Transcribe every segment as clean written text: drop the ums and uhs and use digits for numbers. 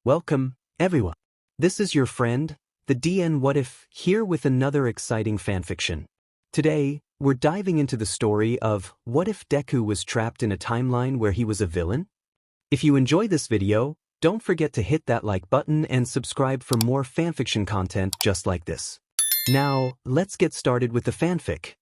Welcome, everyone. This is your friend, the DN What If, here with another exciting fanfiction. Today, we're diving into the story of what if Deku was trapped in a timeline where he was a villain? If you enjoy this video, don't forget to hit that like button and subscribe for more fanfiction content just like this. Now, let's get started with the fanfic.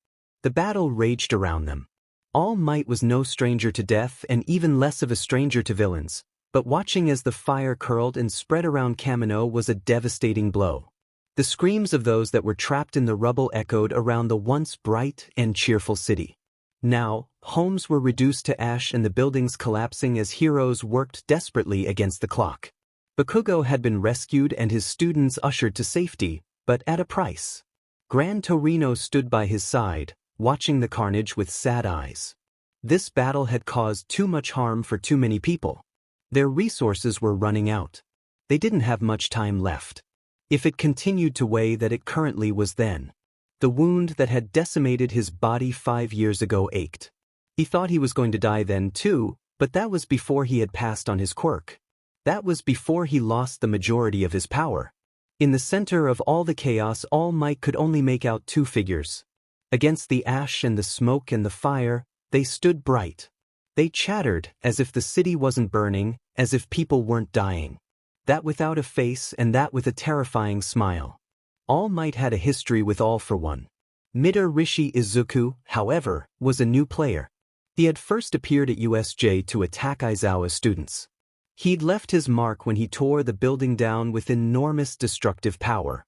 The battle raged around them. All Might was no stranger to death and even less of a stranger to villains, but watching as the fire curled and spread around Kamino was a devastating blow. The screams of those that were trapped in the rubble echoed around the once bright and cheerful city. Now, homes were reduced to ash and the buildings collapsing as heroes worked desperately against the clock. Bakugo had been rescued and his students ushered to safety, but at a price. Gran Torino stood by his side, watching the carnage with sad eyes. This battle had caused too much harm for too many people. Their resources were running out. They didn't have much time left. If it continued to weigh that it currently was then. The wound that had decimated his body 5 years ago ached. He thought he was going to die then too, but that was before he had passed on his quirk. That was before he lost the majority of his power. In the center of all the chaos, All Might could only make out two figures. Against the ash and the smoke and the fire, they stood bright. They chattered as if the city wasn't burning, as if people weren't dying. That without a face and that with a terrifying smile. All Might had a history with All for One. Midorishi Izuku, however, was a new player. He had first appeared at USJ to attack Aizawa's students. He'd left his mark when he tore the building down with enormous destructive power.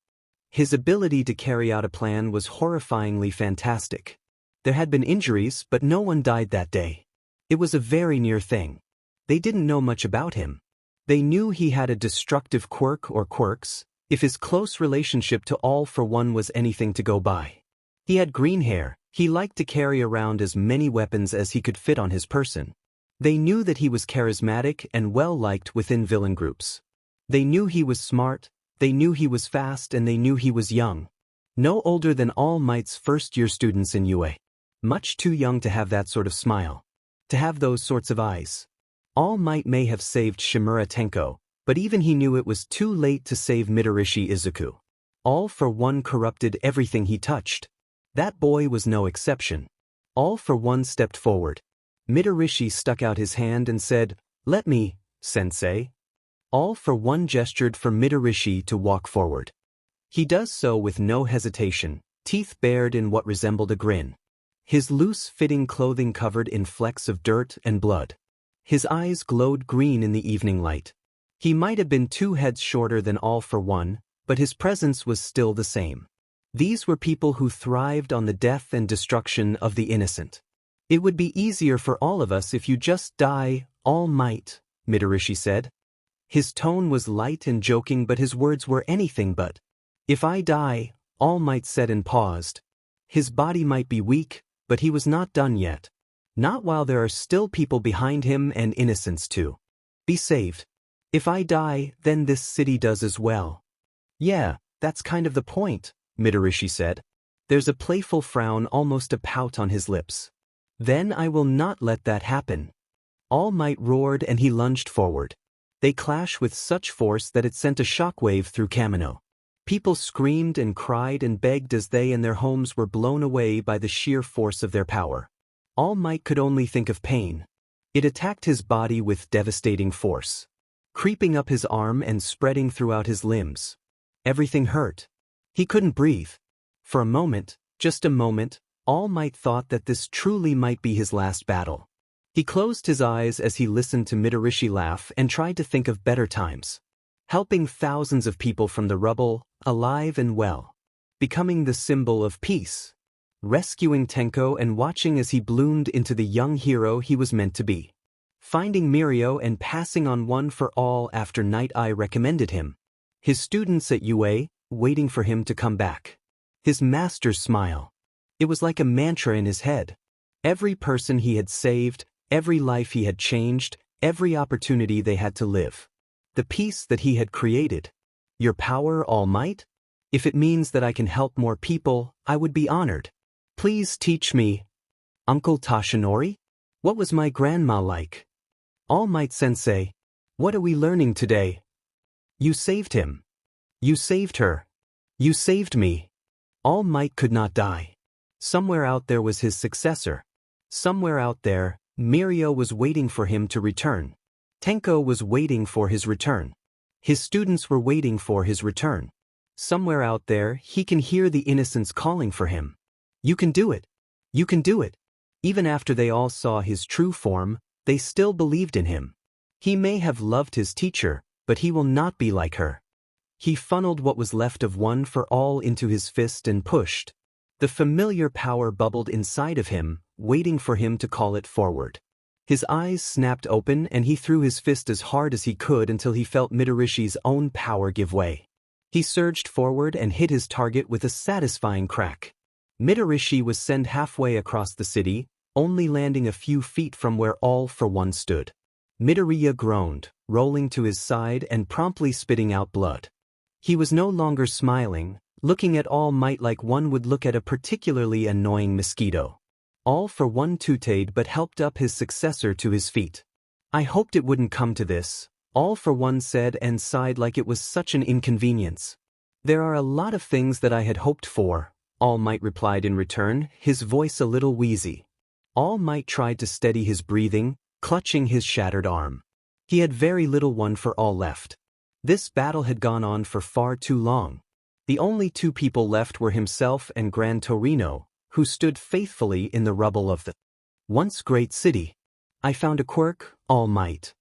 His ability to carry out a plan was horrifyingly fantastic. There had been injuries, but no one died that day. It was a very near thing. They didn't know much about him. They knew he had a destructive quirk or quirks, if his close relationship to All for One was anything to go by. He had green hair, he liked to carry around as many weapons as he could fit on his person. They knew that he was charismatic and well-liked within villain groups. They knew he was smart, they knew he was fast, and they knew he was young. No older than All Might's first-year students in UA. Much too young to have that sort of smile. To have those sorts of eyes. All Might may have saved Shimura Tenko, but even he knew it was too late to save Midorishi Izuku. All for One corrupted everything he touched. That boy was no exception. All for One stepped forward. Midorishi stuck out his hand and said, "Let me, sensei." All for One gestured for Midorishi to walk forward. He does so with no hesitation, teeth bared in what resembled a grin. His loose-fitting clothing covered in flecks of dirt and blood. His eyes glowed green in the evening light. He might have been 2 heads shorter than All for One, but his presence was still the same. These were people who thrived on the death and destruction of the innocent. "It would be easier for all of us if you just die, All Might," Midorishi said. His tone was light and joking, but his words were anything but. "If I die," All Might said and paused. His body might be weak, but he was not done yet. Not while there are still people behind him and innocents too. "Be saved. If I die, then this city does as well." "Yeah, that's kind of the point," Midorishi said. There's a playful frown, almost a pout on his lips. "Then I will not let that happen." All Might roared and he lunged forward. They clashed with such force that it sent a shockwave through Kamino. People screamed and cried and begged as they and their homes were blown away by the sheer force of their power. All Might could only think of pain. It attacked his body with devastating force, creeping up his arm and spreading throughout his limbs. Everything hurt. He couldn't breathe. For a moment, just a moment, All Might thought that this truly might be his last battle. He closed his eyes as he listened to Midorishi laugh and tried to think of better times. Helping thousands of people from the rubble, alive and well. Becoming the symbol of peace. Rescuing Tenko and watching as he bloomed into the young hero he was meant to be. Finding Mirio and passing on One for All after Night Eye recommended him. His students at UA, waiting for him to come back. His master's smile. It was like a mantra in his head. Every person he had saved, every life he had changed, every opportunity they had to live. The peace that he had created. "Your power, All Might? If it means that I can help more people, I would be honored. Please teach me." "Uncle Toshinori? What was my grandma like?" "All Might Sensei. What are we learning today?" You saved him. You saved her. You saved me. All Might could not die. Somewhere out there was his successor. Somewhere out there, Mirio was waiting for him to return. Tenko was waiting for his return. His students were waiting for his return. Somewhere out there, he can hear the innocents calling for him. You can do it. You can do it. Even after they all saw his true form, they still believed in him. He may have loved his teacher, but he will not be like her. He funneled what was left of One for All into his fist and pushed. The familiar power bubbled inside of him, waiting for him to call it forward. His eyes snapped open and he threw his fist as hard as he could until he felt Midorishi's own power give way. He surged forward and hit his target with a satisfying crack. Midorishi was sent halfway across the city, only landing a few feet from where All for One stood. Midoriya groaned, rolling to his side and promptly spitting out blood. He was no longer smiling, looking at All Might like one would look at a particularly annoying mosquito. All for One tooted but helped up his successor to his feet. I hoped it wouldn't come to this, All for One said and sighed like it was such an inconvenience. There are a lot of things that I had hoped for, All Might replied in return, his voice a little wheezy. All Might tried to steady his breathing, clutching his shattered arm. He had very little One for All left. This battle had gone on for far too long. The only two people left were himself and Gran Torino, who stood faithfully in the rubble of the once great city. I found a quirk, All Might.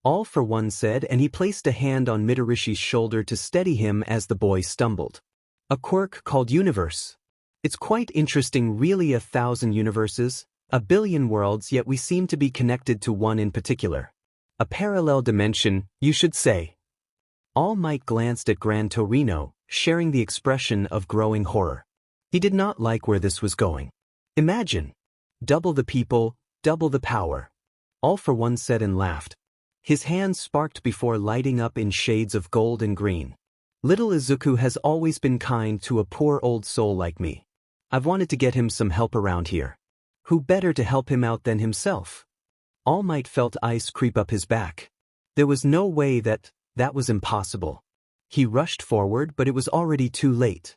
All for One said, and he placed a hand on Midorishi's shoulder to steady him as the boy stumbled. A quirk called Universe. It's quite interesting, really. 1,000 universes, 1 billion worlds, yet we seem to be connected to one in particular. A parallel dimension, you should say. All Might glanced at Gran Torino, sharing the expression of growing horror. He did not like where this was going. Imagine. Double the people, double the power. All for One said and laughed. His hands sparked before lighting up in shades of gold and green. Little Izuku has always been kind to a poor old soul like me. I've wanted to get him some help around here. Who better to help him out than himself? All Might felt ice creep up his back. There was no way that was impossible. He rushed forward, but it was already too late.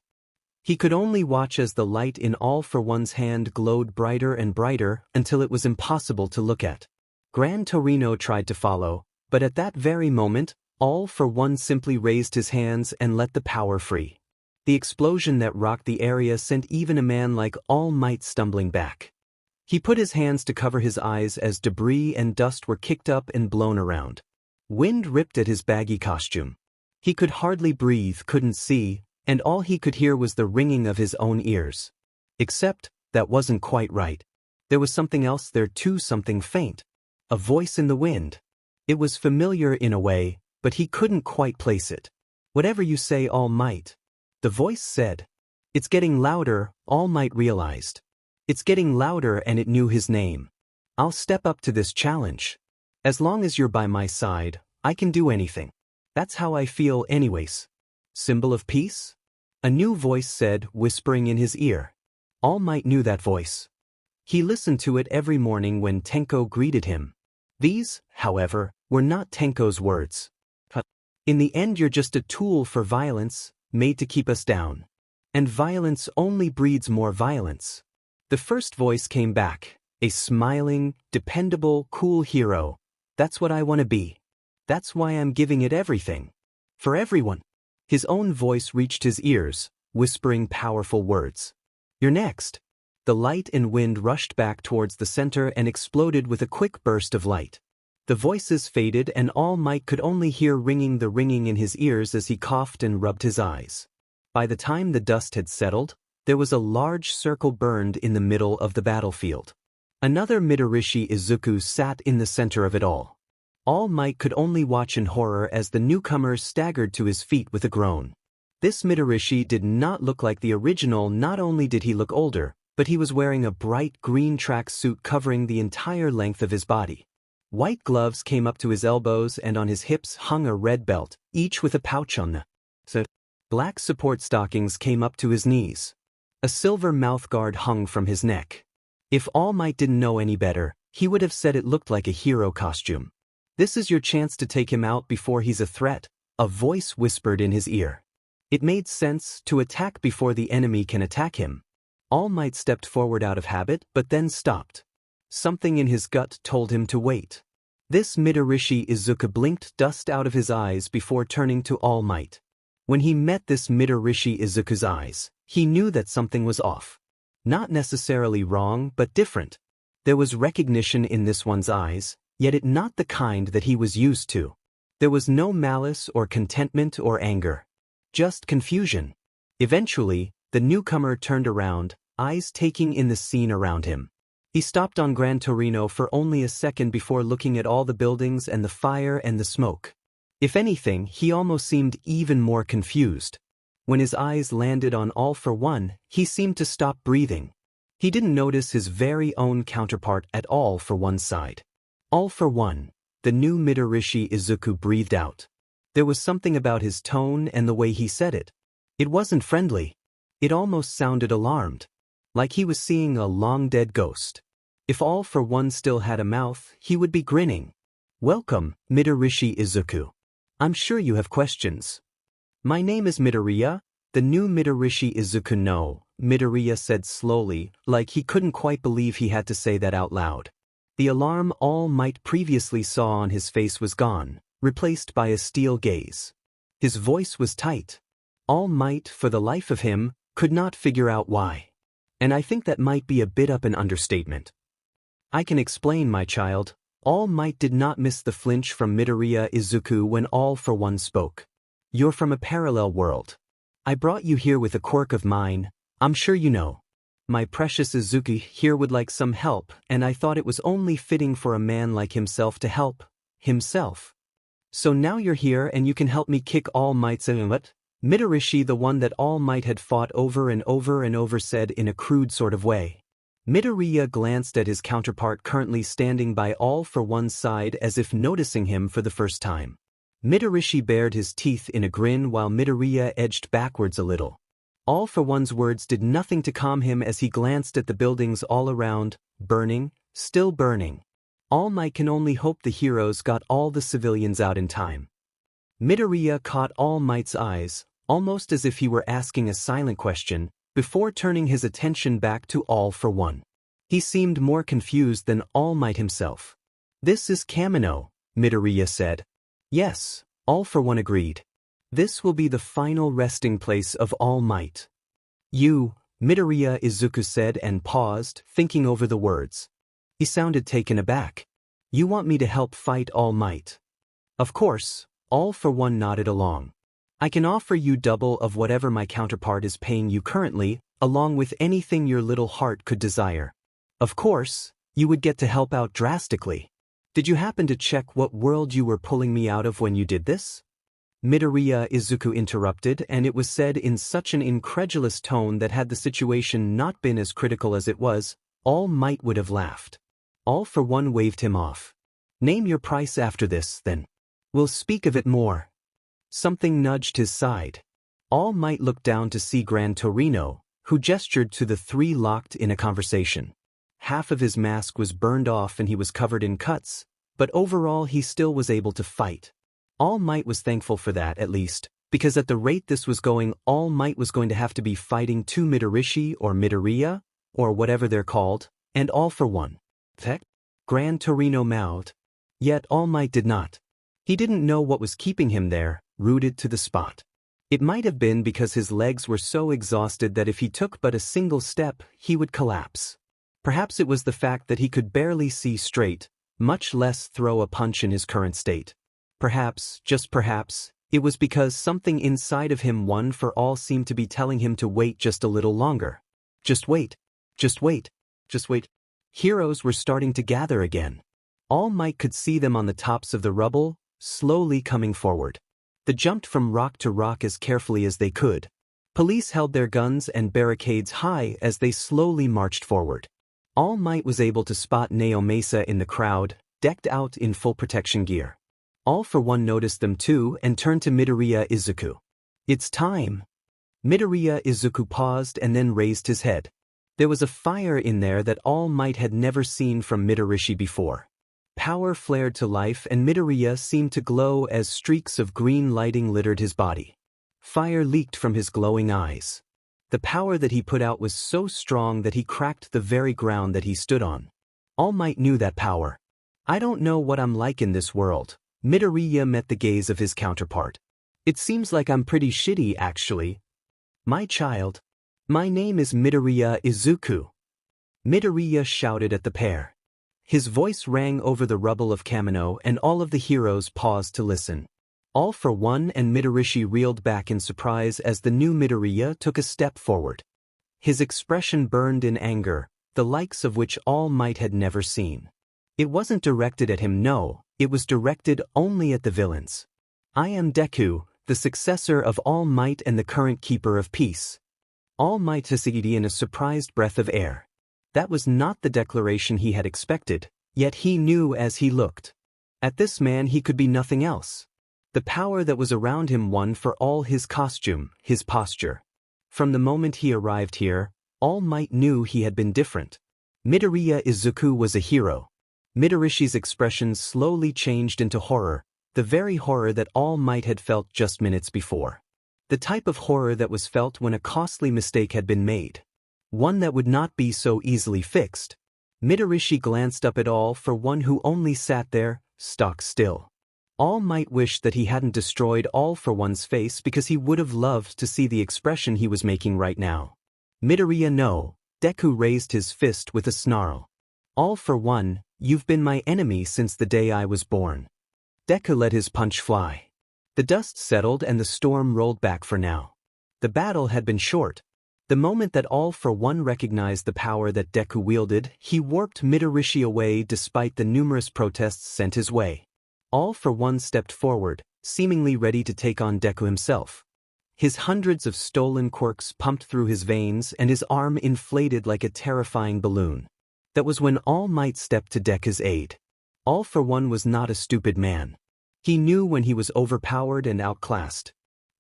He could only watch as the light in All for One's hand glowed brighter and brighter until it was impossible to look at. Gran Torino tried to follow, but at that very moment, All for One simply raised his hands and let the power free. The explosion that rocked the area sent even a man like All Might stumbling back. He put his hands to cover his eyes as debris and dust were kicked up and blown around. Wind ripped at his baggy costume. He could hardly breathe, couldn't see, and all he could hear was the ringing of his own ears. Except, that wasn't quite right. There was something else there too, something faint. A voice in the wind. It was familiar in a way, but he couldn't quite place it. Whatever you say, All Might. The voice said. It's getting louder, All Might realized. It's getting louder, and it knew his name. I'll step up to this challenge. As long as you're by my side, I can do anything. That's how I feel anyways. Symbol of peace? A new voice said, whispering in his ear. All Might knew that voice. He listened to it every morning when Tenko greeted him. These, however, were not Tenko's words. In the end, you're just a tool for violence, made to keep us down. And violence only breeds more violence. The first voice came back, a smiling, dependable, cool hero. That's what I want to be. That's why I'm giving it everything. For everyone. His own voice reached his ears, whispering powerful words. You're next. The light and wind rushed back towards the center and exploded with a quick burst of light. The voices faded and All Might could only hear the ringing in his ears as he coughed and rubbed his eyes. By the time the dust had settled, there was a large circle burned in the middle of the battlefield. Another Midorishi Izuku sat in the center of it all. All Might could only watch in horror as the newcomer staggered to his feet with a groan. This Midorishi did not look like the original. Not only did he look older, but he was wearing a bright green track suit covering the entire length of his body. White gloves came up to his elbows and on his hips hung a red belt, each with a pouch on the side. Black support stockings came up to his knees. A silver mouthguard hung from his neck. If All Might didn't know any better, he would have said it looked like a hero costume. This is your chance to take him out before he's a threat, A voice whispered in his ear. It made sense to attack before the enemy can attack him. All Might stepped forward out of habit but then stopped. Something in his gut told him to wait. This Midorishi Izuku blinked dust out of his eyes before turning to All Might. When he met this Midorishi Izuku's eyes, he knew that something was off. Not necessarily wrong, but different. There was recognition in this one's eyes, yet it not the kind that he was used to. There was no malice or contentment or anger. Just confusion. Eventually, the newcomer turned around, eyes taking in the scene around him. He stopped on Gran Torino for only a second before looking at all the buildings and the fire and the smoke. If anything, he almost seemed even more confused. When his eyes landed on All for One, he seemed to stop breathing. He didn't notice his very own counterpart at All for One's side. All for One, the new Midorishi Izuku breathed out. There was something about his tone and the way he said it. It wasn't friendly. It almost sounded alarmed. Like he was seeing a long-dead ghost. If All for One still had a mouth, he would be grinning. "Welcome, Midorishi Izuku. I'm sure you have questions." "My name is Midoriya, the new Midorishi Izuku." "No," Midoriya said slowly, like he couldn't quite believe he had to say that out loud. The alarm All Might previously saw on his face was gone, replaced by a steel gaze. His voice was tight. All Might, for the life of him, could not figure out why. And I think that might be a bit of an understatement. "I can explain, my child." All Might did not miss the flinch from Midoriya Izuku when All for One spoke. "You're from a parallel world. I brought you here with a quirk of mine, I'm sure you know. My precious Izuku here would like some help, and I thought it was only fitting for a man like himself to help himself. So now you're here and you can help me kick All Might's butt." Midorishi, the one that All Might had fought over and over and over, said in a crude sort of way. Midoriya glanced at his counterpart currently standing by All for One's side as if noticing him for the first time. Midorishi bared his teeth in a grin while Midoriya edged backwards a little. All for One's words did nothing to calm him as he glanced at the buildings all around, burning, still burning. All Might can only hope the heroes got all the civilians out in time. Midoriya caught All Might's eyes, almost as if he were asking a silent question, before turning his attention back to All for One. He seemed more confused than All Might himself. "This is Kamino," Midoriya said. "Yes," All for One agreed. "This will be the final resting place of All Might." "You," Midoriya Izuku said and paused, thinking over the words. He sounded taken aback. "You want me to help fight All Might?" "Of course," All for One nodded along. "I can offer you double of whatever my counterpart is paying you currently, along with anything your little heart could desire. Of course, you would get to help out drastically. Did you happen to check what world you were pulling me out of when you did this?" Midoriya Izuku interrupted, and it was said in such an incredulous tone that had the situation not been as critical as it was, All Might would have laughed. All for One waved him off. "Name your price after this, then. We'll speak of it more." Something nudged his side. All Might looked down to see Gran Torino, who gestured to the three locked in a conversation. Half of his mask was burned off and he was covered in cuts, but overall he still was able to fight. All Might was thankful for that, at least, because at the rate this was going, All Might was going to have to be fighting two Midorishi or Midoriya, or whatever they're called, and All for One. Heck? Gran Torino mouthed. Yet All Might did not. He didn't know what was keeping him there, rooted to the spot. It might have been because his legs were so exhausted that if he took but a single step, he would collapse. Perhaps it was the fact that he could barely see straight, much less throw a punch in his current state. Perhaps, just perhaps, it was because something inside of him one for all seemed to be telling him to wait just a little longer. Just wait. Just wait. Just wait. Heroes were starting to gather again. All Might could see them on the tops of the rubble, slowly coming forward. They jumped from rock to rock as carefully as they could. Police held their guns and barricades high as they slowly marched forward. All Might was able to spot Neo Mesa in the crowd, decked out in full protection gear. All for One noticed them too and turned to Midoriya Izuku. "It's time." Midoriya Izuku paused and then raised his head. There was a fire in there that All Might had never seen from Midorishi before. Power flared to life and Midoriya seemed to glow as streaks of green lighting littered his body. Fire leaked from his glowing eyes. The power that he put out was so strong that he cracked the very ground that he stood on. All Might knew that power. I don't know what I'm like in this world. Midoriya met the gaze of his counterpart. It seems like I'm pretty shitty actually. My child. My name is Midoriya Izuku. Midoriya shouted at the pair. His voice rang over the rubble of Kamino and all of the heroes paused to listen. All for One and Midorishi reeled back in surprise as the new Midoriya took a step forward. His expression burned in anger, the likes of which All Might had never seen. It wasn't directed at him, no, it was directed only at the villains. I am Deku, the successor of All Might and the current Keeper of Peace. All Might hissed in a surprised breath of air. That was not the declaration he had expected, yet he knew as he looked. At this man he could be nothing else. The power that was around him won for all his costume, his posture. From the moment he arrived here, All Might knew he had been different. Midoriya Izuku was a hero. Midorishi's expression slowly changed into horror, the very horror that All Might had felt just minutes before. The type of horror that was felt when a costly mistake had been made. One that would not be so easily fixed. Midorishi glanced up at All for One who only sat there, stock still. All Might wished that he hadn't destroyed All for One's face because he would have loved to see the expression he was making right now. Midoriya no, Deku raised his fist with a snarl. All for One, you've been my enemy since the day I was born. Deku let his punch fly. The dust settled and the storm rolled back for now. The battle had been short. The moment that All for One recognized the power that Deku wielded, he warped Midorishi away despite the numerous protests sent his way. All for One stepped forward, seemingly ready to take on Deku himself. His hundreds of stolen quirks pumped through his veins and his arm inflated like a terrifying balloon. That was when All Might stepped to Deku's aid. All for One was not a stupid man. He knew when he was overpowered and outclassed.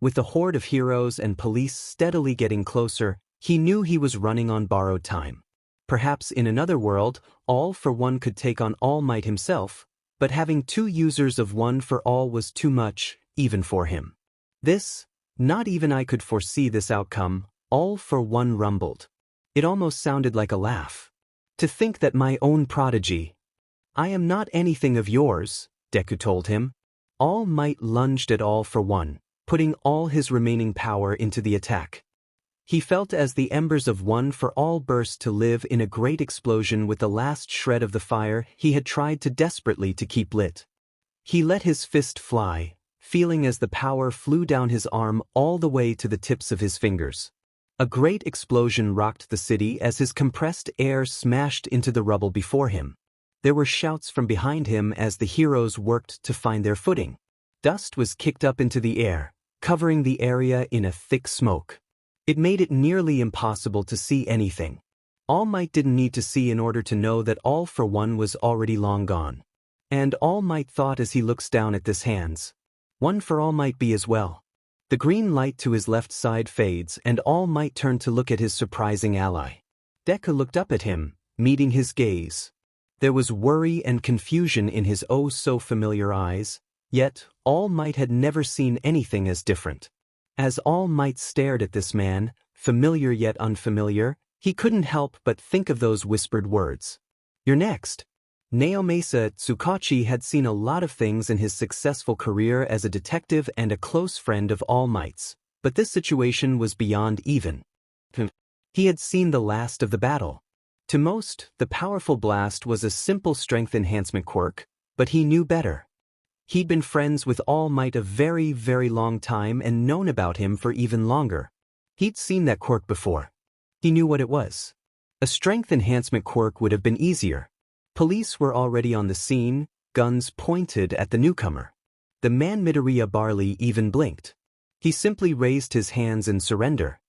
With the horde of heroes and police steadily getting closer, he knew he was running on borrowed time. Perhaps in another world, All for One could take on All Might himself, but having two users of One for All was too much, even for him. Not even I could foresee this outcome, All for One rumbled. It almost sounded like a laugh. To think that my own prodigy. I am not anything of yours, Deku told him. All Might lunged at All for One, putting all his remaining power into the attack. He felt as the embers of One for All burst to live in a great explosion with the last shred of the fire he had tried to desperately to keep lit. He let his fist fly, feeling as the power flew down his arm all the way to the tips of his fingers. A great explosion rocked the city as his compressed air smashed into the rubble before him. There were shouts from behind him as the heroes worked to find their footing. Dust was kicked up into the air, covering the area in a thick smoke. It made it nearly impossible to see anything. All Might didn't need to see in order to know that All for One was already long gone. And All Might thought as he looks down at this hands. One for All might be as well. The green light to his left side fades and All Might turned to look at his surprising ally. Deku looked up at him, meeting his gaze. There was worry and confusion in his oh-so-familiar eyes, yet All Might had never seen anything as different. As All Might stared at this man, familiar yet unfamiliar, he couldn't help but think of those whispered words. You're next. Naomasa Tsukachi had seen a lot of things in his successful career as a detective and a close friend of All Might's, but this situation was beyond even. He had seen the last of the battle. To most, the powerful blast was a simple strength enhancement quirk, but he knew better. He'd been friends with All Might a very, very long time and known about him for even longer. He'd seen that quirk before. He knew what it was. A strength enhancement quirk would have been easier. Police were already on the scene, guns pointed at the newcomer. The man Midoriya Barley even blinked. He simply raised his hands in surrender.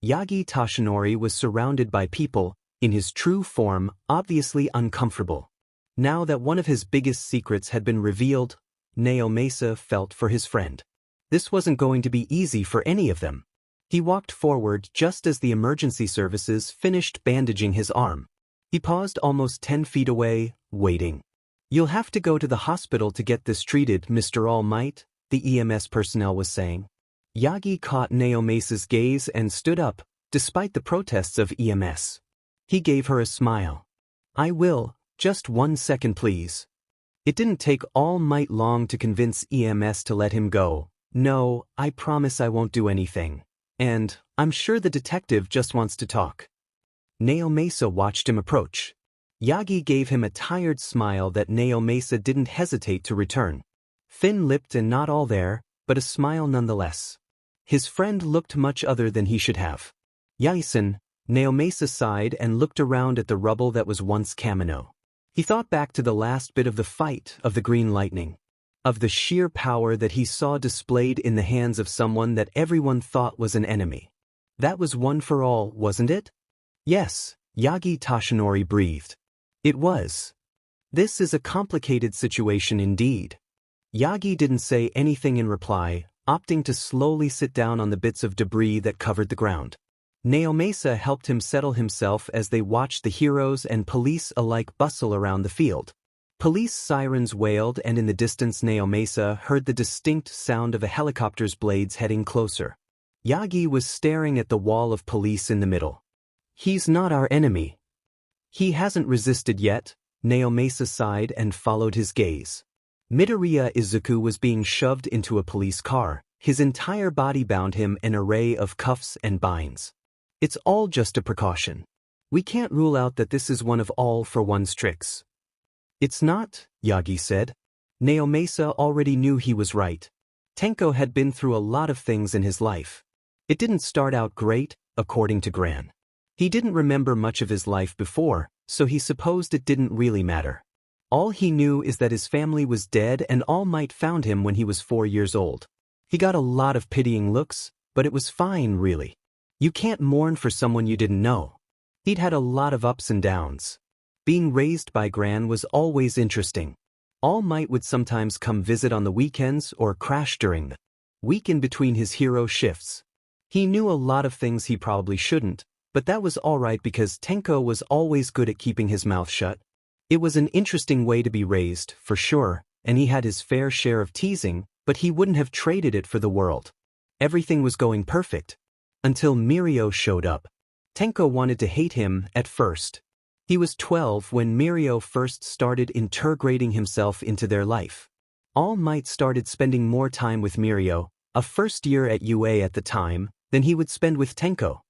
Yagi Tashinori was surrounded by people, in his true form, obviously uncomfortable. Now that one of his biggest secrets had been revealed, Naomasa felt for his friend. This wasn't going to be easy for any of them. He walked forward just as the emergency services finished bandaging his arm. He paused almost 10 feet away, waiting. You'll have to go to the hospital to get this treated, Mr. All Might, the EMS personnel was saying. Yagi caught Naomesa's gaze and stood up, despite the protests of EMS. He gave her a smile. I will, just 1 second please. It didn't take All Might long to convince EMS to let him go. No, I promise I won't do anything. And, I'm sure the detective just wants to talk. Naomesa watched him approach. Yagi gave him a tired smile that Naomesa didn't hesitate to return. Thin-lipped and not all there, but a smile nonetheless. His friend looked much other than he should have. Yaisen, Naomesa sighed and looked around at the rubble that was once Kamino. He thought back to the last bit of the fight of the Green Lightning. Of the sheer power that he saw displayed in the hands of someone that everyone thought was an enemy. That was one for all, wasn't it? Yes, Yagi Tashinori breathed. It was. This is a complicated situation indeed. Yagi didn't say anything in reply, opting to slowly sit down on the bits of debris that covered the ground. Naomesa helped him settle himself as they watched the heroes and police alike bustle around the field. Police sirens wailed, and in the distance Naomesa heard the distinct sound of a helicopter's blades heading closer. Yagi was staring at the wall of police in the middle. He's not our enemy. He hasn't resisted yet, Naomesa sighed and followed his gaze. Midoriya Izuku was being shoved into a police car. His entire body bound him an array of cuffs and binds. It's all just a precaution. We can't rule out that this is one of All for One's tricks. It's not, Yagi said. Naomesa already knew he was right. Tenko had been through a lot of things in his life. It didn't start out great, according to Gran. He didn't remember much of his life before, so he supposed it didn't really matter. All he knew is that his family was dead and All Might found him when he was 4 years old. He got a lot of pitying looks, but it was fine really. You can't mourn for someone you didn't know. He'd had a lot of ups and downs. Being raised by Gran was always interesting. All Might would sometimes come visit on the weekends or crash during the week in between his hero shifts. He knew a lot of things he probably shouldn't, but that was alright because Tenko was always good at keeping his mouth shut. It was an interesting way to be raised, for sure, and he had his fair share of teasing, but he wouldn't have traded it for the world. Everything was going perfect. Until Mirio showed up. Tenko wanted to hate him at first. He was 12 when Mirio first started integrating himself into their life. All Might started spending more time with Mirio, a first year at UA at the time, than he would spend with Tenko.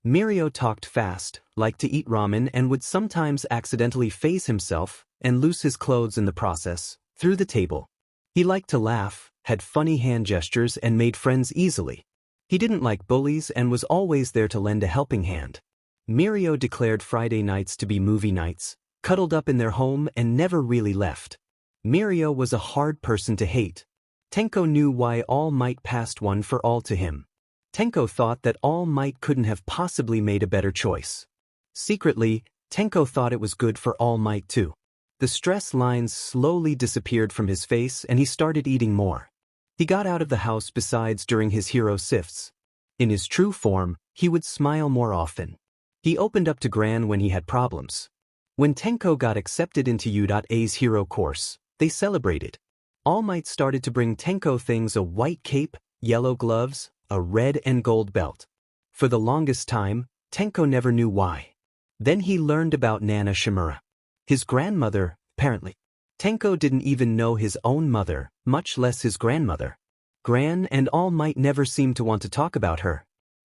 Mirio talked fast, liked to eat ramen, and would sometimes accidentally phase himself and lose his clothes in the process, through the table. He liked to laugh, had funny hand gestures, and made friends easily. He didn't like bullies and was always there to lend a helping hand. Mirio declared Friday nights to be movie nights, cuddled up in their home and never really left. Mirio was a hard person to hate. Tenko knew why All Might passed one for all to him. Tenko thought that All Might couldn't have possibly made a better choice. Secretly, Tenko thought it was good for All Might too. The stress lines slowly disappeared from his face and he started eating more. He got out of the house besides during his hero shifts. In his true form, he would smile more often. He opened up to Gran when he had problems. When Tenko got accepted into U.A's hero course, they celebrated. All Might started to bring Tenko things: a white cape, yellow gloves, a red and gold belt. For the longest time, Tenko never knew why. Then he learned about Nana Shimura. His grandmother, apparently. Tenko didn't even know his own mother, much less his grandmother. Gran and All Might never seemed to want to talk about her.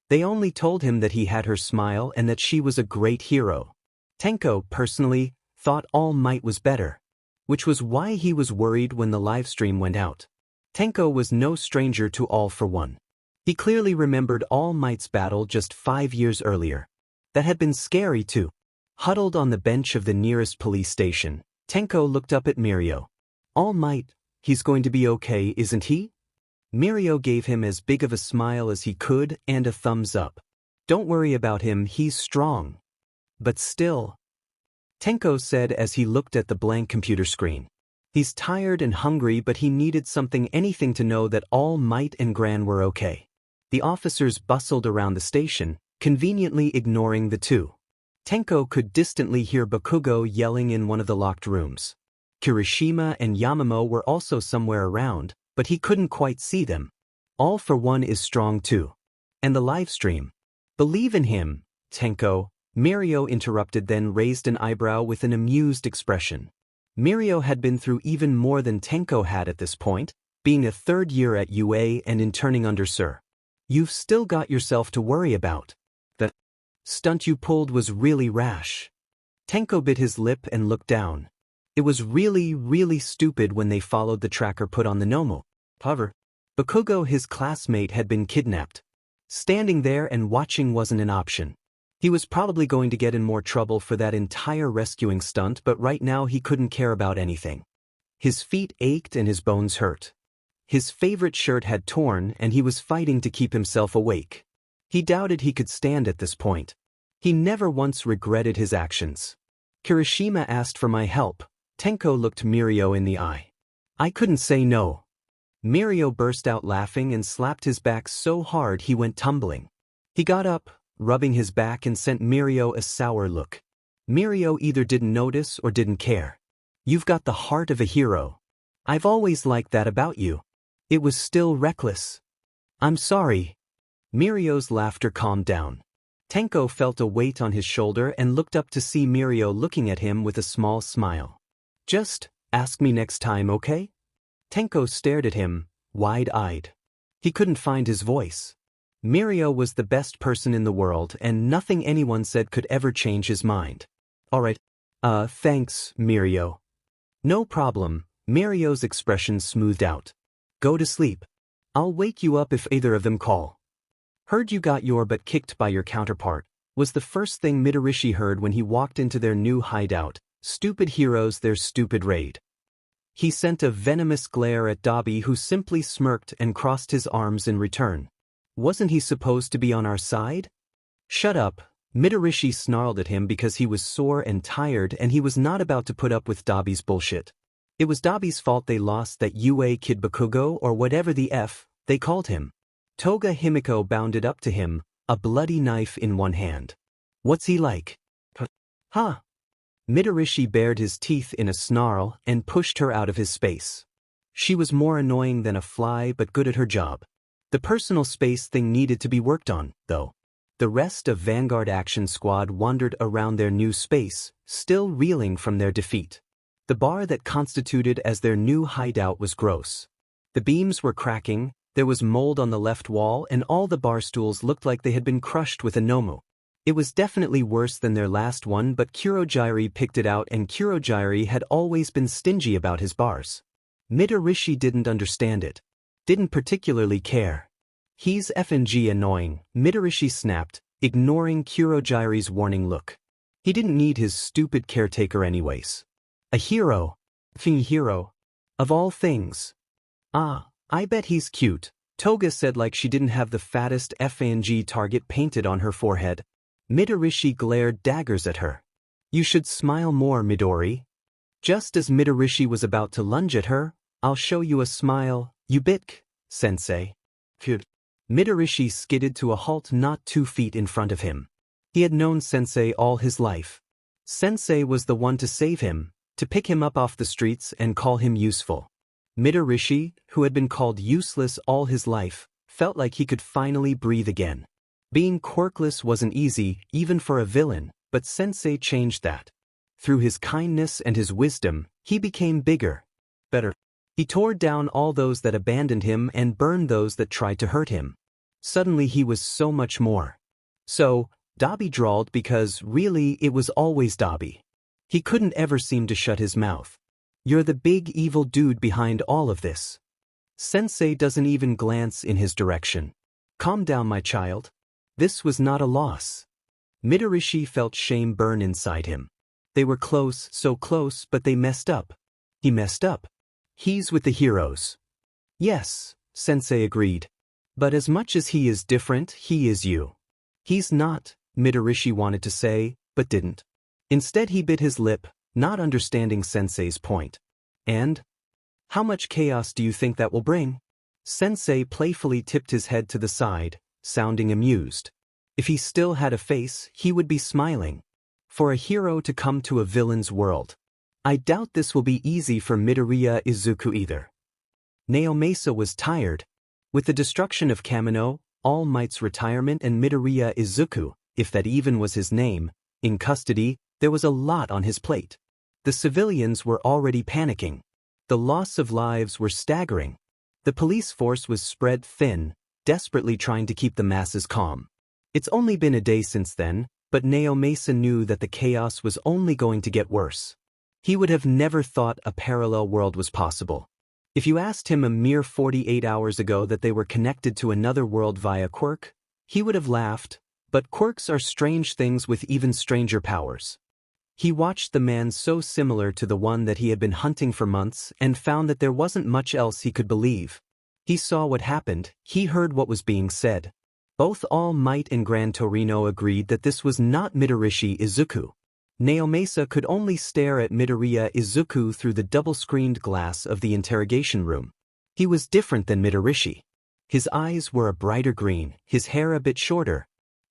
They only told him that he had her smile and that she was a great hero. Tenko, personally, thought All Might was better, which was why he was worried when the livestream went out. Tenko was no stranger to All for One. He clearly remembered All Might's battle just 5 years earlier. That had been scary too. Huddled on the bench of the nearest police station, Tenko looked up at Mirio. All Might, he's going to be okay, isn't he? Mirio gave him as big of a smile as he could and a thumbs up. Don't worry about him, he's strong. But still, Tenko said as he looked at the blank computer screen. He's tired and hungry, but he needed anything to know that All Might and Gran were okay. The officers bustled around the station, conveniently ignoring the two. Tenko could distantly hear Bakugo yelling in one of the locked rooms. Kirishima and Yamamo were also somewhere around, but he couldn't quite see them. All for One is strong too. And the livestream. Believe in him, Tenko, Mirio interrupted, then raised an eyebrow with an amused expression. Mirio had been through even more than Tenko had at this point, being a third year at UA and interning under Sir. You've still got yourself to worry about. The stunt you pulled was really rash. Tenko bit his lip and looked down. It was really stupid when they followed the tracker put on the Nomu. However, Bakugo, his classmate, had been kidnapped. Standing there and watching wasn't an option. He was probably going to get in more trouble for that entire rescuing stunt, but right now he couldn't care about anything. His feet ached and his bones hurt. His favorite shirt had torn and he was fighting to keep himself awake. He doubted he could stand at this point. He never once regretted his actions. Kirishima asked for my help. Tenko looked Mirio in the eye. I couldn't say no. Mirio burst out laughing and slapped his back so hard he went tumbling. He got up, rubbing his back, and sent Mirio a sour look. Mirio either didn't notice or didn't care. You've got the heart of a hero. I've always liked that about you. It was still reckless. I'm sorry. Mirio's laughter calmed down. Tenko felt a weight on his shoulder and looked up to see Mirio looking at him with a small smile. Just ask me next time, okay? Tenko stared at him, wide-eyed. He couldn't find his voice. Mirio was the best person in the world and nothing anyone said could ever change his mind. Alright. Thanks, Mirio. No problem. Mirio's expression smoothed out. Go to sleep. I'll wake you up if either of them call. Heard you got your butt kicked by your counterpart, was the first thing Midorishi heard when he walked into their new hideout. Stupid heroes, their stupid raid. He sent a venomous glare at Dabi, who simply smirked and crossed his arms in return. Wasn't he supposed to be on our side? Shut up. Midorishi snarled at him because he was sore and tired and he was not about to put up with Dabi's bullshit. It was Dabi's fault they lost that UA kid Bakugo, or whatever the F they called him. Toga Himiko bounded up to him, a bloody knife in one hand. What's he like? Huh? Midorishi bared his teeth in a snarl and pushed her out of his space. She was more annoying than a fly but good at her job. The personal space thing needed to be worked on, though. The rest of Vanguard Action Squad wandered around their new space, still reeling from their defeat. The bar that constituted as their new hideout was gross. The beams were cracking, there was mold on the left wall, and all the bar stools looked like they had been crushed with a Nomu. It was definitely worse than their last one, but Kurogiri picked it out, and Kurogiri had always been stingy about his bars. Midorishi didn't understand it. Didn't particularly care. He's FNG annoying, Midorishi snapped, ignoring Kurogiri's warning look. He didn't need his stupid caretaker anyways. A hero. Hero. Of all things. Ah, I bet he's cute, Toga said like she didn't have the fattest FNG target painted on her forehead. Midorishi glared daggers at her. You should smile more, Midori. Just as Midorishi was about to lunge at her, I'll show you a smile, you bitch, sensei. Phew. Midorishi skidded to a halt not 2 feet in front of him. He had known Sensei all his life. Sensei was the one to save him, to pick him up off the streets and call him useful. Midorishi, who had been called useless all his life, felt like he could finally breathe again. Being quirkless wasn't easy, even for a villain, but Sensei changed that. Through his kindness and his wisdom, he became bigger. Better. He tore down all those that abandoned him and burned those that tried to hurt him. Suddenly he was so much more. So, Dabi drawled because, really, it was always Dabi. He couldn't ever seem to shut his mouth. You're the big evil dude behind all of this. Sensei doesn't even glance in his direction. Calm down, my child. This was not a loss. Midorishi felt shame burn inside him. They were close, so close, but they messed up. He messed up. He's with the heroes. Yes, Sensei agreed. But as much as he is different, he is you. He's not, Midorishi wanted to say, but didn't. Instead he bit his lip, not understanding Sensei's point. And? How much chaos do you think that will bring? Sensei playfully tipped his head to the side, sounding amused. If he still had a face, he would be smiling. For a hero to come to a villain's world. I doubt this will be easy for Midoriya Izuku either. Naomasa was tired. With the destruction of Kamino, All Might's retirement and Midoriya Izuku, if that even was his name, in custody, there was a lot on his plate. The civilians were already panicking. The loss of lives were staggering. The police force was spread thin, desperately trying to keep the masses calm. It's only been a day since then, but Naomasa knew that the chaos was only going to get worse. He would have never thought a parallel world was possible. If you asked him a mere 48 hours ago that they were connected to another world via quirk, he would have laughed, but quirks are strange things with even stranger powers. He watched the man so similar to the one that he had been hunting for months and found that there wasn't much else he could believe. He saw what happened, he heard what was being said. Both All Might and Gran Torino agreed that this was not Midoriya Izuku. Naomasa could only stare at Midoriya Izuku through the double-screened glass of the interrogation room. He was different than Midoriya. His eyes were a brighter green, his hair a bit shorter.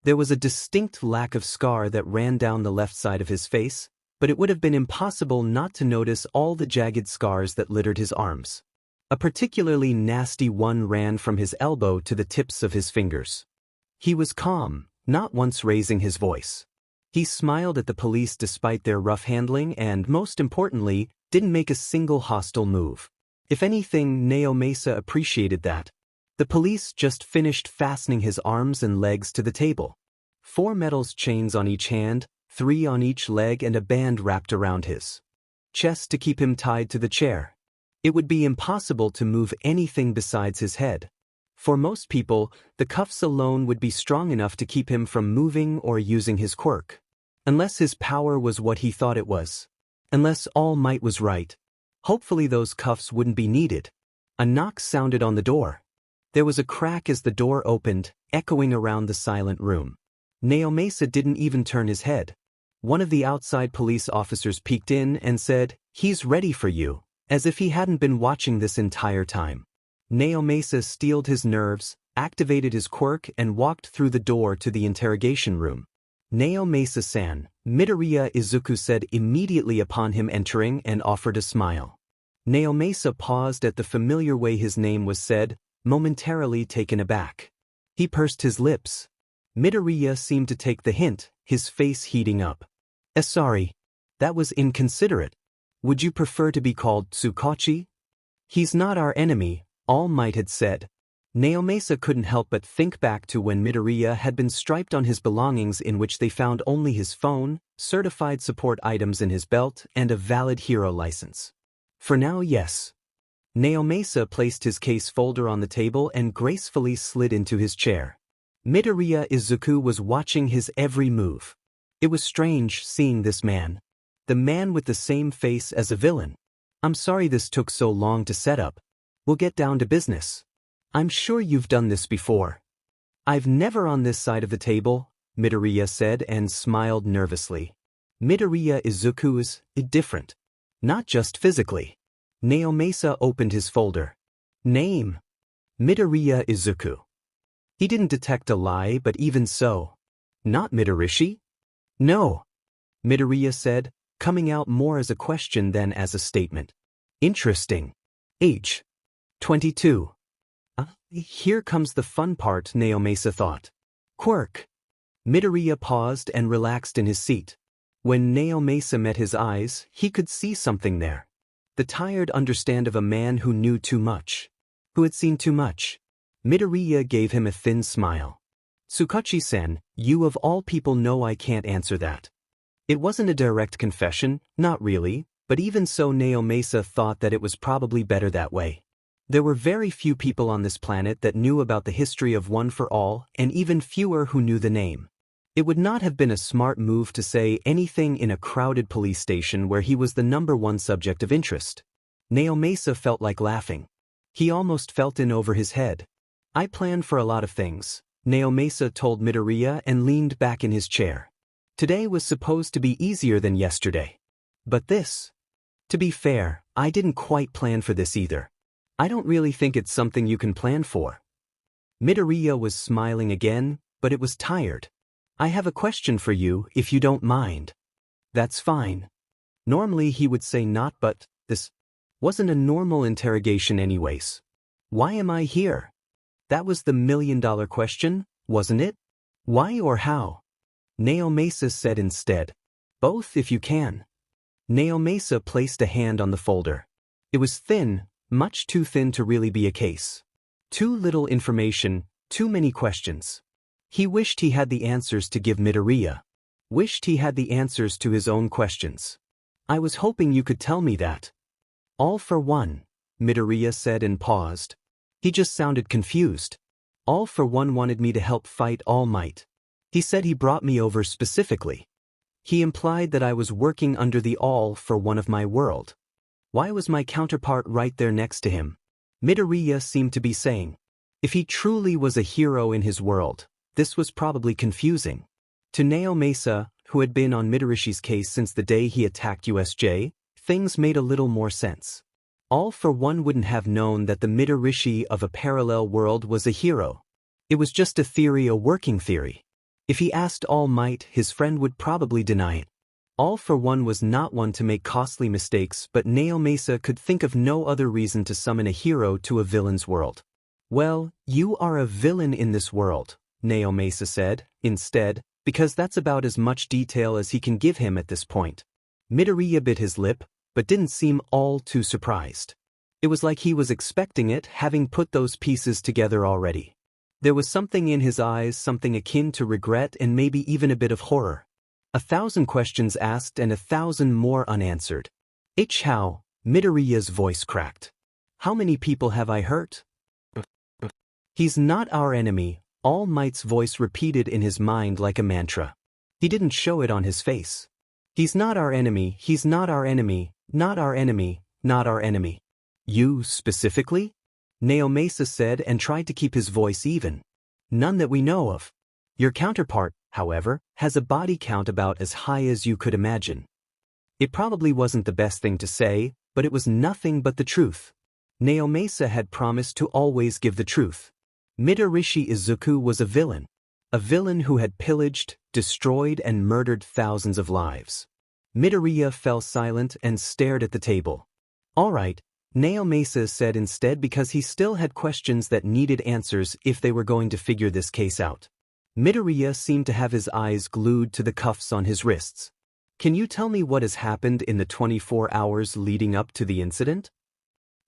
There was a distinct lack of scar that ran down the left side of his face, but it would have been impossible not to notice all the jagged scars that littered his arms. A particularly nasty one ran from his elbow to the tips of his fingers. He was calm, not once raising his voice. He smiled at the police despite their rough handling and, most importantly, didn't make a single hostile move. If anything, Naomasa appreciated that. The police just finished fastening his arms and legs to the table. 4 metal chains on each hand, 3 on each leg, and a band wrapped around his chest to keep him tied to the chair. It would be impossible to move anything besides his head. For most people, the cuffs alone would be strong enough to keep him from moving or using his quirk. Unless his power was what he thought it was. Unless All Might was right. Hopefully those cuffs wouldn't be needed. A knock sounded on the door. There was a crack as the door opened, echoing around the silent room. Naomasa didn't even turn his head. One of the outside police officers peeked in and said, "He's ready for you," as if he hadn't been watching this entire time. Naomasa steeled his nerves, activated his quirk, and walked through the door to the interrogation room. "Naomasa-san," Midoriya Izuku said immediately upon him entering and offered a smile. Naomasa paused at the familiar way his name was said, momentarily taken aback. He pursed his lips. Midoriya seemed to take the hint, his face heating up. Sorry. That was inconsiderate. Would you prefer to be called Tsukachi?" "He's not our enemy," All Might had said. Naomasa couldn't help but think back to when Midoriya had been striped on his belongings, in which they found only his phone, certified support items in his belt, and a valid hero license. "For now, yes." Naomasa placed his case folder on the table and gracefully slid into his chair. Midoriya Izuku was watching his every move. It was strange seeing this man. The man with the same face as a villain. "I'm sorry this took so long to set up. We'll get down to business. I'm sure you've done this before." "I've never on this side of the table," Midoriya said and smiled nervously. Midoriya Izuku is different. Not just physically. Naomasa opened his folder. "Name: Midoriya Izuku." He didn't detect a lie, but even so. "Not Midoriya?" "No," Midoriya said, coming out more as a question than as a statement. "Interesting. Age: 22. Here comes the fun part," Naomasa thought. "Quirk." Midoriya paused and relaxed in his seat. When Naomasa met his eyes, he could see something there. The tired understand of a man who knew too much. Who had seen too much. Midoriya gave him a thin smile. "Tsukachi-san, you of all people know I can't answer that." It wasn't a direct confession, not really, but even so Naomasa thought that it was probably better that way. There were very few people on this planet that knew about the history of One for All, and even fewer who knew the name. It would not have been a smart move to say anything in a crowded police station where he was the #1 subject of interest. Naomasa felt like laughing. He almost felt in over his head. "I plan for a lot of things," Naomasa told Midoriya and leaned back in his chair. "Today was supposed to be easier than yesterday. But this? To be fair, I didn't quite plan for this either. I don't really think it's something you can plan for." Midoriya was smiling again, but it was tired. "I have a question for you, if you don't mind." "That's fine." Normally he would say not, but this wasn't a normal interrogation anyways. Why am I here? That was the million-dollar question, wasn't it? Why or how? Naomasa said instead. Both if you can. Naomasa placed a hand on the folder. It was thin, much too thin to really be a case. Too little information, too many questions. He wished he had the answers to give Midoriya. Wished he had the answers to his own questions. I was hoping you could tell me that. All for one, Midoriya said and paused. He just sounded confused. All for one wanted me to help fight All Might. He said he brought me over specifically. He implied that I was working under the All for One of my world. Why was my counterpart right there next to him? Midoriya seemed to be saying. If he truly was a hero in his world, this was probably confusing. To Naomasa, who had been on Midorishi's case since the day he attacked USJ, things made a little more sense. All for one wouldn't have known that the Midorishi of a parallel world was a hero. It was just a theory, a working theory. If he asked All Might, his friend would probably deny it. All for one was not one to make costly mistakes, but Naomasa could think of no other reason to summon a hero to a villain's world. Well, you are a villain in this world, Naomasa said, instead, because that's about as much detail as he can give him at this point. Midoriya bit his lip, but didn't seem all too surprised. It was like he was expecting it, having put those pieces together already. There was something in his eyes, something akin to regret and maybe even a bit of horror. 1,000 questions asked and 1,000 more unanswered. How? Midoriya's voice cracked. How many people have I hurt? He's not our enemy, All Might's voice repeated in his mind like a mantra. He didn't show it on his face. He's not our enemy, he's not our enemy, not our enemy, not our enemy. You, specifically? Naomasa said and tried to keep his voice even. None that we know of. Your counterpart, however, has a body count about as high as you could imagine. It probably wasn't the best thing to say, but it was nothing but the truth. Naomasa had promised to always give the truth. Midorishi Izuku was a villain who had pillaged, destroyed and murdered thousands of lives. Midoriya fell silent and stared at the table. All right, Naomasa said instead, because he still had questions that needed answers if they were going to figure this case out. Midoriya seemed to have his eyes glued to the cuffs on his wrists. Can you tell me what has happened in the 24 hours leading up to the incident?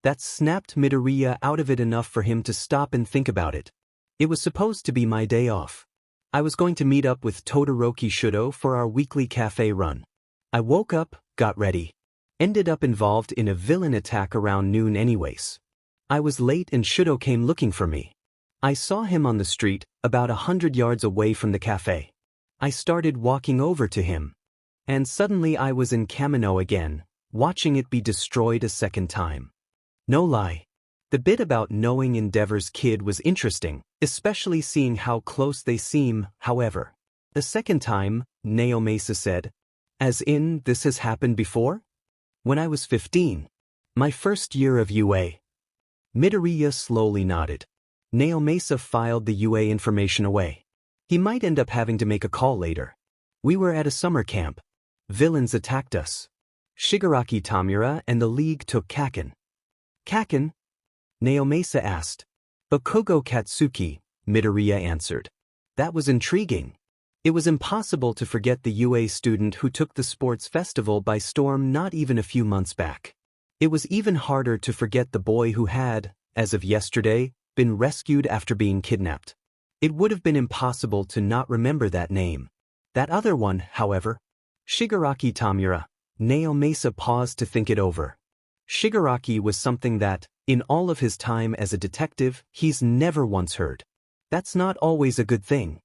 That snapped Midoriya out of it enough for him to stop and think about it. It was supposed to be my day off. I was going to meet up with Todoroki Shudo for our weekly cafe run. I woke up, got ready. Ended up involved in a villain attack around noon anyways. I was late and Shudo came looking for me. I saw him on the street, about 100 yards away from the cafe. I started walking over to him. And suddenly I was in Kamino again, watching it be destroyed a second time. No lie. The bit about knowing Endeavor's kid was interesting, especially seeing how close they seem, however. The second time, Naomasa said. As in, this has happened before? When I was 15. My first year of UA. Midoriya slowly nodded. Naomasa filed the UA information away. He might end up having to make a call later. We were at a summer camp. Villains attacked us. Shigaraki Tamura and the League took Kaken. Kaken? Naomasa asked. Bakugo Katsuki, Midoriya answered. That was intriguing. It was impossible to forget the UA student who took the sports festival by storm not even a few months back. It was even harder to forget the boy who had, as of yesterday, been rescued after being kidnapped. It would have been impossible to not remember that name. That other one, however. Shigaraki Tamura. Naomasa paused to think it over. Shigaraki was something that, in all of his time as a detective, he's never once heard. That's not always a good thing.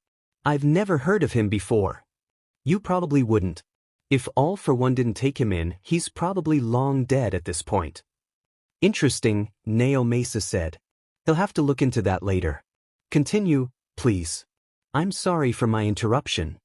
I've never heard of him before. You probably wouldn't. If All for One didn't take him in, he's probably long dead at this point. Interesting, Naomasa said. He'll have to look into that later. Continue, please. I'm sorry for my interruption.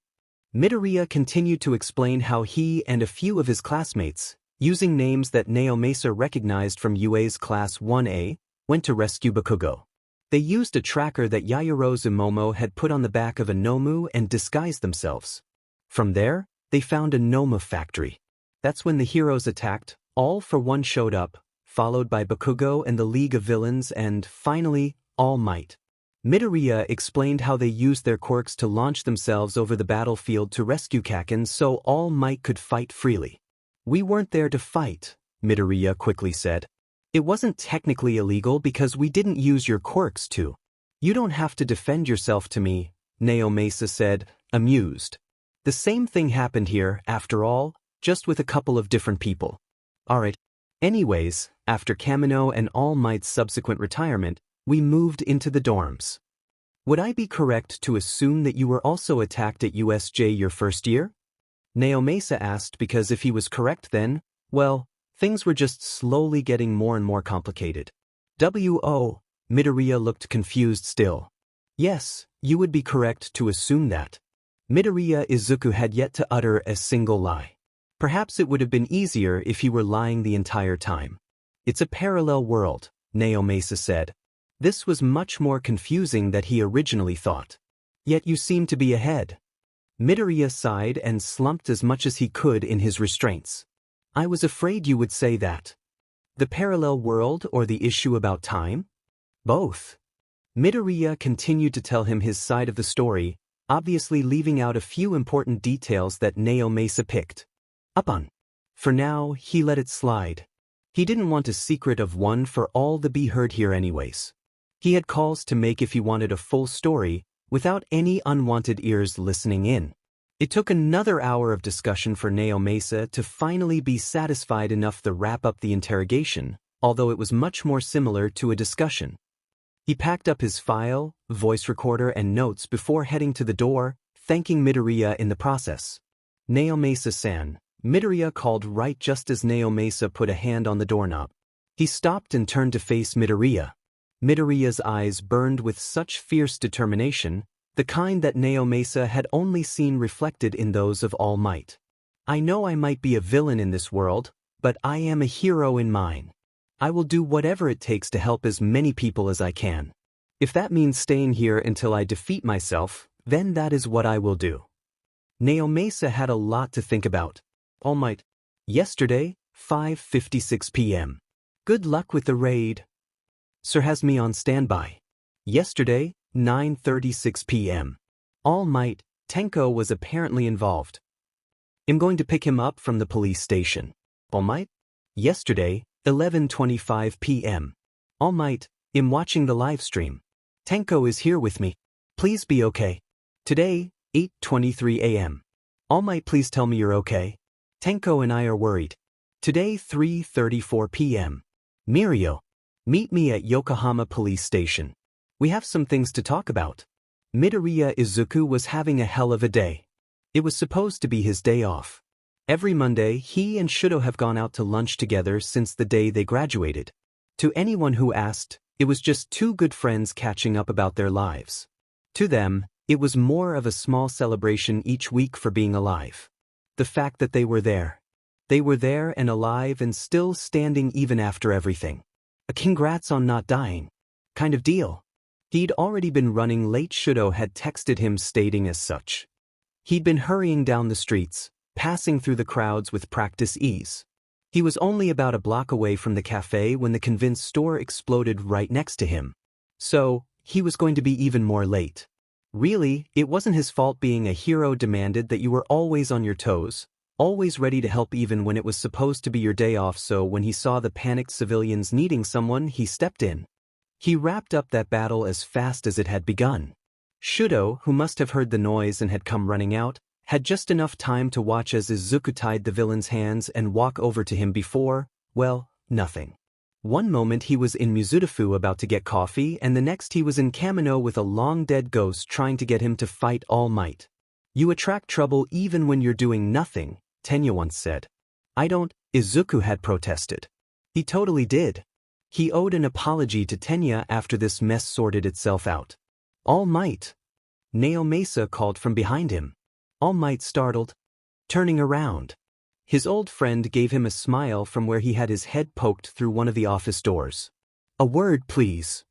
Midoriya continued to explain how he and a few of his classmates, using names that Naomasa recognized from UA's Class 1A, went to rescue Bakugo. They used a tracker that Yayoro Zumomo had put on the back of a Nomu and disguised themselves. From there, they found a Noma factory. That's when the heroes attacked, All for One showed up, followed by Bakugo and the League of Villains and, finally, All Might. Midoriya explained how they used their quirks to launch themselves over the battlefield to rescue Kaken so All Might could fight freely. We weren't there to fight, Midoriya quickly said. It wasn't technically illegal because we didn't use your quirks to. You don't have to defend yourself to me, Naomasa said, amused. The same thing happened here, after all, just with a couple of different people. Alright. Anyways, after Kamino and All Might's subsequent retirement, we moved into the dorms. Would I be correct to assume that you were also attacked at USJ your first year? Naomasa asked because if he was correct then, well, things were just slowly getting more and more complicated. W.O. Midoriya looked confused still. Yes, you would be correct to assume that. Midoriya Izuku had yet to utter a single lie. Perhaps it would have been easier if he were lying the entire time. It's a parallel world, Naomasa said. This was much more confusing than he originally thought. Yet you seem to be ahead. Midoriya sighed and slumped as much as he could in his restraints. I was afraid you would say that. The parallel world or the issue about time? Both. Midoriya continued to tell him his side of the story, obviously leaving out a few important details that Naomasa picked up on. For now, he let it slide. He didn't want a secret of one for all to be heard here anyways. He had calls to make if he wanted a full story, without any unwanted ears listening in. It took another hour of discussion for Naomasa to finally be satisfied enough to wrap up the interrogation, although it was much more similar to a discussion. He packed up his file, voice recorder and notes before heading to the door, thanking Midoriya in the process. Naomasa-san, Midoriya called right just as Naomasa put a hand on the doorknob. He stopped and turned to face Midoriya. Midoriya's eyes burned with such fierce determination, the kind that Naomasa had only seen reflected in those of All Might. I know I might be a villain in this world, but I am a hero in mine. I will do whatever it takes to help as many people as I can. If that means staying here until I defeat myself, then that is what I will do. Naomasa had a lot to think about. All Might. Yesterday, 5:56 p.m. Good luck with the raid. Sir has me on standby. Yesterday, 9:36 p.m. All Might, Tenko was apparently involved. I'm going to pick him up from the police station. All Might? Yesterday, 11:25 p.m. All Might, I'm watching the live stream. Tenko is here with me. Please be okay. Today, 8:23 a.m. All Might, please tell me you're okay. Tenko and I are worried. Today, 3:34 p.m. Mirio. Meet me at Yokohama Police Station. We have some things to talk about. Midoriya Izuku was having a hell of a day. It was supposed to be his day off. Every Monday, he and Shudo have gone out to lunch together since the day they graduated. To anyone who asked, it was just two good friends catching up about their lives. To them, it was more of a small celebration each week for being alive. The fact that they were there. They were there and alive and still standing even after everything. A congrats on not dying. Kind of deal. He'd already been running late. Shudo had texted him stating as such. He'd been hurrying down the streets, passing through the crowds with practice ease. He was only about a block away from the cafe when the convenience store exploded right next to him. So, he was going to be even more late. Really, it wasn't his fault. Being a hero demanded that you were always on your toes, always ready to help even when it was supposed to be your day off. So when he saw the panicked civilians needing someone, he stepped in. He wrapped up that battle as fast as it had begun. Shudo, who must have heard the noise and had come running out, had just enough time to watch as Izuku tied the villain's hands and walk over to him before, well, nothing. One moment he was in Mizudafu about to get coffee and the next he was in Kamino with a long-dead ghost trying to get him to fight All Might. You attract trouble even when you're doing nothing, Tenya once said. I don't, Izuku had protested. He totally did. He owed an apology to Tenya after this mess sorted itself out. All Might. Naomasa called from behind him. All Might startled, turning around. His old friend gave him a smile from where he had his head poked through one of the office doors. A word, please.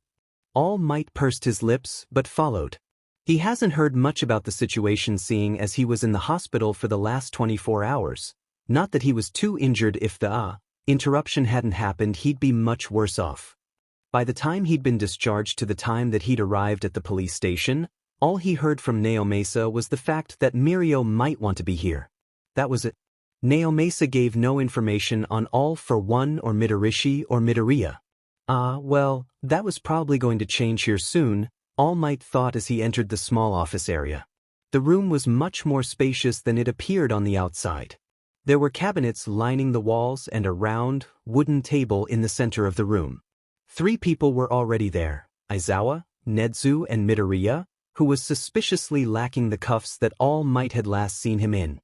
All Might pursed his lips but followed. He hasn't heard much about the situation seeing as he was in the hospital for the last 24 hours. Not that he was too injured. If the interruption hadn't happened, he'd be much worse off. By the time he'd been discharged to the time that he'd arrived at the police station, all he heard from Naomasa was the fact that Mirio might want to be here. That was it. Naomasa gave no information on All for One or Midorishi or Midoriya. Well, that was probably going to change here soon, All Might thought as he entered the small office area. The room was much more spacious than it appeared on the outside. There were cabinets lining the walls and a round, wooden table in the center of the room. 3 people were already there, Aizawa, Nezu and Midoriya, who was suspiciously lacking the cuffs that All Might had last seen him in.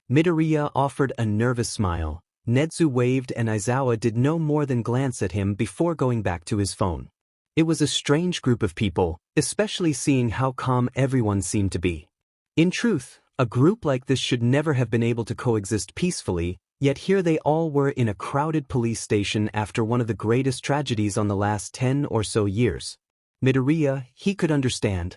Midoriya offered a nervous smile, Nezu waved and Aizawa did no more than glance at him before going back to his phone. It was a strange group of people, especially seeing how calm everyone seemed to be. In truth, a group like this should never have been able to coexist peacefully, yet here they all were in a crowded police station after one of the greatest tragedies on the last 10 or so years. Midoriya, he could understand.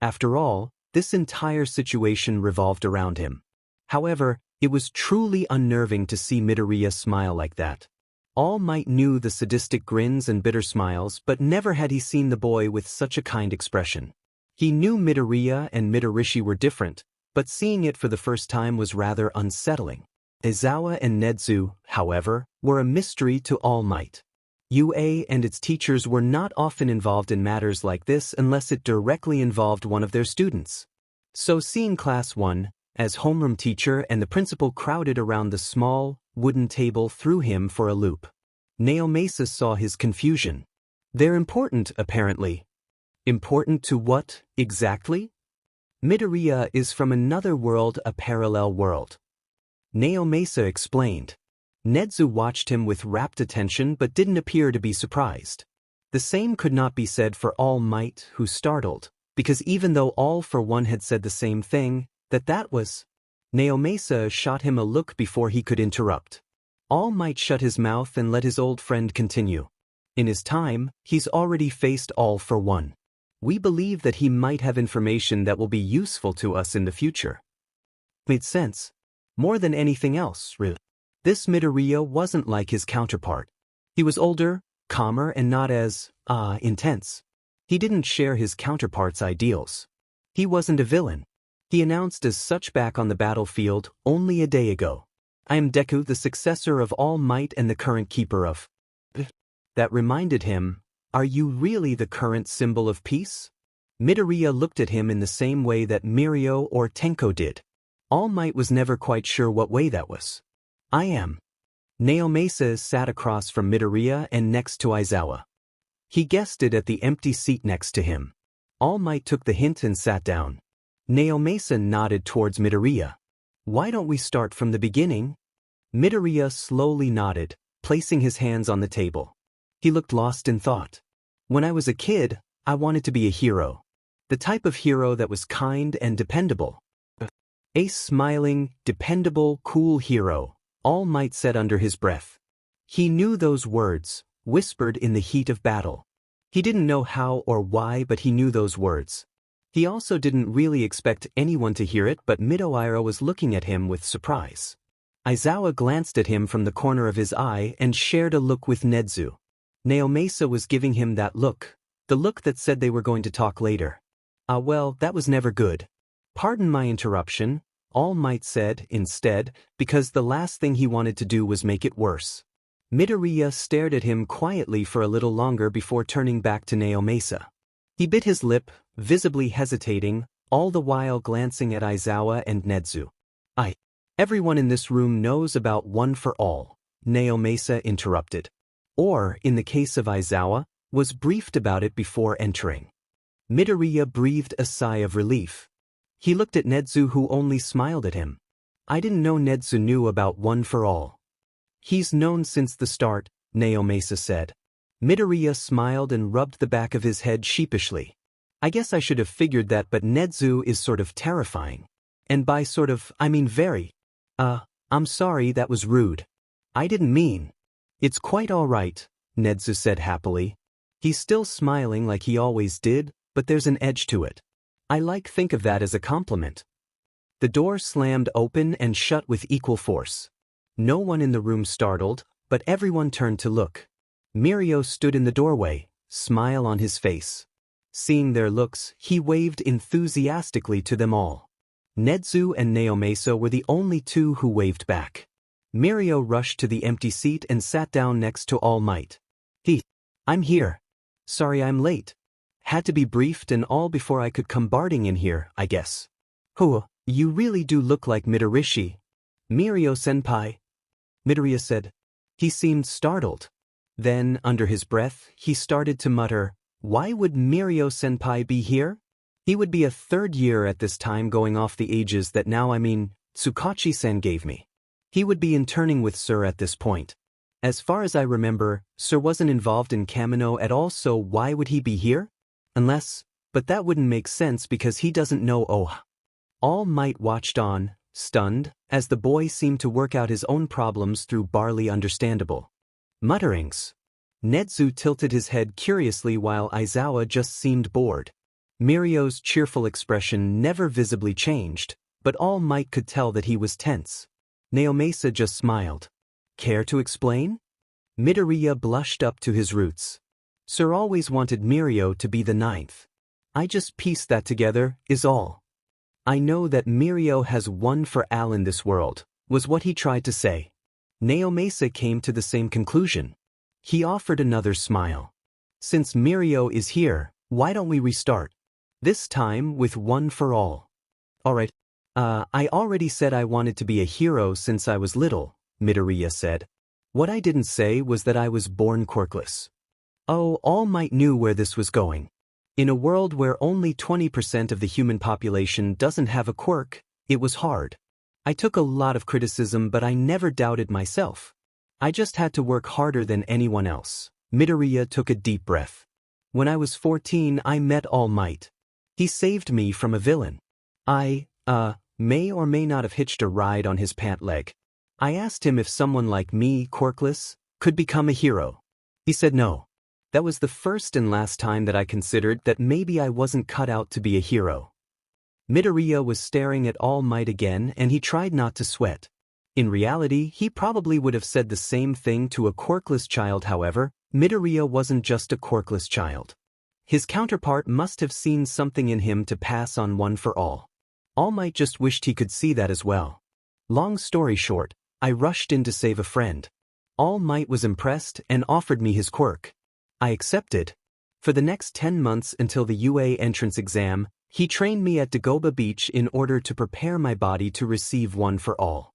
After all, this entire situation revolved around him. However, it was truly unnerving to see Midoriya smile like that. All Might knew the sadistic grins and bitter smiles, but never had he seen the boy with such a kind expression. He knew Midoriya and Midorishi were different, but seeing it for the first time was rather unsettling. Aizawa and Nezu, however, were a mystery to All Might. UA and its teachers were not often involved in matters like this unless it directly involved one of their students. So seeing Class 1, as homeroom teacher and the principal crowded around the small, wooden table threw him for a loop. Naomasa saw his confusion. They're important, apparently. Important to what, exactly? Midoriya is from another world, a parallel world. Naomasa explained. Nezu watched him with rapt attention but didn't appear to be surprised. The same could not be said for All Might, who startled, because even though All for One had said the same thing, that was. Naomasa shot him a look before he could interrupt. All Might shut his mouth and let his old friend continue. In his time, he's already faced All for One. We believe that he might have information that will be useful to us in the future. Made sense. More than anything else, really. This Midoriya wasn't like his counterpart. He was older, calmer and not as, intense. He didn't share his counterpart's ideals. He wasn't a villain. He announced as such back on the battlefield only a day ago. I am Deku, the successor of All Might and the current keeper of. That reminded him, are you really the current symbol of peace? Midoriya looked at him in the same way that Mirio or Tenko did. All Might was never quite sure what way that was. I am. Naomasa sat across from Midoriya and next to Aizawa. He guessed it at the empty seat next to him. All Might took the hint and sat down. Naomasa nodded towards Midoriya. Why don't we start from the beginning? Midoriya slowly nodded, placing his hands on the table. He looked lost in thought. When I was a kid, I wanted to be a hero. The type of hero that was kind and dependable. A smiling, dependable, cool hero, All Might said under his breath. He knew those words, whispered in the heat of battle. He didn't know how or why, but he knew those words. He also didn't really expect anyone to hear it, but Midoriya was looking at him with surprise. Aizawa glanced at him from the corner of his eye and shared a look with Nezu. Naomasa was giving him that look, the look that said they were going to talk later. Well, that was never good. Pardon my interruption, All Might said, instead, because the last thing he wanted to do was make it worse. Midoriya stared at him quietly for a little longer before turning back to Naomasa. He bit his lip, visibly hesitating, all the while glancing at Aizawa and Nezu. Everyone in this room knows about One for All, Naomasa interrupted. Or, in the case of Aizawa, was briefed about it before entering. Midoriya breathed a sigh of relief. He looked at Nezu, who only smiled at him. I didn't know Nezu knew about One for All. He's known since the start, Naomasa said. Midoriya smiled and rubbed the back of his head sheepishly. I guess I should have figured that, but Nezu is sort of terrifying. And by sort of, I mean very. I'm sorry, that was rude. I didn't mean. It's quite all right, Nezu said happily. He's still smiling like he always did, but there's an edge to it. Think of that as a compliment. The door slammed open and shut with equal force. No one in the room startled, but everyone turned to look. Mirio stood in the doorway, smile on his face. Seeing their looks, he waved enthusiastically to them all. Nedzu and Naomasa were the only two who waved back. Mirio rushed to the empty seat and sat down next to All Might. I'm here. Sorry I'm late. Had to be briefed and all before I could come barging in here, I guess. You really do look like Midorishi. Mirio-senpai. Midoriya said. He seemed startled. Then, under his breath, he started to mutter, why would Mirio-senpai be here? He would be a third year at this time going off the ages that now Tsukachi-san gave me. He would be interning with Sir at this point. As far as I remember, Sir wasn't involved in Kamino at all, so why would he be here? But that wouldn't make sense because he doesn't know All Might watched on, stunned, as the boy seemed to work out his own problems through barely understandable mutterings. Nedzu tilted his head curiously while Aizawa just seemed bored. Mirio's cheerful expression never visibly changed, but All Might could tell that he was tense. Naomasa just smiled. Care to explain? Midoriya blushed up to his roots. Sir always wanted Mirio to be the ninth. I just pieced that together, is all. I know that Mirio has one for Al in this world, was what he tried to say. Naomasa came to the same conclusion. He offered another smile. Since Mirio is here, why don't we restart? This time with one for all. Alright. I already said I wanted to be a hero since I was little, Midoriya said. What I didn't say was that I was born quirkless. All Might knew where this was going. In a world where only 20% of the human population doesn't have a quirk, it was hard. I took a lot of criticism, but I never doubted myself. I just had to work harder than anyone else. Midoriya took a deep breath. When I was 14, I met All Might. He saved me from a villain. I may or may not have hitched a ride on his pant leg. I asked him if someone like me, quirkless, could become a hero. He said no. That was the first and last time that I considered that maybe I wasn't cut out to be a hero. Midoriya was staring at All Might again and he tried not to sweat. In reality, he probably would have said the same thing to a quirkless child. However, Midoriya wasn't just a quirkless child. His counterpart must have seen something in him to pass on one for all. All Might just wished he could see that as well. Long story short, I rushed in to save a friend. All Might was impressed and offered me his quirk. I accepted. For the next 10 months until the UA entrance exam, he trained me at Dagoba Beach in order to prepare my body to receive one for all.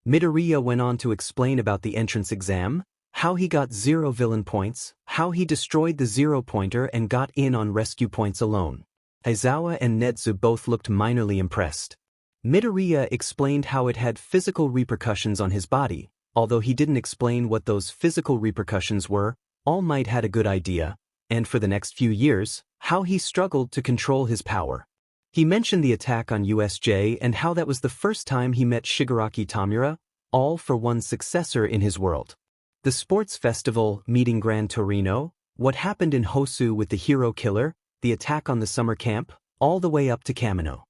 Midoriya went on to explain about the entrance exam, how he got 0 villain points, how he destroyed the 0-pointer and got in on rescue points alone. Aizawa and Nedzu both looked minorly impressed. Midoriya explained how it had physical repercussions on his body. Although he didn't explain what those physical repercussions were, All Might had a good idea, and for the next few years, how he struggled to control his power. He mentioned the attack on USJ and how that was the first time he met Shigaraki Tamura, all for one's successor in his world. The sports festival, meeting Gran Torino, what happened in Hosu with the hero killer, the attack on the summer camp, all the way up to Kamino.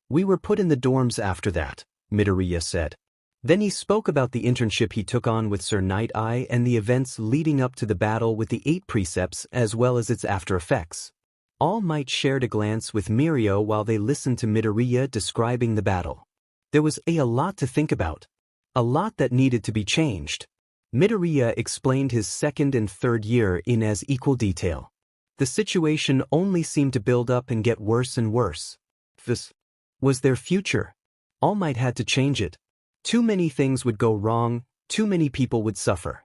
We were put in the dorms after that, Midoriya said. Then he spoke about the internship he took on with Sir Night Eye and the events leading up to the battle with the 8 precepts as well as its after effects. All Might shared a glance with Mirio while they listened to Midoriya describing the battle. There was a lot to think about. A lot that needed to be changed. Midoriya explained his second and third year in as equal detail. The situation only seemed to build up and get worse and worse. This was their future. All Might had to change it. Too many things would go wrong, too many people would suffer.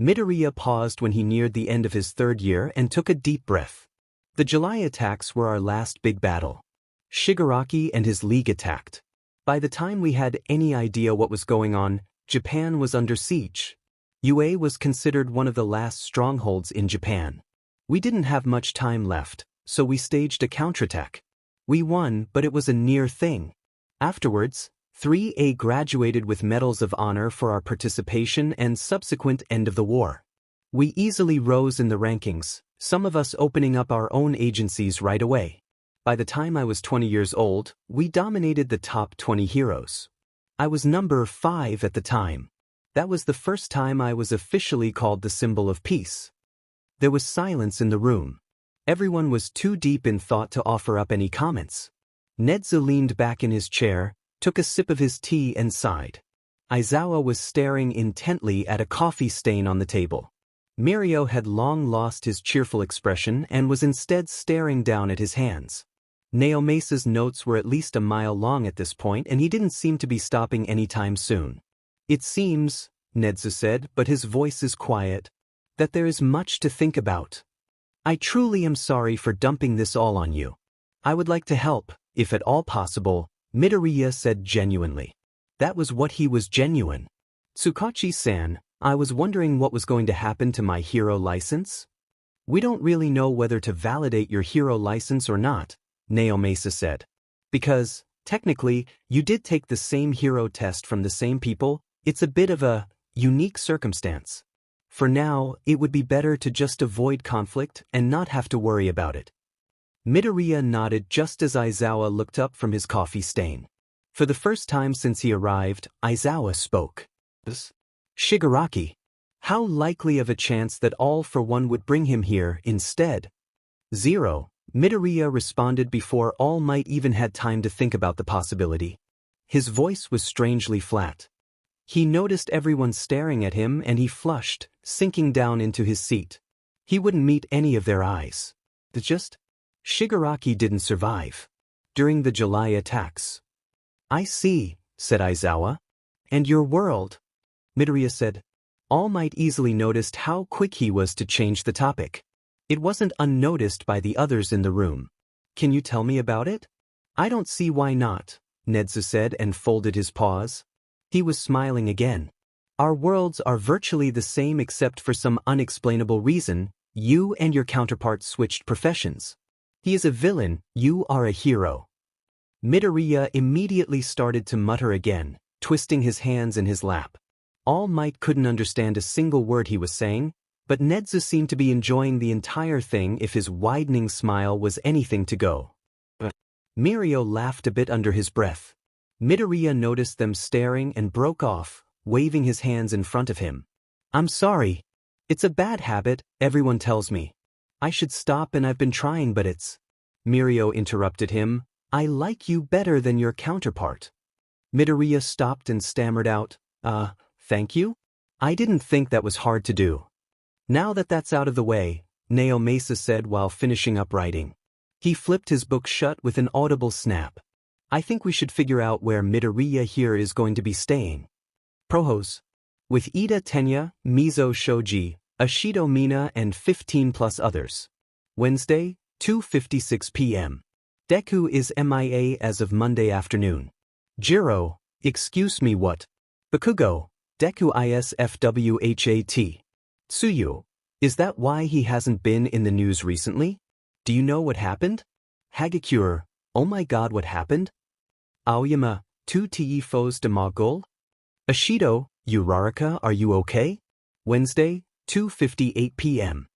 Midoriya paused when he neared the end of his third year and took a deep breath. The July attacks were our last big battle. Shigaraki and his league attacked. By the time we had any idea what was going on, Japan was under siege. UA was considered one of the last strongholds in Japan. We didn't have much time left, so we staged a counterattack. We won, but it was a near thing. Afterwards, 3A graduated with medals of honor for our participation and subsequent end of the war. We easily rose in the rankings, some of us opening up our own agencies right away. By the time I was 20 years old, we dominated the top 20 heroes. I was number 5 at the time. That was the first time I was officially called the symbol of peace. There was silence in the room. Everyone was too deep in thought to offer up any comments. Nedza leaned back in his chair, took a sip of his tea and sighed. Aizawa was staring intently at a coffee stain on the table. Mirio had long lost his cheerful expression and was instead staring down at his hands. Naomesa's notes were at least a mile long at this point, and he didn't seem to be stopping anytime soon. It seems, Nedza said, but his voice is quiet, that there is much to think about. I truly am sorry for dumping this all on you. I would like to help, if at all possible, Midoriya said genuinely. That was what he was genuine. Tsukachi-san, I was wondering what was going to happen to my hero license? We don't really know whether to validate your hero license or not, Naomesa said. Because, technically, you did take the same hero test from the same people. It's a bit of a unique circumstance. For now, it would be better to just avoid conflict and not have to worry about it. Midoriya nodded just as Aizawa looked up from his coffee stain. For the first time since he arrived, Aizawa spoke. Shigaraki. How likely of a chance that All for One would bring him here instead? 0. Midoriya responded before All Might even had time to think about the possibility. His voice was strangely flat. He noticed everyone staring at him and he flushed, sinking down into his seat. He wouldn't meet any of their eyes. Shigaraki didn't survive. During the July attacks. I see, said Aizawa. And your world? Midoriya said. All Might easily noticed how quick he was to change the topic. It wasn't unnoticed by the others in the room. Can you tell me about it? I don't see why not, Nedza said and folded his paws. He was smiling again. Our worlds are virtually the same except for some unexplainable reason, you and your counterpart switched professions. He is a villain, you are a hero. Midoriya immediately started to mutter again, twisting his hands in his lap. All Might couldn't understand a single word he was saying, but Nedza seemed to be enjoying the entire thing if his widening smile was anything to go. Mirio laughed a bit under his breath. Midoriya noticed them staring and broke off, waving his hands in front of him. I'm sorry. It's a bad habit, everyone tells me. I should stop and I've been trying but it's… Mirio interrupted him. I like you better than your counterpart. Midoriya stopped and stammered out, thank you? I didn't think that was hard to do. Now that that's out of the way, Naomesa said while finishing up writing. He flipped his book shut with an audible snap. I think we should figure out where Midoriya here is going to be staying. Prohos. With Ida Tenya, Mizo Shoji, Ashido Mina and 15 plus others. Wednesday, 2:56 p.m. Deku is MIA as of Monday afternoon. Jiro, excuse me what? Bakugo, Deku ISFWHAT. Tsuyu, is that why he hasn't been in the news recently? Do you know what happened? Hagakure, oh my god what happened? Aoyama, 2 foes de Mogul? Ashido, Uraraka are you okay? Wednesday, 2:58 p.m.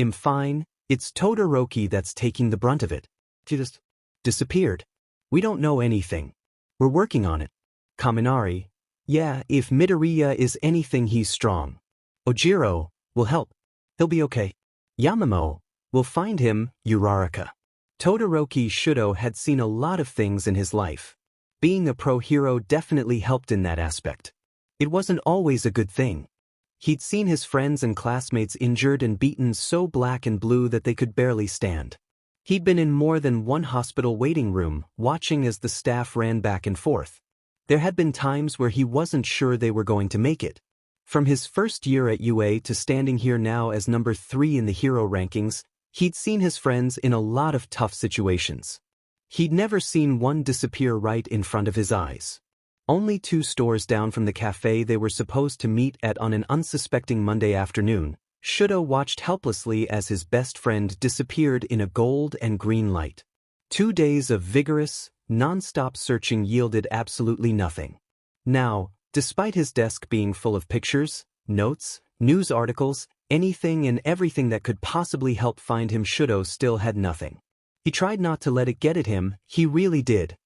I'm fine, it's Todoroki that's taking the brunt of it. He just disappeared. We don't know anything. We're working on it. Kaminari, yeah, if Midoriya is anything he's strong. Ojiro, will help. He'll be okay. Yamamo, we'll find him, Uraraka. Todoroki Shudo had seen a lot of things in his life. Being a pro hero definitely helped in that aspect. It wasn't always a good thing. He'd seen his friends and classmates injured and beaten so black and blue that they could barely stand. He'd been in more than one hospital waiting room, watching as the staff ran back and forth. There had been times where he wasn't sure they were going to make it. From his first year at UA to standing here now as number 3 in the hero rankings, he'd seen his friends in a lot of tough situations. He'd never seen one disappear right in front of his eyes. Only 2 stores down from the cafe they were supposed to meet at on an unsuspecting Monday afternoon, Shudo watched helplessly as his best friend disappeared in a gold and green light. 2 days of vigorous, non-stop searching yielded absolutely nothing. Now, despite his desk being full of pictures, notes, news articles, anything and everything that could possibly help find him, Shudo still had nothing. He tried not to let it get at him, he really did.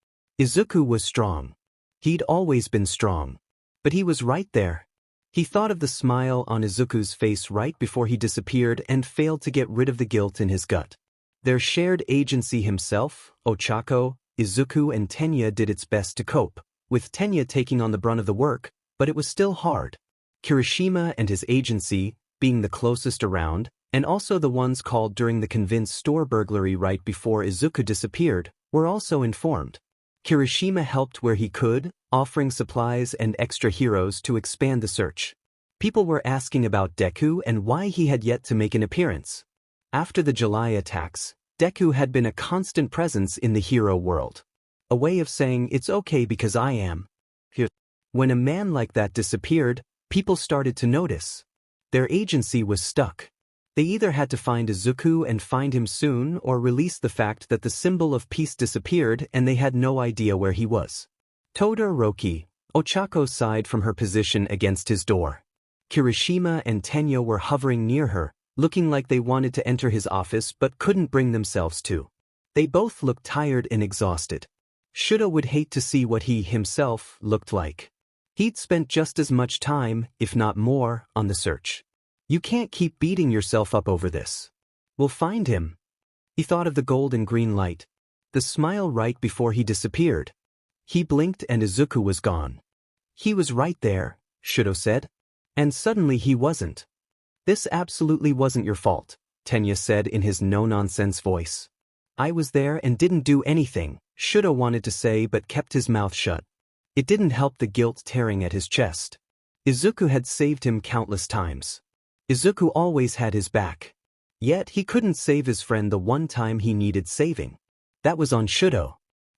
Izuku was strong. He'd always been strong. But he was right there. He thought of the smile on Izuku's face right before he disappeared and failed to get rid of the guilt in his gut. Their shared agency himself, Ochako, Izuku and Tenya did its best to cope, with Tenya taking on the brunt of the work, but it was still hard. Kirishima and his agency, being the closest around, and also the ones called during the convinced store burglary right before Izuku disappeared, were also informed. Kirishima helped where he could, offering supplies and extra heroes to expand the search. People were asking about Deku and why he had yet to make an appearance. After the July attacks, Deku had been a constant presence in the hero world. A way of saying it's okay because I am here. When a man like that disappeared, people started to notice. Their agency was stuck. They either had to find Izuku and find him soon or release the fact that the symbol of peace disappeared and they had no idea where he was. Todoroki, Ochako sighed from her position against his door. Kirishima and Tenya were hovering near her, looking like they wanted to enter his office but couldn't bring themselves to. They both looked tired and exhausted. Shuda would hate to see what he himself looked like. He'd spent just as much time, if not more, on the search. You can't keep beating yourself up over this. We'll find him. He thought of the gold and green light. The smile right before he disappeared. He blinked and Izuku was gone. He was right there, Shudo said. And suddenly he wasn't. This absolutely wasn't your fault, Tenya said in his no-nonsense voice. I was there and didn't do anything, Shudo wanted to say but kept his mouth shut. It didn't help the guilt tearing at his chest. Izuku had saved him countless times. Izuku always had his back. Yet he couldn't save his friend the one time he needed saving. That was on Shudo.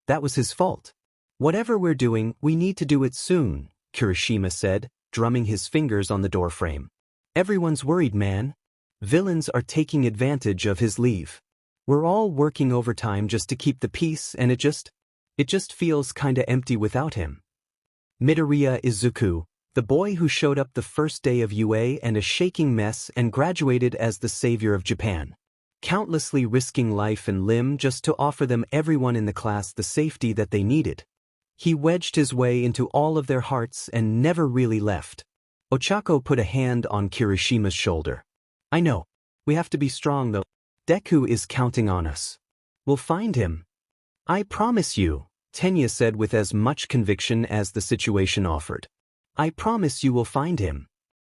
That was his fault. Whatever we're doing, we need to do it soon, Kirishima said, drumming his fingers on the doorframe. Everyone's worried, man. Villains are taking advantage of his leave. We're all working overtime just to keep the peace and it just feels kinda empty without him. Midoriya Izuku, the boy who showed up the first day of UA and a shaking mess and graduated as the savior of Japan. Countlessly risking life and limb just to offer them everyone in the class the safety that they needed. He wedged his way into all of their hearts and never really left. Ochako put a hand on Kirishima's shoulder. I know. We have to be strong though. Deku is counting on us. We'll find him. I promise you, Tenya said with as much conviction as the situation offered. I promise you will find him.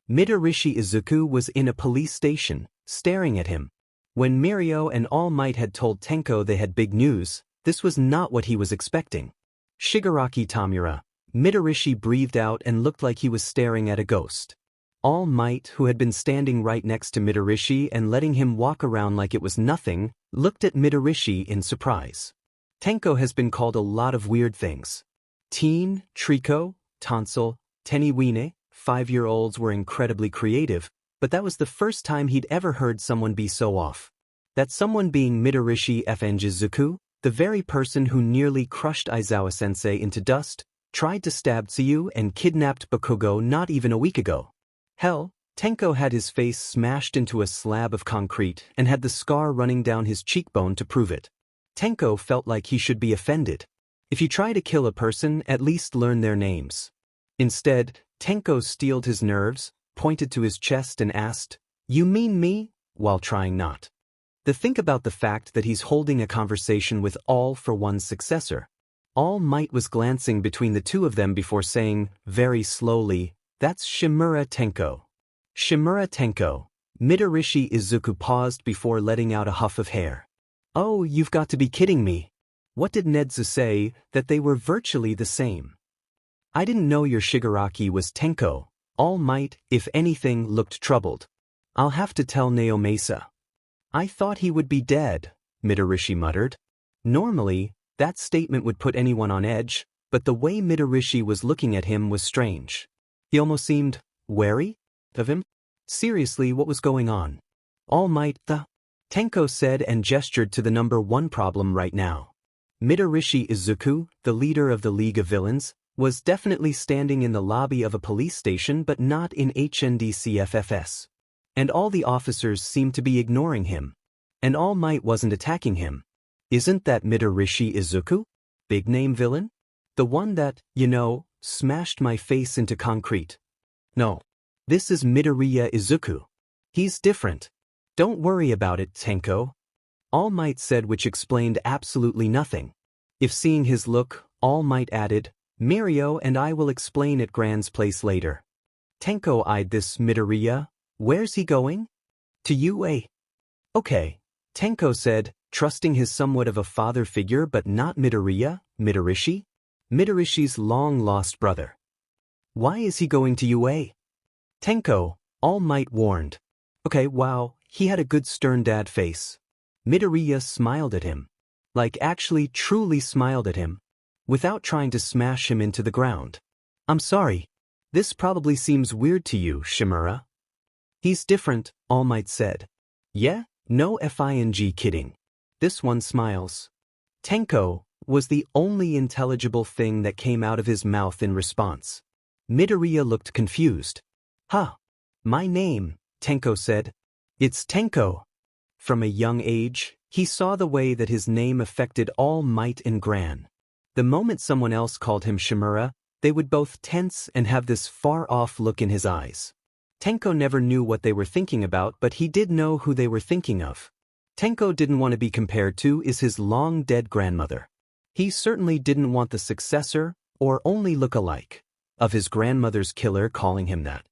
Midorishi Izuku was in a police station, staring at him. When Mirio and All Might had told Tenko they had big news, this was not what he was expecting. Shigaraki Tamura, Midorishi breathed out and looked like he was staring at a ghost. All Might, who had been standing right next to Midorishi and letting him walk around like it was nothing, looked at Midorishi in surprise. Tenko has been called a lot of weird things. Teen, Trico, Tonsil, Teniwine, 5-year-olds were incredibly creative, but that was the first time he'd ever heard someone be so off. That someone being Midorishi Izuku, the very person who nearly crushed Aizawa-sensei into dust, tried to stab Tsuyu and kidnapped Bakugo not even a week ago. Hell, Tenko had his face smashed into a slab of concrete and had the scar running down his cheekbone to prove it. Tenko felt like he should be offended. If you try to kill a person, at least learn their names. Instead, Tenko steeled his nerves, pointed to his chest and asked, "You mean me?" while trying not to think about the fact that he's holding a conversation with All for One's successor. All Might was glancing between the two of them before saying, very slowly, "That's Shimura Tenko." Shimura Tenko. Midorishi Izuku paused before letting out a huff of hair. Oh, you've got to be kidding me. What did Nedzu say, that they were virtually the same? I didn't know your Shigaraki was Tenko. All Might, if anything, looked troubled. I'll have to tell Naomasa. I thought he would be dead, Midorishi muttered. Normally, that statement would put anyone on edge, but the way Midorishi was looking at him was strange. He almost seemed wary of him. Seriously, what was going on? All Might, Tenko said and gestured to the number one problem right now. Midorishi Izuku, the leader of the League of Villains, was definitely standing in the lobby of a police station but not in HNDCFFS. And all the officers seemed to be ignoring him. And All Might wasn't attacking him. Isn't that Midorishi Izuku? Big name villain? The one that, smashed my face into concrete. No. This is Midoriya Izuku. He's different. Don't worry about it, Tenko. All Might said, which explained absolutely nothing. If seeing his look, All Might added, Mirio and I will explain at Gran's place later. Tenko eyed this Midoriya. Where's he going? To UA. Okay, Tenko said, trusting his somewhat of a father figure but not Midoriya, Midorishi? Midorishi's long-lost brother. Why is he going to UA? Tenko, All Might warned. Okay, wow, he had a good stern dad face. Midoriya smiled at him. Like actually truly smiled at him. Without trying to smash him into the ground. I'm sorry. This probably seems weird to you, Shimura. He's different, All Might said. Yeah? No fing kidding. This one smiles. Tenko was the only intelligible thing that came out of his mouth in response. Midoriya looked confused. Huh. My name, Tenko said. It's Tenko. From a young age, he saw the way that his name affected All Might and Gran. The moment someone else called him Shimura, they would both tense and have this far-off look in his eyes. Tenko never knew what they were thinking about, but he did know who they were thinking of. Tenko didn't want to be compared to is his long-dead grandmother. He certainly didn't want the successor, or only look-alike, of his grandmother's killer calling him that.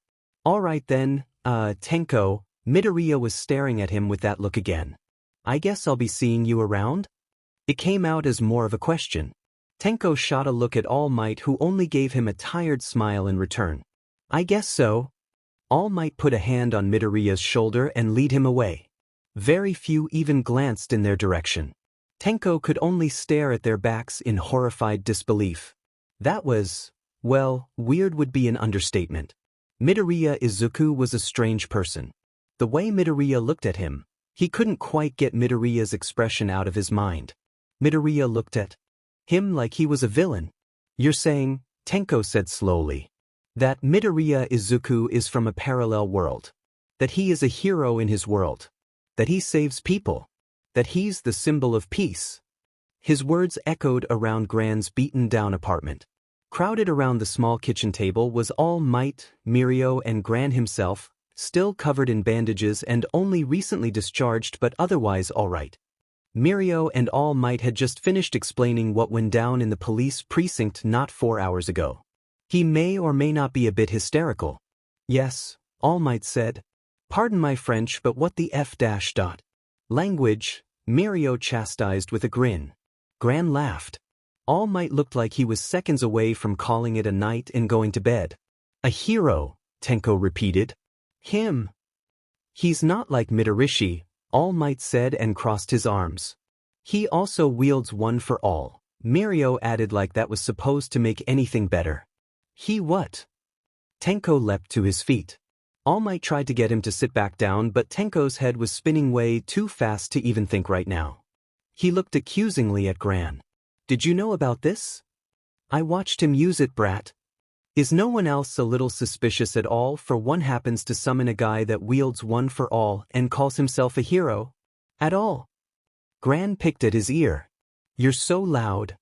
Alright then, Tenko, Midoriya was staring at him with that look again. I guess I'll be seeing you around? It came out as more of a question. Tenko shot a look at All Might, who only gave him a tired smile in return. I guess so. All Might put a hand on Midoriya's shoulder and lead him away. Very few even glanced in their direction. Tenko could only stare at their backs in horrified disbelief. That was, well, weird would be an understatement. Midoriya Izuku was a strange person. The way Midoriya looked at him, he couldn't quite get Midoriya's expression out of his mind. Midoriya looked at him like he was a villain. You're saying, Tenko said slowly, that Midoriya Izuku is from a parallel world. That he is a hero in his world. That he saves people. That he's the symbol of peace. His words echoed around Gran's beaten-down apartment. Crowded around the small kitchen table was All Might, Mirio and Gran himself, still covered in bandages and only recently discharged but otherwise all right. Mirio and All Might had just finished explaining what went down in the police precinct not 4 hours ago. He may or may not be a bit hysterical. Yes, All Might said. Pardon my French, but what the f dash dot? Language, Mirio chastised with a grin. Gran laughed. All Might looked like he was seconds away from calling it a night and going to bed. A hero, Tenko repeated. Him. He's not like Midorishi, All Might said and crossed his arms. He also wields one for all, Mirio added like that was supposed to make anything better. He what? Tenko leapt to his feet. All Might tried to get him to sit back down, but Tenko's head was spinning way too fast to even think right now. He looked accusingly at Gran. Did you know about this? I watched him use it, brat. Is no one else a little suspicious at all for one happens to summon a guy that wields one for all and calls himself a hero? At all? Gran picked at his ear. You're so loud.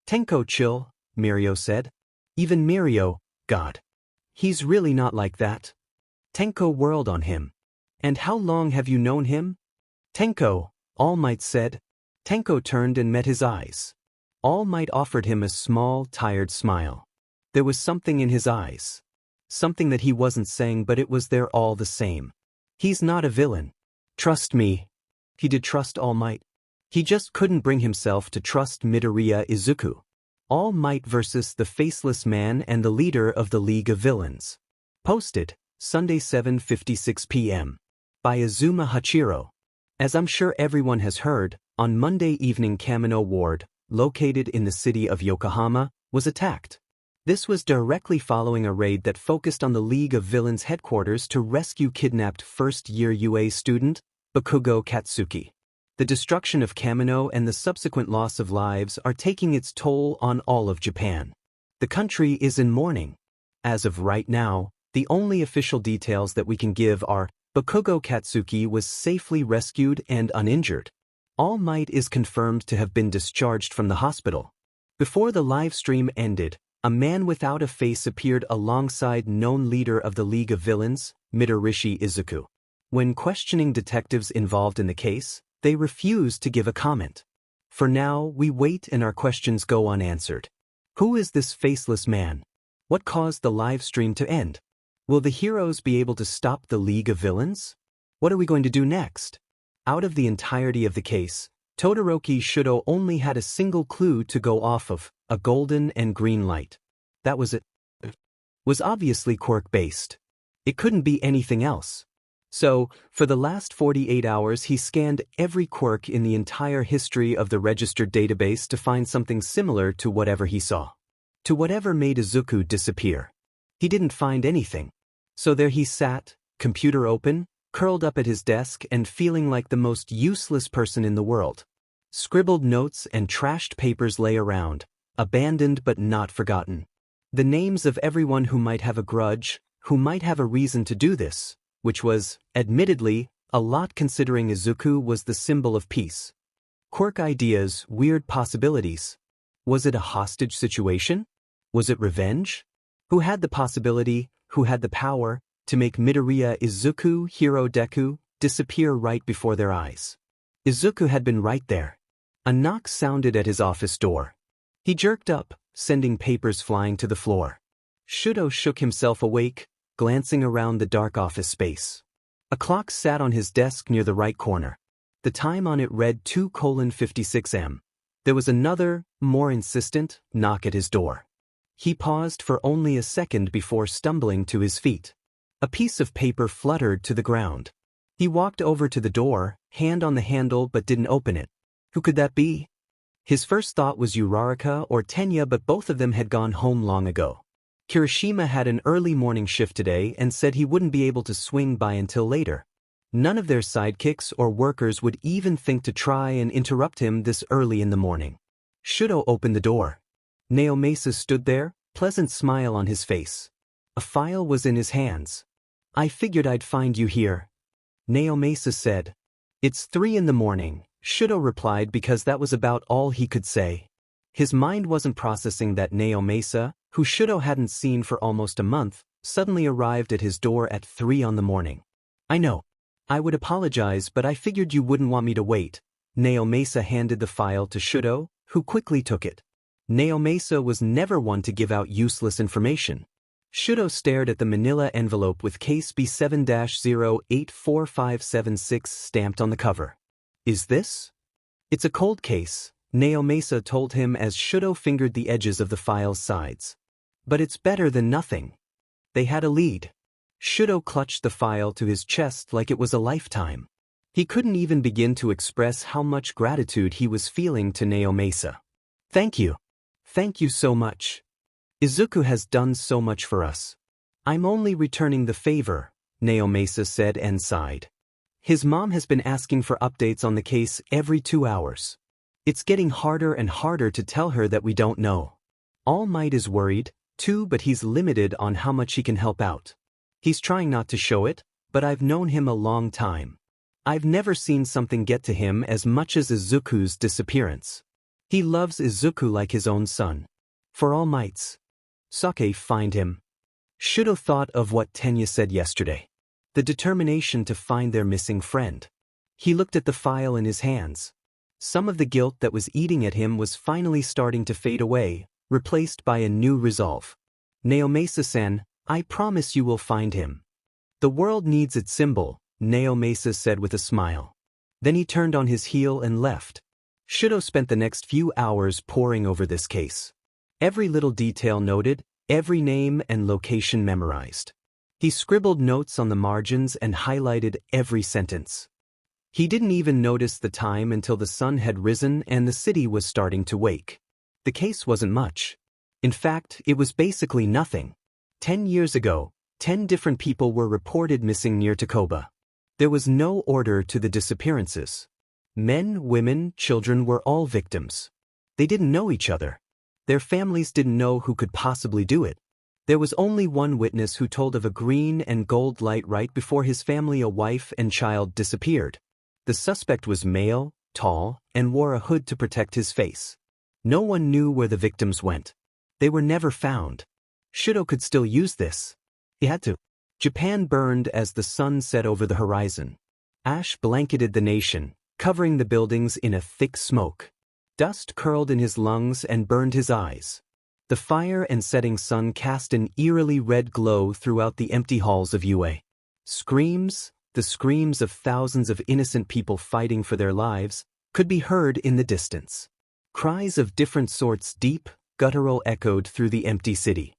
Tenko chill, Mirio said. Even Mirio, God. He's really not like that. Tenko whirled on him. And how long have you known him? Tenko, All Might said. Tenko turned and met his eyes. All Might offered him a small, tired smile. There was something in his eyes. Something that he wasn't saying, but it was there all the same. He's not a villain. Trust me. He did trust All Might. He just couldn't bring himself to trust Midoriya Izuku. All Might versus the Faceless Man and the leader of the League of Villains. Posted, Sunday 7:56 p.m. by Azuma Hachiro. As I'm sure everyone has heard, on Monday evening Kamino Ward, located in the city of Yokohama, was attacked. This was directly following a raid that focused on the League of Villains headquarters to rescue kidnapped first-year UA student, Bakugo Katsuki. The destruction of Kamino and the subsequent loss of lives are taking its toll on all of Japan. The country is in mourning. As of right now, the only official details that we can give are Bakugo Katsuki was safely rescued and uninjured. All Might is confirmed to have been discharged from the hospital. Before the live stream ended, a man without a face appeared alongside known leader of the League of Villains, Mitarishi Izuku. When questioning detectives involved in the case, they refused to give a comment. For now, we wait and our questions go unanswered. Who is this faceless man? What caused the live stream to end? Will the heroes be able to stop the League of Villains? What are we going to do next? Out of the entirety of the case, Todoroki Shudo only had a single clue to go off of, a golden and green light. That was it. Was obviously quirk-based. It couldn't be anything else. So, for the last 48 hours he scanned every quirk in the entire history of the registered database to find something similar to whatever he saw. To whatever made Izuku disappear. He didn't find anything. So there he sat, computer open, curled up at his desk and feeling like the most useless person in the world. Scribbled notes and trashed papers lay around, abandoned but not forgotten. The names of everyone who might have a grudge, who might have a reason to do this, which was, admittedly, a lot considering Izuku was the symbol of peace. Quirk ideas, weird possibilities. Was it a hostage situation? Was it revenge? Who had the possibility, who had the power, to make Midoriya Izuku, hero Deku, disappear right before their eyes? Izuku had been right there. A knock sounded at his office door. He jerked up, sending papers flying to the floor. Shudo shook himself awake, glancing around the dark office space. A clock sat on his desk near the right corner. The time on it read 2:56 am. There was another, more insistent, knock at his door. He paused for only a second before stumbling to his feet. A piece of paper fluttered to the ground. He walked over to the door, hand on the handle but didn't open it. Who could that be? His first thought was Uraraka or Tenya, but both of them had gone home long ago. Kirishima had an early morning shift today and said he wouldn't be able to swing by until later. None of their sidekicks or workers would even think to try and interrupt him this early in the morning. Shudo opened the door. Naomasa stood there, pleasant smile on his face. A file was in his hands. "I figured I'd find you here," Naomasa said. "It's 3 in the morning," Shudo replied because that was about all he could say. His mind wasn't processing that Naomasa, who Shudo hadn't seen for almost a month, suddenly arrived at his door at 3 in the morning. "I know. I would apologize, but I figured you wouldn't want me to wait." Naomasa handed the file to Shudo, who quickly took it. Naomasa was never one to give out useless information. Shudo stared at the manila envelope with case B7-084576 stamped on the cover. "Is this?" "It's a cold case," Naomasa told him as Shudo fingered the edges of the file's sides. "But it's better than nothing." They had a lead. Shudo clutched the file to his chest like it was a lifetime. He couldn't even begin to express how much gratitude he was feeling to Naomasa. "Thank you. Thank you so much. Izuku has done so much for us." "I'm only returning the favor," Naomasa said and sighed. "His mom has been asking for updates on the case every 2 hours. It's getting harder and harder to tell her that we don't know. All Might is worried, too, but he's limited on how much he can help out. He's trying not to show it, but I've known him a long time. I've never seen something get to him as much as Izuku's disappearance. He loves Izuku like his own son. For All Might's sake, find him." Shudo thought of what Tenya said yesterday. The determination to find their missing friend. He looked at the file in his hands. Some of the guilt that was eating at him was finally starting to fade away, replaced by a new resolve. "Naomasa-san, I promise you will find him. The world needs its symbol," Naomasa said with a smile. Then he turned on his heel and left. Shudo spent the next few hours poring over this case. Every little detail noted, every name and location memorized. He scribbled notes on the margins and highlighted every sentence. He didn't even notice the time until the sun had risen and the city was starting to wake. The case wasn't much. In fact, it was basically nothing. 10 years ago, 10 different people were reported missing near Takoba. There was no order to the disappearances. Men, women, children were all victims. They didn't know each other. Their families didn't know who could possibly do it. There was only one witness who told of a green and gold light right before his family, a wife and child, disappeared. The suspect was male, tall, and wore a hood to protect his face. No one knew where the victims went. They were never found. Shudo could still use this. He had to. Japan burned as the sun set over the horizon. Ash blanketed the nation, covering the buildings in a thick smoke. Dust curled in his lungs and burned his eyes. The fire and setting sun cast an eerily red glow throughout the empty halls of UA. Screams, the screams of thousands of innocent people fighting for their lives, could be heard in the distance. Cries of different sorts, deep, guttural, echoed through the empty city.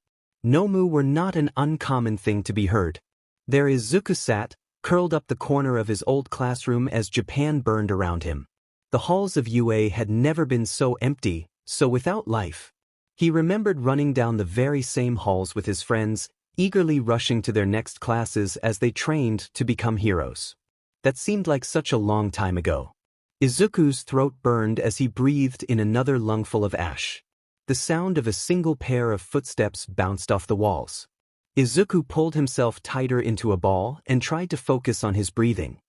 Nomu were not an uncommon thing to be heard. There Izuku sat, curled up the corner of his old classroom as Japan burned around him. The halls of UA had never been so empty, so without life. He remembered running down the very same halls with his friends, eagerly rushing to their next classes as they trained to become heroes. That seemed like such a long time ago. Izuku's throat burned as he breathed in another lungful of ash. The sound of a single pair of footsteps bounced off the walls. Izuku pulled himself tighter into a ball and tried to focus on his breathing.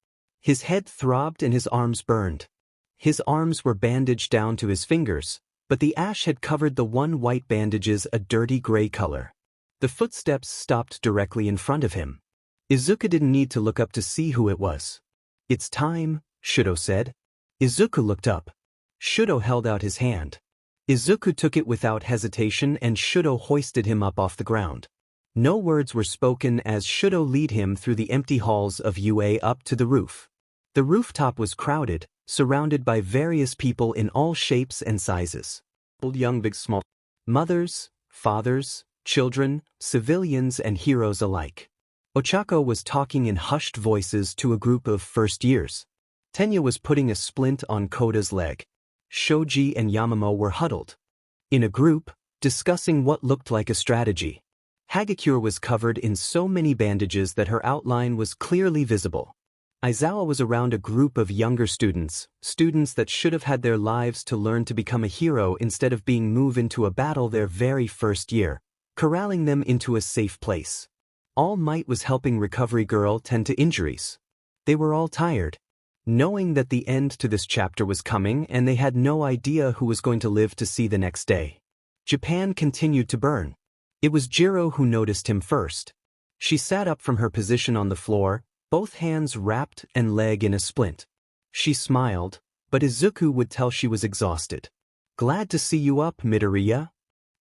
His head throbbed and his arms burned. His arms were bandaged down to his fingers, but the ash had covered the one white bandages a dirty gray color. The footsteps stopped directly in front of him. Izuku didn't need to look up to see who it was. "It's time," Shudo said. Izuku looked up. Shudo held out his hand. Izuku took it without hesitation and Shudo hoisted him up off the ground. No words were spoken as Shudo led him through the empty halls of UA up to the roof. The rooftop was crowded, surrounded by various people in all shapes and sizes. Old, young, big, small. Mothers, fathers, children, civilians and heroes alike. Ochako was talking in hushed voices to a group of first years. Tenya was putting a splint on Koda's leg. Shoji and Yamamo were huddled in a group, discussing what looked like a strategy. Hagakure was covered in so many bandages that her outline was clearly visible. Aizawa was around a group of younger students that should have had their lives to learn to become a hero instead of being moved into a battle their very first year, corralling them into a safe place. All Might was helping Recovery Girl tend to injuries. They were all tired, knowing that the end to this chapter was coming and they had no idea who was going to live to see the next day. Japan continued to burn. It was Jiro who noticed him first. She sat up from her position on the floor, both hands wrapped and leg in a splint. She smiled, but Izuku would tell she was exhausted. "Glad to see you up, Midoriya."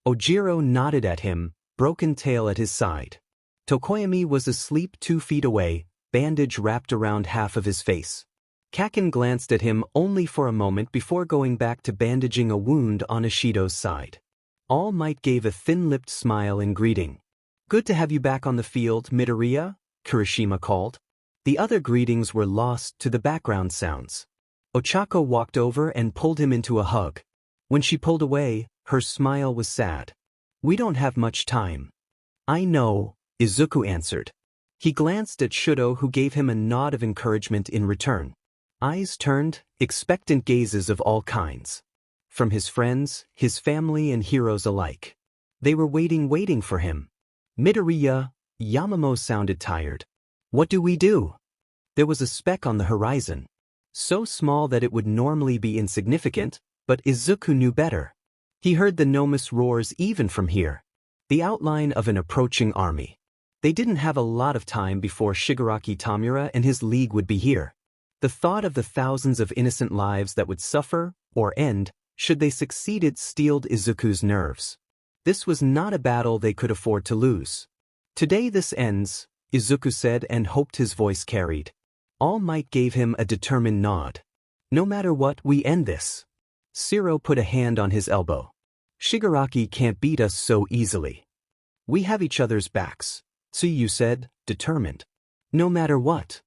Ojiro nodded at him, broken tail at his side. Tokoyami was asleep 2 feet away, bandage wrapped around half of his face. Kaken glanced at him only for a moment before going back to bandaging a wound on Ishido's side. All Might gave a thin-lipped smile in greeting. "Good to have you back on the field, Midoriya," Kirishima called. The other greetings were lost to the background sounds. Ochako walked over and pulled him into a hug. When she pulled away, her smile was sad. "We don't have much time." "I know," Izuku answered. He glanced at Shudo who gave him a nod of encouragement in return. Eyes turned, expectant gazes of all kinds. From his friends, his family and heroes alike. They were waiting for him. "Midoriya," Yamamo sounded tired. "What do we do?" There was a speck on the horizon. So small that it would normally be insignificant, but Izuku knew better. He heard the Nomus roars even from here. The outline of an approaching army. They didn't have a lot of time before Shigaraki Tamura and his league would be here. The thought of the thousands of innocent lives that would suffer, or end, should they succeeded steeled Izuku's nerves. This was not a battle they could afford to lose. "Today this ends," Izuku said and hoped his voice carried. All Might gave him a determined nod. "No matter what, we end this." Siro put a hand on his elbow. "Shigaraki can't beat us so easily. We have each other's backs," Tsuyu said, determined. "No matter what."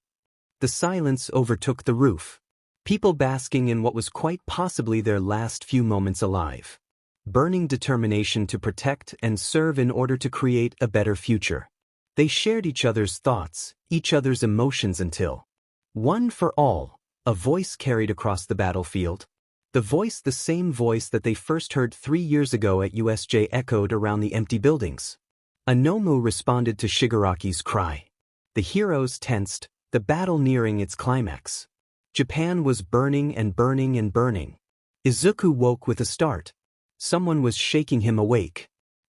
The silence overtook the roof. People basking in what was quite possibly their last few moments alive. Burning determination to protect and serve in order to create a better future. They shared each other's thoughts, each other's emotions until one for all, a voice carried across the battlefield. The same voice that they first heard 3 years ago at USJ echoed around the empty buildings. A Nomu responded to Shigaraki's cry. The heroes tensed, the battle nearing its climax. Japan was burning and burning and burning. Izuku woke with a start. Someone was shaking him awake.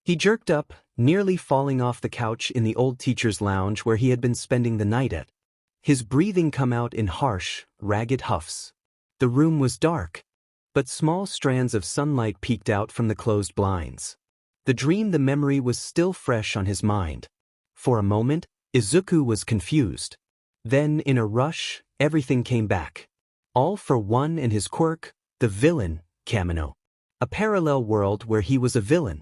He jerked up, nearly falling off the couch in the old teacher's lounge where he had been spending the night at. His breathing come out in harsh, ragged huffs. The room was dark, but small strands of sunlight peeked out from the closed blinds. The memory was still fresh on his mind. For a moment, Izuku was confused. Then, in a rush, everything came back. All for one and his quirk, the villain, Kamino. A parallel world where he was a villain.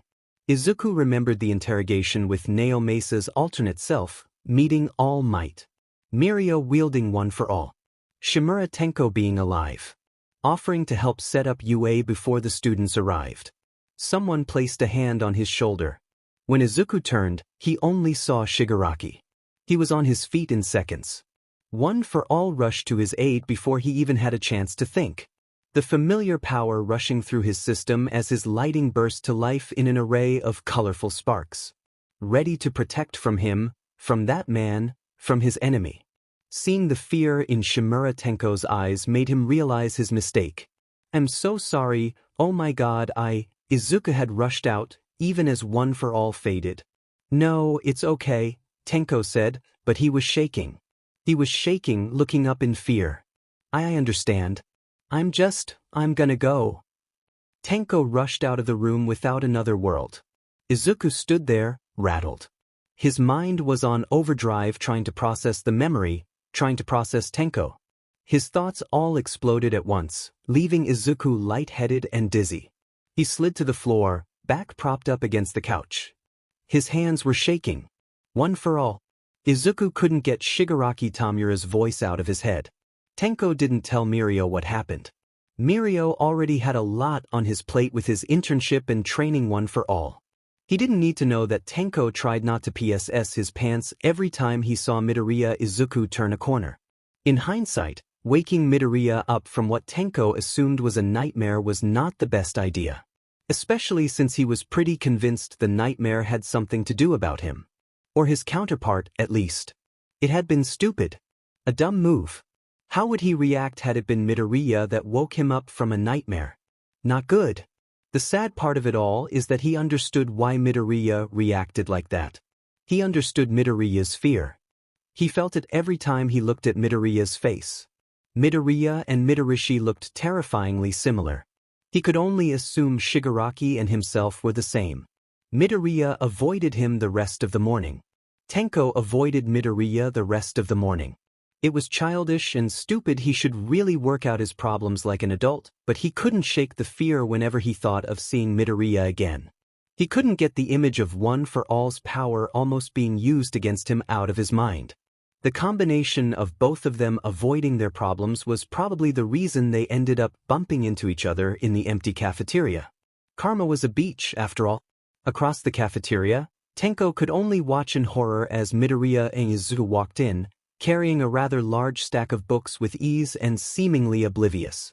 Izuku remembered the interrogation with Naomesa's alternate self, meeting All Might. Mirio wielding One for All. Shimura Tenko being alive. Offering to help set up UA before the students arrived. Someone placed a hand on his shoulder. When Izuku turned, he only saw Shigaraki. He was on his feet in seconds. One for All rushed to his aid before he even had a chance to think. The familiar power rushing through his system as his lighting burst to life in an array of colorful sparks. Ready to protect from him, from that man, from his enemy. Seeing the fear in Shimura Tenko's eyes made him realize his mistake. "I'm so sorry, oh my god, Izuku had rushed out, even as One for All faded. "No, it's okay," Tenko said, but he was shaking. He was shaking, looking up in fear. I understand. I'm gonna go." Tenko rushed out of the room without another word. Izuku stood there, rattled. His mind was on overdrive trying to process the memory, trying to process Tenko. His thoughts all exploded at once, leaving Izuku lightheaded and dizzy. He slid to the floor, back propped up against the couch. His hands were shaking. One for All. Izuku couldn't get Shigaraki Tamura's voice out of his head. Tenko didn't tell Mirio what happened. Mirio already had a lot on his plate with his internship and training One for All. He didn't need to know that Tenko tried not to PSS his pants every time he saw Midoriya Izuku turn a corner. In hindsight, waking Midoriya up from what Tenko assumed was a nightmare was not the best idea. Especially since he was pretty convinced the nightmare had something to do about him. Or his counterpart, at least. It had been stupid. A dumb move. How would he react had it been Midoriya that woke him up from a nightmare? Not good. The sad part of it all is that he understood why Midoriya reacted like that. He understood Midoriya's fear. He felt it every time he looked at Midoriya's face. Midoriya and Midorishi looked terrifyingly similar. He could only assume Shigaraki and himself were the same. Midoriya avoided him the rest of the morning. Tenko avoided Midoriya the rest of the morning. It was childish and stupid. He should really work out his problems like an adult, but he couldn't shake the fear whenever he thought of seeing Midoriya again. He couldn't get the image of One for All's power almost being used against him out of his mind. The combination of both of them avoiding their problems was probably the reason they ended up bumping into each other in the empty cafeteria. Karma was a beach, after all. Across the cafeteria, Tenko could only watch in horror as Midoriya and Izuku walked in, carrying a rather large stack of books with ease and seemingly oblivious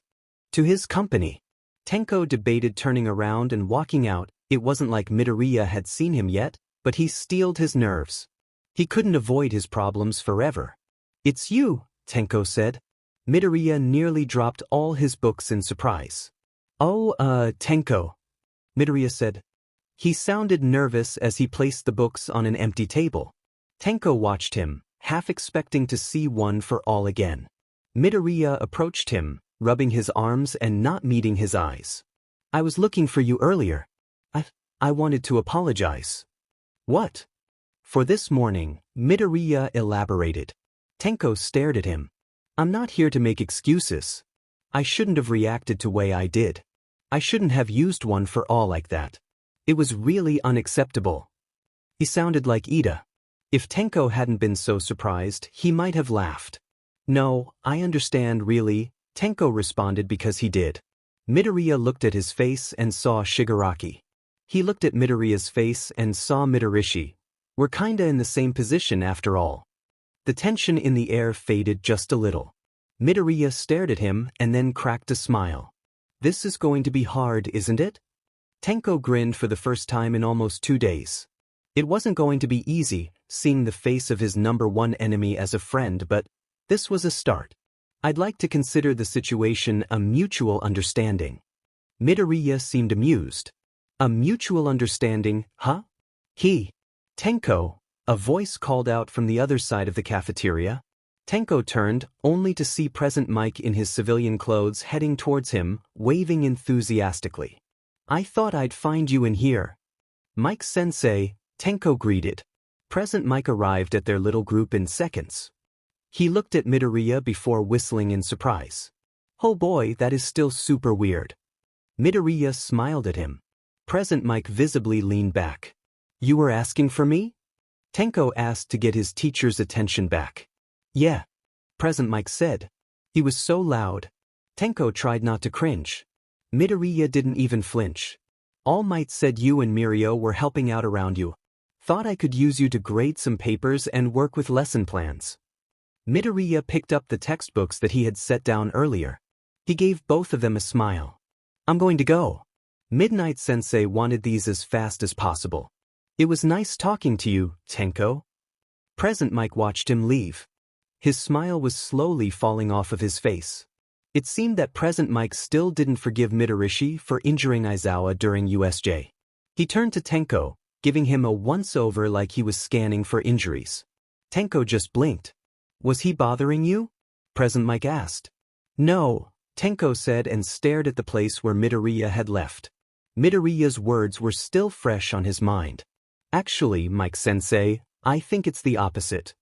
to his company. Tenko debated turning around and walking out. It wasn't like Midoriya had seen him yet, but he steeled his nerves. He couldn't avoid his problems forever. "It's you," Tenko said. Midoriya nearly dropped all his books in surprise. "Oh, Tenko," Midoriya said. He sounded nervous as he placed the books on an empty table. Tenko watched him, half expecting to see One for All again. Midoriya approached him, rubbing his arms and not meeting his eyes. "I was looking for you earlier. I wanted to apologize." "What?" "For this morning," Midoriya elaborated. Tenko stared at him. "I'm not here to make excuses. I shouldn't have reacted the way I did. I shouldn't have used One for All like that. It was really unacceptable." He sounded like Ida. If Tenko hadn't been so surprised, he might have laughed. "No, I understand really," Tenko responded because he did. Midoriya looked at his face and saw Shigaraki. He looked at Midoriya's face and saw Midorishi. We're kinda in the same position after all. The tension in the air faded just a little. Midoriya stared at him and then cracked a smile. "This is going to be hard, isn't it?" Tenko grinned for the first time in almost 2 days. It wasn't going to be easy, seeing the face of his #1 enemy as a friend, but this was a start. "I'd like to consider the situation a mutual understanding." Midoriya seemed amused. A mutual understanding, huh? Tenko, a voice called out from the other side of the cafeteria. Tenko turned, only to see present Mike in his civilian clothes heading towards him, waving enthusiastically. I thought I'd find you in here. Mike-sensei, Tenko greeted. Present Mike arrived at their little group in seconds. He looked at Midoriya before whistling in surprise. Oh boy, that is still super weird. Midoriya smiled at him. Present Mike visibly leaned back. You were asking for me? Tenko asked to get his teacher's attention back. Yeah. Present Mike said. He was so loud. Tenko tried not to cringe. Midoriya didn't even flinch. All Might said you and Mirio were helping out around you. Thought I could use you to grade some papers and work with lesson plans. Midoriya picked up the textbooks that he had set down earlier. He gave both of them a smile. I'm going to go. Midnight Sensei wanted these as fast as possible. It was nice talking to you, Tenko. Present Mike watched him leave. His smile was slowly falling off of his face. It seemed that Present Mike still didn't forgive Midorishi for injuring Aizawa during USJ. He turned to Tenko, giving him a once-over like he was scanning for injuries. Tenko just blinked. Was he bothering you? Present Mike asked. No, Tenko said and stared at the place where Midoriya had left. Midoriya's words were still fresh on his mind. Actually, Mike-sensei, I think it's the opposite.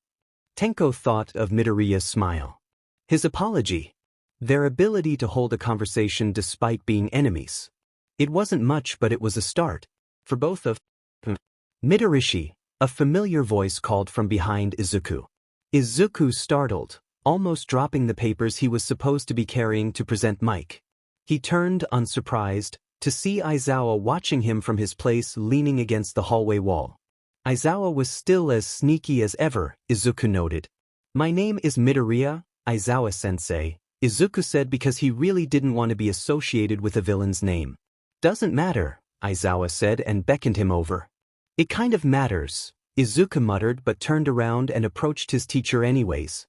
Tenko thought of Midoriya's smile. His apology. Their ability to hold a conversation despite being enemies. It wasn't much, but it was a start. For both of Midorishi, a familiar voice called from behind Izuku. Izuku startled, almost dropping the papers he was supposed to be carrying to present Mike. He turned, unsurprised, to see Aizawa watching him from his place leaning against the hallway wall. Aizawa was still as sneaky as ever, Izuku noted. My name is Midoriya, Aizawa-sensei, Izuku said because he really didn't want to be associated with a villain's name. Doesn't matter, Aizawa said and beckoned him over. It kind of matters, Izuku muttered but turned around and approached his teacher anyways.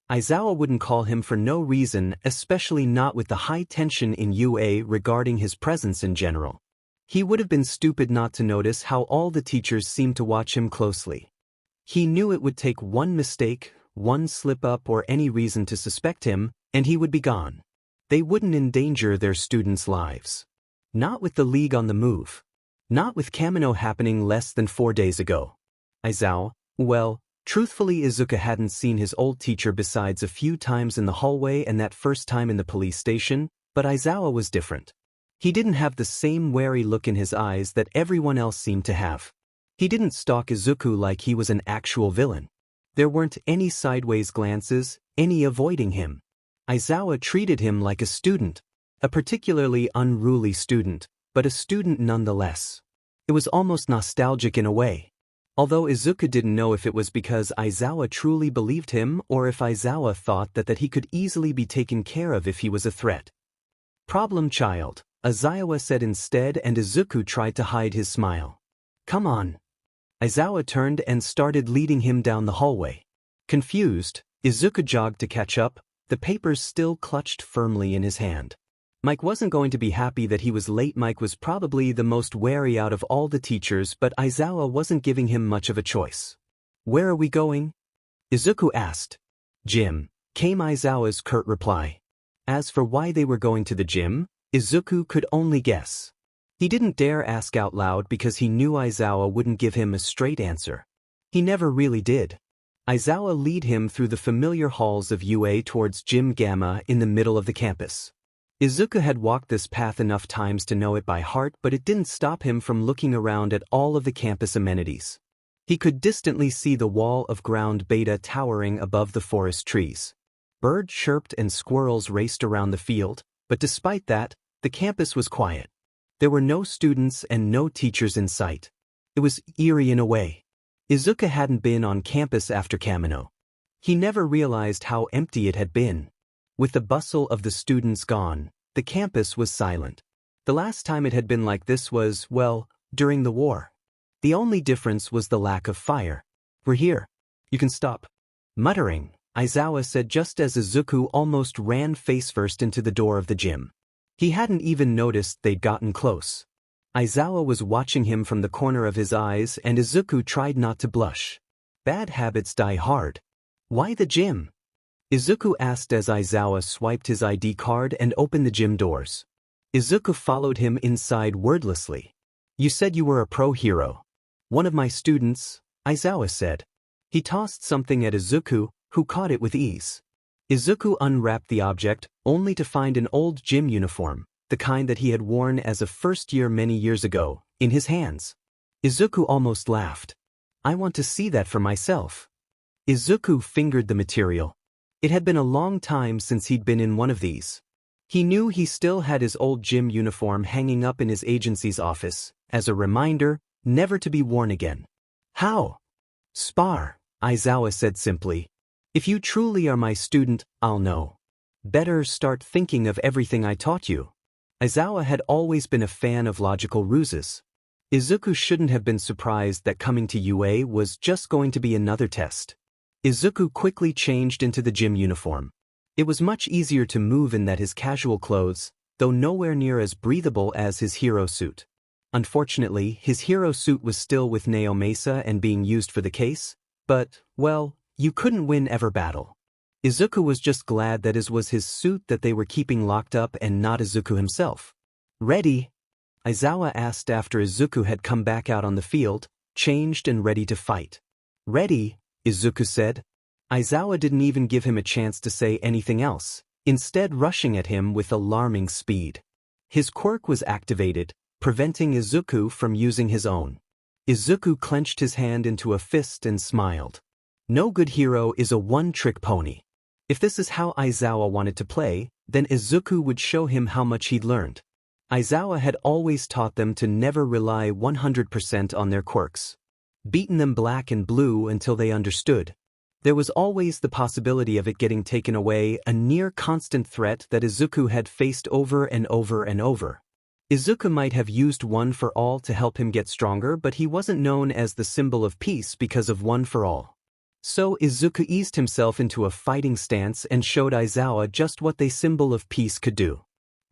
Aizawa wouldn't call him for no reason, especially not with the high tension in UA regarding his presence in general. He would have been stupid not to notice how all the teachers seemed to watch him closely. He knew it would take one mistake, one slip-up or any reason to suspect him, and he would be gone. They wouldn't endanger their students' lives. Not with the League on the move. Not with Kamino happening less than 4 days ago. Aizawa, well, truthfully Izuku hadn't seen his old teacher besides a few times in the hallway and that first time in the police station, but Aizawa was different. He didn't have the same wary look in his eyes that everyone else seemed to have. He didn't stalk Izuku like he was an actual villain. There weren't any sideways glances, any avoiding him. Aizawa treated him like a student, a particularly unruly student, but a student nonetheless. It was almost nostalgic in a way. Although Izuku didn't know if it was because Aizawa truly believed him or if Aizawa thought that he could easily be taken care of if he was a threat. Problem child, Aizawa said instead, and Izuku tried to hide his smile. Come on. Aizawa turned and started leading him down the hallway. Confused, Izuku jogged to catch up, the papers still clutched firmly in his hand. Mike wasn't going to be happy that he was late. Mike was probably the most wary out of all the teachers, but Aizawa wasn't giving him much of a choice. Where are we going? Izuku asked. Gym, came Aizawa's curt reply. As for why they were going to the gym, Izuku could only guess. He didn't dare ask out loud because he knew Aizawa wouldn't give him a straight answer. He never really did. Aizawa led him through the familiar halls of UA towards Gym Gamma in the middle of the campus. Izuku had walked this path enough times to know it by heart, but it didn't stop him from looking around at all of the campus amenities. He could distantly see the wall of ground beta towering above the forest trees. Birds chirped and squirrels raced around the field, but despite that, the campus was quiet. There were no students and no teachers in sight. It was eerie in a way. Izuku hadn't been on campus after Kamino. He never realized how empty it had been. With the bustle of the students gone, the campus was silent. The last time it had been like this was, well, during the war. The only difference was the lack of fire. We're here. You can stop. Muttering, Aizawa said just as Izuku almost ran face first into the door of the gym. He hadn't even noticed they'd gotten close. Aizawa was watching him from the corner of his eyes and Izuku tried not to blush. Bad habits die hard. Why the gym? Izuku asked as Aizawa swiped his ID card and opened the gym doors. Izuku followed him inside wordlessly. You said you were a pro hero. One of my students, Aizawa said. He tossed something at Izuku, who caught it with ease. Izuku unwrapped the object, only to find an old gym uniform, the kind that he had worn as a first year many years ago, in his hands. Izuku almost laughed. I want to see that for myself. Izuku fingered the material. It had been a long time since he'd been in one of these. He knew he still had his old gym uniform hanging up in his agency's office, as a reminder, never to be worn again. How? Spar, Aizawa said simply. If you truly are my student, I'll know. Better start thinking of everything I taught you. Aizawa had always been a fan of logical ruses. Izuku shouldn't have been surprised that coming to UA was just going to be another test. Izuku quickly changed into the gym uniform. It was much easier to move in that his casual clothes, though nowhere near as breathable as his hero suit. Unfortunately, his hero suit was still with Naomasa and being used for the case, but, well, you couldn't win every battle. Izuku was just glad that it was his suit that they were keeping locked up and not Izuku himself. Ready? Aizawa asked after Izuku had come back out on the field, changed and ready to fight. Ready, Izuku said. Aizawa didn't even give him a chance to say anything else, instead rushing at him with alarming speed. His quirk was activated, preventing Izuku from using his own. Izuku clenched his hand into a fist and smiled. No good hero is a one-trick pony. If this is how Aizawa wanted to play, then Izuku would show him how much he'd learned. Aizawa had always taught them to never rely 100% on their quirks. Beaten them black and blue until they understood. There was always the possibility of it getting taken away, a near-constant threat that Izuku had faced over and over and over. Izuku might have used One for All to help him get stronger, but he wasn't known as the symbol of peace because of One for All. So Izuku eased himself into a fighting stance and showed Aizawa just what the symbol of peace could do.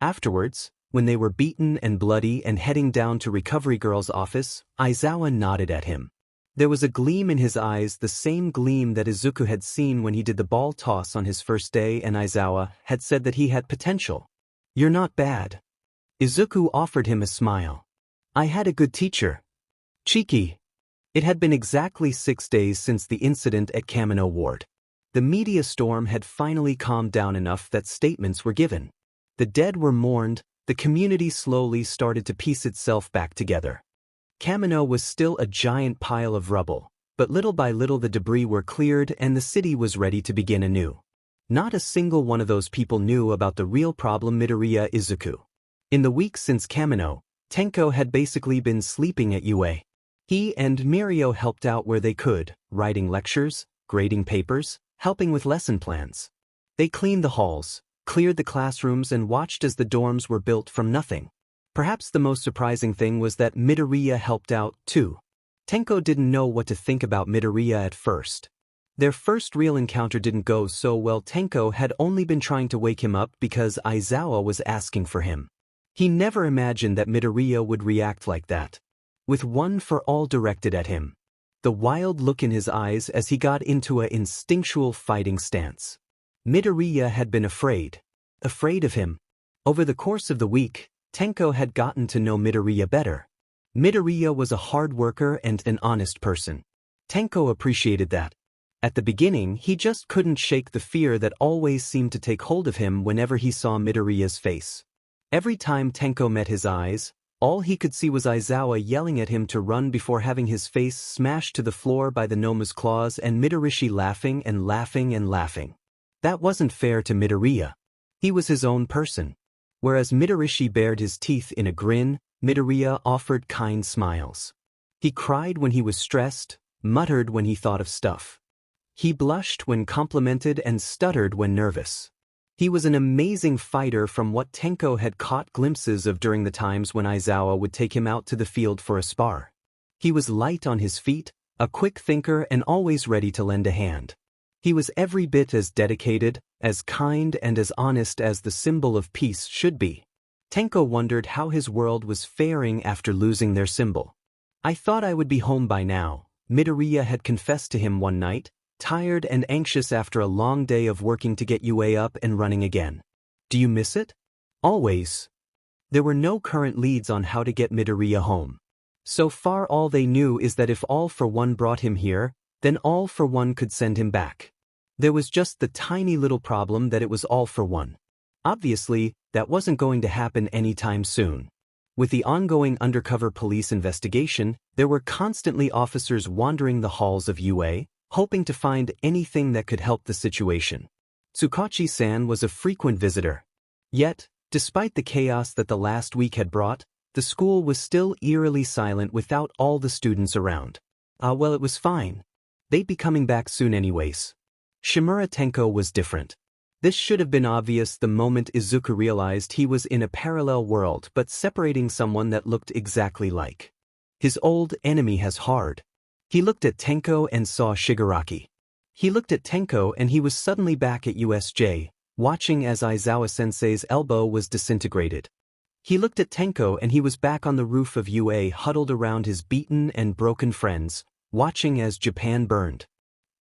Afterwards, when they were beaten and bloody and heading down to Recovery Girl's office, Aizawa nodded at him. There was a gleam in his eyes, the same gleam that Izuku had seen when he did the ball toss on his first day, and Aizawa had said that he had potential. You're not bad. Izuku offered him a smile. I had a good teacher. Cheeky. It had been exactly 6 days since the incident at Kamino Ward. The media storm had finally calmed down enough that statements were given. The dead were mourned, the community slowly started to piece itself back together. Kamino was still a giant pile of rubble, but little by little the debris were cleared and the city was ready to begin anew. Not a single one of those people knew about the real problem Midoriya Izuku. In the weeks since Kamino, Tenko had basically been sleeping at UA. He and Mirio helped out where they could, writing lectures, grading papers, helping with lesson plans. They cleaned the halls, cleared the classrooms and watched as the dorms were built from nothing. Perhaps the most surprising thing was that Midoriya helped out, too. Tenko didn't know what to think about Midoriya at first. Their first real encounter didn't go so well. Tenko had only been trying to wake him up because Aizawa was asking for him. He never imagined that Midoriya would react like that. With One for All directed at him. The wild look in his eyes as he got into an instinctual fighting stance. Midoriya had been afraid. Afraid of him. Over the course of the week, Tenko had gotten to know Midoriya better. Midoriya was a hard worker and an honest person. Tenko appreciated that. At the beginning, he just couldn't shake the fear that always seemed to take hold of him whenever he saw Midoriya's face. Every time Tenko met his eyes, all he could see was Aizawa yelling at him to run before having his face smashed to the floor by the Noma's claws and Midorishi laughing and laughing and laughing. That wasn't fair to Midoriya. He was his own person. Whereas Midorishi bared his teeth in a grin, Midoriya offered kind smiles. He cried when he was stressed, muttered when he thought of stuff. He blushed when complimented and stuttered when nervous. He was an amazing fighter from what Tenko had caught glimpses of during the times when Aizawa would take him out to the field for a spar. He was light on his feet, a quick thinker and always ready to lend a hand. He was every bit as dedicated, as kind and as honest as the symbol of peace should be. Tenko wondered how his world was faring after losing their symbol. "I thought I would be home by now," Midoriya had confessed to him one night, tired and anxious after a long day of working to get UA up and running again. "Do you miss it?" "Always." There were no current leads on how to get Midoriya home. So far all they knew is that if All for One brought him here, then All for One could send him back. There was just the tiny little problem that it was All for One. Obviously, that wasn't going to happen anytime soon. With the ongoing undercover police investigation, there were constantly officers wandering the halls of UA, hoping to find anything that could help the situation. Tsukachi-san was a frequent visitor. Yet, despite the chaos that the last week had brought, the school was still eerily silent without all the students around. Well, it was fine. They'd be coming back soon anyways. Shimura Tenko was different. This should have been obvious the moment Izuku realized he was in a parallel world but separating someone that looked exactly like his old enemy has hard. He looked at Tenko and saw Shigaraki. He looked at Tenko and he was suddenly back at USJ, watching as Aizawa-sensei's elbow was disintegrated. He looked at Tenko and he was back on the roof of UA huddled around his beaten and broken friends, watching as Japan burned.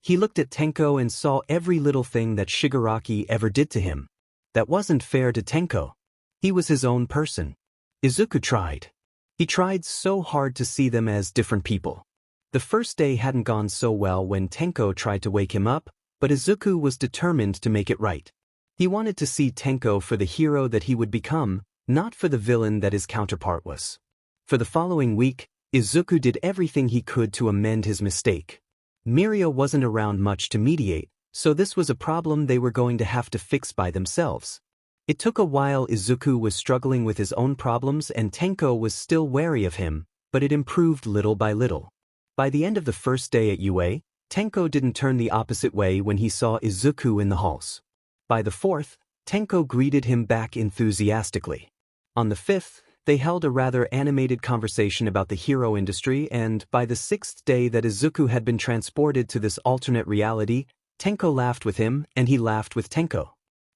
He looked at Tenko and saw every little thing that Shigaraki ever did to him. That wasn't fair to Tenko. He was his own person. Izuku tried. He tried so hard to see them as different people. The first day hadn't gone so well when Tenko tried to wake him up, but Izuku was determined to make it right. He wanted to see Tenko for the hero that he would become, not for the villain that his counterpart was. For the following week, Izuku did everything he could to amend his mistake. Miria wasn't around much to mediate, so this was a problem they were going to have to fix by themselves. It took a while. Izuku was struggling with his own problems and Tenko was still wary of him, but it improved little by little. By the end of the first day at UA, Tenko didn't turn the opposite way when he saw Izuku in the halls. By the fourth, Tenko greeted him back enthusiastically. On the fifth, they held a rather animated conversation about the hero industry, and by the sixth day that Izuku had been transported to this alternate reality, Tenko laughed with him and he laughed with Tenko.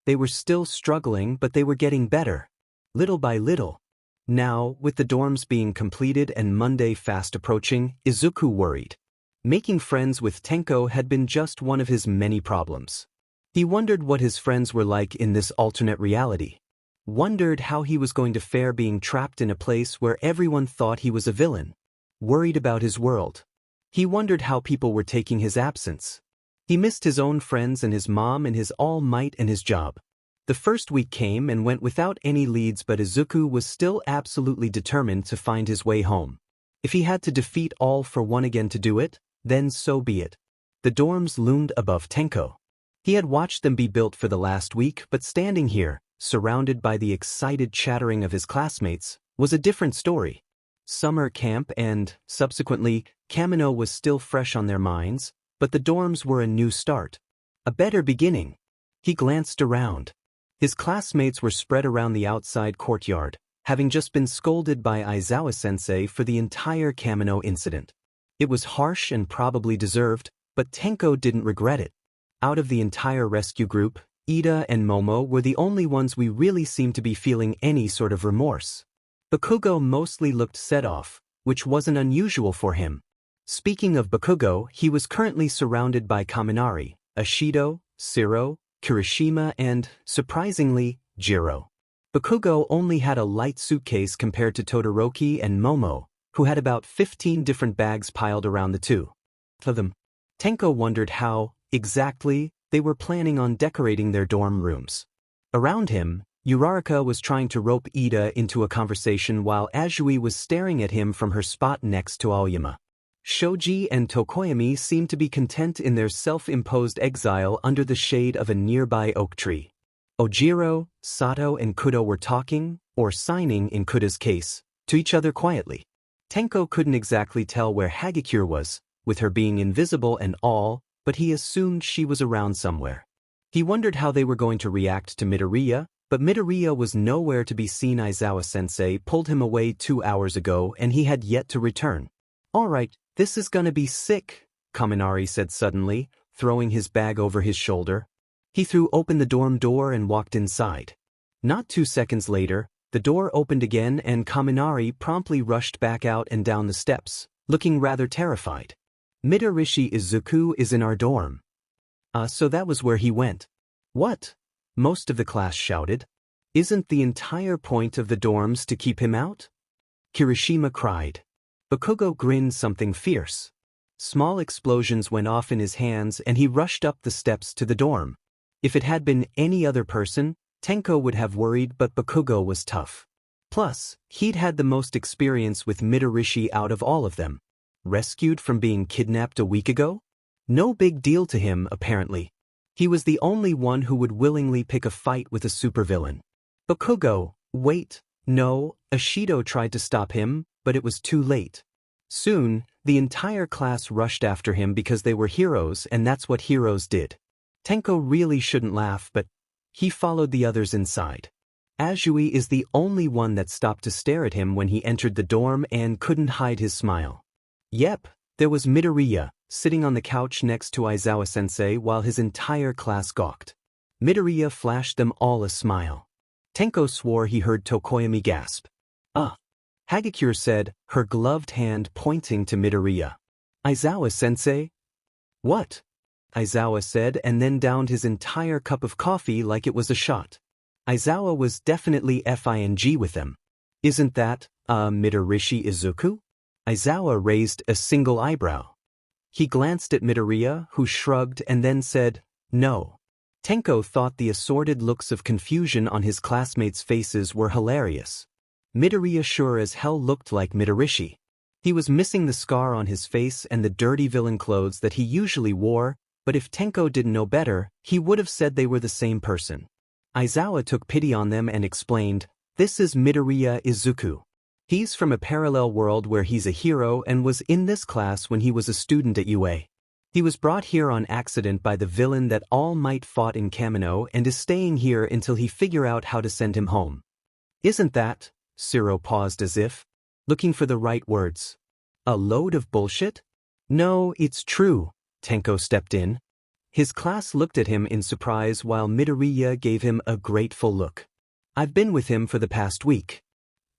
They were still struggling, but they were getting better. Little by little. Now, with the dorms being completed and Monday fast approaching, Izuku worried. Making friends with Tenko had been just one of his many problems. He wondered what his friends were like in this alternate reality. Wondered how he was going to fare being trapped in a place where everyone thought he was a villain. Worried about his world. He wondered how people were taking his absence. He missed his own friends and his mom and his All Might and his job. The first week came and went without any leads, but Izuku was still absolutely determined to find his way home. If he had to defeat All for One again to do it, then so be it. The dorms loomed above Tenko. He had watched them be built for the last week, but standing here, surrounded by the excited chattering of his classmates, was a different story. Summer camp and, subsequently, Kamino was still fresh on their minds, but the dorms were a new start. A better beginning. He glanced around. His classmates were spread around the outside courtyard, having just been scolded by Aizawa-sensei for the entire Kamino incident. It was harsh and probably deserved, but Tenko didn't regret it. Out of the entire rescue group, Ida and Momo were the only ones we really seemed to be feeling any sort of remorse. Bakugo mostly looked set off, which wasn't unusual for him. Speaking of Bakugo, he was currently surrounded by Kaminari, Ashido, Siro, Kirishima and, surprisingly, Jiro. Bakugo only had a light suitcase compared to Todoroki and Momo, who had about 15 different bags piled around the two of them. Tenko wondered how, exactly, they were planning on decorating their dorm rooms. Around him, Uraraka was trying to rope Ida into a conversation while Azui was staring at him from her spot next to Aoyama. Shoji and Tokoyami seemed to be content in their self-imposed exile under the shade of a nearby oak tree. Ojiro, Sato and Kudo were talking, or signing in Kudo's case, to each other quietly. Tenko couldn't exactly tell where Hagakure was, with her being invisible and all, but he assumed she was around somewhere. He wondered how they were going to react to Midoriya, but Midoriya was nowhere to be seen. Aizawa-sensei pulled him away 2 hours ago and he had yet to return. "Alright, this is gonna be sick," Kaminari said suddenly, throwing his bag over his shoulder. He threw open the dorm door and walked inside. Not 2 seconds later, The door opened again and Kaminari promptly rushed back out and down the steps, looking rather terrified. Midorishi Izuku is in our dorm. So that was where he went. What? Most of the class shouted. Isn't the entire point of the dorms to keep him out? Kirishima cried. Bakugo grinned something fierce. Small explosions went off in his hands and he rushed up the steps to the dorm. If it had been any other person, Tenko would have worried, but Bakugo was tough. Plus, he'd had the most experience with Midorishi out of all of them. Rescued from being kidnapped a week ago? No big deal to him, apparently. He was the only one who would willingly pick a fight with a supervillain. Bakugo, wait, no, Ashido tried to stop him, but it was too late. Soon, the entire class rushed after him because they were heroes and that's what heroes did. Tenko really shouldn't laugh, but he followed the others inside. Azui is the only one that stopped to stare at him when he entered the dorm and couldn't hide his smile. Yep, there was Midoriya, sitting on the couch next to Aizawa-sensei while his entire class gawked. Midoriya flashed them all a smile. Tenko swore he heard Tokoyami gasp. Hagakure said, her gloved hand pointing to Midoriya. Aizawa-sensei? What? Aizawa said and then downed his entire cup of coffee like it was a shot. Aizawa was definitely FING with them. Isn't that, Midorishi Izuku? Aizawa raised a single eyebrow. He glanced at Midoriya, who shrugged and then said, no. Tenko thought the assorted looks of confusion on his classmates' faces were hilarious. Midoriya sure as hell looked like Midorishi. He was missing the scar on his face and the dirty villain clothes that he usually wore, but if Tenko didn't know better, he would have said they were the same person. Aizawa took pity on them and explained, this is Midoriya Izuku. He's from a parallel world where he's a hero and was in this class when he was a student at UA. He was brought here on accident by the villain that All Might fought in Kamino and is staying here until he figure out how to send him home. Isn't that? Siro paused as if looking for the right words. A load of bullshit? No, it's true, Tenko stepped in. His class looked at him in surprise while Midoriya gave him a grateful look. I've been with him for the past week.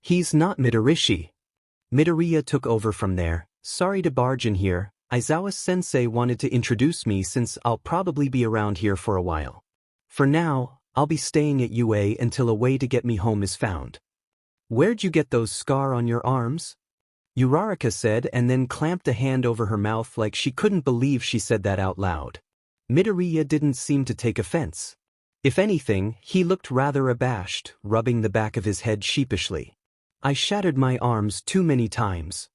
He's not Midorishi. Midoriya took over from there. Sorry to barge in here. Aizawa-sensei wanted to introduce me since I'll probably be around here for a while. For now, I'll be staying at UA until a way to get me home is found. Where'd you get those scars on your arms? Uraraka said and then clamped a hand over her mouth like she couldn't believe she said that out loud. Midoriya didn't seem to take offense. If anything, he looked rather abashed, rubbing the back of his head sheepishly. I shattered my arms too many times.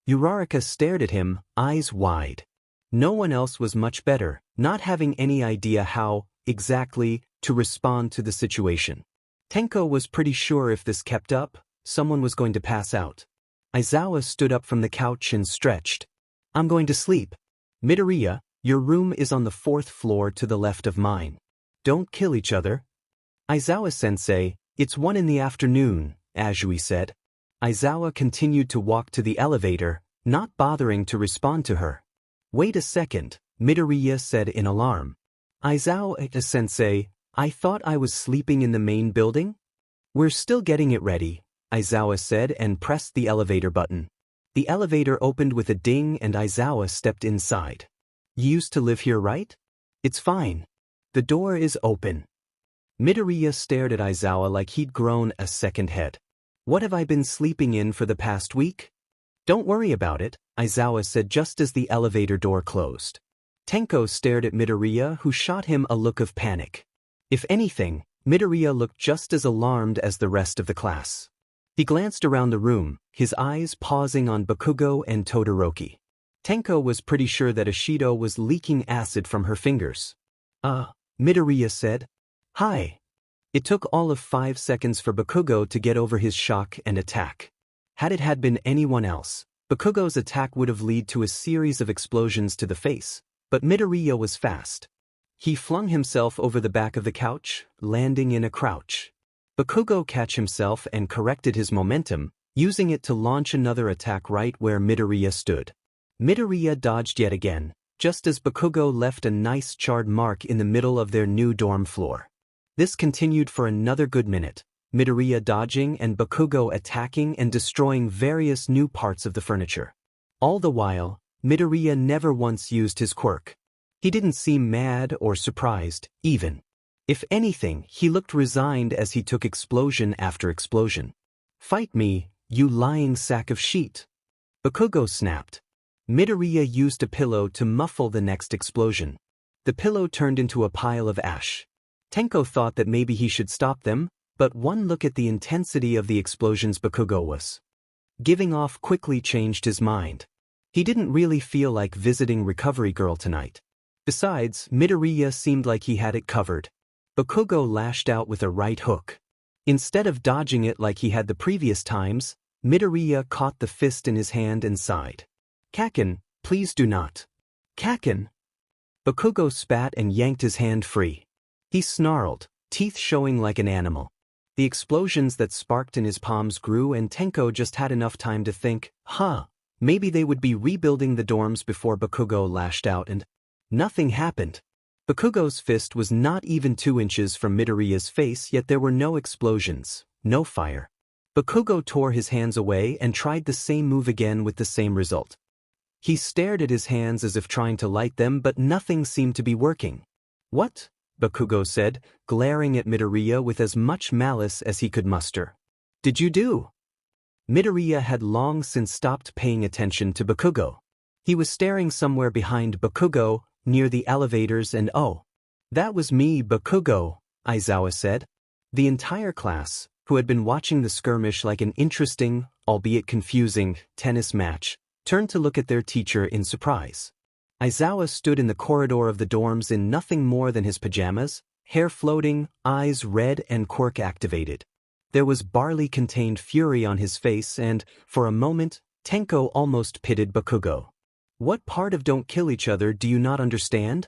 Uraraka stared at him, eyes wide. No one else was much better, not having any idea how, exactly, to respond to the situation. Tenko was pretty sure if this kept up, someone was going to pass out. Aizawa stood up from the couch and stretched. I'm going to sleep. Midoriya, your room is on the 4th floor to the left of mine. Don't kill each other. Aizawa-sensei, it's 1 in the afternoon, Azui said. Aizawa continued to walk to the elevator, not bothering to respond to her. Wait a second, Midoriya said in alarm. Aizawa-sensei, I thought I was sleeping in the main building? We're still getting it ready, Aizawa said and pressed the elevator button. The elevator opened with a ding and Aizawa stepped inside. You used to live here, right? It's fine. The door is open. Midoriya stared at Aizawa like he'd grown a second head. What have I been sleeping in for the past week? Don't worry about it, Aizawa said just as the elevator door closed. Tenko stared at Midoriya, who shot him a look of panic. If anything, Midoriya looked just as alarmed as the rest of the class. He glanced around the room, his eyes pausing on Bakugo and Todoroki. Tenko was pretty sure that Ashido was leaking acid from her fingers. Midoriya said. Hi. It took all of 5 seconds for Bakugo to get over his shock and attack. Had it had been anyone else, Bakugo's attack would have led to a series of explosions to the face, but Midoriya was fast. He flung himself over the back of the couch, landing in a crouch. Bakugo catch himself and corrected his momentum, using it to launch another attack right where Midoriya stood. Midoriya dodged yet again, just as Bakugo left a nice charred mark in the middle of their new dorm floor. This continued for another good minute. Midoriya dodging and Bakugo attacking and destroying various new parts of the furniture. All the while, Midoriya never once used his quirk. He didn't seem mad or surprised, even. If anything, he looked resigned as he took explosion after explosion. "Fight me, you lying sack of shit!" Bakugo snapped. Midoriya used a pillow to muffle the next explosion. The pillow turned into a pile of ash. Tenko thought that maybe he should stop them, but one look at the intensity of the explosions Bakugo was giving off quickly changed his mind. He didn't really feel like visiting Recovery Girl tonight. Besides, Midoriya seemed like he had it covered. Bakugo lashed out with a right hook. Instead of dodging it like he had the previous times, Midoriya caught the fist in his hand and sighed. "Kaken, please do not." "Kaken!" Bakugo spat and yanked his hand free. He snarled, teeth showing like an animal. The explosions that sparked in his palms grew and Tenko just had enough time to think, maybe they would be rebuilding the dorms before Bakugo lashed out and nothing happened. Bakugo's fist was not even 2 inches from Midoriya's face, yet there were no explosions, no fire. Bakugo tore his hands away and tried the same move again with the same result. He stared at his hands as if trying to light them, but nothing seemed to be working. "What?" Bakugo said, glaring at Midoriya with as much malice as he could muster. "Did you do?" Midoriya had long since stopped paying attention to Bakugo. He was staring somewhere behind Bakugo, near the elevators, and "Oh, that was me, Bakugo," Aizawa said. The entire class, who had been watching the skirmish like an interesting, albeit confusing, tennis match, turned to look at their teacher in surprise. Aizawa stood in the corridor of the dorms in nothing more than his pajamas, hair floating, eyes red and quirk activated. There was barley-contained fury on his face and, for a moment, Tenko almost pitied Bakugo. What part of don't kill each other do you not understand?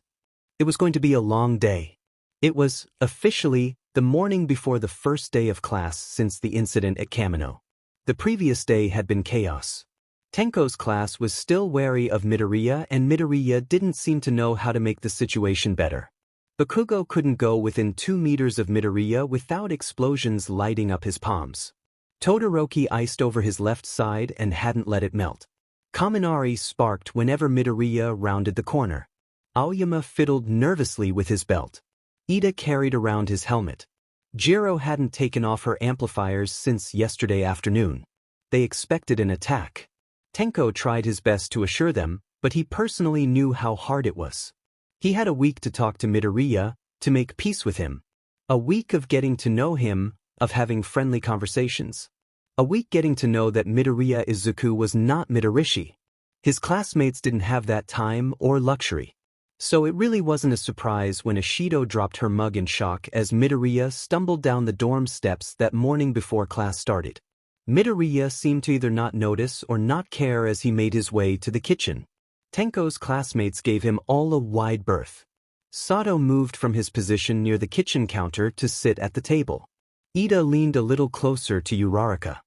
It was going to be a long day. It was, officially, the morning before the first day of class since the incident at Kamino. The previous day had been chaos. Tenko's class was still wary of Midoriya, and Midoriya didn't seem to know how to make the situation better. Bakugo couldn't go within 2 meters of Midoriya without explosions lighting up his palms. Todoroki iced over his left side and hadn't let it melt. Kaminari sparked whenever Midoriya rounded the corner. Aoyama fiddled nervously with his belt. Ida carried around his helmet. Jiro hadn't taken off her amplifiers since yesterday afternoon. They expected an attack. Tenko tried his best to assure them, but he personally knew how hard it was. He had a week to talk to Midoriya, to make peace with him. A week of getting to know him, of having friendly conversations. A week getting to know that Midoriya Izuku was not Midorishi. His classmates didn't have that time or luxury. So it really wasn't a surprise when Ishido dropped her mug in shock as Midoriya stumbled down the dorm steps that morning before class started. Midoriya seemed to either not notice or not care as he made his way to the kitchen. Tenko's classmates gave him all a wide berth. Sato moved from his position near the kitchen counter to sit at the table. Ida leaned a little closer to Uraraka.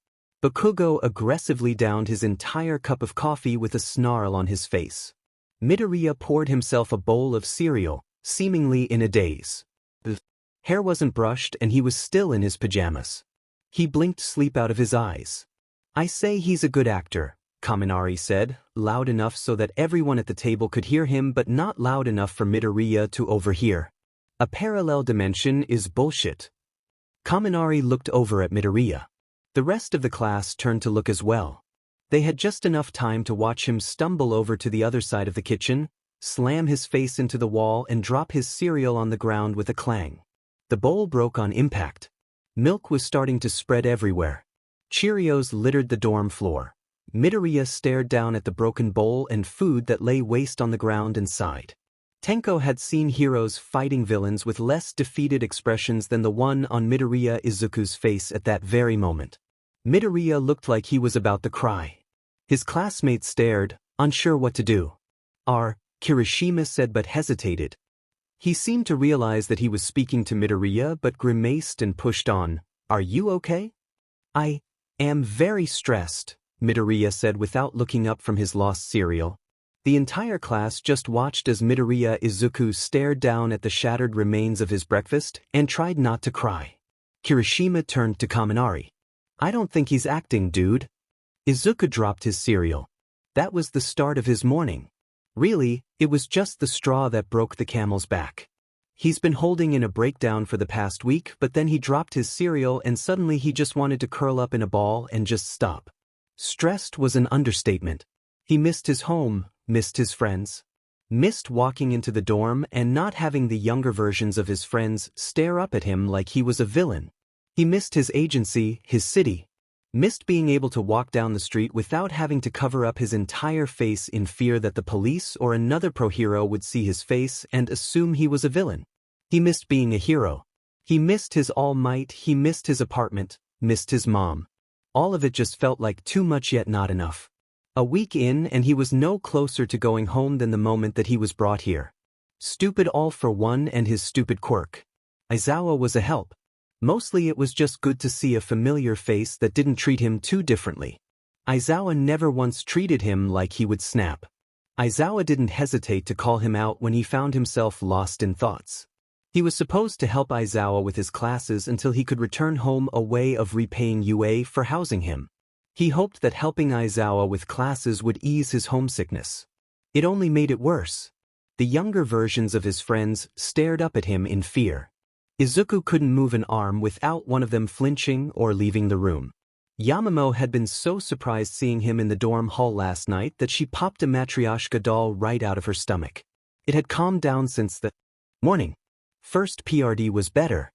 Bakugo aggressively downed his entire cup of coffee with a snarl on his face. Midoriya poured himself a bowl of cereal, seemingly in a daze. The hair wasn't brushed and he was still in his pajamas. He blinked sleep out of his eyes. "I say he's a good actor," Kaminari said, loud enough so that everyone at the table could hear him but not loud enough for Midoriya to overhear. "A parallel dimension is bullshit." Kaminari looked over at Midoriya. The rest of the class turned to look as well. They had just enough time to watch him stumble over to the other side of the kitchen, slam his face into the wall and drop his cereal on the ground with a clang. The bowl broke on impact. Milk was starting to spread everywhere. Cheerios littered the dorm floor. Midoriya stared down at the broken bowl and food that lay waste on the ground and sighed. Tenko had seen heroes fighting villains with less defeated expressions than the one on Midoriya Izuku's face at that very moment. Midoriya looked like he was about to cry. His classmates stared, unsure what to do. Kirishima said but hesitated. He seemed to realize that he was speaking to Midoriya but grimaced and pushed on. "Are you okay?" "I am very stressed," Midoriya said without looking up from his lost cereal. The entire class just watched as Midoriya Izuku stared down at the shattered remains of his breakfast and tried not to cry. Kirishima turned to Kaminari. I don't think he's acting, dude. Izuku dropped his cereal. That was the start of his morning. Really, it was just the straw that broke the camel's back. He's been holding in a breakdown for the past week, but then he dropped his cereal and suddenly he just wanted to curl up in a ball and just stop. Stressed was an understatement. He missed his home, missed his friends. Missed walking into the dorm and not having the younger versions of his friends stare up at him like he was a villain. He missed his agency, his city. Missed being able to walk down the street without having to cover up his entire face in fear that the police or another pro-hero would see his face and assume he was a villain. He missed being a hero. He missed his All Might, he missed his apartment, missed his mom. All of it just felt like too much yet not enough. A week in and he was no closer to going home than the moment that he was brought here. Stupid all for one and his stupid quirk. Aizawa was a help. Mostly it was just good to see a familiar face that didn't treat him too differently. Aizawa never once treated him like he would snap. Aizawa didn't hesitate to call him out when he found himself lost in thoughts. He was supposed to help Aizawa with his classes until he could return home, a way of repaying UA for housing him. He hoped that helping Aizawa with classes would ease his homesickness. It only made it worse. The younger versions of his friends stared up at him in fear. Izuku couldn't move an arm without one of them flinching or leaving the room. Yamamo had been so surprised seeing him in the dorm hall last night that she popped a Matryoshka doll right out of her stomach. It had calmed down since the morning. First PRD was better.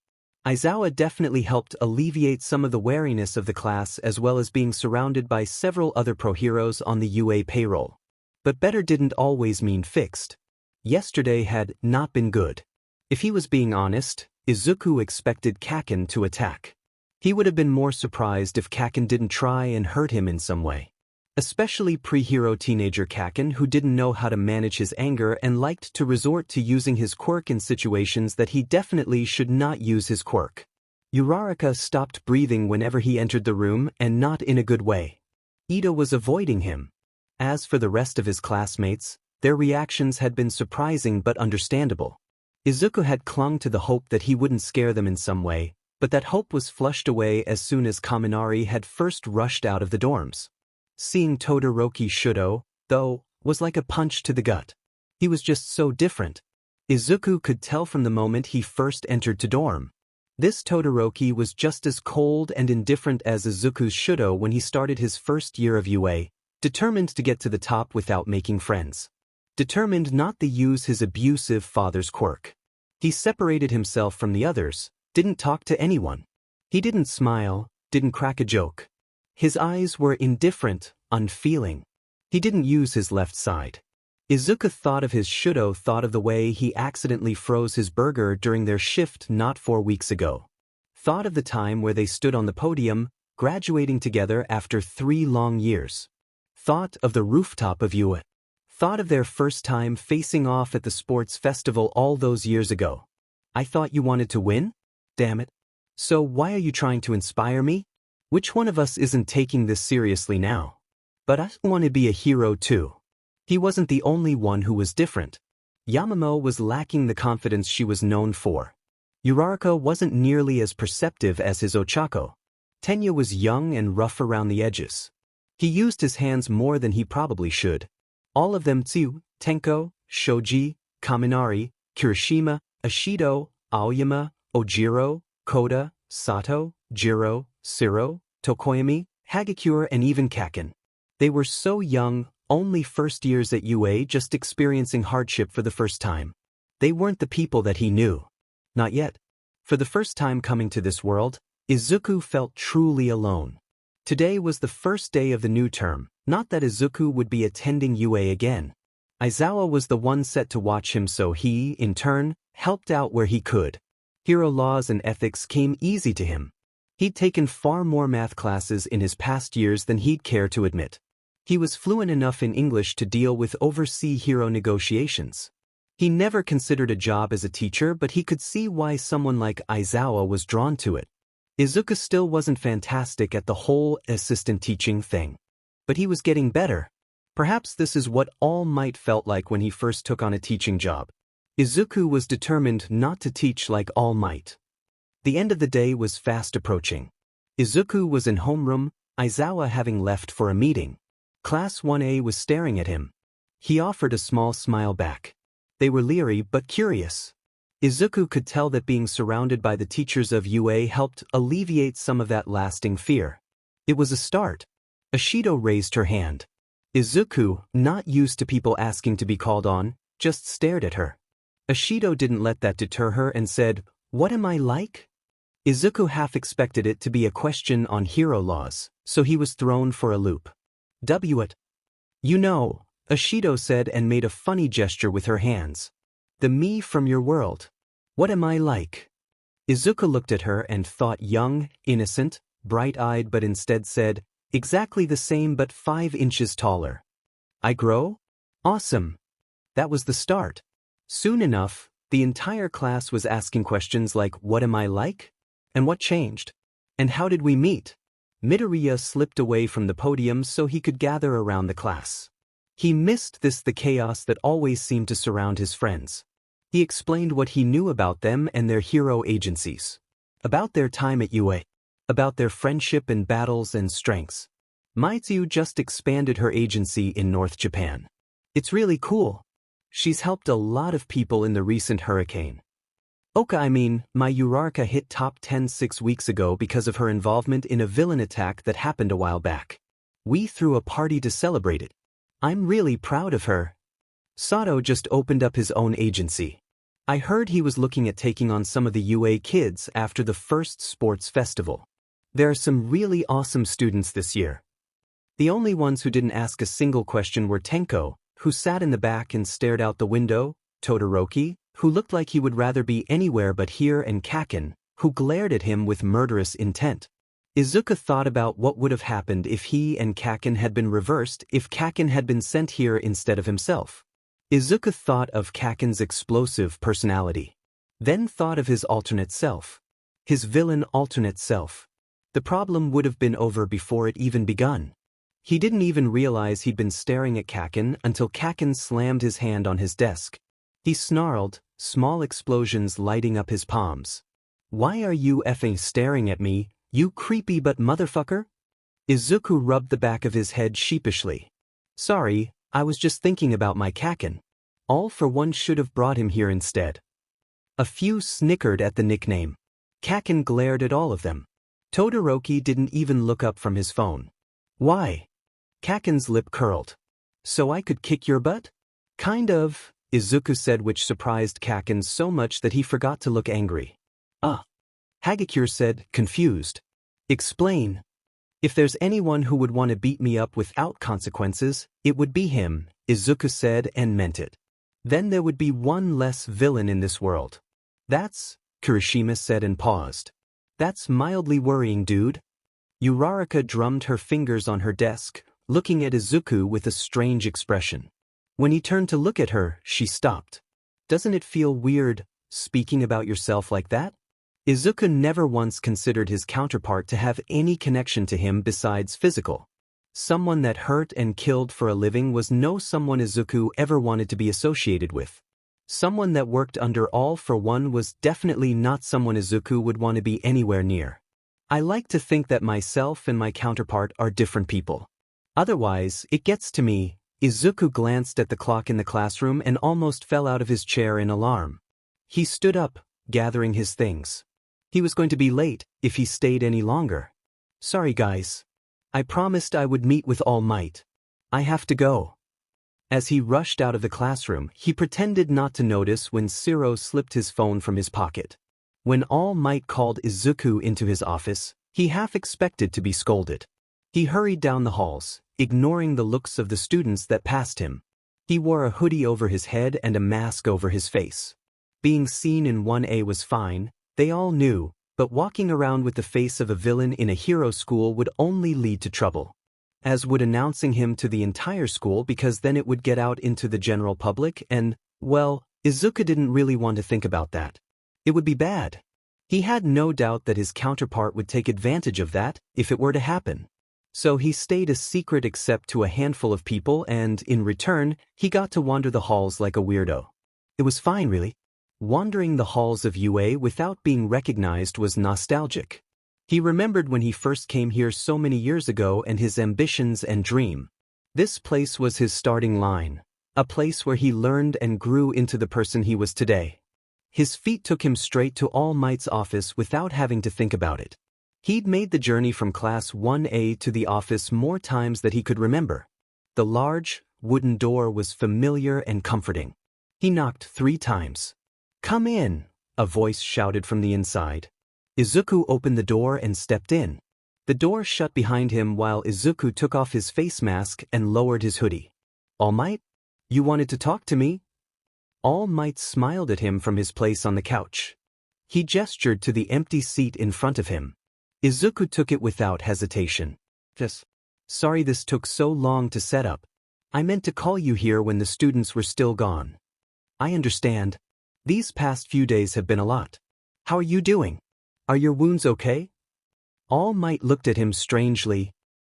Aizawa definitely helped alleviate some of the wariness of the class as well as being surrounded by several other pro-heroes on the UA payroll. But better didn't always mean fixed. Yesterday had not been good. If he was being honest, Izuku expected Kaken to attack. He would have been more surprised if Kaken didn't try and hurt him in some way. Especially pre-hero teenager Kaken, who didn't know how to manage his anger and liked to resort to using his quirk in situations that he definitely should not use his quirk. Uraraka stopped breathing whenever he entered the room, and not in a good way. Ida was avoiding him. As for the rest of his classmates, their reactions had been surprising but understandable. Izuku had clung to the hope that he wouldn't scare them in some way, but that hope was flushed away as soon as Kaminari had first rushed out of the dorms. Seeing Todoroki Shudo, though, was like a punch to the gut. He was just so different. Izuku could tell from the moment he first entered to dorm. This Todoroki was just as cold and indifferent as Izuku's Shudo when he started his first year of UA, determined to get to the top without making friends. Determined not to use his abusive father's quirk. He separated himself from the others, didn't talk to anyone. He didn't smile, didn't crack a joke. His eyes were indifferent, unfeeling. He didn't use his left side. Izuku thought of his Shudo, thought of the way he accidentally froze his burger during their shift not 4 weeks ago. Thought of the time where they stood on the podium, graduating together after 3 long years. Thought of the rooftop of UA. Thought of their first time facing off at the sports festival all those years ago. I thought you wanted to win? Damn it. So why are you trying to inspire me? Which one of us isn't taking this seriously now? But I want to be a hero too. He wasn't the only one who was different. Yamamo was lacking the confidence she was known for. Uraraka wasn't nearly as perceptive as his Ochako. Tenya was young and rough around the edges. He used his hands more than he probably should. All of them, Tsu, Tenko, Shoji, Kaminari, Kirishima, Ashido, Aoyama, Ojiro, Koda, Sato, Jiro, Siro, Tokoyami, Hagakure, and even Kaken. They were so young, only first years at UA, just experiencing hardship for the first time. They weren't the people that he knew. Not yet. For the first time coming to this world, Izuku felt truly alone. Today was the first day of the new term, not that Izuku would be attending UA again. Aizawa was the one set to watch him, so he, in turn, helped out where he could. Hero laws and ethics came easy to him. He'd taken far more math classes in his past years than he'd care to admit. He was fluent enough in English to deal with overseas hero negotiations. He never considered a job as a teacher, but he could see why someone like Aizawa was drawn to it. Izuku still wasn't fantastic at the whole assistant teaching thing. But he was getting better. Perhaps this is what All Might felt like when he first took on a teaching job. Izuku was determined not to teach like All Might. The end of the day was fast approaching. Izuku was in homeroom, Aizawa having left for a meeting. Class 1A was staring at him. He offered a small smile back. They were leery but curious. Izuku could tell that being surrounded by the teachers of UA helped alleviate some of that lasting fear. It was a start. Ashido raised her hand. Izuku, not used to people asking to be called on, just stared at her. Ashido didn't let that deter her and said, "What am I like?" Izuku half expected it to be a question on hero laws, so he was thrown for a loop. What? You know, Ashido said and made a funny gesture with her hands. The me from your world. What am I like? Izuku looked at her and thought young, innocent, bright-eyed, but instead said, exactly the same but 5 inches taller. I grow? Awesome. That was the start. Soon enough, the entire class was asking questions like, what am I like? And what changed? And how did we meet? Midoriya slipped away from the podium so he could gather around the class. He missed the chaos that always seemed to surround his friends. He explained what he knew about them and their hero agencies. About their time at UA. About their friendship and battles and strengths. Mitsu just expanded her agency in North Japan. It's really cool. She's helped a lot of people in the recent hurricane. My Uraraka hit top 10 6 weeks ago because of her involvement in a villain attack that happened a while back. We threw a party to celebrate it. I'm really proud of her. Sato just opened up his own agency. I heard he was looking at taking on some of the UA kids after the first sports festival. There are some really awesome students this year. The only ones who didn't ask a single question were Tenko, who sat in the back and stared out the window, Todoroki, who looked like he would rather be anywhere but here, and Kaken, who glared at him with murderous intent. Izuku thought about what would have happened if he and Kaken had been reversed, if Kaken had been sent here instead of himself. Izuku thought of Kaken's explosive personality. Then thought of his alternate self. His villain alternate self. The problem would have been over before it even begun. He didn't even realize he'd been staring at Kaken until Kaken slammed his hand on his desk. He snarled, small explosions lighting up his palms. Why are you effing staring at me, you creepy but motherfucker? Izuku rubbed the back of his head sheepishly. Sorry, I was just thinking about my Kaken. All for one should have brought him here instead. A few snickered at the nickname. Kaken glared at all of them. Todoroki didn't even look up from his phone. Why? Kaken's lip curled. So I could kick your butt? Kind of, Izuku said, which surprised Kaken so much that he forgot to look angry. Hagakure said, confused. Explain. If there's anyone who would want to beat me up without consequences, it would be him, Izuku said and meant it. Then there would be one less villain in this world. That's, Kirishima said and paused. That's mildly worrying, dude. Uraraka drummed her fingers on her desk, looking at Izuku with a strange expression. When he turned to look at her, she stopped. Doesn't it feel weird, speaking about yourself like that? Izuku never once considered his counterpart to have any connection to him besides physical. Someone that hurt and killed for a living was no someone Izuku ever wanted to be associated with. Someone that worked under All for One was definitely not someone Izuku would want to be anywhere near. I like to think that myself and my counterpart are different people. Otherwise, it gets to me. Izuku glanced at the clock in the classroom and almost fell out of his chair in alarm. He stood up, gathering his things. He was going to be late if he stayed any longer. Sorry guys. I promised I would meet with All Might. I have to go. As he rushed out of the classroom, he pretended not to notice when Siro slipped his phone from his pocket. When All Might called Izuku into his office, he half expected to be scolded. He hurried down the halls, ignoring the looks of the students that passed him. He wore a hoodie over his head and a mask over his face. Being seen in 1A was fine, they all knew, but walking around with the face of a villain in a hero school would only lead to trouble. As would announcing him to the entire school, because then it would get out into the general public and, well, Izuku didn't really want to think about that. It would be bad. He had no doubt that his counterpart would take advantage of that if it were to happen. So he stayed a secret except to a handful of people, and, in return, he got to wander the halls like a weirdo. It was fine, really. Wandering the halls of UA without being recognized was nostalgic. He remembered when he first came here so many years ago and his ambitions and dream. This place was his starting line, a place where he learned and grew into the person he was today. His feet took him straight to All Might's office without having to think about it. He'd made the journey from Class 1A to the office more times than he could remember. The large, wooden door was familiar and comforting. He knocked 3 times. "Come in," a voice shouted from the inside. Izuku opened the door and stepped in. The door shut behind him while Izuku took off his face mask and lowered his hoodie. "All Might? You wanted to talk to me?" All Might smiled at him from his place on the couch. He gestured to the empty seat in front of him. Izuku took it without hesitation. "Yes. Sorry this took so long to set up. I meant to call you here when the students were still gone. I understand. These past few days have been a lot. How are you doing? Are your wounds okay?" All Might looked at him strangely,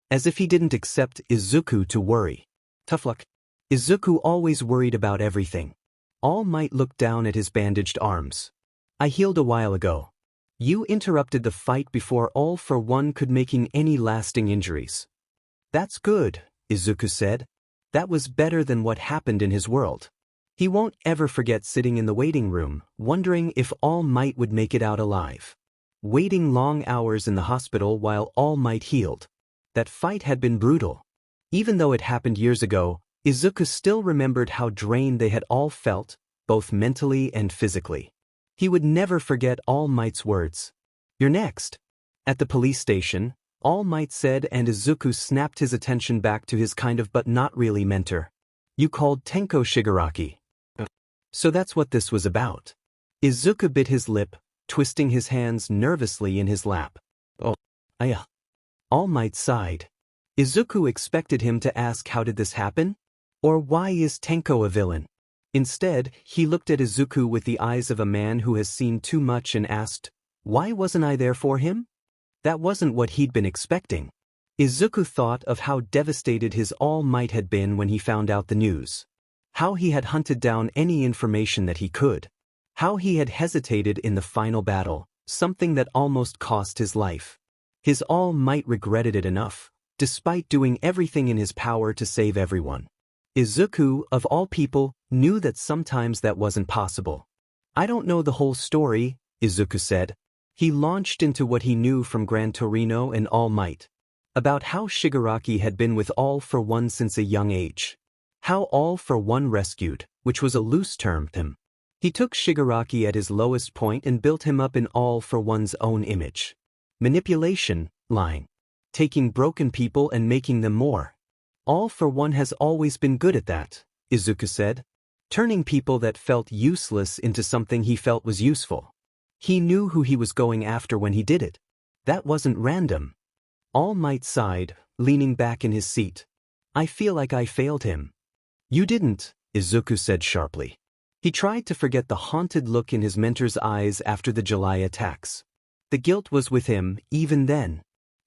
as if he didn't accept Izuku to worry. Tough luck. Izuku always worried about everything. All Might looked down at his bandaged arms. "I healed a while ago. You interrupted the fight before All for One could making any lasting injuries." "That's good," Izuku said. "That was better than what happened in his world." He won't ever forget sitting in the waiting room, wondering if All Might would make it out alive. Waiting long hours in the hospital while All Might healed. That fight had been brutal. Even though it happened years ago, Izuku still remembered how drained they had all felt, both mentally and physically. He would never forget All Might's words. "You're next." At the police station, All Might said, and Izuku snapped his attention back to his kind of but not really mentor. "You called Tenko Shigaraki. So that's what this was about." Izuku bit his lip, twisting his hands nervously in his lap. "Oh, All Might sighed. Izuku expected him to ask how did this happen? Or why is Tenko a villain? Instead, he looked at Izuku with the eyes of a man who has seen too much and asked, "Why wasn't I there for him?" That wasn't what he'd been expecting. Izuku thought of how devastated his All Might had been when he found out the news. How he had hunted down any information that he could. How he had hesitated in the final battle, something that almost cost his life. His All Might regretted it enough, despite doing everything in his power to save everyone. Izuku, of all people, knew that sometimes that wasn't possible. "I don't know the whole story," Izuku said. He launched into what he knew from Gran Torino and All Might. About how Shigaraki had been with All for One since a young age. How All for One rescued, which was a loose term, him. He took Shigaraki at his lowest point and built him up in All for One's own image. Manipulation, lying. Taking broken people and making them more. All for One has always been good at that, Izuku said. Turning people that felt useless into something he felt was useful. He knew who he was going after when he did it. That wasn't random. All Might sighed, leaning back in his seat. "I feel like I failed him." "You didn't," Izuku said sharply. He tried to forget the haunted look in his mentor's eyes after the July attacks. The guilt was with him, even then.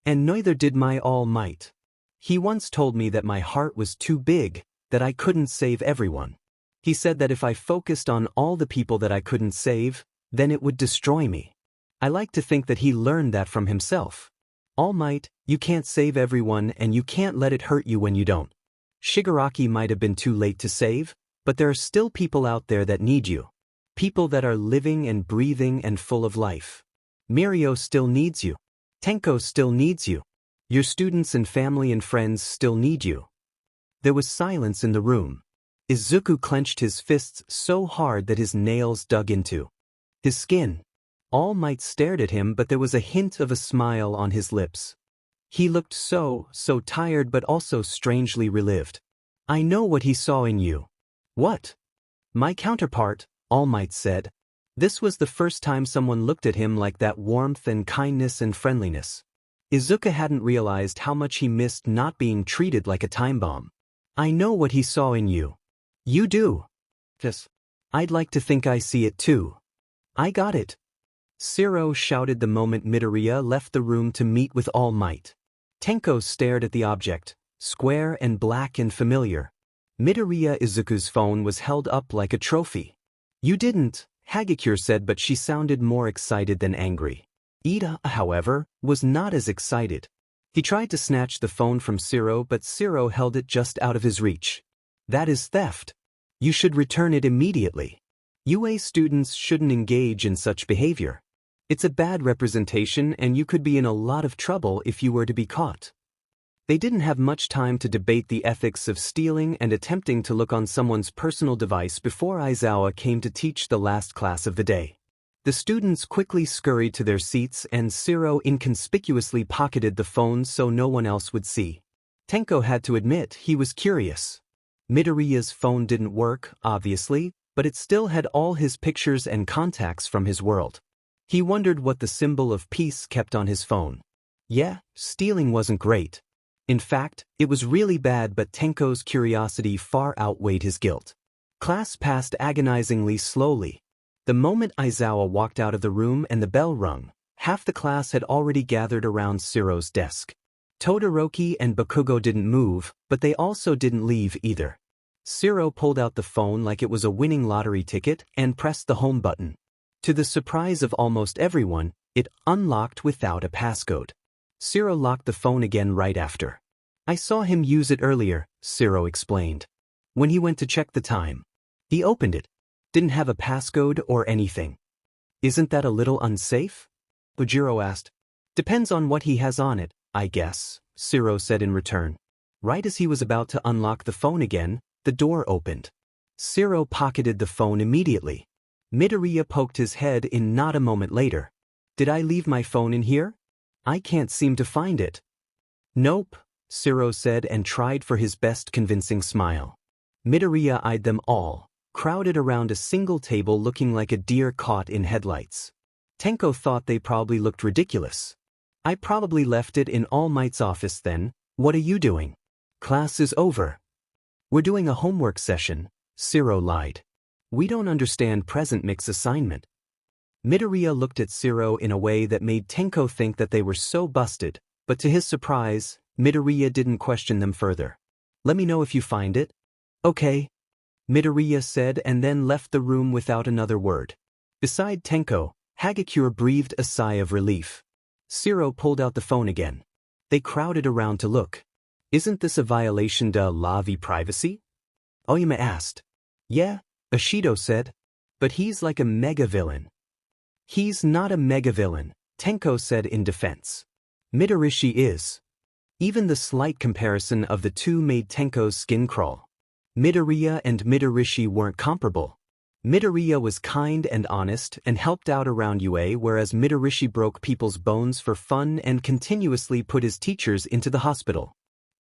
And neither did my All Might. He once told me that my heart was too big, that I couldn't save everyone. He said that if I focused on all the people that I couldn't save, then it would destroy me. I like to think that he learned that from himself. All Might, you can't save everyone and you can't let it hurt you when you don't. Shigaraki might have been too late to save, but there are still people out there that need you. People that are living and breathing and full of life. Mirio still needs you. Tenko still needs you. Your students and family and friends still need you." There was silence in the room. Izuku clenched his fists so hard that his nails dug into his skin. All Might stared at him, but there was a hint of a smile on his lips. He looked so tired but also strangely relieved. "I know what he saw in you." "What?" "My counterpart," All Might said. This was the first time someone looked at him like that, warmth and kindness and friendliness. Izuku hadn't realized how much he missed not being treated like a time bomb. "I know what he saw in you." "You do?" "Yes. I'd like to think I see it too." "I got it." Siro shouted the moment Midoriya left the room to meet with All Might. Tenko stared at the object, square and black and familiar. Midoriya Izuku's phone was held up like a trophy. "You didn't Hagakure said, but she sounded more excited than angry. Ida, however, was not as excited. He tried to snatch the phone from Shiro, but Shiro held it just out of his reach. That is theft. You should return it immediately. UA students shouldn't engage in such behavior. It's a bad representation and you could be in a lot of trouble if you were to be caught. They didn't have much time to debate the ethics of stealing and attempting to look on someone's personal device before Aizawa came to teach the last class of the day. The students quickly scurried to their seats and Shiro inconspicuously pocketed the phone so no one else would see. Tenko had to admit he was curious. Midoriya's phone didn't work, obviously, but it still had all his pictures and contacts from his world. He wondered what the symbol of peace kept on his phone. Yeah, stealing wasn't great. In fact, it was really bad, but Tenko's curiosity far outweighed his guilt. Class passed agonizingly slowly. The moment Aizawa walked out of the room and the bell rung, half the class had already gathered around Shiro's desk. Todoroki and Bakugo didn't move, but they also didn't leave either. Shiro pulled out the phone like it was a winning lottery ticket and pressed the home button. To the surprise of almost everyone, it unlocked without a passcode. Shiro locked the phone again right after. I saw him use it earlier, Shiro explained. When he went to check the time. He opened it. Didn't have a passcode or anything. Isn't that a little unsafe? Bujiro asked. Depends on what he has on it, I guess, Shiro said in return. Right as he was about to unlock the phone again, the door opened. Shiro pocketed the phone immediately. Midoriya poked his head in not a moment later. Did I leave my phone in here? I can't seem to find it. Nope, Shiro said and tried for his best convincing smile. Midoriya eyed them all, crowded around a single table looking like a deer caught in headlights. Tenko thought they probably looked ridiculous. I probably left it in All Might's office then. What are you doing? Class is over. We're doing a homework session, Shiro lied. We don't understand present mix assignment. Midoriya looked at Shiro in a way that made Tenko think that they were so busted, but to his surprise, Midoriya didn't question them further. Let me know if you find it. Okay, Midoriya said and then left the room without another word. Beside Tenko, Hagakure breathed a sigh of relief. Shiro pulled out the phone again. They crowded around to look. Isn't this a violation de la vie privacy? Oyama asked. Yeah, Ashido said. But he's like a mega-villain. He's not a mega-villain, Tenko said in defense. Midorishi is. Even the slight comparison of the two made Tenko's skin crawl. Midoriya and Midorishi weren't comparable. Midoriya was kind and honest and helped out around UA, whereas Midorishi broke people's bones for fun and continuously put his teachers into the hospital.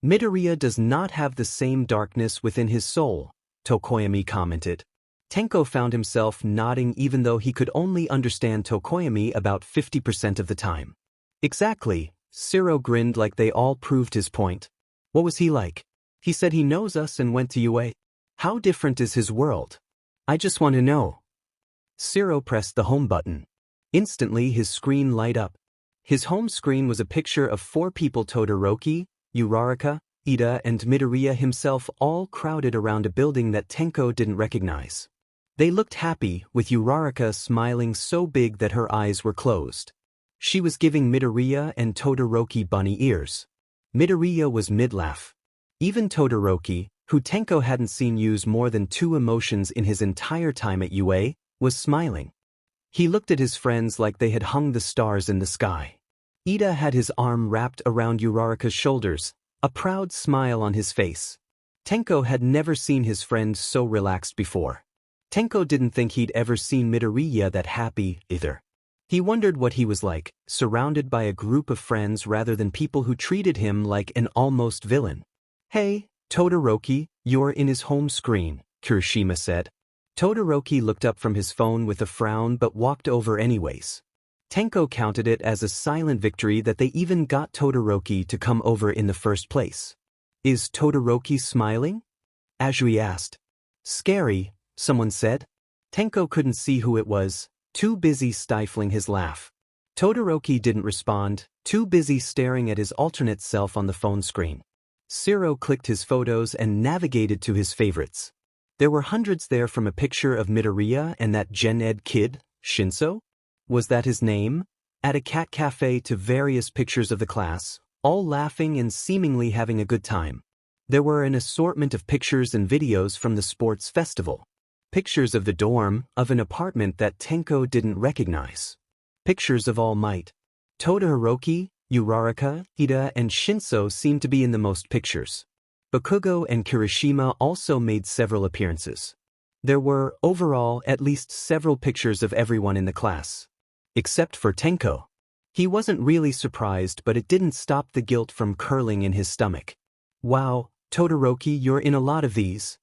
Midoriya does not have the same darkness within his soul, Tokoyami commented. Tenko found himself nodding even though he could only understand Tokoyami about 50% of the time. Exactly, Shiro grinned like they all proved his point. What was he like? He said he knows us and went to UA. How different is his world? I just want to know. Shiro pressed the home button. Instantly his screen light up. His home screen was a picture of 4 people: Todoroki, Uraraka, Ida and Midoriya himself, all crowded around a building that Tenko didn't recognize. They looked happy, with Uraraka smiling so big that her eyes were closed. She was giving Midoriya and Todoroki bunny ears. Midoriya was mid-laugh. Even Todoroki, who Tenko hadn't seen use more than 2 emotions in his entire time at UA, was smiling. He looked at his friends like they had hung the stars in the sky. Ida had his arm wrapped around Uraraka's shoulders, a proud smile on his face. Tenko had never seen his friend so relaxed before. Tenko didn't think he'd ever seen Midoriya that happy, either. He wondered what he was like, surrounded by a group of friends rather than people who treated him like an almost villain. Hey, Todoroki, you're in his home screen, Kirishima said. Todoroki looked up from his phone with a frown but walked over anyways. Tenko counted it as a silent victory that they even got Todoroki to come over in the first place. Is Todoroki smiling? Azui asked. Scary, someone said. Tenko couldn't see who it was, too busy stifling his laugh. Todoroki didn't respond, too busy staring at his alternate self on the phone screen. Shiro clicked his photos and navigated to his favorites. There were hundreds there from a picture of Midoriya and that Gen Ed kid, Shinso? Was that his name? At a cat cafe to various pictures of the class, all laughing and seemingly having a good time. There were an assortment of pictures and videos from the sports festival. Pictures of the dorm, of an apartment that Tenko didn't recognize. Pictures of All Might. Todoroki, Uraraka, Ida and Shinso seemed to be in the most pictures. Bakugo and Kirishima also made several appearances. There were, overall, at least several pictures of everyone in the class. Except for Tenko. He wasn't really surprised, but it didn't stop the guilt from curling in his stomach. Wow, Todoroki, you're in a lot of these.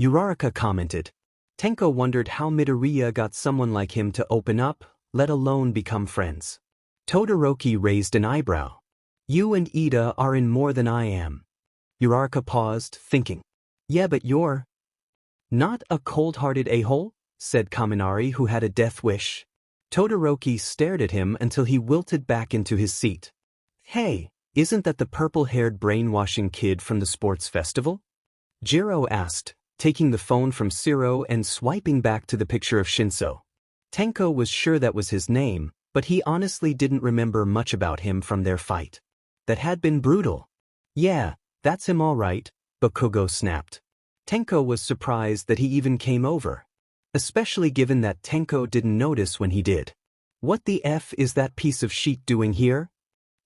Uraraka commented. Tenko wondered how Midoriya got someone like him to open up, let alone become friends. Todoroki raised an eyebrow. You and Ida are in more than I am. Uraraka paused, thinking. Yeah, but you're not a cold-hearted a-hole, said Kaminari, who had a death wish. Todoroki stared at him until he wilted back into his seat. Hey, isn't that the purple-haired brainwashing kid from the sports festival? Jiro asked, taking the phone from Shiro and swiping back to the picture of Shinso. Tenko was sure that was his name, but he honestly didn't remember much about him from their fight. That had been brutal. Yeah, that's him all right, Bakugo snapped. Tenko was surprised that he even came over. Especially given that Tenko didn't notice when he did. What the F is that piece of sheet doing here?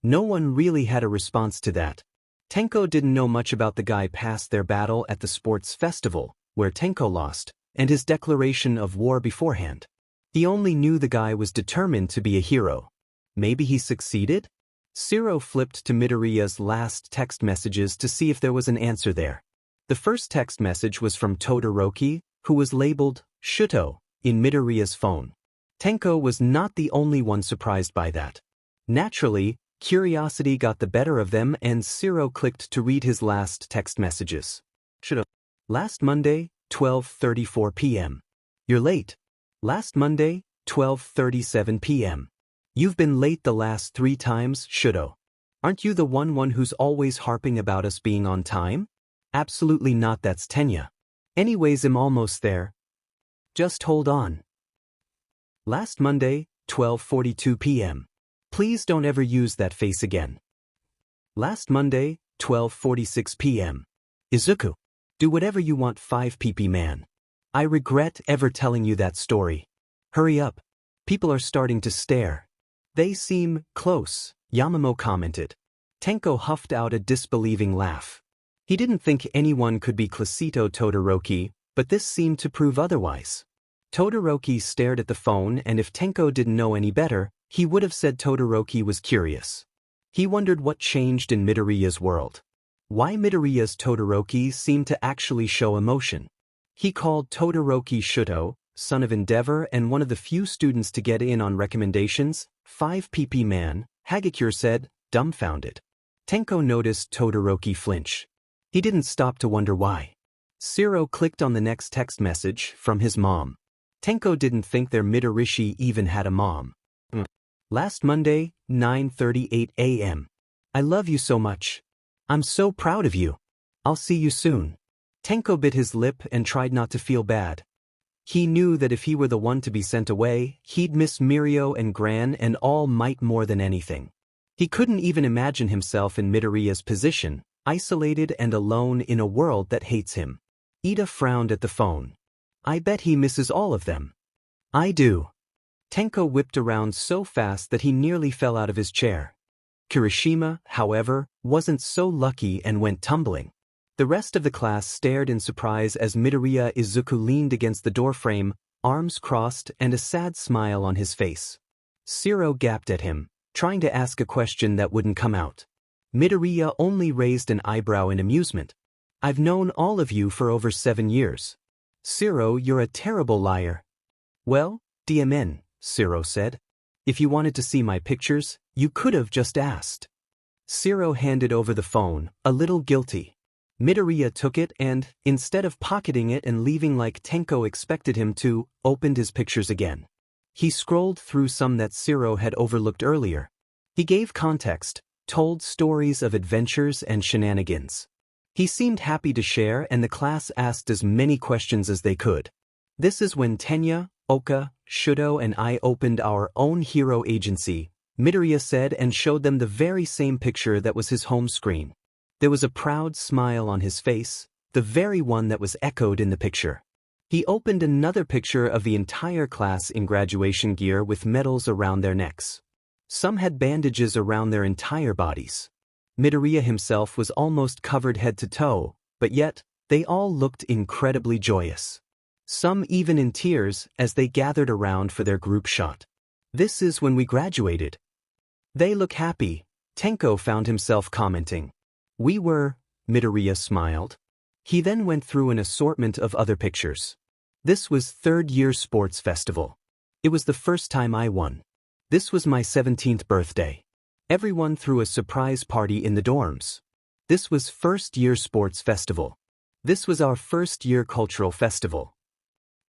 No one really had a response to that. Tenko didn't know much about the guy past their battle at the sports festival, where Tenko lost, and his declaration of war beforehand. He only knew the guy was determined to be a hero. Maybe he succeeded? Shiro flipped to Midoriya's last text messages to see if there was an answer there. The first text message was from Todoroki, who was labeled Shuto in Midoriya's phone. Tenko was not the only one surprised by that. Naturally, curiosity got the better of them and Shiro clicked to read his last text messages. Shuto. Last Monday, 12:34 p.m. You're late. Last Monday, 12:37 p.m. You've been late the last 3 times, Shuto. Aren't you the one who's always harping about us being on time? Absolutely not, that's Tenya. Anyways, I'm almost there. Just hold on. Last Monday, 12:42 p.m. Please don't ever use that face again. Last Monday, 12:46 p.m. Izuku. Do whatever you want, 5 pp man. I regret ever telling you that story. Hurry up. People are starting to stare. They seem close, Yamamo commented. Tenko huffed out a disbelieving laugh. He didn't think anyone could be Clasito Todoroki, but this seemed to prove otherwise. Todoroki stared at the phone, and if Tenko didn't know any better, he would have said Todoroki was curious. He wondered what changed in Midoriya's world. Why Midoriya's Todoroki seemed to actually show emotion. He called Todoroki Shuto, son of Endeavor and one of the few students to get in on recommendations, 5 pp man, Hagakure said, dumbfounded. Tenko noticed Todoroki flinch. He didn't stop to wonder why. Shiro clicked on the next text message from his mom. Tenko didn't think their Midorishi even had a mom. Last Monday, 9:38 a.m. I love you so much. I'm so proud of you. I'll see you soon. Tenko bit his lip and tried not to feel bad. He knew that if he were the one to be sent away, he'd miss Mirio and Gran and All Might more than anything. He couldn't even imagine himself in Midoriya's position, isolated and alone in a world that hates him. Ida frowned at the phone. I bet he misses all of them. I do. Tenko whipped around so fast that he nearly fell out of his chair. Kirishima, however, wasn't so lucky and went tumbling. The rest of the class stared in surprise as Midoriya Izuku leaned against the doorframe, arms crossed and a sad smile on his face. Shiro gaped at him, trying to ask a question that wouldn't come out. Midoriya only raised an eyebrow in amusement. I've known all of you for over 7 years. Shiro, you're a terrible liar. Well, DMN, Shiro said. If you wanted to see my pictures, you could have just asked. Shiro handed over the phone, a little guilty. Midoriya took it and, instead of pocketing it and leaving like Tenko expected him to, opened his pictures again. He scrolled through some that Shiro had overlooked earlier. He gave context, told stories of adventures and shenanigans. He seemed happy to share and the class asked as many questions as they could. This is when Tenya, Oka, Shudo and I opened our own hero agency, Midoriya said and showed them the very same picture that was his home screen. There was a proud smile on his face, the very one that was echoed in the picture. He opened another picture of the entire class in graduation gear with medals around their necks. Some had bandages around their entire bodies. Midoriya himself was almost covered head to toe, but yet, they all looked incredibly joyous. Some even in tears as they gathered around for their group shot. This is when we graduated. They look happy, Tenko found himself commenting. We were, Midoriya smiled. He then went through an assortment of other pictures. This was third-year sports festival. It was the first time I won. This was my 17th birthday. Everyone threw a surprise party in the dorms. This was first-year sports festival. This was our first-year cultural festival.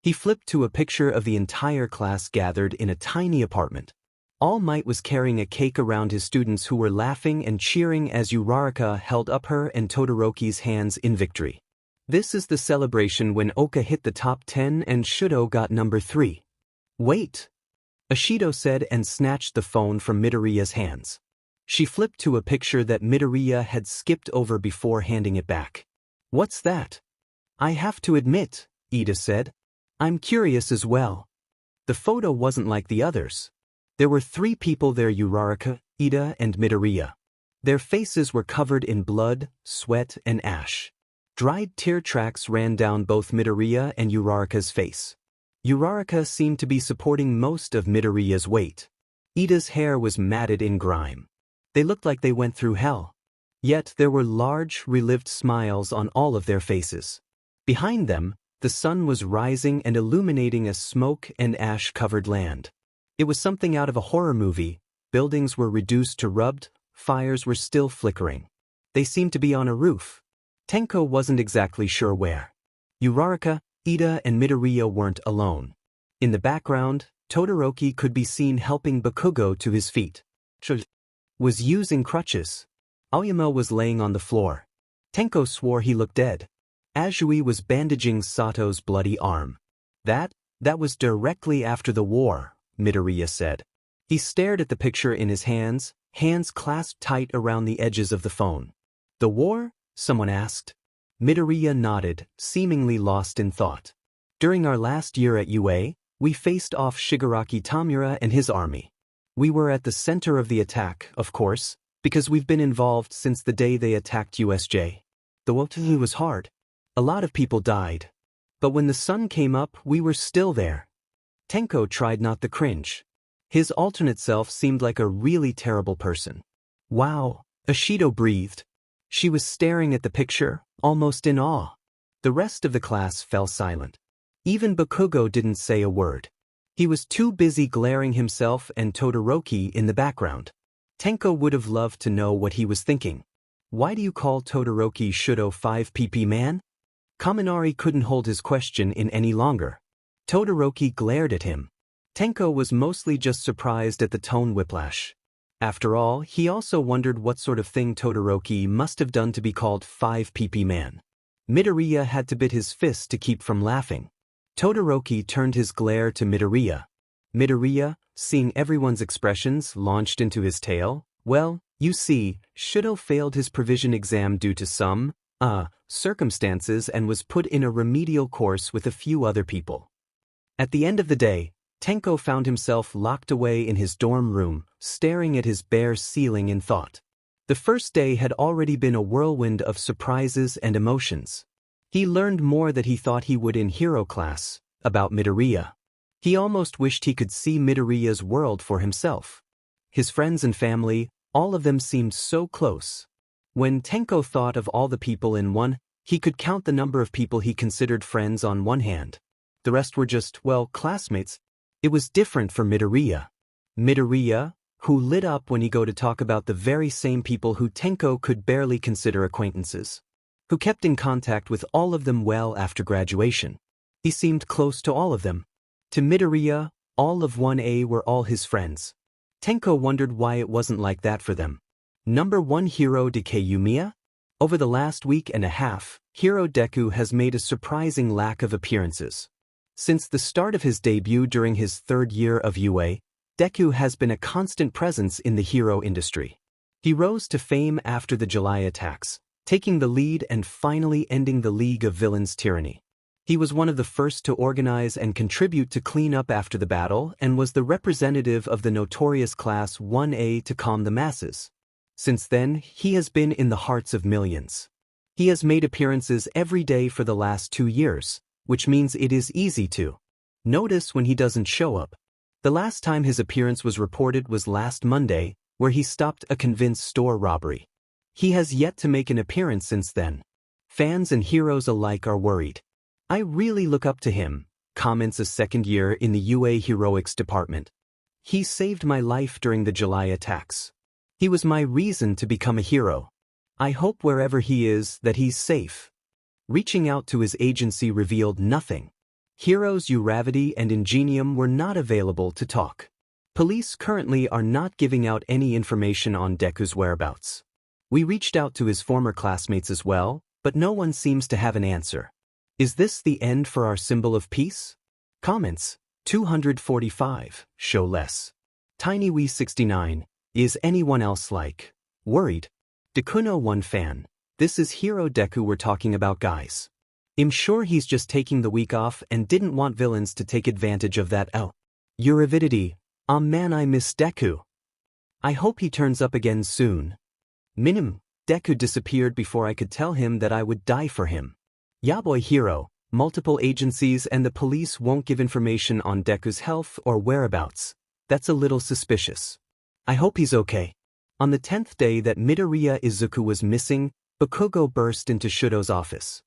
He flipped to a picture of the entire class gathered in a tiny apartment. All Might was carrying a cake around his students who were laughing and cheering as Uraraka held up her and Todoroki's hands in victory. This is the celebration when Oka hit the top 10 and Shudo got number 3. Wait! Ashido said and snatched the phone from Midoriya's hands. She flipped to a picture that Midoriya had skipped over before handing it back. What's that? I have to admit, Ida said. I'm curious as well. The photo wasn't like the others. There were 3 people there, Uraraka, Ida and Midoriya. Their faces were covered in blood, sweat and ash. Dried tear tracks ran down both Midoriya and Uraraka's face. Uraraka seemed to be supporting most of Midoriya's weight. Ida's hair was matted in grime. They looked like they went through hell. Yet there were large, relived smiles on all of their faces. Behind them, the sun was rising and illuminating a smoke and ash-covered land. It was something out of a horror movie. Buildings were reduced to rubbed, fires were still flickering. They seemed to be on a roof. Tenko wasn't exactly sure where. Uraraka, Ida and Midoriya weren't alone. In the background, Todoroki could be seen helping Bakugo to his feet. Was using crutches. Aoyama was laying on the floor. Tenko swore he looked dead. Azui was bandaging Sato's bloody arm. That was directly after the war, Midoriya said. He stared at the picture in his hands clasped tight around the edges of the phone. The war? Someone asked. Midoriya nodded, seemingly lost in thought. During our last year at UA, we faced off Shigaraki Tamura and his army. We were at the center of the attack, of course, because we've been involved since the day they attacked USJ. The war was hard. A lot of people died. But when the sun came up, we were still there. Tenko tried not to cringe. His alternate self seemed like a really terrible person. Wow, Ashido breathed. She was staring at the picture, almost in awe. The rest of the class fell silent. Even Bakugo didn't say a word. He was too busy glaring himself and Todoroki in the background. Tenko would have loved to know what he was thinking. Why do you call Todoroki Shudo 5pp man? Kaminari couldn't hold his question in any longer. Todoroki glared at him. Tenko was mostly just surprised at the tone whiplash. After all, he also wondered what sort of thing Todoroki must have done to be called 5pp man. Midoriya had to bit his fist to keep from laughing. Todoroki turned his glare to Midoriya. Midoriya, seeing everyone's expressions, launched into his tale. Well, you see, Shudo failed his provision exam due to some, circumstances and was put in a remedial course with a few other people. At the end of the day, Tenko found himself locked away in his dorm room, staring at his bare ceiling in thought. The first day had already been a whirlwind of surprises and emotions. He learned more than he thought he would in hero class, about Midoriya. He almost wished he could see Midoriya's world for himself. His friends and family, all of them seemed so close. When Tenko thought of all the people in one, he could count the number of people he considered friends on one hand. The rest were just, well, classmates. It was different for Midoriya. Midoriya, who lit up when he go to talk about the very same people who Tenko could barely consider acquaintances. Who kept in contact with all of them well after graduation. He seemed close to all of them. To Midoriya, all of 1A were all his friends. Tenko wondered why it wasn't like that for them. Number 1 hero Decay Yumiya? Over the last week and a half, Hero Deku has made a surprising lack of appearances. Since the start of his debut during his third year of UA, Deku has been a constant presence in the hero industry. He rose to fame after the July attacks, taking the lead and finally ending the League of Villains' tyranny. He was one of the first to organize and contribute to clean up after the battle and was the representative of the notorious Class 1A to calm the masses. Since then, he has been in the hearts of millions. He has made appearances every day for the last 2 years, which means it is easy to notice when he doesn't show up. The last time his appearance was reported was last Monday, where he stopped a convenience store robbery. He has yet to make an appearance since then. Fans and heroes alike are worried. "I really look up to him," comments a second year in the UA Heroics department. "He saved my life during the July attacks. He was my reason to become a hero. I hope wherever he is that he's safe." Reaching out to his agency revealed nothing. Heroes Uravity and Ingenium were not available to talk. Police currently are not giving out any information on Deku's whereabouts. We reached out to his former classmates as well, but no one seems to have an answer. Is this the end for our symbol of peace? Comments: 245, show less. TinyWee69, is anyone else worried? Dekuno1 fan, this is Hero Deku we're talking about, guys. I'm sure he's just taking the week off and didn't want villains to take advantage of that. Uravidity, man, I miss Deku. I hope he turns up again soon. Minim, Deku disappeared before I could tell him that I would die for him. Yaboy Hero, multiple agencies and the police won't give information on Deku's health or whereabouts. That's a little suspicious. I hope he's okay. On the 10th day that Midoriya Izuku was missing, Bakugo burst into Shudo's office.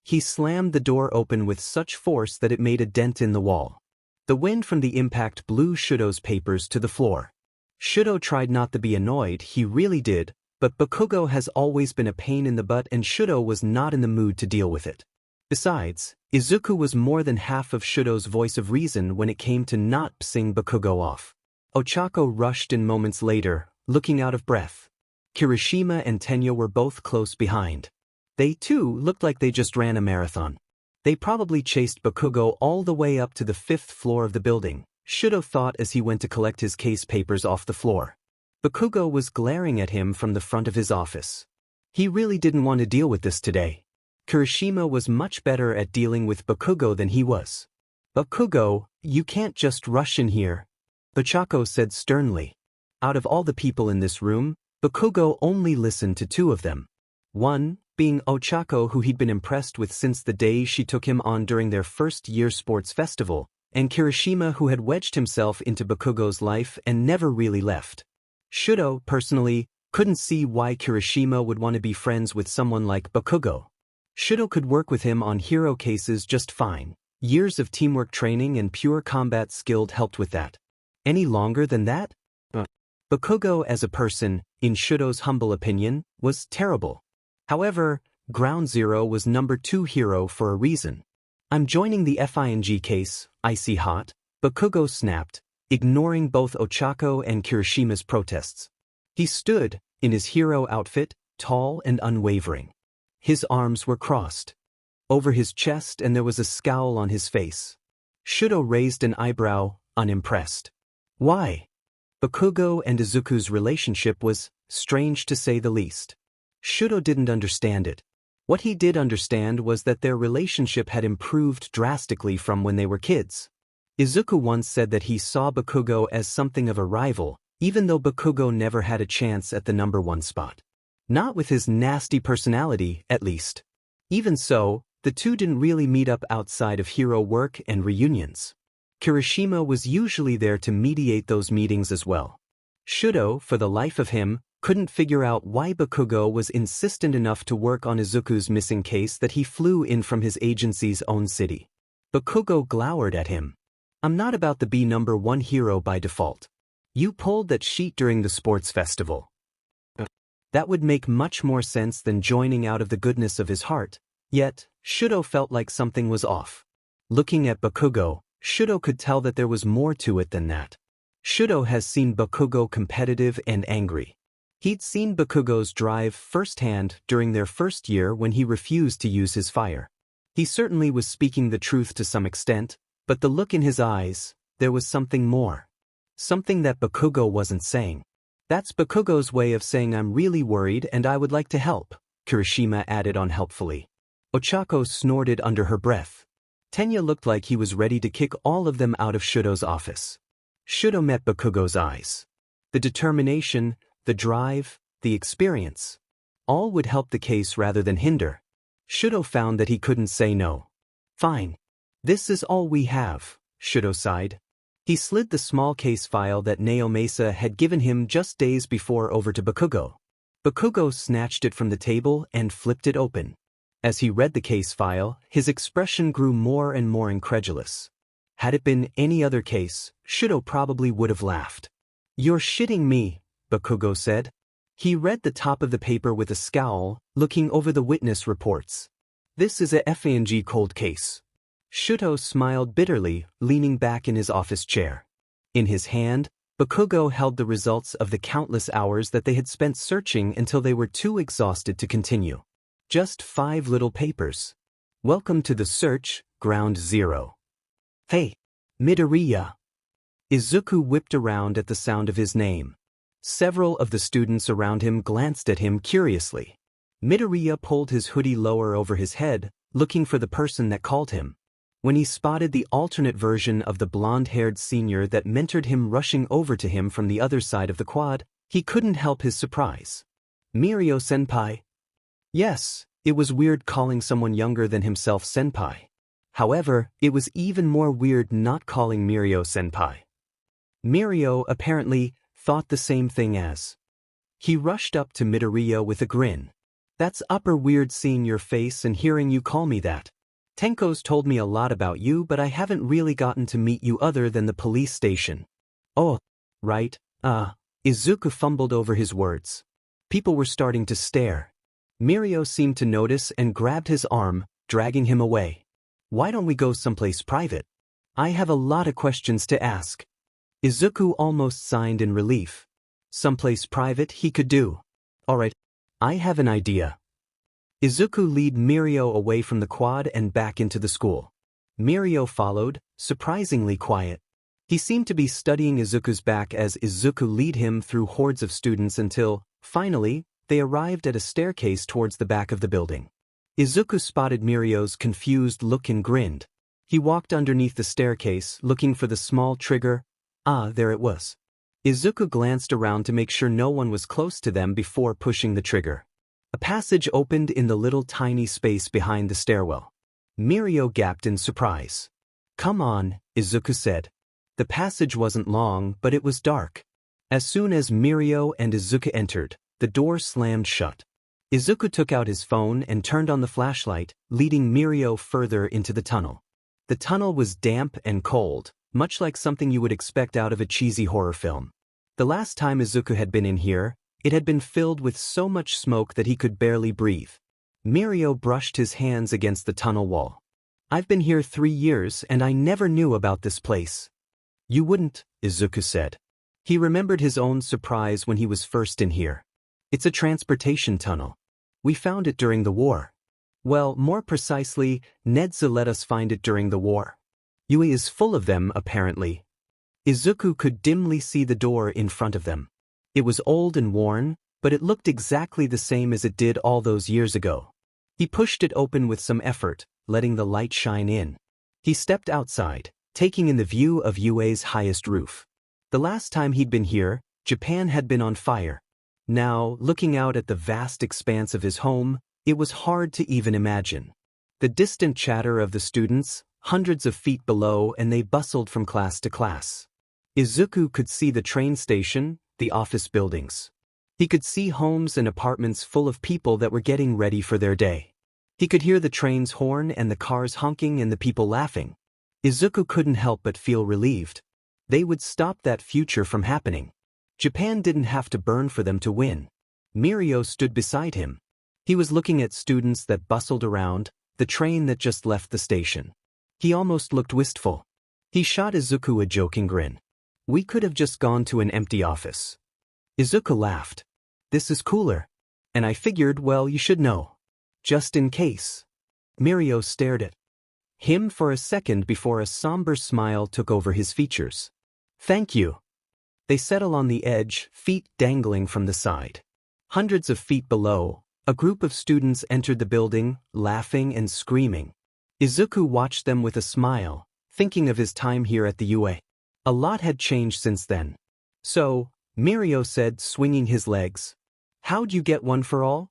He slammed the door open with such force that it made a dent in the wall. The wind from the impact blew Shudo's papers to the floor. Shudo tried not to be annoyed, he really did, but Bakugo has always been a pain in the butt and Shudo was not in the mood to deal with it. Besides, Izuku was more than half of Shudo's voice of reason when it came to not pissing Bakugo off. Ochako rushed in moments later, looking out of breath. Kirishima and Tenyo were both close behind. They too looked like they just ran a marathon. They probably chased Bakugo all the way up to the 5th floor of the building, Shudo thought as he went to collect his case papers off the floor. Bakugo was glaring at him from the front of his office. He really didn't want to deal with this today. Kirishima was much better at dealing with Bakugo than he was. "Bakugo, you can't just rush in here," Ochako said sternly. Out of all the people in this room, Bakugo only listened to 2 of them. One, being Ochako, who he'd been impressed with since the day she took him on during their first-year sports festival, and Kirishima, who had wedged himself into Bakugo's life and never really left. Shudo, personally, couldn't see why Kirishima would want to be friends with someone like Bakugo. Shudo could work with him on hero cases just fine. Years of teamwork training and pure combat skill helped with that. Any longer than that? Bakugo as a person, in Shudo's humble opinion, was terrible. However, Ground Zero was number 2 hero for a reason. "I'm joining the FING case, icy hot," Bakugo snapped, ignoring both Ochako and Kirishima's protests. He stood, in his hero outfit, tall and unwavering. His arms were crossed over his chest and there was a scowl on his face. Shudo raised an eyebrow, unimpressed. Why? Bakugo and Izuku's relationship was strange to say the least. Shudo didn't understand it. What he did understand was that their relationship had improved drastically from when they were kids. Izuku once said that he saw Bakugo as something of a rival, even though Bakugo never had a chance at the number 1 spot. Not with his nasty personality, at least. Even so, the two didn't really meet up outside of hero work and reunions. Kirishima was usually there to mediate those meetings as well. Shudo, for the life of him, couldn't figure out why Bakugo was insistent enough to work on Izuku's missing case that he flew in from his agency's own city. Bakugo glowered at him. "I'm not about to be number 1 hero by default. You pulled that sheet during the sports festival. That would make much more sense than joining out of the goodness of his heart." Yet, Shudo felt like something was off. Looking at Bakugo, Shudo could tell that there was more to it than that. Shudo has seen Bakugo competitive and angry. He'd seen Bakugo's drive firsthand during their first year when he refused to use his fire. He certainly was speaking the truth to some extent, but the look in his eyes, there was something more. Something that Bakugo wasn't saying. That's Bakugo's way of saying I'm really worried and I would like to help, Kirishima added unhelpfully. Ochako snorted under her breath. Tenya looked like he was ready to kick all of them out of Shudo's office. Shudo met Bakugo's eyes. The determination, the drive, the experience. All would help the case rather than hinder. Shudo found that he couldn't say no. Fine. This is all we have, Shudo sighed. He slid the small case file that Naomasa had given him just days before over to Bakugo. Bakugo snatched it from the table and flipped it open. As he read the case file, his expression grew more and more incredulous. Had it been any other case, Shudo probably would have laughed. You're shitting me, Bakugo said. He read the top of the paper with a scowl, looking over the witness reports. This is a FANG cold case. Shudo smiled bitterly, leaning back in his office chair. In his hand, Bakugo held the results of the countless hours that they had spent searching until they were too exhausted to continue. Just 5 little papers. Welcome to the search, Ground Zero. Hey, Midoriya. Izuku whipped around at the sound of his name. Several of the students around him glanced at him curiously. Midoriya pulled his hoodie lower over his head, looking for the person that called him. When he spotted the alternate version of the blonde-haired senior that mentored him rushing over to him from the other side of the quad, he couldn't help his surprise. Mirio-senpai? Yes, it was weird calling someone younger than himself senpai. However, it was even more weird not calling Mirio-senpai. Mirio, apparently, thought the same thing as. He rushed up to Midoriya with a grin. That's upper weird seeing your face and hearing you call me that. Tenko's told me a lot about you, but I haven't really gotten to meet you other than the police station. Oh, right, Izuku fumbled over his words. People were starting to stare. Mirio seemed to notice and grabbed his arm, dragging him away. Why don't we go someplace private? I have a lot of questions to ask. Izuku almost signed in relief. Someplace private he could do. Alright, I have an idea. Izuku led Mirio away from the quad and back into the school. Mirio followed, surprisingly quiet. He seemed to be studying Izuku's back as Izuku led him through hordes of students until, finally, they arrived at a staircase towards the back of the building. Izuku spotted Mirio's confused look and grinned. He walked underneath the staircase, looking for the small trigger. Ah, there it was. Izuku glanced around to make sure no one was close to them before pushing the trigger. A passage opened in the little tiny space behind the stairwell. Mirio gaped in surprise. Come on, Izuku said. The passage wasn't long, but it was dark. As soon as Mirio and Izuku entered, the door slammed shut. Izuku took out his phone and turned on the flashlight, leading Mirio further into the tunnel. The tunnel was damp and cold, much like something you would expect out of a cheesy horror film. The last time Izuku had been in here, it had been filled with so much smoke that he could barely breathe. Mirio brushed his hands against the tunnel wall. I've been here 3 years and I never knew about this place. You wouldn't, Izuku said. He remembered his own surprise when he was first in here. It's a transportation tunnel. We found it during the war. Well, more precisely, Nedza let us find it during the war. Yui is full of them, apparently. Izuku could dimly see the door in front of them. It was old and worn, but it looked exactly the same as it did all those years ago. He pushed it open with some effort, letting the light shine in. He stepped outside, taking in the view of Yui's highest roof. The last time he'd been here, Japan had been on fire. Now, looking out at the vast expanse of his home, it was hard to even imagine. The distant chatter of the students, hundreds of feet below, and they bustled from class to class. Izuku could see the train station, the office buildings. He could see homes and apartments full of people that were getting ready for their day. He could hear the train's horn and the cars honking and the people laughing. Izuku couldn't help but feel relieved. They would stop that future from happening. Japan didn't have to burn for them to win. Mirio stood beside him. He was looking at students that bustled around, the train that just left the station. He almost looked wistful. He shot Izuku a joking grin. We could have just gone to an empty office. Izuku laughed. This is cooler. And I figured, well, you should know. Just in case. Mirio stared at him for a second before a somber smile took over his features. Thank you. They settle on the edge, feet dangling from the side. Hundreds of feet below, a group of students entered the building, laughing and screaming. Izuku watched them with a smile, thinking of his time here at the UA. A lot had changed since then. So, Mirio said, swinging his legs. How'd you get one for all?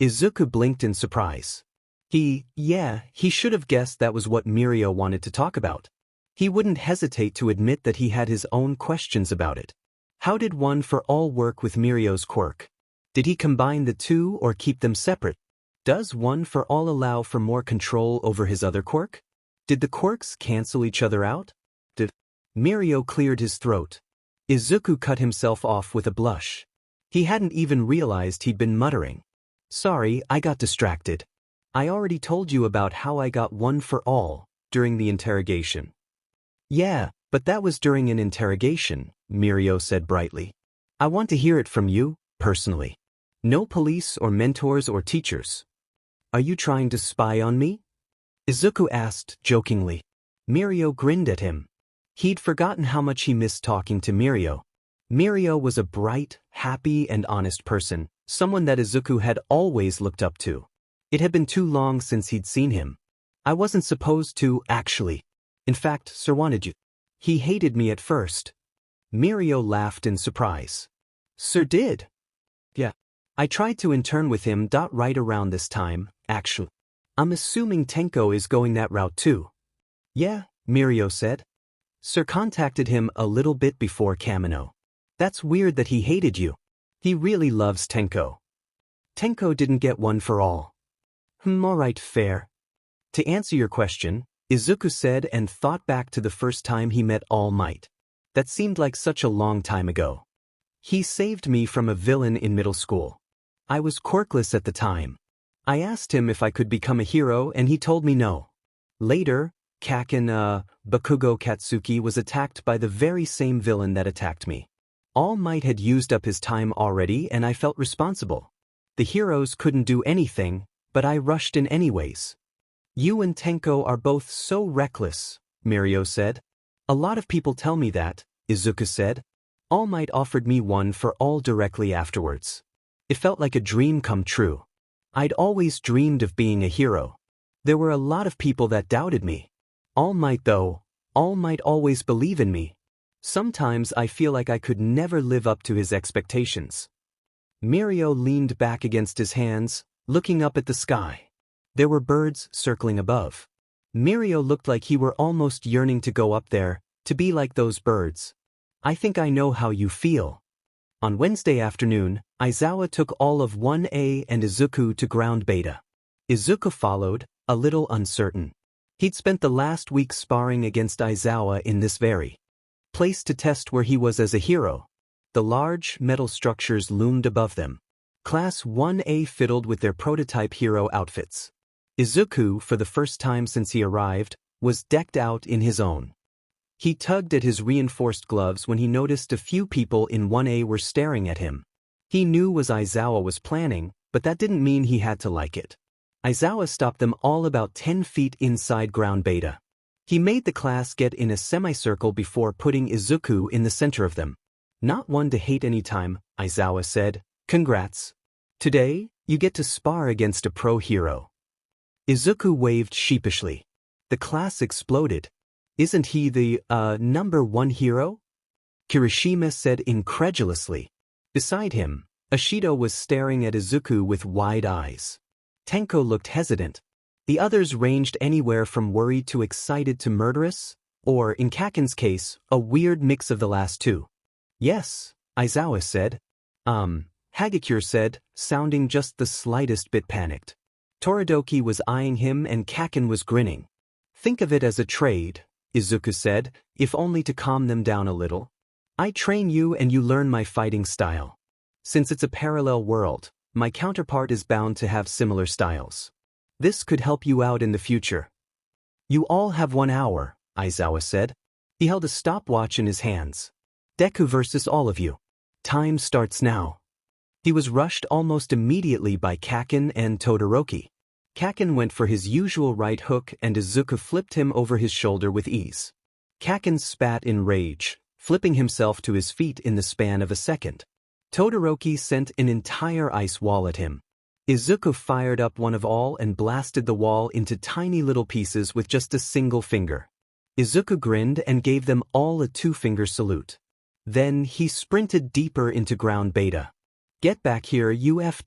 Izuku blinked in surprise. He should have guessed that was what Mirio wanted to talk about. He wouldn't hesitate to admit that he had his own questions about it. How did one for all work with Mirio's quirk? Did he combine the two or keep them separate? Does one for all allow for more control over his other quirk? Did the quirks cancel each other out? Mirio cleared his throat. Izuku cut himself off with a blush. He hadn't even realized he'd been muttering. Sorry, I got distracted. I already told you about how I got one for all during the interrogation. Yeah, but that was during an interrogation, Mirio said brightly. I want to hear it from you, personally. No police or mentors or teachers. Are you trying to spy on me? Izuku asked jokingly. Mirio grinned at him. He'd forgotten how much he missed talking to Mirio. Mirio was a bright, happy and honest person, someone that Izuku had always looked up to. It had been too long since he'd seen him. I wasn't supposed to, actually. In fact, Sir wanted you. He hated me at first. Mirio laughed in surprise. Sir did? Yeah. I tried to intern with him right around this time, actually. I'm assuming Tenko is going that route too. Yeah, Mirio said. Sir contacted him a little bit before Kamino. That's weird that he hated you. He really loves Tenko. Tenko didn't get one for all. Alright, fair. To answer your question, Izuku said and thought back to the first time he met All Might. That seemed like such a long time ago. He saved me from a villain in middle school. I was quirkless at the time. I asked him if I could become a hero and he told me no. Later, Bakugo Katsuki was attacked by the very same villain that attacked me. All Might had used up his time already and I felt responsible. The heroes couldn't do anything, but I rushed in anyways. You and Tenko are both so reckless, Mirio said. A lot of people tell me that, Izuku said. All Might offered me one for all directly afterwards. It felt like a dream come true. I'd always dreamed of being a hero. There were a lot of people that doubted me. All Might always believe in me. Sometimes I feel like I could never live up to his expectations. Mirio leaned back against his hands, looking up at the sky. There were birds circling above. Mirio looked like he were almost yearning to go up there, to be like those birds. I think I know how you feel. On Wednesday afternoon, Aizawa took all of 1A and Izuku to ground beta. Izuku followed, a little uncertain. He'd spent the last week sparring against Aizawa in this very place to test where he was as a hero. The large, metal structures loomed above them. Class 1A fiddled with their prototype hero outfits. Izuku, for the first time since he arrived, was decked out in his own. He tugged at his reinforced gloves when he noticed a few people in 1A were staring at him. He knew what Aizawa was planning, but that didn't mean he had to like it. Aizawa stopped them all about 10 feet inside ground beta. He made the class get in a semicircle before putting Izuku in the center of them. Not one to hate any time, Aizawa said. Congrats. Today, you get to spar against a pro hero. Izuku waved sheepishly. The class exploded. Isn't he the, number one hero? Kirishima said incredulously. Beside him, Ashido was staring at Izuku with wide eyes. Tenko looked hesitant. The others ranged anywhere from worried to excited to murderous, or, in Kaken's case, a weird mix of the last two. Yes, Aizawa said. Hagakure said, sounding just the slightest bit panicked. Toridoki was eyeing him and Kaken was grinning. Think of it as a trade, Izuku said, if only to calm them down a little. I train you and you learn my fighting style. Since it's a parallel world, my counterpart is bound to have similar styles. This could help you out in the future. You all have 1 hour, Aizawa said. He held a stopwatch in his hands. Deku versus all of you. Time starts now. He was rushed almost immediately by Kakin and Todoroki. Kakin went for his usual right hook and Izuku flipped him over his shoulder with ease. Kakin spat in rage, flipping himself to his feet in the span of a second. Todoroki sent an entire ice wall at him. Izuku fired up one of all and blasted the wall into tiny little pieces with just a single finger. Izuku grinned and gave them all a two-finger salute. Then he sprinted deeper into ground beta. "Get back here, you F-."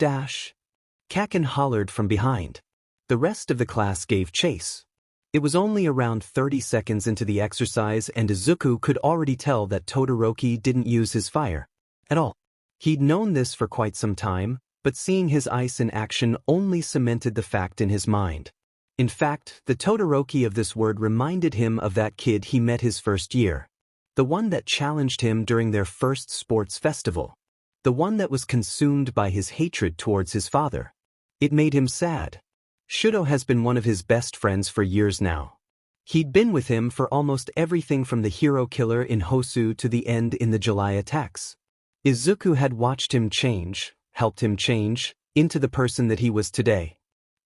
Kakin hollered from behind. The rest of the class gave chase. It was only around 30 seconds into the exercise and Izuku could already tell that Todoroki didn't use his fire at all. He'd known this for quite some time, but seeing his ice in action only cemented the fact in his mind. In fact, the Todoroki of this word reminded him of that kid he met his first year. The one that challenged him during their first sports festival. The one that was consumed by his hatred towards his father. It made him sad. Shudo has been one of his best friends for years now. He'd been with him for almost everything from the hero killer in Hosu to the end in the July attacks. Izuku had watched him change, helped him change, into the person that he was today.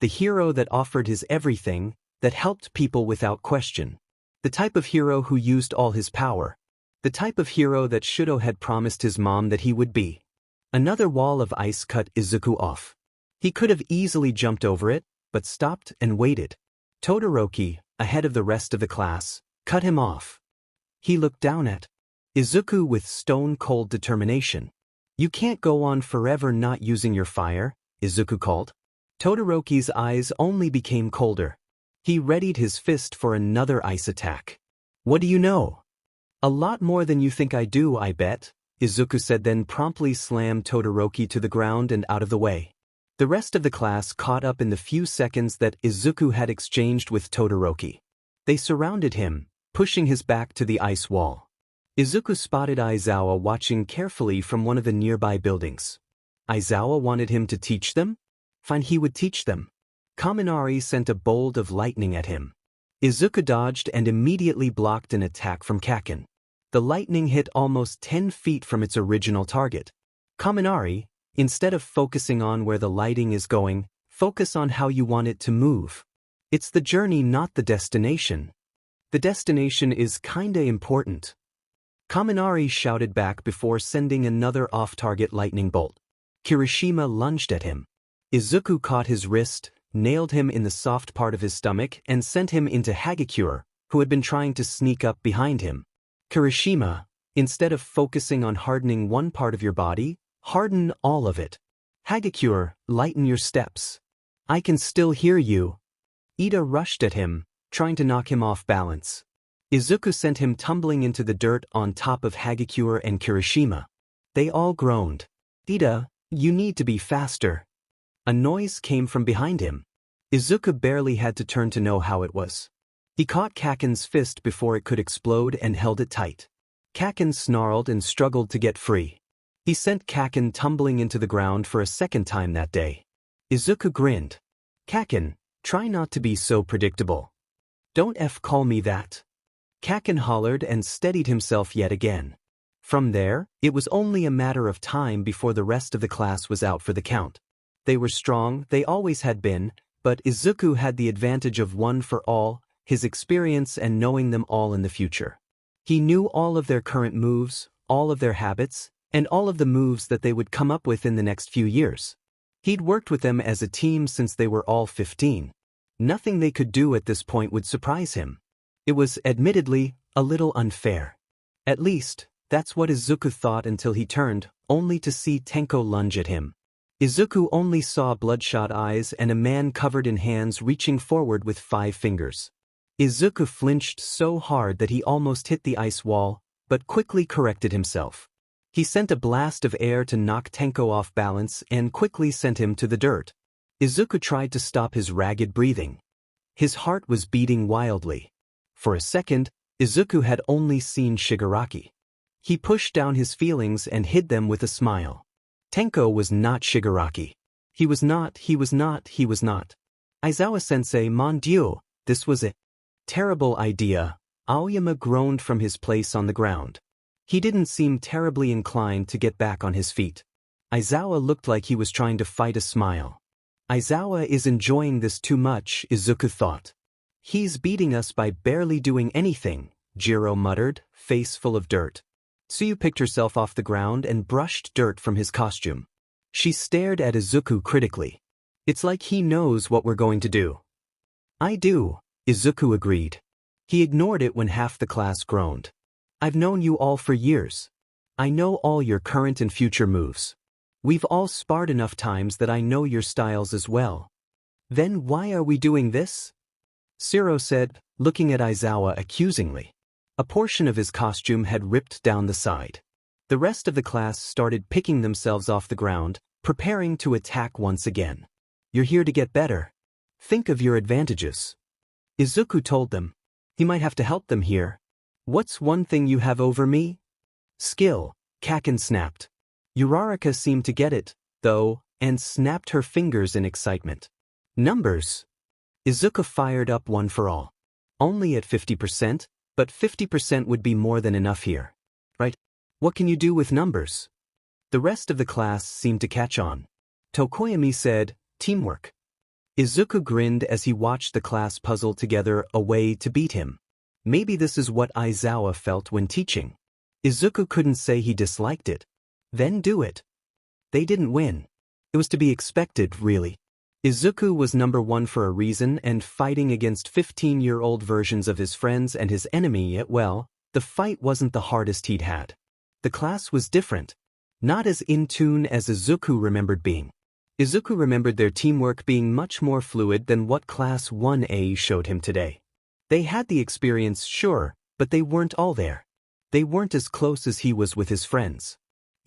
The hero that offered his everything, that helped people without question. The type of hero who used all his power. The type of hero that Shudo had promised his mom that he would be. Another wall of ice cut Izuku off. He could have easily jumped over it, but stopped and waited. Todoroki, ahead of the rest of the class, cut him off. He looked down at Izuku with stone-cold determination. "You can't go on forever not using your fire," Izuku called. Todoroki's eyes only became colder. He readied his fist for another ice attack. "What do you know?" "A lot more than you think I do, I bet," Izuku said, then promptly slammed Todoroki to the ground and out of the way. The rest of the class caught up in the few seconds that Izuku had exchanged with Todoroki. They surrounded him, pushing his back to the ice wall. Izuku spotted Aizawa watching carefully from one of the nearby buildings. Aizawa wanted him to teach them? Fine, he would teach them. Kaminari sent a bolt of lightning at him. Izuku dodged and immediately blocked an attack from Kakin. The lightning hit almost 10 feet from its original target. Kaminari, instead of focusing on where the lighting is going, focus on how you want it to move. It's the journey, not the destination. The destination is kinda important. Kaminari shouted back before sending another off-target lightning bolt. Kirishima lunged at him. Izuku caught his wrist, nailed him in the soft part of his stomach and sent him into Hagakure, who had been trying to sneak up behind him. "Kirishima, instead of focusing on hardening one part of your body, harden all of it. Hagakure, lighten your steps. I can still hear you." Ida rushed at him, trying to knock him off balance. Izuku sent him tumbling into the dirt on top of Hagakure and Kirishima. They all groaned. "Ida, you need to be faster." A noise came from behind him. Izuku barely had to turn to know how it was. He caught Kakin's fist before it could explode and held it tight. Kakin snarled and struggled to get free. He sent Kakin tumbling into the ground for a second time that day. Izuku grinned. "Kakin, try not to be so predictable." "Don't call me that." Kakin hollered and steadied himself yet again. From there, it was only a matter of time before the rest of the class was out for the count. They were strong, they always had been, but Izuku had the advantage of one for all, his experience and knowing them all in the future. He knew all of their current moves, all of their habits, and all of the moves that they would come up with in the next few years. He'd worked with them as a team since they were all 15. Nothing they could do at this point would surprise him. It was, admittedly, a little unfair. At least, that's what Izuku thought until he turned, only to see Tenko lunge at him. Izuku only saw bloodshot eyes and a man covered in hands reaching forward with 5 fingers. Izuku flinched so hard that he almost hit the ice wall, but quickly corrected himself. He sent a blast of air to knock Tenko off balance and quickly sent him to the dirt. Izuku tried to stop his ragged breathing. His heart was beating wildly. For a second, Izuku had only seen Shigaraki. He pushed down his feelings and hid them with a smile. Tenko was not Shigaraki. He was not. Aizawa-sensei, mon dieu, this was a terrible idea. Aoyama groaned from his place on the ground. He didn't seem terribly inclined to get back on his feet. Aizawa looked like he was trying to fight a smile. Aizawa is enjoying this too much, Izuku thought. He's beating us by barely doing anything, Jiro muttered, face full of dirt. Tsuyu picked herself off the ground and brushed dirt from his costume. She stared at Izuku critically. It's like he knows what we're going to do. I do, Izuku agreed. He ignored it when half the class groaned. I've known you all for years. I know all your current and future moves. We've all sparred enough times that I know your styles as well. Then why are we doing this? Shiro said, looking at Aizawa accusingly. A portion of his costume had ripped down the side. The rest of the class started picking themselves off the ground, preparing to attack once again. You're here to get better. Think of your advantages. Izuku told them. He might have to help them here. What's one thing you have over me? Skill, Kaken snapped. Uraraka seemed to get it, though, and snapped her fingers in excitement. Numbers. Izuku fired up one for all. Only at 50%, but 50% would be more than enough here. Right? What can you do with numbers? The rest of the class seemed to catch on. Tokoyami said, teamwork. Izuku grinned as he watched the class puzzle together a way to beat him. Maybe this is what Aizawa felt when teaching. Izuku couldn't say he disliked it. Then do it. They didn't win. It was to be expected, really. Izuku was number one for a reason, and fighting against 15-year-old versions of his friends and his enemy, well, the fight wasn't the hardest he'd had. The class was different. Not as in tune as Izuku remembered being. Izuku remembered their teamwork being much more fluid than what Class 1A showed him today. They had the experience, sure, but they weren't all there. They weren't as close as he was with his friends.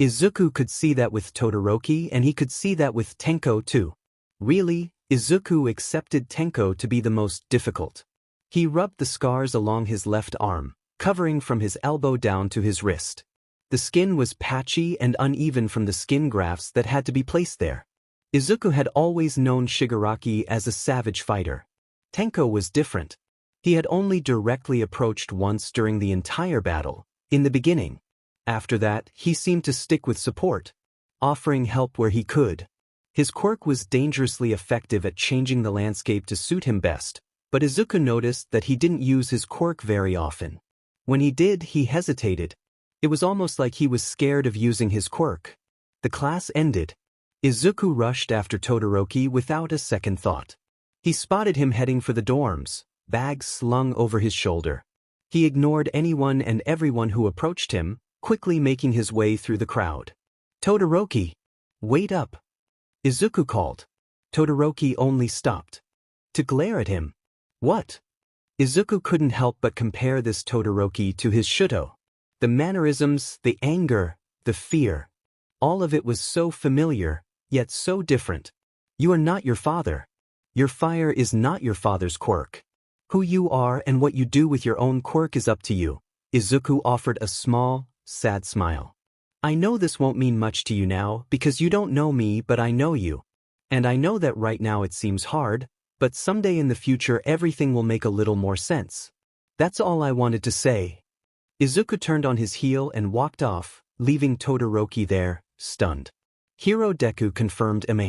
Izuku could see that with Todoroki, and he could see that with Tenko too. Really, Izuku accepted Tenko to be the most difficult. He rubbed the scars along his left arm, covering from his elbow down to his wrist. The skin was patchy and uneven from the skin grafts that had to be placed there. Izuku had always known Shigaraki as a savage fighter. Tenko was different. He had only directly approached once during the entire battle, in the beginning. After that, he seemed to stick with support, offering help where he could. His quirk was dangerously effective at changing the landscape to suit him best, but Izuku noticed that he didn't use his quirk very often. When he did, he hesitated. It was almost like he was scared of using his quirk. The class ended. Izuku rushed after Todoroki without a second thought. He spotted him heading for the dorms, bag slung over his shoulder. He ignored anyone and everyone who approached him, quickly making his way through the crowd. Todoroki! Wait up! Izuku called. Todoroki only stopped to glare at him. What? Izuku couldn't help but compare this Todoroki to his Shuto. The mannerisms, the anger, the fear. All of it was so familiar, yet so different. You are not your father. Your fire is not your father's quirk. Who you are and what you do with your own quirk is up to you. Izuku offered a small, sad smile. I know this won't mean much to you now because you don't know me, but I know you. And I know that right now it seems hard, but someday in the future everything will make a little more sense. That's all I wanted to say. Izuku turned on his heel and walked off, leaving Todoroki there, stunned. Hero Deku confirmed MA.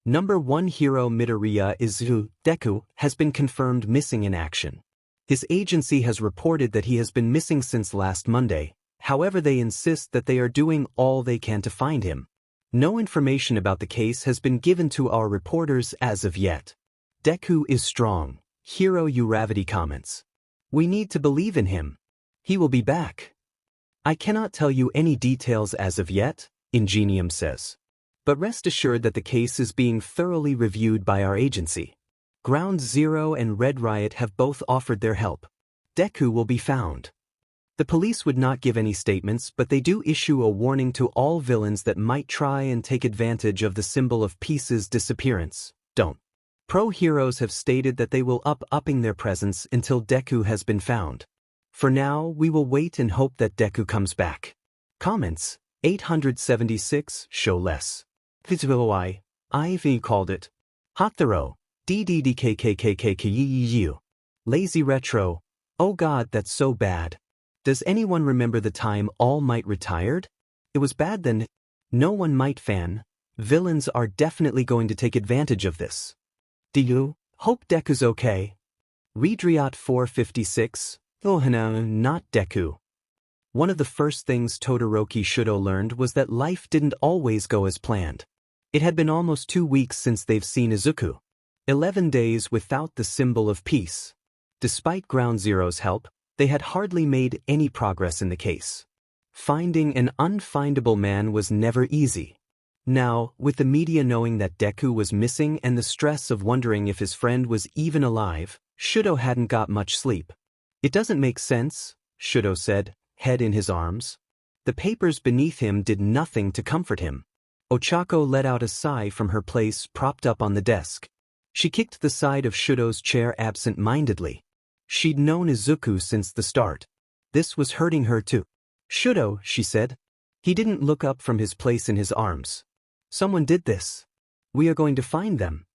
Number 1 hero Midoriya Izuku Deku has been confirmed missing in action. His agency has reported that he has been missing since last Monday. However, they insist that they are doing all they can to find him. No information about the case has been given to our reporters as of yet. Deku is strong, Hero Uravity comments. We need to believe in him. He will be back. I cannot tell you any details as of yet, Ingenium says. But rest assured that the case is being thoroughly reviewed by our agency. Ground Zero and Red Riot have both offered their help. Deku will be found. The police would not give any statements, but they do issue a warning to all villains that might try and take advantage of the symbol of peace's disappearance. Don't. Pro heroes have stated that they will upping their presence until Deku has been found. For now, we will wait and hope that Deku comes back. Comments: 876 show less. Vizwoi, Ivy called it. Hot throw. DDDKKKKKU. Lazy retro. Oh god, that's so bad. Does anyone remember the time All Might retired? It was bad then. No one might fan. Villains are definitely going to take advantage of this. Do you? Hope Deku's okay. Redriot 456. Oh no, not Deku. One of the first things Todoroki Shudo learned was that life didn't always go as planned. It had been almost 2 weeks since they've seen Izuku. 11 days without the symbol of peace. Despite Ground Zero's help, they had hardly made any progress in the case. Finding an unfindable man was never easy. Now, with the media knowing that Deku was missing and the stress of wondering if his friend was even alive, Shudo hadn't got much sleep. It doesn't make sense, Shudo said, head in his arms. The papers beneath him did nothing to comfort him. Ochako let out a sigh from her place propped up on the desk. She kicked the side of Shudo's chair absent-mindedly. She'd known Izuku since the start. This was hurting her too. Shudo, she said. He didn't look up from his place in his arms. Someone did this. We are going to find them.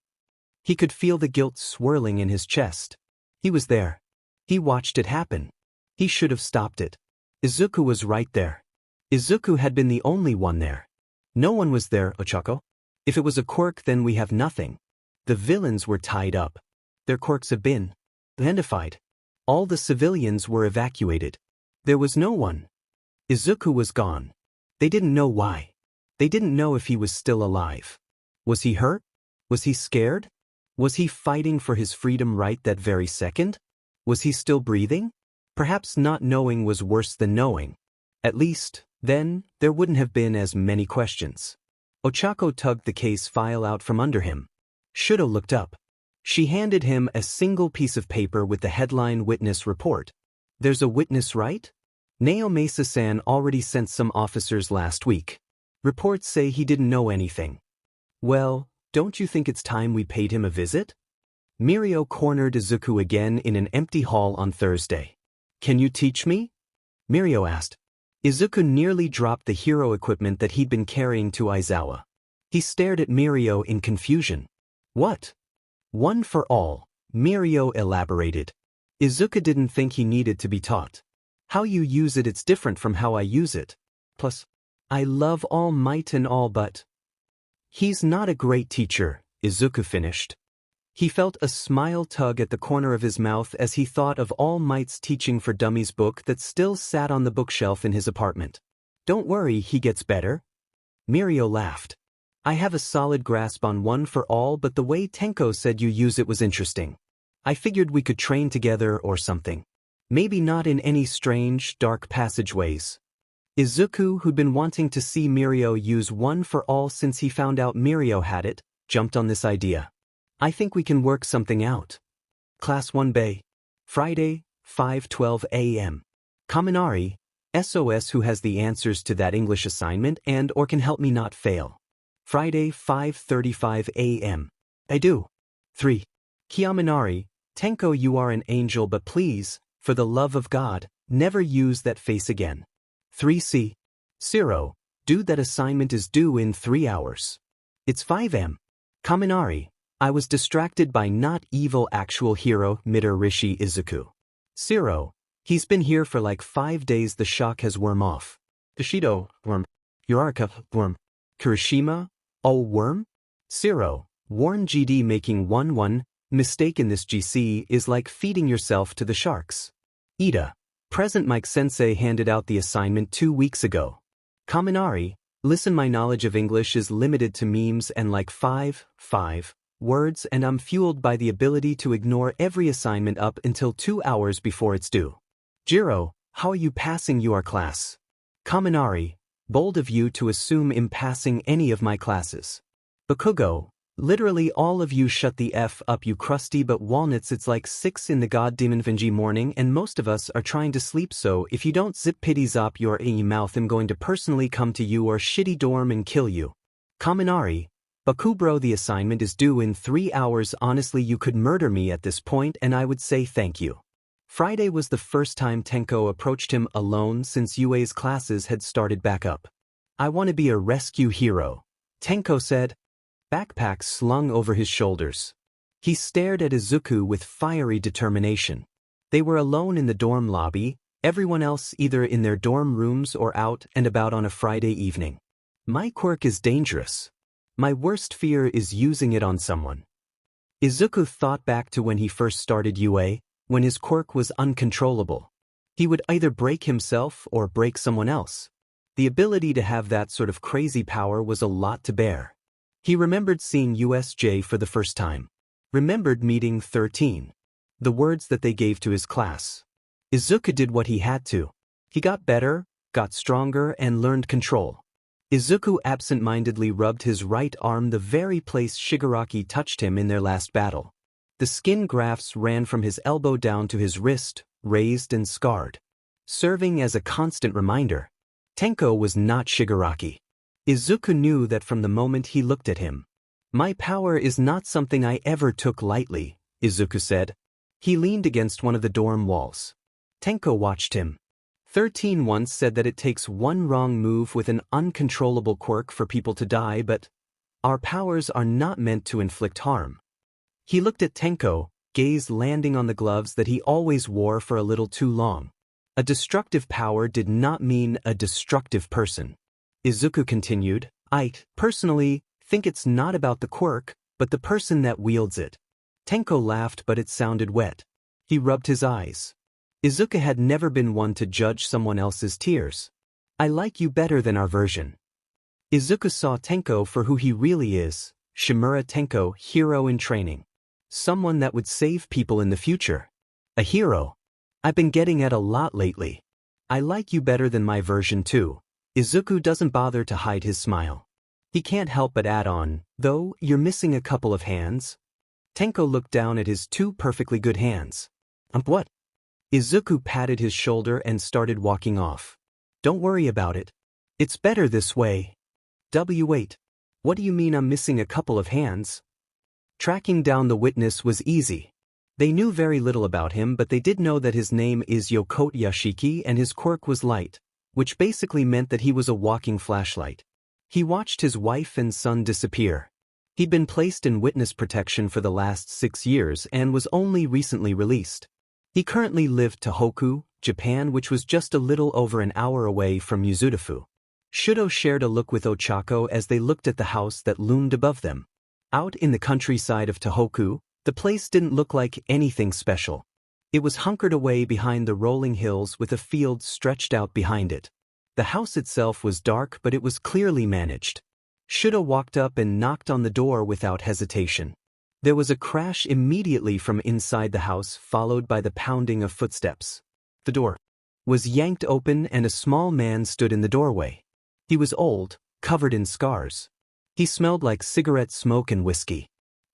He could feel the guilt swirling in his chest. He was there. He watched it happen. He should have stopped it. Izuku was right there. Izuku had been the only one there. No one was there, Ochako. If it was a quirk, then we have nothing. The villains were tied up. Their quirks have been identified. All the civilians were evacuated. There was no one. Izuku was gone. They didn't know why. They didn't know if he was still alive. Was he hurt? Was he scared? Was he fighting for his freedom right that very second? Was he still breathing? Perhaps not knowing was worse than knowing. At least, then, there wouldn't have been as many questions. Ochako tugged the case file out from under him. Shudo looked up. She handed him a single piece of paper with the headline Witness Report. There's a witness, right? Nao Mesa-san already sent some officers last week. Reports say he didn't know anything. Well, don't you think it's time we paid him a visit? Mirio cornered Izuku again in an empty hall on Thursday. Can you teach me? Mirio asked. Izuku nearly dropped the hero equipment that he'd been carrying to Aizawa. He stared at Mirio in confusion. What? One for all, Mirio elaborated. Izuku didn't think he needed to be taught. How you use it's different from how I use it. Plus, I love All Might and all but. He's not a great teacher, Izuku finished. He felt a smile tug at the corner of his mouth as he thought of All Might's Teaching for Dummies book that still sat on the bookshelf in his apartment. Don't worry, he gets better. Mirio laughed. I have a solid grasp on One for All, but the way Tenko said you use it was interesting. I figured we could train together or something. Maybe not in any strange, dark passageways. Izuku, who'd been wanting to see Mirio use One for All since he found out Mirio had it, jumped on this idea. I think we can work something out. Class 1B. Friday, 5:12 a.m. Kaminari, SOS who has the answers to that English assignment and or can help me not fail. Friday, 5:35 a.m. I do. 3. Kiyaminari, Tenko, you are an angel, but please, for the love of God, never use that face again. 3C. Zero, dude, that assignment is due in 3 hours. It's 5 m. Kaminari, I was distracted by not evil actual hero Midorishi Izuku. Zero, he's been here for like 5 days, the shock has worn off. Kishido, worm. Yorarka, worm. Kirishima, oh worm? Zero, Warren GD making 1-1, mistake in this GC is like feeding yourself to the sharks. Ida, present Mike Sensei handed out the assignment 2 weeks ago. Kaminari, listen, my knowledge of English is limited to memes and like 5 words, and I'm fueled by the ability to ignore every assignment up until 2 hours before it's due. Jiro, how are you passing your class? Kaminari, bold of you to assume I'm passing any of my classes. Bakugo, literally all of you shut the F up, you crusty but walnuts, it's like 6 in the goddamn morning and most of us are trying to sleep, so if you don't zip pitties up your mouth, I'm going to personally come to you or shitty dorm and kill you. Kaminari, Bakubro, the assignment is due in 3 hours, honestly you could murder me at this point and I would say thank you. Friday was the first time Tenko approached him alone since UA's classes had started back up. I want to be a rescue hero, Tenko said. Backpack slung over his shoulders. He stared at Izuku with fiery determination. They were alone in the dorm lobby, everyone else either in their dorm rooms or out and about on a Friday evening. My quirk is dangerous. My worst fear is using it on someone. Izuku thought back to when he first started UA, when his quirk was uncontrollable. He would either break himself or break someone else. The ability to have that sort of crazy power was a lot to bear. He remembered seeing USJ for the first time. Remembered meeting 13. The words that they gave to his class. Izuku did what he had to. He got better, got stronger, and learned control. Izuku absent-mindedly rubbed his right arm the very place Shigaraki touched him in their last battle. The skin grafts ran from his elbow down to his wrist, raised and scarred. Serving as a constant reminder, Tenko was not Shigaraki. Izuku knew that from the moment he looked at him. My power is not something I ever took lightly, Izuku said. He leaned against one of the dorm walls. Tenko watched him. 13 once said that it takes one wrong move with an uncontrollable quirk for people to die, but our powers are not meant to inflict harm. He looked at Tenko, gaze landing on the gloves that he always wore for a little too long. A destructive power did not mean a destructive person. Izuku continued, I, personally, think it's not about the quirk, but the person that wields it. Tenko laughed, but it sounded wet. He rubbed his eyes. Izuku had never been one to judge someone else's tears. I like you better than our version. Izuku saw Tenko for who he really is, Shimura Tenko, hero in training. Someone that would save people in the future. A hero. I've been getting at a lot lately. I like you better than my version too. Izuku doesn't bother to hide his smile. He can't help but add on, though you're missing a couple of hands. Tenko looked down at his two perfectly good hands. What? Izuku patted his shoulder and started walking off. Don't worry about it. It's better this way. Wait. What do you mean I'm missing a couple of hands? Tracking down the witness was easy. They knew very little about him, but they did know that his name is Yokota Yashiki and his quirk was light, which basically meant that he was a walking flashlight. He watched his wife and son disappear. He'd been placed in witness protection for the last 6 years and was only recently released. He currently lived Tohoku, Japan, which was just a little over an hour away from Yuzudafu. Shudo shared a look with Ochako as they looked at the house that loomed above them. Out in the countryside of Tohoku, the place didn't look like anything special. It was hunkered away behind the rolling hills with a field stretched out behind it. The house itself was dark, but it was clearly managed. Shudo walked up and knocked on the door without hesitation. There was a crash immediately from inside the house, followed by the pounding of footsteps. The door was yanked open and a small man stood in the doorway. He was old, covered in scars. He smelled like cigarette smoke and whiskey.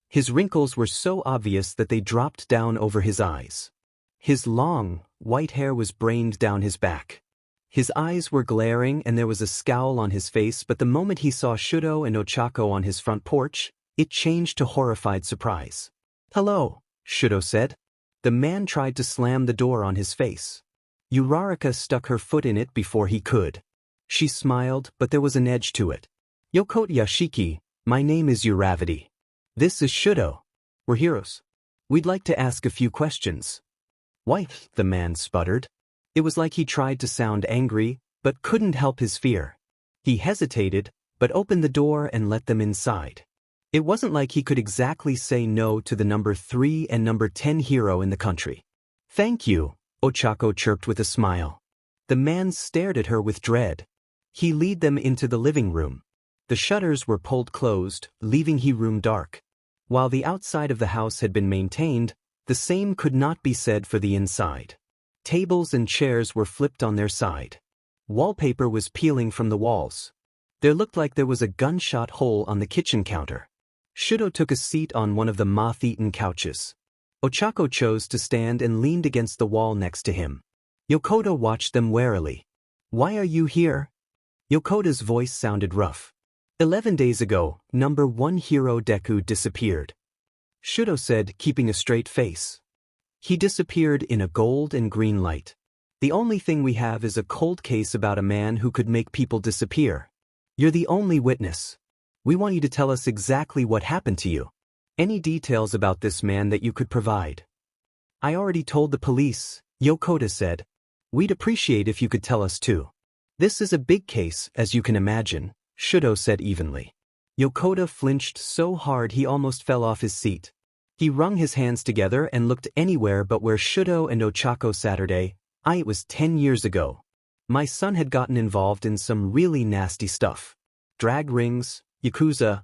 His wrinkles were so obvious that they dropped down over his eyes. His long, white hair was brained down his back. His eyes were glaring and there was a scowl on his face, but the moment he saw Shudo and Ochako on his front porch, it changed to horrified surprise. Hello, Shudo said. The man tried to slam the door on his face. Uraraka stuck her foot in it before he could. She smiled, but there was an edge to it. Yokota Yashiki, my name is Uravity. This is Shudo. We're heroes. We'd like to ask a few questions. Wife, the man sputtered. It was like he tried to sound angry, but couldn't help his fear. He hesitated, but opened the door and let them inside. It wasn't like he could exactly say no to the number 3 and number 10 hero in the country. Thank you, Ochako chirped with a smile. The man stared at her with dread. He led them into the living room. The shutters were pulled closed, leaving the room dark. While the outside of the house had been maintained, the same could not be said for the inside. Tables and chairs were flipped on their side. Wallpaper was peeling from the walls. There looked like there was a gunshot hole on the kitchen counter. Shudo took a seat on one of the moth-eaten couches. Ochako chose to stand and leaned against the wall next to him. Yokota watched them warily. Why are you here? Yokota's voice sounded rough. 11 days ago, number 1 hero Deku disappeared. Shudo said, keeping a straight face. He disappeared in a gold and green light. The only thing we have is a cold case about a man who could make people disappear. You're the only witness. We want you to tell us exactly what happened to you. Any details about this man that you could provide. I already told the police, Yokota said. We'd appreciate if you could tell us too. This is a big case, as you can imagine. Shudo said evenly. Yokota flinched so hard he almost fell off his seat. He wrung his hands together and looked anywhere but where Shudo and Ochako Saturday. It was 10 years ago. My son had gotten involved in some really nasty stuff. Drag rings, Yakuza,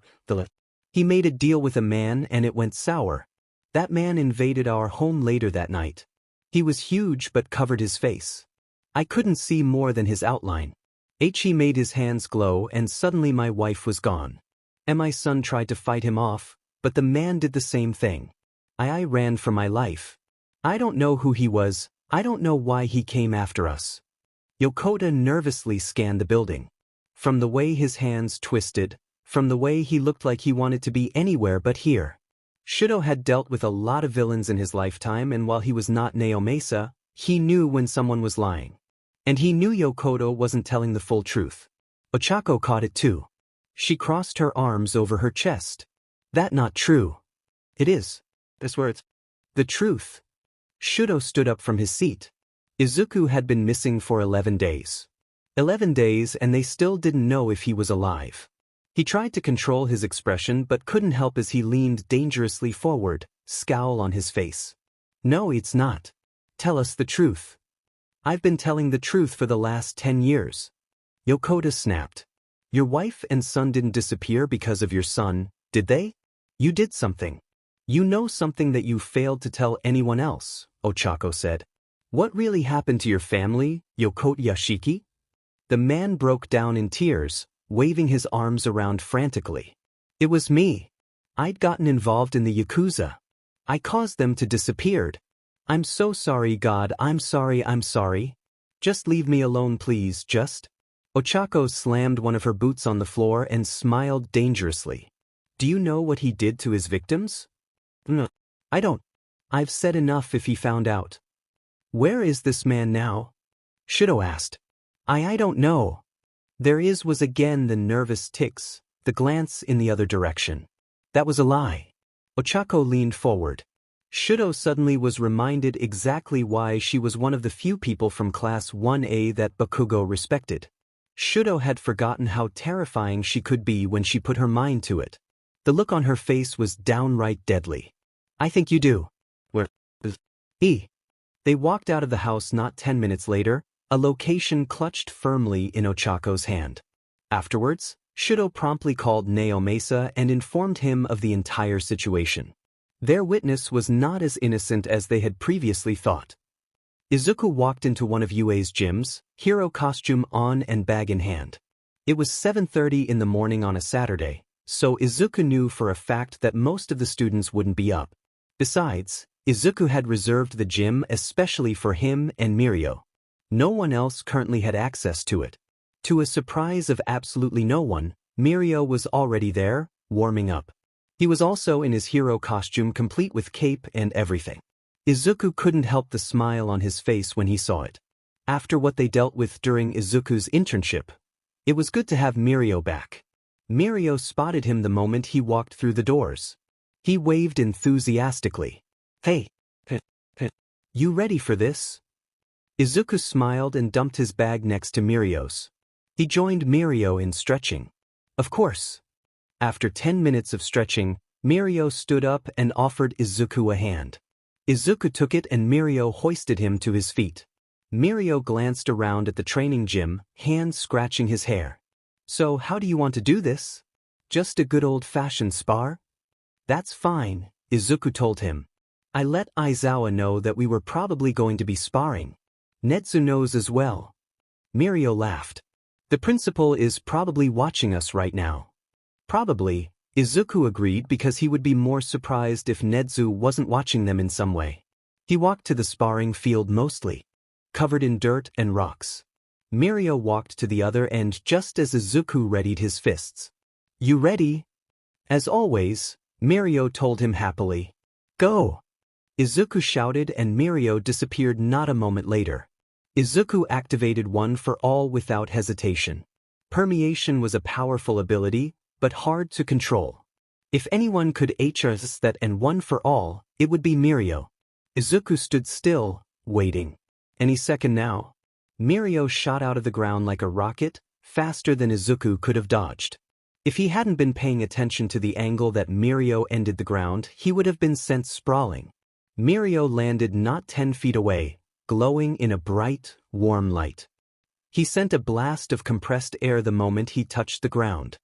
He made a deal with a man and it went sour. That man invaded our home later that night. He was huge but covered his face. I couldn't see more than his outline. He made his hands glow and suddenly my wife was gone. And my son tried to fight him off, but the man did the same thing. I ran for my life. I don't know who he was, I don't know why he came after us. Yokota nervously scanned the building. From the way his hands twisted, from the way he looked like he wanted to be anywhere but here. Shudo had dealt with a lot of villains in his lifetime, and while he was not Naomasa, he knew when someone was lying. And he knew Yokota wasn't telling the full truth. Ochako caught it too. She crossed her arms over her chest. That not true. It is. This words. The truth. Shudo stood up from his seat. Izuku had been missing for 11 days. 11 days and they still didn't know if he was alive. He tried to control his expression but couldn't help as he leaned dangerously forward, scowl on his face. No, it's not. Tell us the truth. I've been telling the truth for the last 10 years. Yokota snapped. Your wife and son didn't disappear because of your son, did they? You did something. You know something that you failed to tell anyone else, Ochako said. What really happened to your family, Yokota Yashiki? The man broke down in tears, waving his arms around frantically. It was me. I'd gotten involved in the Yakuza. I caused them to disappear. I'm so sorry, God, I'm sorry. Just leave me alone, please, just. Ochako slammed one of her boots on the floor and smiled dangerously. Do you know what he did to his victims? No, I don't. I've said enough if he found out. Where is this man now? Shudo asked. I don't know. There was again the nervous tics, the glance in the other direction. That was a lie. Ochako leaned forward. Shudo suddenly was reminded exactly why she was one of the few people from Class 1A that Bakugo respected. Shudo had forgotten how terrifying she could be when she put her mind to it. The look on her face was downright deadly. I think you do. Where? They walked out of the house not 10 minutes later, a location clutched firmly in Ochako's hand. Afterwards, Shudo promptly called Naomasa and informed him of the entire situation. Their witness was not as innocent as they had previously thought. Izuku walked into one of UA's gyms, hero costume on and bag in hand. It was 7:30 in the morning on a Saturday, so Izuku knew for a fact that most of the students wouldn't be up. Besides, Izuku had reserved the gym especially for him and Mirio. No one else currently had access to it. To a surprise of absolutely no one, Mirio was already there, warming up. He was also in his hero costume complete with cape and everything. Izuku couldn't help the smile on his face when he saw it. After what they dealt with during Izuku's internship, it was good to have Mirio back. Mirio spotted him the moment he walked through the doors. He waved enthusiastically. Hey, you ready for this? Izuku smiled and dumped his bag next to Mirio's. He joined Mirio in stretching. Of course. After 10 minutes of stretching, Mirio stood up and offered Izuku a hand. Izuku took it and Mirio hoisted him to his feet. Mirio glanced around at the training gym, hands scratching his hair. So how do you want to do this? Just a good old-fashioned spar? That's fine, Izuku told him. I let Aizawa know that we were probably going to be sparring. Netsu knows as well. Mirio laughed. The principal is probably watching us right now. Probably, Izuku agreed because he would be more surprised if Netsu wasn't watching them in some way. He walked to the sparring field mostly covered in dirt and rocks. Mirio walked to the other end just as Izuku readied his fists. You ready? As always, Mirio told him happily. Go! Izuku shouted and Mirio disappeared not a moment later. Izuku activated One for All without hesitation. Permeation was a powerful ability, but hard to control. If anyone could HS that and One for All, it would be Mirio. Izuku stood still, waiting. Any second now. Mirio shot out of the ground like a rocket, faster than Izuku could have dodged. If he hadn't been paying attention to the angle that Mirio ended the ground, he would have been sent sprawling. Mirio landed not 10 feet away, glowing in a bright, warm light. He sent a blast of compressed air the moment he touched the ground.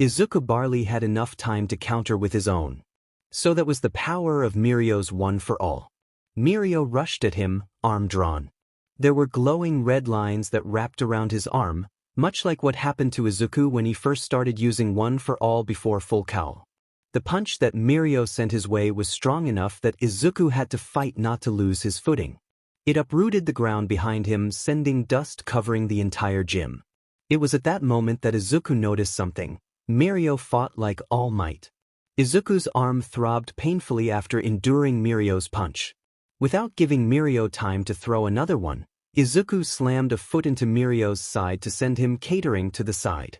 Izuku barely had enough time to counter with his own. So that was the power of Mirio's one for all. Mirio rushed at him, arm drawn. There were glowing red lines that wrapped around his arm, much like what happened to Izuku when he first started using one for all before full cowl. The punch that Mirio sent his way was strong enough that Izuku had to fight not to lose his footing. It uprooted the ground behind him, sending dust covering the entire gym. It was at that moment that Izuku noticed something. Mirio fought like all might. Izuku's arm throbbed painfully after enduring Mirio's punch. Without giving Mirio time to throw another one, Izuku slammed a foot into Mirio's side to send him catering to the side.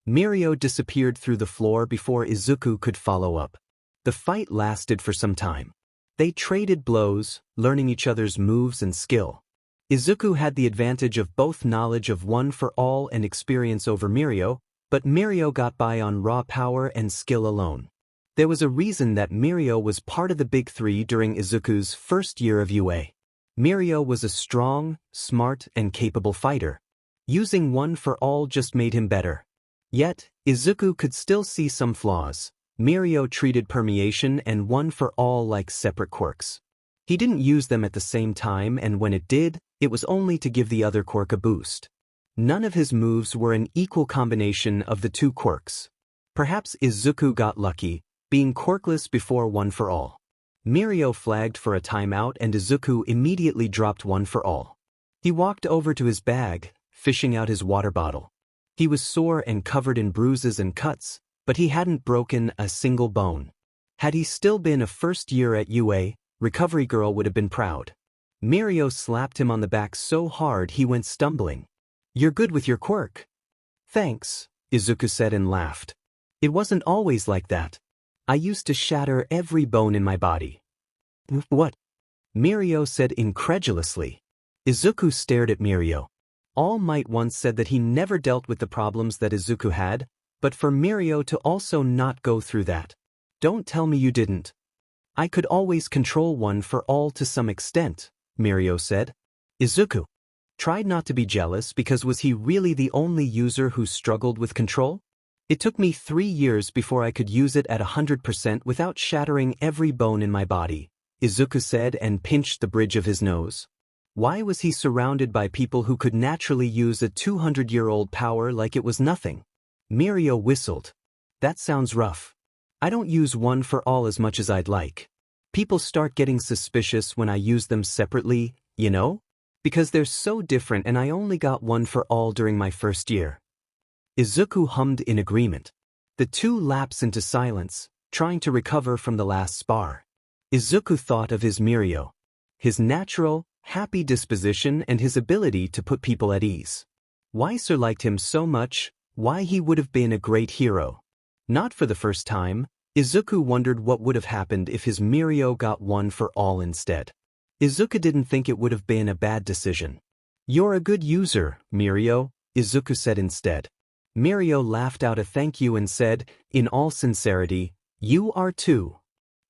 Mirio disappeared through the floor before Izuku could follow up. The fight lasted for some time. They traded blows, learning each other's moves and skill. Izuku had the advantage of both knowledge of one for all and experience over Mirio, but Mirio got by on raw power and skill alone. There was a reason that Mirio was part of the Big Three during Izuku's first year of UA. Mirio was a strong, smart, and capable fighter. Using one for all just made him better. Yet, Izuku could still see some flaws. Mirio treated permeation and one for all like separate quirks. He didn't use them at the same time, and when it did, it was only to give the other quirk a boost. None of his moves were an equal combination of the two quirks. Perhaps Izuku got lucky, being quirkless before one for all. Mirio flagged for a timeout and Izuku immediately dropped one for all. He walked over to his bag, fishing out his water bottle. He was sore and covered in bruises and cuts, but he hadn't broken a single bone. Had he still been a first year at UA, Recovery Girl would have been proud. Mirio slapped him on the back so hard he went stumbling. "You're good with your quirk." "Thanks," Izuku said and laughed. "It wasn't always like that. I used to shatter every bone in my body." "What?" Mirio said incredulously. Izuku stared at Mirio. All Might once said that he never dealt with the problems that Izuku had, but for Mirio to also not go through that. "Don't tell me you didn't." "I could always control one for all to some extent," Mirio said. Izuku tried not to be jealous because was he really the only user who struggled with control? "It took me 3 years before I could use it at 100% without shattering every bone in my body," Izuku said and pinched the bridge of his nose. Why was he surrounded by people who could naturally use a 200-year-old power like it was nothing? Mirio whistled. "That sounds rough. I don't use one for all as much as I'd like. People start getting suspicious when I use them separately, you know? Because they're so different and I only got one for all during my first year." Izuku hummed in agreement. The two lapsed into silence, trying to recover from the last spar. Izuku thought of his Mirio. His natural, happy disposition and his ability to put people at ease. Why Sir liked him so much, why he would have been a great hero. Not for the first time, Izuku wondered what would have happened if his Mirio got one for all instead. Izuku didn't think it would have been a bad decision. "You're a good user, Mirio," Izuku said instead. Mirio laughed out a thank you and said, in all sincerity, "You are too."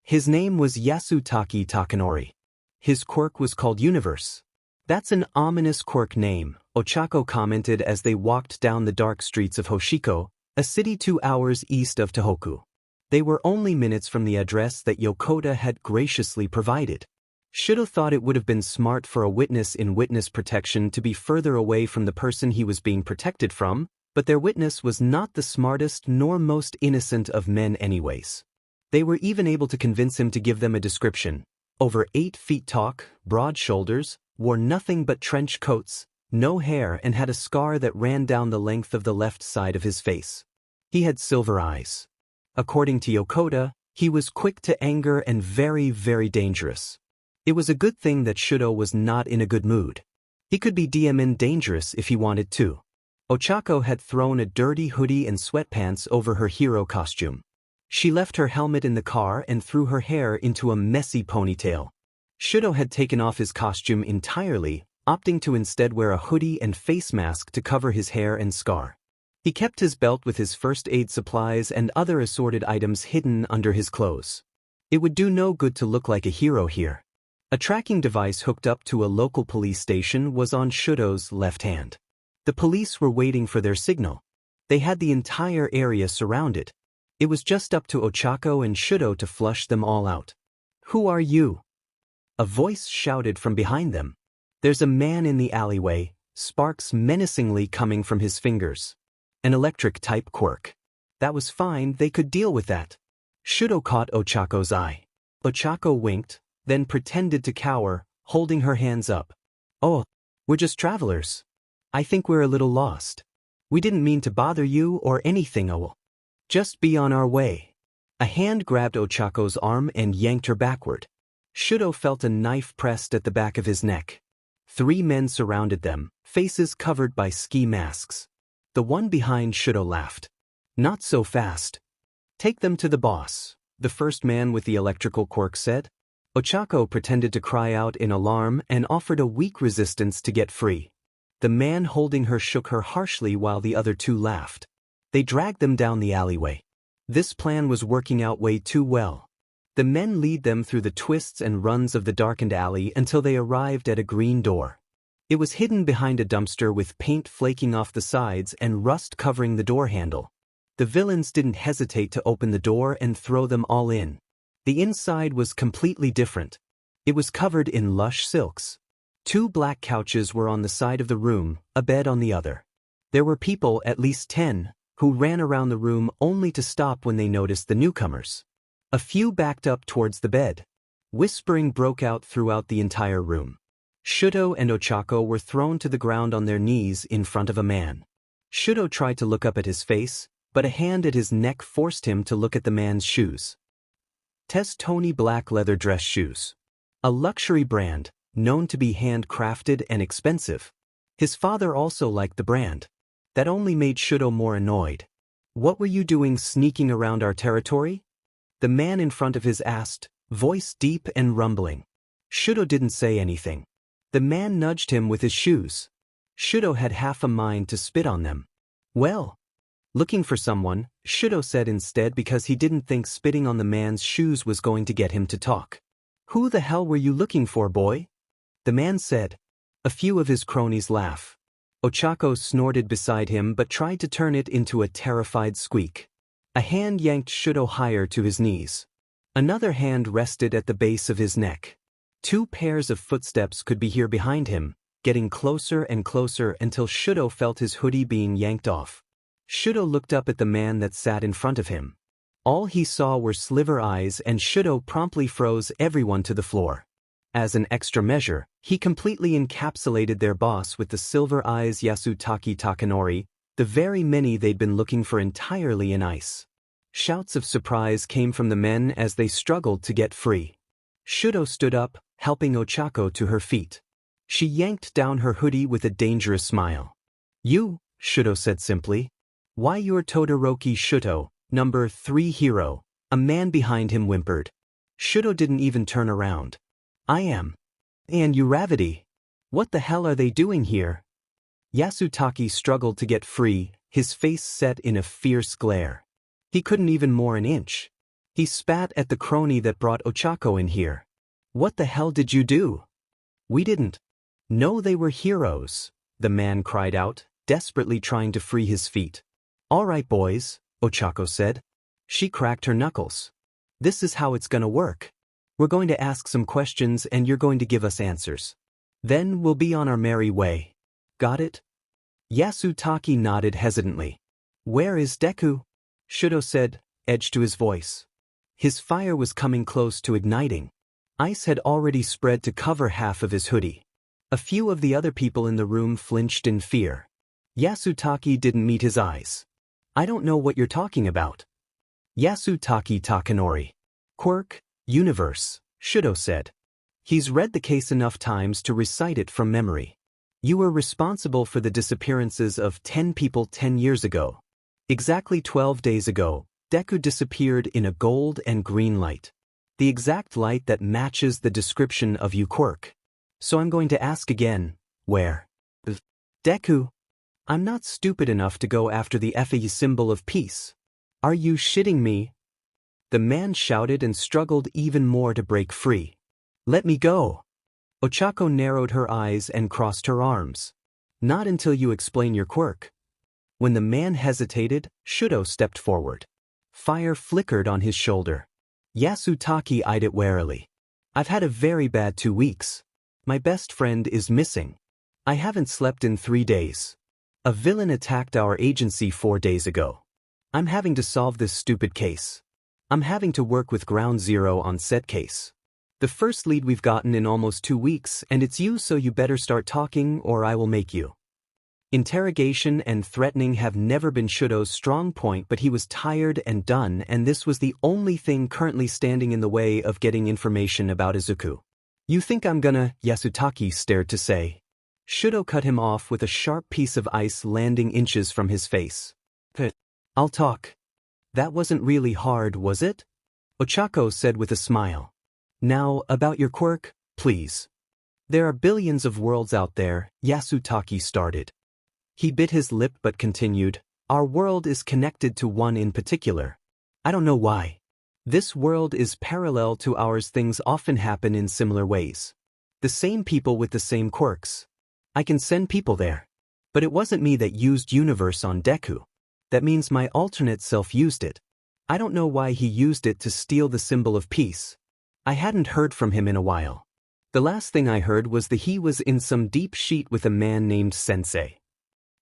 His name was Yasutaki Takanori. His quirk was called Universe. "That's an ominous quirk name," Ochako commented as they walked down the dark streets of Hoshiko, a city 2 hours east of Tohoku. They were only minutes from the address that Yokota had graciously provided. Shudo thought it would have been smart for a witness in witness protection to be further away from the person he was being protected from, but their witness was not the smartest nor most innocent of men anyways. They were even able to convince him to give them a description. Over 8 feet tall, broad shoulders, wore nothing but trench coats, no hair and had a scar that ran down the length of the left side of his face. He had silver eyes. According to Yokota, he was quick to anger and very, very dangerous. It was a good thing that Shudo was not in a good mood. He could be DMN dangerous if he wanted to. Ochako had thrown a dirty hoodie and sweatpants over her hero costume. She left her helmet in the car and threw her hair into a messy ponytail. Shudo had taken off his costume entirely, opting to instead wear a hoodie and face mask to cover his hair and scar. He kept his belt with his first aid supplies and other assorted items hidden under his clothes. It would do no good to look like a hero here. A tracking device hooked up to a local police station was on Shudo's left hand. The police were waiting for their signal. They had the entire area surrounded. It was just up to Ochako and Shudo to flush them all out. "Who are you?" A voice shouted from behind them. "There's a man in the alleyway," sparks menacingly coming from his fingers. An electric-type quirk. That was fine, they could deal with that. Shudo caught Ochako's eye. Ochako winked, then pretended to cower, holding her hands up. "Oh, we're just travelers. I think we're a little lost. We didn't mean to bother you or anything, just be on our way." A hand grabbed Ochako's arm and yanked her backward. Shudo felt a knife pressed at the back of his neck. 3 men surrounded them, faces covered by ski masks. The one behind Shudo laughed. "Not so fast. Take them to the boss," the first man with the electrical quirk said. Ochako pretended to cry out in alarm and offered a weak resistance to get free. The man holding her shook her harshly while the other 2 laughed. They dragged them down the alleyway. This plan was working out way too well. The men lead them through the twists and runs of the darkened alley until they arrived at a green door. It was hidden behind a dumpster with paint flaking off the sides and rust covering the door handle. The villains didn't hesitate to open the door and throw them all in. The inside was completely different. It was covered in lush silks. 2 black couches were on the side of the room, a bed on the other. There were people, at least 10, who ran around the room only to stop when they noticed the newcomers. A few backed up towards the bed. Whispering broke out throughout the entire room. Shudo and Ochako were thrown to the ground on their knees in front of a man. Shudo tried to look up at his face, but a hand at his neck forced him to look at the man's shoes. Tony black leather dress shoes. A luxury brand, known to be handcrafted and expensive. His father also liked the brand. That only made Shudo more annoyed. "What were you doing sneaking around our territory?" the man in front of his asked, voice deep and rumbling. Shudo didn't say anything. The man nudged him with his shoes. Shudo had half a mind to spit on them. "Well, looking for someone," Shudo said instead because he didn't think spitting on the man's shoes was going to get him to talk. "Who the hell were you looking for, boy?" the man said. A few of his cronies laughed. Ochako snorted beside him but tried to turn it into a terrified squeak. A hand yanked Shudo higher to his knees. Another hand rested at the base of his neck. 2 pairs of footsteps could be heard behind him, getting closer and closer until Shudo felt his hoodie being yanked off. Shudo looked up at the man that sat in front of him. All he saw were sliver eyes and Shudo promptly froze everyone to the floor. As an extra measure, he completely encapsulated their boss with the silver eyes Yasutake Takanori, the very many they'd been looking for entirely in ice. Shouts of surprise came from the men as they struggled to get free. Shudo stood up, helping Ochako to her feet. She yanked down her hoodie with a dangerous smile. "You," Shudo said simply. "Why you're Todoroki Shudo, number 3 hero," a man behind him whimpered. Shudo didn't even turn around. "I am. And Uravity. What the hell are they doing here?" Yasutake struggled to get free, his face set in a fierce glare. He couldn't even more an inch. He spat at the crony that brought Ochako in here. "What the hell did you do?" "We didn't know they were heroes," the man cried out, desperately trying to free his feet. "All right, boys," Ochako said. She cracked her knuckles. "This is how it's gonna work. We're going to ask some questions and you're going to give us answers. Then we'll be on our merry way. Got it?" Yasutake nodded hesitantly. "Where is Deku?" Shudo said, edge to his voice. His fire was coming close to igniting. Ice had already spread to cover half of his hoodie. A few of the other people in the room flinched in fear. Yasutake didn't meet his eyes. "I don't know what you're talking about." "Yasutake Takanori. Quirk, universe," Shudo said. "He's read the case enough times to recite it from memory. You were responsible for the disappearances of 10 people 10 years ago. Exactly 12 days ago, Deku disappeared in a gold and green light. The exact light that matches the description of you, Quirk. So I'm going to ask again, where? Deku?" I'm not stupid enough to go after the FE symbol of peace. Are you shitting me? The man shouted and struggled even more to break free. Let me go. Ochako narrowed her eyes and crossed her arms. Not until you explain your quirk. When the man hesitated, Shudo stepped forward. Fire flickered on his shoulder. Yasutake eyed it warily. I've had a very bad 2 weeks. My best friend is missing. I haven't slept in 3 days. A villain attacked our agency 4 days ago. I'm having to solve this stupid case. I'm having to work with Ground Zero on said case. The first lead we've gotten in almost 2 weeks, and it's you, so you better start talking or I will make you. Interrogation and threatening have never been Shudo's strong point, but he was tired and done, and this was the only thing currently standing in the way of getting information about Izuku. You think I'm gonna? Yasutake stared to say. Shudo cut him off with a sharp piece of ice landing inches from his face. I'll talk. That wasn't really hard, was it? Ochako said with a smile. Now, about your quirk, please. There are billions of worlds out there, Yasutake started. He bit his lip but continued, our world is connected to one in particular. I don't know why. This world is parallel to ours. Things often happen in similar ways. The same people with the same quirks. I can send people there. But it wasn't me that used universe on Deku. That means my alternate self used it. I don't know why he used it to steal the symbol of peace. I hadn't heard from him in a while. The last thing I heard was that he was in some deep sheet with a man named Sensei.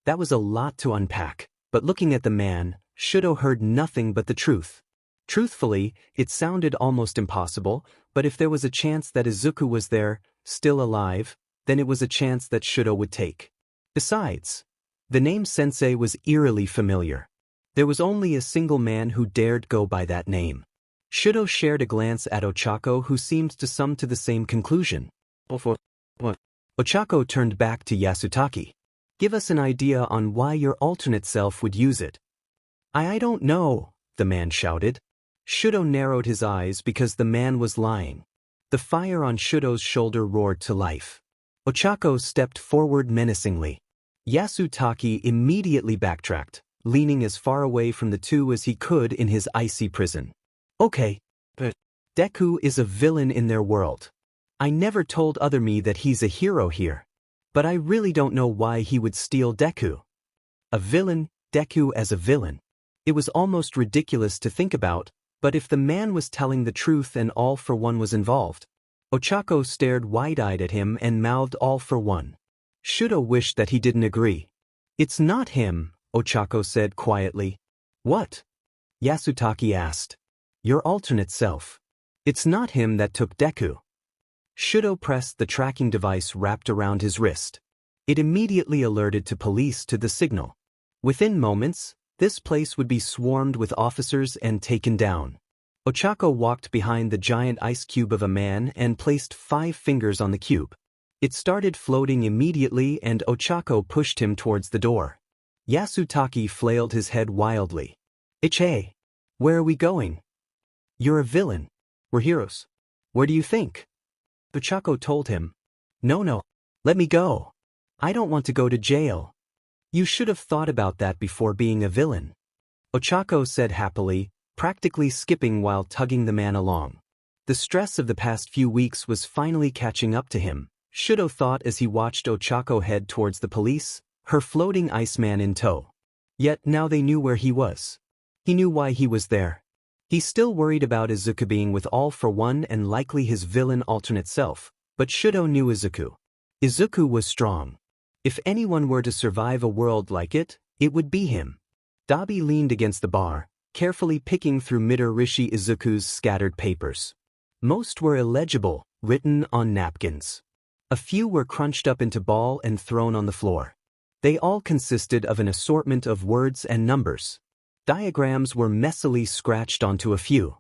That was a lot to unpack, but looking at the man, Shudo heard nothing but the truth. Truthfully, it sounded almost impossible, but if there was a chance that Izuku was there, still alive, then it was a chance that Shudo would take. Besides, the name Sensei was eerily familiar. There was only a single man who dared go by that name. Shudo shared a glance at Ochako, who seemed to come to the same conclusion. What? Ochako turned back to Yasutake. Give us an idea on why your alternate self would use it. I don't know, the man shouted. Shudo narrowed his eyes because the man was lying. The fire on Shudo's shoulder roared to life. Ochako stepped forward menacingly. Yasutake immediately backtracked, leaning as far away from the two as he could in his icy prison. Okay, but Deku is a villain in their world. I never told other me that he's a hero here. But I really don't know why he would steal Deku. A villain, Deku as a villain. It was almost ridiculous to think about, but if the man was telling the truth and All for One was involved. Ochako stared wide-eyed at him and mouthed All for One. Shudo wished that he didn't agree. It's not him, Ochako said quietly. What? Yasutake asked. Your alternate self. It's not him that took Deku. Shudo pressed the tracking device wrapped around his wrist. It immediately alerted to police to the signal. Within moments, this place would be swarmed with officers and taken down. Ochako walked behind the giant ice cube of a man and placed 5 fingers on the cube. It started floating immediately and Ochako pushed him towards the door. Yasutake flailed his head wildly. Ichie, where are we going? You're a villain. We're heroes. Where do you think? Ochako told him. No, let me go. I don't want to go to jail. You should have thought about that before being a villain. Ochako said happily, practically skipping while tugging the man along. The stress of the past few weeks was finally catching up to him, Shudo thought as he watched Ochako head towards the police, her floating Iceman in tow. Yet now they knew where he was. He knew why he was there. He's still worried about Izuku being with All for One and likely his villain alternate self, but Shudo knew Izuku. Izuku was strong. If anyone were to survive a world like it, it would be him. Dabi leaned against the bar, carefully picking through Midorishi Izuku's scattered papers. Most were illegible, written on napkins. A few were crunched up into ball and thrown on the floor. They all consisted of an assortment of words and numbers. Diagrams were messily scratched onto a few.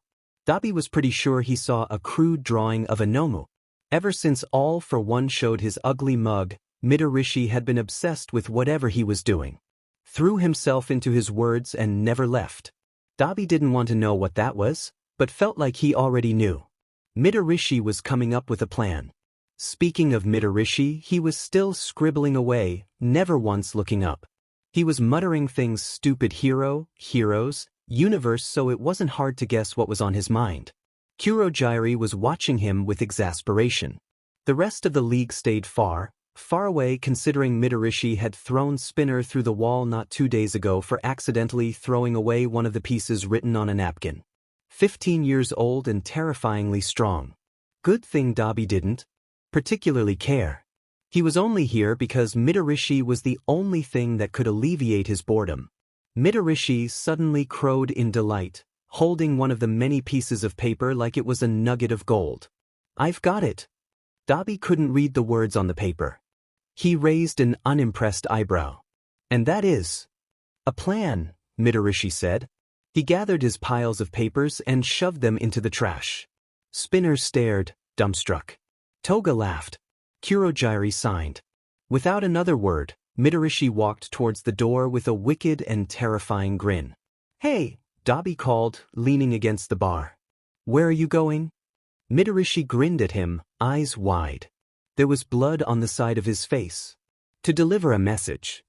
Dabi was pretty sure he saw a crude drawing of a Nomu. Ever since All for One showed his ugly mug, Midorishi had been obsessed with whatever he was doing. Threw himself into his words and never left. Dabi didn't want to know what that was, but felt like he already knew. Midorishi was coming up with a plan. Speaking of Midorishi, he was still scribbling away, never once looking up. He was muttering things stupid hero, heroes, universe, so it wasn't hard to guess what was on his mind. Kurogyari was watching him with exasperation. The rest of the league stayed far away, considering Midorishi had thrown Spinner through the wall not 2 days ago for accidentally throwing away one of the pieces written on a napkin. 15 years old and terrifyingly strong. Good thing Dabi didn't particularly care. He was only here because Midorishi was the only thing that could alleviate his boredom. Midorishi suddenly crowed in delight, holding one of the many pieces of paper like it was a nugget of gold. "I've got it." Dabi couldn't read the words on the paper. He raised an unimpressed eyebrow. "And that is a plan," Midorishi said. He gathered his piles of papers and shoved them into the trash. Spinner stared, dumbstruck. Toga laughed. Kurogyari signed. Without another word, Midorishi walked towards the door with a wicked and terrifying grin. "Hey," Dabi called, leaning against the bar. "Where are you going?" Midorishi grinned at him, eyes wide. There was blood on the side of his face. "To deliver a message."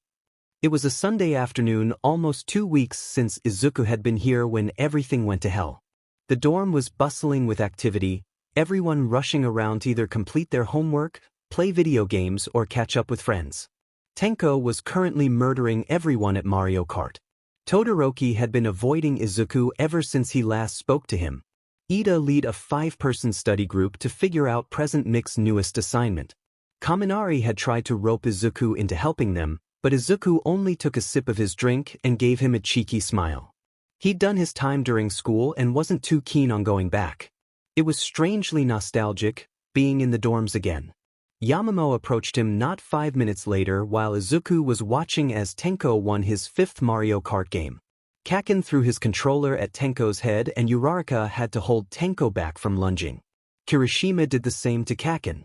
It was a Sunday afternoon, almost 2 weeks since Izuku had been here, when everything went to hell. The dorm was bustling with activity, everyone rushing around to either complete their homework, play video games, or catch up with friends. Tenko was currently murdering everyone at Mario Kart. Todoroki had been avoiding Izuku ever since he last spoke to him. Ida led a 5-person study group to figure out Present Mix's newest assignment. Kaminari had tried to rope Izuku into helping them, but Izuku only took a sip of his drink and gave him a cheeky smile. He'd done his time during school and wasn't too keen on going back. It was strangely nostalgic, being in the dorms again. Yamamo approached him not 5 minutes later while Izuku was watching as Tenko won his 5th Mario Kart game. Kaken threw his controller at Tenko's head and Uraraka had to hold Tenko back from lunging. Kirishima did the same to Kaken.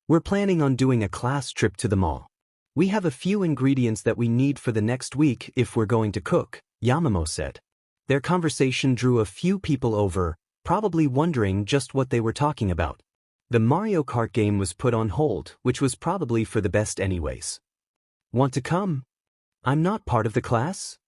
"We're planning on doing a class trip to the mall. We have a few ingredients that we need for the next week if we're going to cook," Yamamo said. Their conversation drew a few people over, probably wondering just what they were talking about. The Mario Kart game was put on hold, which was probably for the best anyways. "Want to come?" "I'm not part of the class,"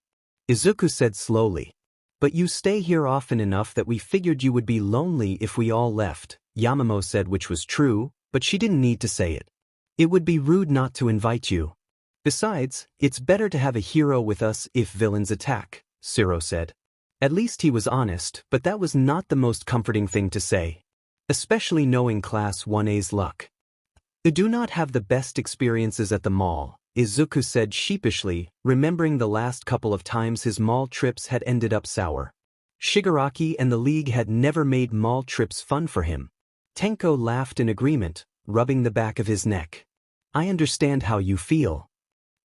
Izuku said slowly. "But you stay here often enough that we figured you would be lonely if we all left," Yamamo said, which was true, but she didn't need to say it. "It would be rude not to invite you. Besides, it's better to have a hero with us if villains attack," Siro said. At least he was honest, but that was not the most comforting thing to say. Especially knowing Class 1A's luck. "You do not have the best experiences at the mall," Izuku said sheepishly, remembering the last couple of times his mall trips had ended up sour. Shigaraki and the League had never made mall trips fun for him. Tenko laughed in agreement, rubbing the back of his neck. "I understand how you feel."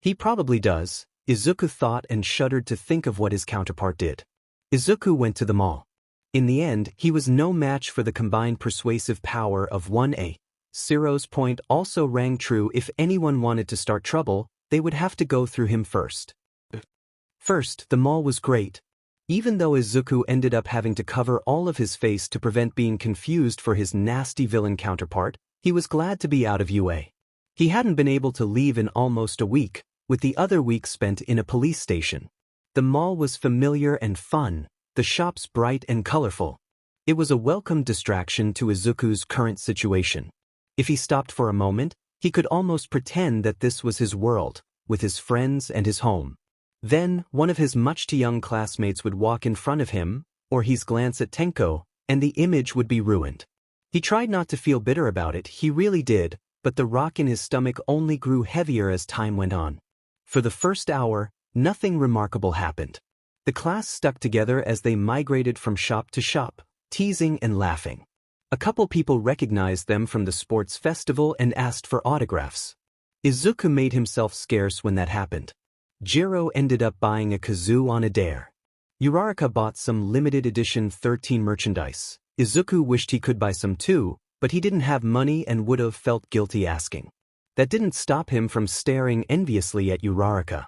He probably does, Izuku thought and shuddered to think of what his counterpart did. Izuku went to the mall. In the end, he was no match for the combined persuasive power of 1A. Siro's point also rang true: if anyone wanted to start trouble, they would have to go through him first. First, the mall was great. Even though Izuku ended up having to cover all of his face to prevent being confused for his nasty villain counterpart, he was glad to be out of UA. He hadn't been able to leave in almost a week, with the other week spent in a police station. The mall was familiar and fun, the shops bright and colorful. It was a welcome distraction to Izuku's current situation. If he stopped for a moment, he could almost pretend that this was his world, with his friends and his home. Then, one of his much-too-young classmates would walk in front of him, or he'd glance at Tenko, and the image would be ruined. He tried not to feel bitter about it, he really did, but the rock in his stomach only grew heavier as time went on. For the first hour, nothing remarkable happened. The class stuck together as they migrated from shop to shop, teasing and laughing. A couple people recognized them from the sports festival and asked for autographs. Izuku made himself scarce when that happened. Jiro ended up buying a kazoo on a dare. Uraraka bought some limited edition 13 merchandise. Izuku wished he could buy some too, but he didn't have money and would have felt guilty asking. That didn't stop him from staring enviously at Uraraka.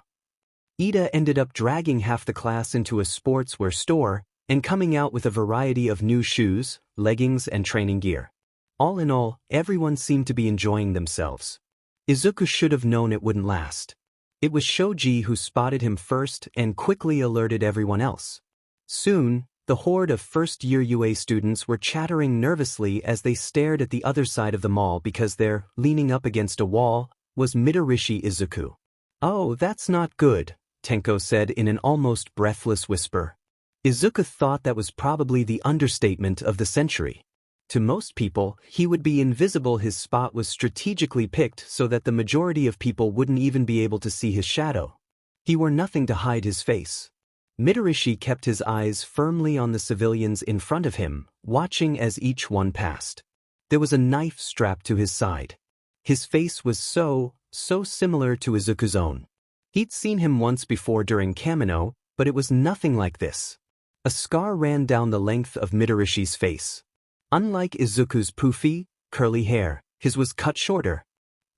Ida ended up dragging half the class into a sportswear store and coming out with a variety of new shoes, leggings, and training gear. All in all, everyone seemed to be enjoying themselves. Izuku should have known it wouldn't last. It was Shoji who spotted him first and quickly alerted everyone else. Soon, the horde of first-year UA students were chattering nervously as they stared at the other side of the mall because there, leaning up against a wall, was Midorishi Izuku. "Oh, that's not good," Tenko said in an almost breathless whisper. Izuku thought that was probably the understatement of the century. To most people, he would be invisible. His spot was strategically picked so that the majority of people wouldn't even be able to see his shadow. He wore nothing to hide his face. Midorishi kept his eyes firmly on the civilians in front of him, watching as each one passed. There was a knife strapped to his side. His face was so similar to Izuku's own. He'd seen him once before during Kamino, but it was nothing like this. A scar ran down the length of Midorishi's face. Unlike Izuku's poofy, curly hair, his was cut shorter.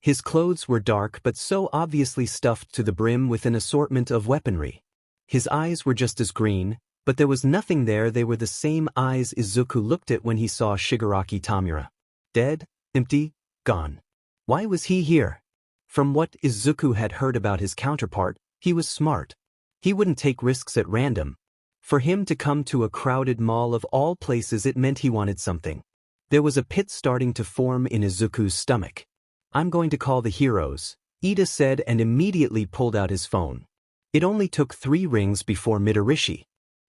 His clothes were dark but so obviously stuffed to the brim with an assortment of weaponry. His eyes were just as green, but there was nothing there. They were the same eyes Izuku looked at when he saw Shigaraki Tamura. Dead, empty, gone. Why was he here? From what Izuku had heard about his counterpart, he was smart. He wouldn't take risks at random. For him to come to a crowded mall of all places, it meant he wanted something. There was a pit starting to form in Izuku's stomach. "I'm going to call the heroes," Ida said and immediately pulled out his phone. It only took 3 rings before Midorishi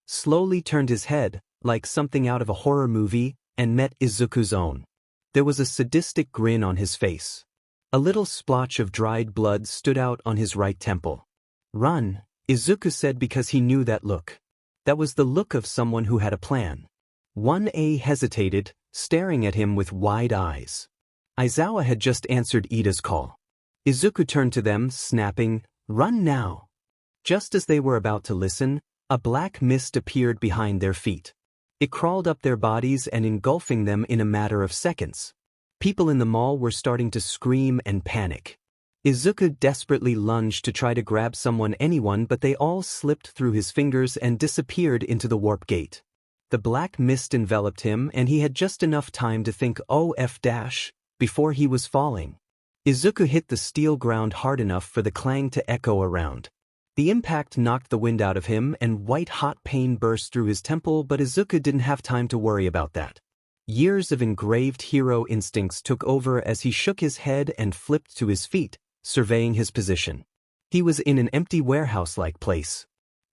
slowly turned his head, like something out of a horror movie, and met Izuku's own. There was a sadistic grin on his face. A little splotch of dried blood stood out on his right temple. "Run," Izuku said because he knew that look. That was the look of someone who had a plan. 1A hesitated, staring at him with wide eyes. Aizawa had just answered Ida's call. Izuku turned to them, snapping, "Run now." Just as they were about to listen, a black mist appeared behind their feet. It crawled up their bodies and engulfing them in a matter of seconds. People in the mall were starting to scream and panic. Izuku desperately lunged to try to grab anyone, but they all slipped through his fingers and disappeared into the warp gate. The black mist enveloped him and he had just enough time to think OF- before he was falling. Izuku hit the steel ground hard enough for the clang to echo around. The impact knocked the wind out of him and white-hot pain burst through his temple, but Izuku didn't have time to worry about that. Years of engraved hero instincts took over as he shook his head and flipped to his feet, surveying his position. He was in an empty warehouse-like place.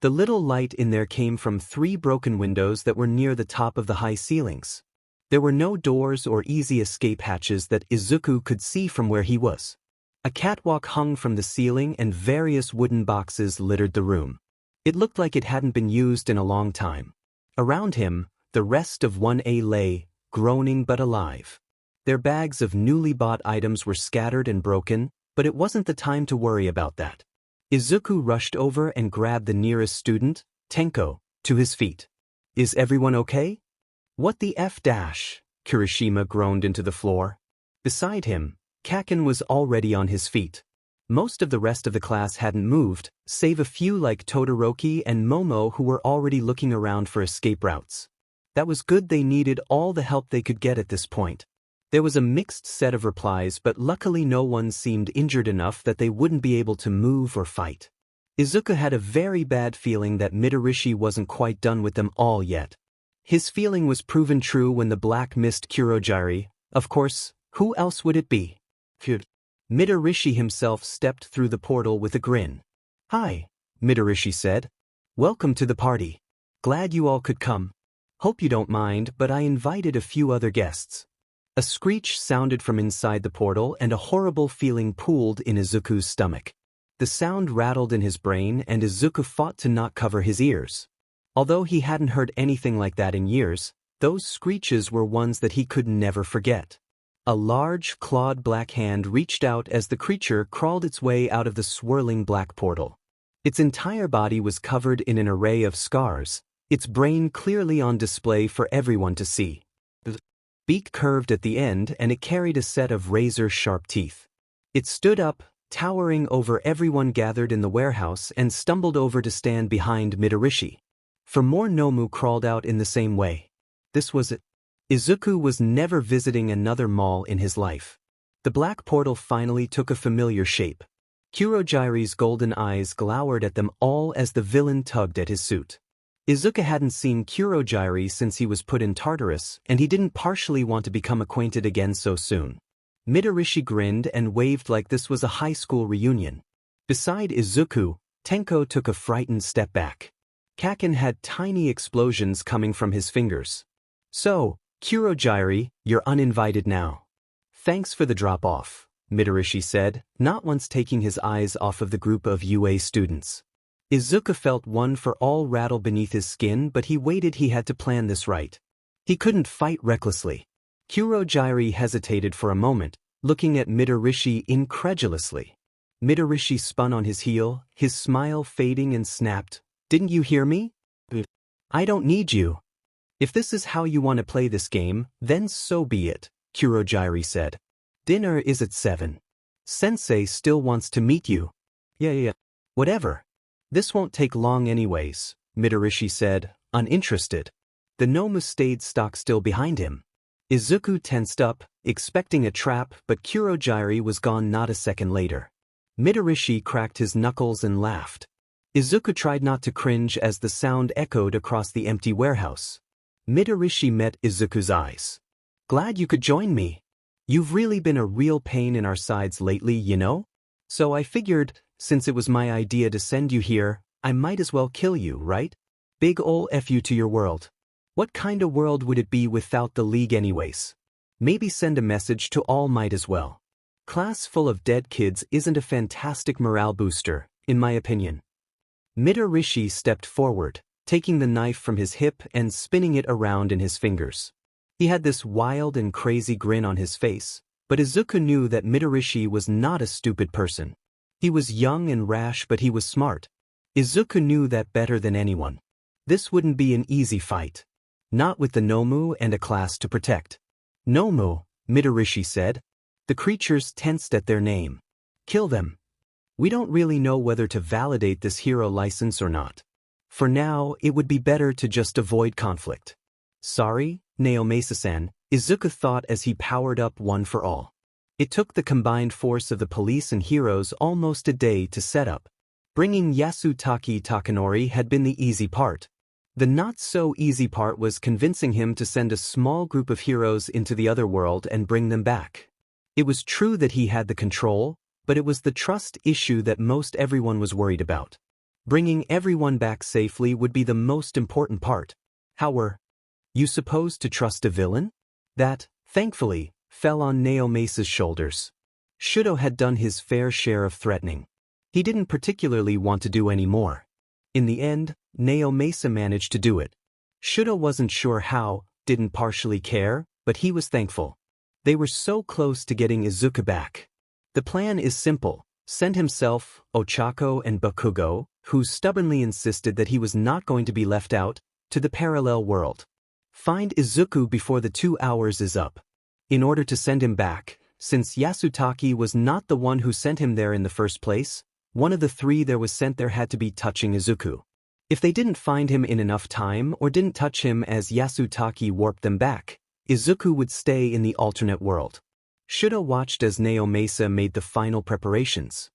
The little light in there came from 3 broken windows that were near the top of the high ceilings. There were no doors or easy escape hatches that Izuku could see from where he was. A catwalk hung from the ceiling and various wooden boxes littered the room. It looked like it hadn't been used in a long time. Around him, the rest of 1A lay, groaning but alive. Their bags of newly bought items were scattered and broken, but it wasn't the time to worry about that. Izuku rushed over and grabbed the nearest student, Tenko, to his feet. "Is everyone okay?" "What the F-?" Kirishima groaned into the floor. Beside him, Kaken was already on his feet. Most of the rest of the class hadn't moved, save a few like Todoroki and Momo who were already looking around for escape routes. That was good. They needed all the help they could get at this point. There was a mixed set of replies, but luckily no one seemed injured enough that they wouldn't be able to move or fight. Izuku had a very bad feeling that Midorishi wasn't quite done with them all yet. His feeling was proven true when the black mist Kurogiri, of course, who else would it be? Midorishi himself stepped through the portal with a grin. "Hi," Midorishi said. "Welcome to the party. Glad you all could come. Hope you don't mind, but I invited a few other guests." A screech sounded from inside the portal and a horrible feeling pooled in Izuku's stomach. The sound rattled in his brain and Izuku fought to not cover his ears. Although he hadn't heard anything like that in years, those screeches were ones that he could never forget. A large, clawed black hand reached out as the creature crawled its way out of the swirling black portal. Its entire body was covered in an array of scars, its brain clearly on display for everyone to see. The beak curved at the end and it carried a set of razor-sharp teeth. It stood up, towering over everyone gathered in the warehouse, and stumbled over to stand behind Midorishi. 4 more Nomu crawled out in the same way. This was it. Izuku was never visiting another mall in his life. The black portal finally took a familiar shape. Kurogiri's golden eyes glowered at them all as the villain tugged at his suit. Izuka hadn't seen Kurogiri since he was put in Tartarus, and he didn't partially want to become acquainted again so soon. Midorishi grinned and waved like this was a high school reunion. Beside Izuku, Tenko took a frightened step back. Kaken had tiny explosions coming from his fingers. So, Kurogiri, you're uninvited now. Thanks for the drop-off, Midorishi said, not once taking his eyes off of the group of UA students. Izuka felt one for all rattle beneath his skin, but he waited. He had to plan this right. He couldn't fight recklessly. Kurogiri hesitated for a moment, looking at Midorishi incredulously. Midorishi spun on his heel, his smile fading, and snapped, "Didn't you hear me? I don't need you. If this is how you want to play this game, then so be it," Kurogiri said. "Dinner is at 7. Sensei still wants to meet you." Yeah. Whatever. This won't take long anyways, Midorishi said, uninterested. The Nomu stayed stock still behind him. Izuku tensed up, expecting a trap, but Kurogiri was gone not a second later. Midorishi cracked his knuckles and laughed. Izuku tried not to cringe as the sound echoed across the empty warehouse. Midorishi met Izuku's eyes. "Glad you could join me. You've really been a real pain in our sides lately, you know? So I figured, since it was my idea to send you here, I might as well kill you, right? Big ol' F you to your world. What kind of world would it be without the League anyways? Maybe send a message to All Might as well. Class full of dead kids isn't a fantastic morale booster, in my opinion." Midorishi stepped forward, taking the knife from his hip and spinning it around in his fingers. He had this wild and crazy grin on his face, but Izuku knew that Midorishi was not a stupid person. He was young and rash, but he was smart. Izuku knew that better than anyone. This wouldn't be an easy fight. Not with the Nomu and a class to protect. "Nomu," Midorishi said. The creatures tensed at their name. "Kill them. We don't really know whether to validate this hero license or not. For now, it would be better to just avoid conflict." "Sorry, Naomasa-san," Izuku thought as he powered up One for All. It took the combined force of the police and heroes almost a day to set up. Bringing Yasutake Takanori had been the easy part. The not-so-easy part was convincing him to send a small group of heroes into the other world and bring them back. It was true that he had the control, but it was the trust issue that most everyone was worried about. Bringing everyone back safely would be the most important part. How were you supposed to trust a villain? That, thankfully, fell on Naomasa's shoulders. Shudo had done his fair share of threatening. He didn't particularly want to do any more. In the end, Naomasa managed to do it. Shudo wasn't sure how, didn't partially care, but he was thankful. They were so close to getting Izuku back. The plan is simple: send himself, Ochako, and Bakugo, who stubbornly insisted that he was not going to be left out, to the parallel world. Find Izuku before the 2 hours is up. In order to send him back, since Yasutake was not the one who sent him there in the first place, one of the 3 there was sent there had to be touching Izuku. If they didn't find him in enough time or didn't touch him as Yasutake warped them back, Izuku would stay in the alternate world. Shudo watched as Naomasa made the final preparations.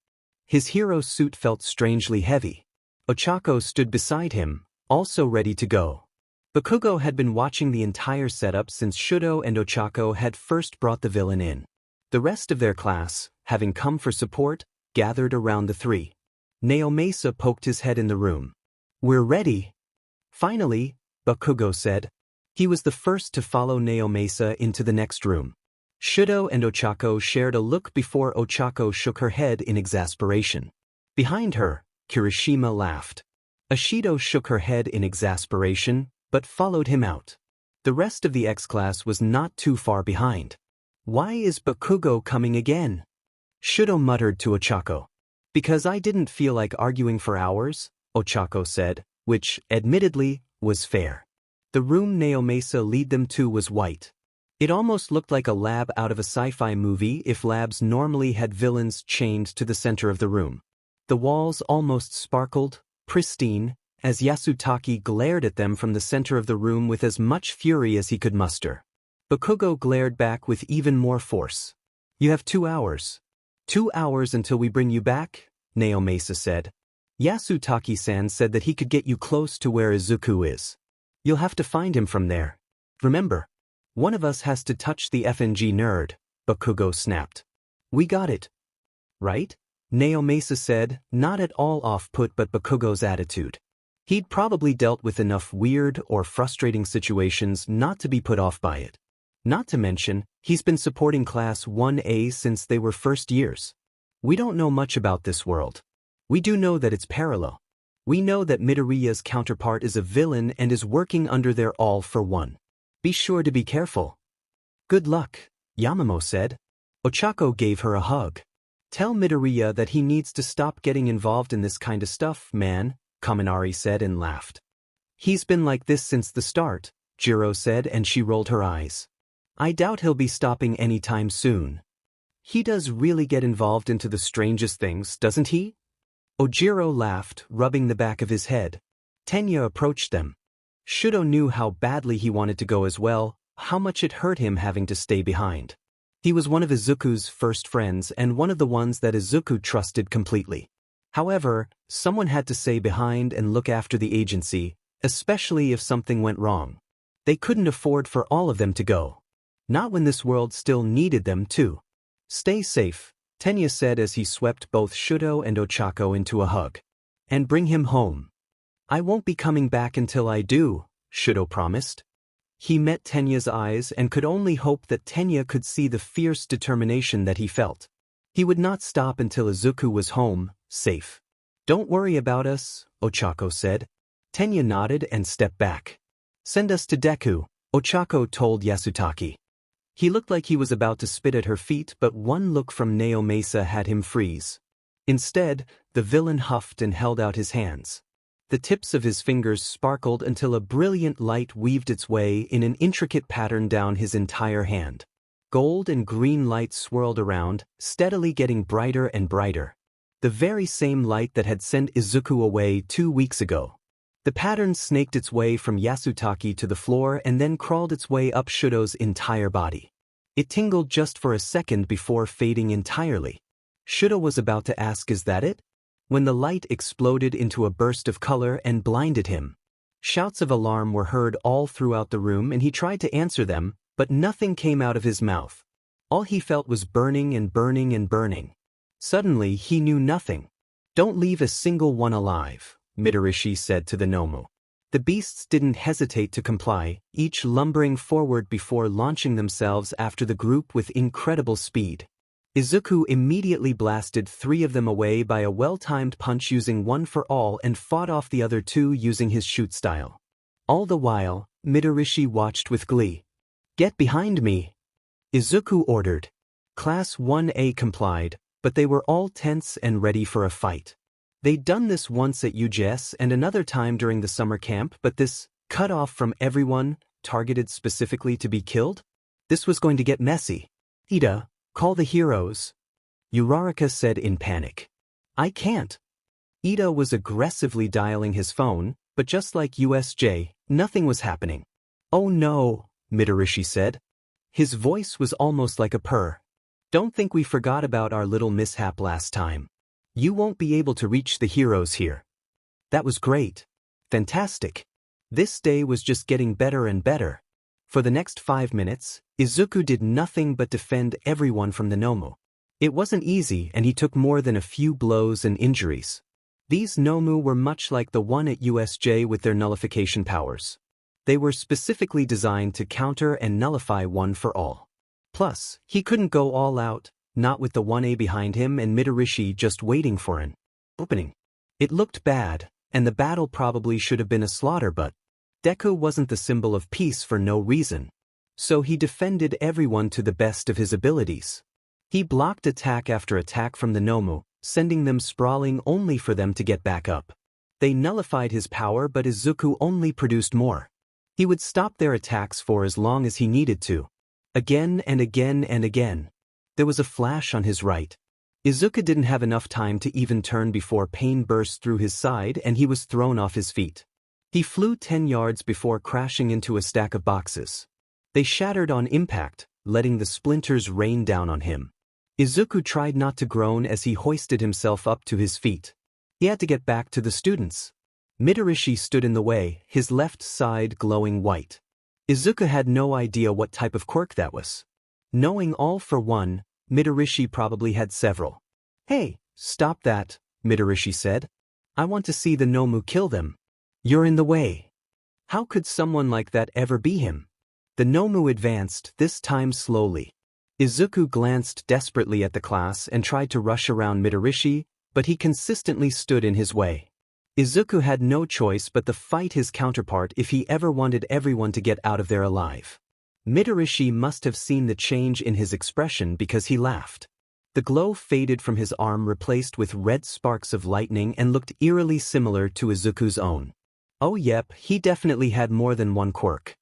His hero suit felt strangely heavy. Ochako stood beside him, also ready to go. Bakugo had been watching the entire setup since Shudo and Ochako had first brought the villain in. The rest of their class, having come for support, gathered around the 3. Naomasa poked his head in the room. "We're ready." "Finally," Bakugo said. He was the first to follow Naomasa into the next room. Shudo and Ochako shared a look before Ochako shook her head in exasperation. Behind her, Kirishima laughed. Ashido shook her head in exasperation, but followed him out. The rest of the X-class was not too far behind. "Why is Bakugo coming again?" Shudo muttered to Ochako. "Because I didn't feel like arguing for hours," Ochako said, which, admittedly, was fair. The room Naomasa led them to was white. It almost looked like a lab out of a sci-fi movie if labs normally had villains chained to the center of the room. The walls almost sparkled, pristine, as Yasutake glared at them from the center of the room with as much fury as he could muster. Bakugo glared back with even more force. "You have 2 hours. 2 hours until we bring you back, Naomasa said. Yasutake-san said that he could get you close to where Izuku is. You'll have to find him from there. Remember, one of us has to touch the FNG nerd, Bakugo snapped. We got it. Right? Naomasa said, not at all off-put by Bakugo's attitude. He'd probably dealt with enough weird or frustrating situations not to be put off by it. Not to mention, he's been supporting Class 1A since they were first years. We don't know much about this world. We do know that it's parallel. We know that Midoriya's counterpart is a villain and is working under their all-for-one. Be sure to be careful. Good luck, Yamamo said. Ochako gave her a hug. Tell Midoriya that he needs to stop getting involved in this kind of stuff, man, Kaminari said and laughed. He's been like this since the start, Jiro said, and she rolled her eyes. I doubt he'll be stopping anytime soon. He does really get involved into the strangest things, doesn't he? Ojiro laughed, rubbing the back of his head. Tenya approached them. Shudo knew how badly he wanted to go as well, how much it hurt him having to stay behind. He was one of Izuku's first friends and one of the ones that Izuku trusted completely. However, someone had to stay behind and look after the agency, especially if something went wrong. They couldn't afford for all of them to go. Not when this world still needed them too. Stay safe, Tenya said as he swept both Shudo and Ochako into a hug. And bring him home. I won't be coming back until I do, Shudo promised. He met Tenya's eyes and could only hope that Tenya could see the fierce determination that he felt. He would not stop until Izuku was home, safe. Don't worry about us, Ochako said. Tenya nodded and stepped back. Send us to Deku, Ochako told Yasutake. He looked like he was about to spit at her feet, but one look from Naomasa had him freeze. Instead, the villain huffed and held out his hands. The tips of his fingers sparkled until a brilliant light weaved its way in an intricate pattern down his entire hand. Gold and green light swirled around, steadily getting brighter and brighter. The very same light that had sent Izuku away 2 weeks ago. The pattern snaked its way from Yasutake to the floor and then crawled its way up Shudo's entire body. It tingled just for a second before fading entirely. Shudo was about to ask, is that it? When the light exploded into a burst of color and blinded him. Shouts of alarm were heard all throughout the room and he tried to answer them, but nothing came out of his mouth. All he felt was burning and burning and burning. Suddenly he knew nothing. Don't leave a single one alive, Midorishi said to the Nomu. The beasts didn't hesitate to comply, each lumbering forward before launching themselves after the group with incredible speed. Izuku immediately blasted 3 of them away by a well-timed punch using one for all and fought off the other 2 using his shoot style. All the while, Midorishi watched with glee. Get behind me! Izuku ordered. Class 1A complied, but they were all tense and ready for a fight. They'd done this once at UJS and another time during the summer camp, but this, cut off from everyone, targeted specifically to be killed? This was going to get messy. Ida, call the heroes. Uraraka said in panic. I can't. Ida was aggressively dialing his phone, but just like USJ, nothing was happening. Oh no, Midorishi said. His voice was almost like a purr. Don't think we forgot about our little mishap last time. You won't be able to reach the heroes here. That was great. Fantastic. This day was just getting better and better. For the next 5 minutes, Izuku did nothing but defend everyone from the Nomu. It wasn't easy and he took more than a few blows and injuries. These Nomu were much like the one at USJ with their nullification powers. They were specifically designed to counter and nullify one for all. Plus, he couldn't go all out, not with the 1A behind him and Midorishi just waiting for an opening. It looked bad, and the battle probably should have been a slaughter, but Deku wasn't the symbol of peace for no reason. So he defended everyone to the best of his abilities. He blocked attack after attack from the Nomu, sending them sprawling only for them to get back up. They nullified his power, but Izuku only produced more. He would stop their attacks for as long as he needed to. Again and again and again. There was a flash on his right. Izuku didn't have enough time to even turn before pain burst through his side and he was thrown off his feet. He flew 10 yards before crashing into a stack of boxes. They shattered on impact, letting the splinters rain down on him. Izuku tried not to groan as he hoisted himself up to his feet. He had to get back to the students. Midorishi stood in the way, his left side glowing white. Izuku had no idea what type of quirk that was. Knowing all for one, Midorishi probably had several. "Hey, stop that," Midorishi said. "I want to see the Nomu kill them. You're in the way." How could someone like that ever be him? The Nomu advanced, this time slowly. Izuku glanced desperately at the class and tried to rush around Midorishi, but he consistently stood in his way. Izuku had no choice but to fight his counterpart if he ever wanted everyone to get out of there alive. Midorishi must have seen the change in his expression because he laughed. The glow faded from his arm, replaced with red sparks of lightning, and looked eerily similar to Izuku's own. Oh yep, he definitely had more than one quirk.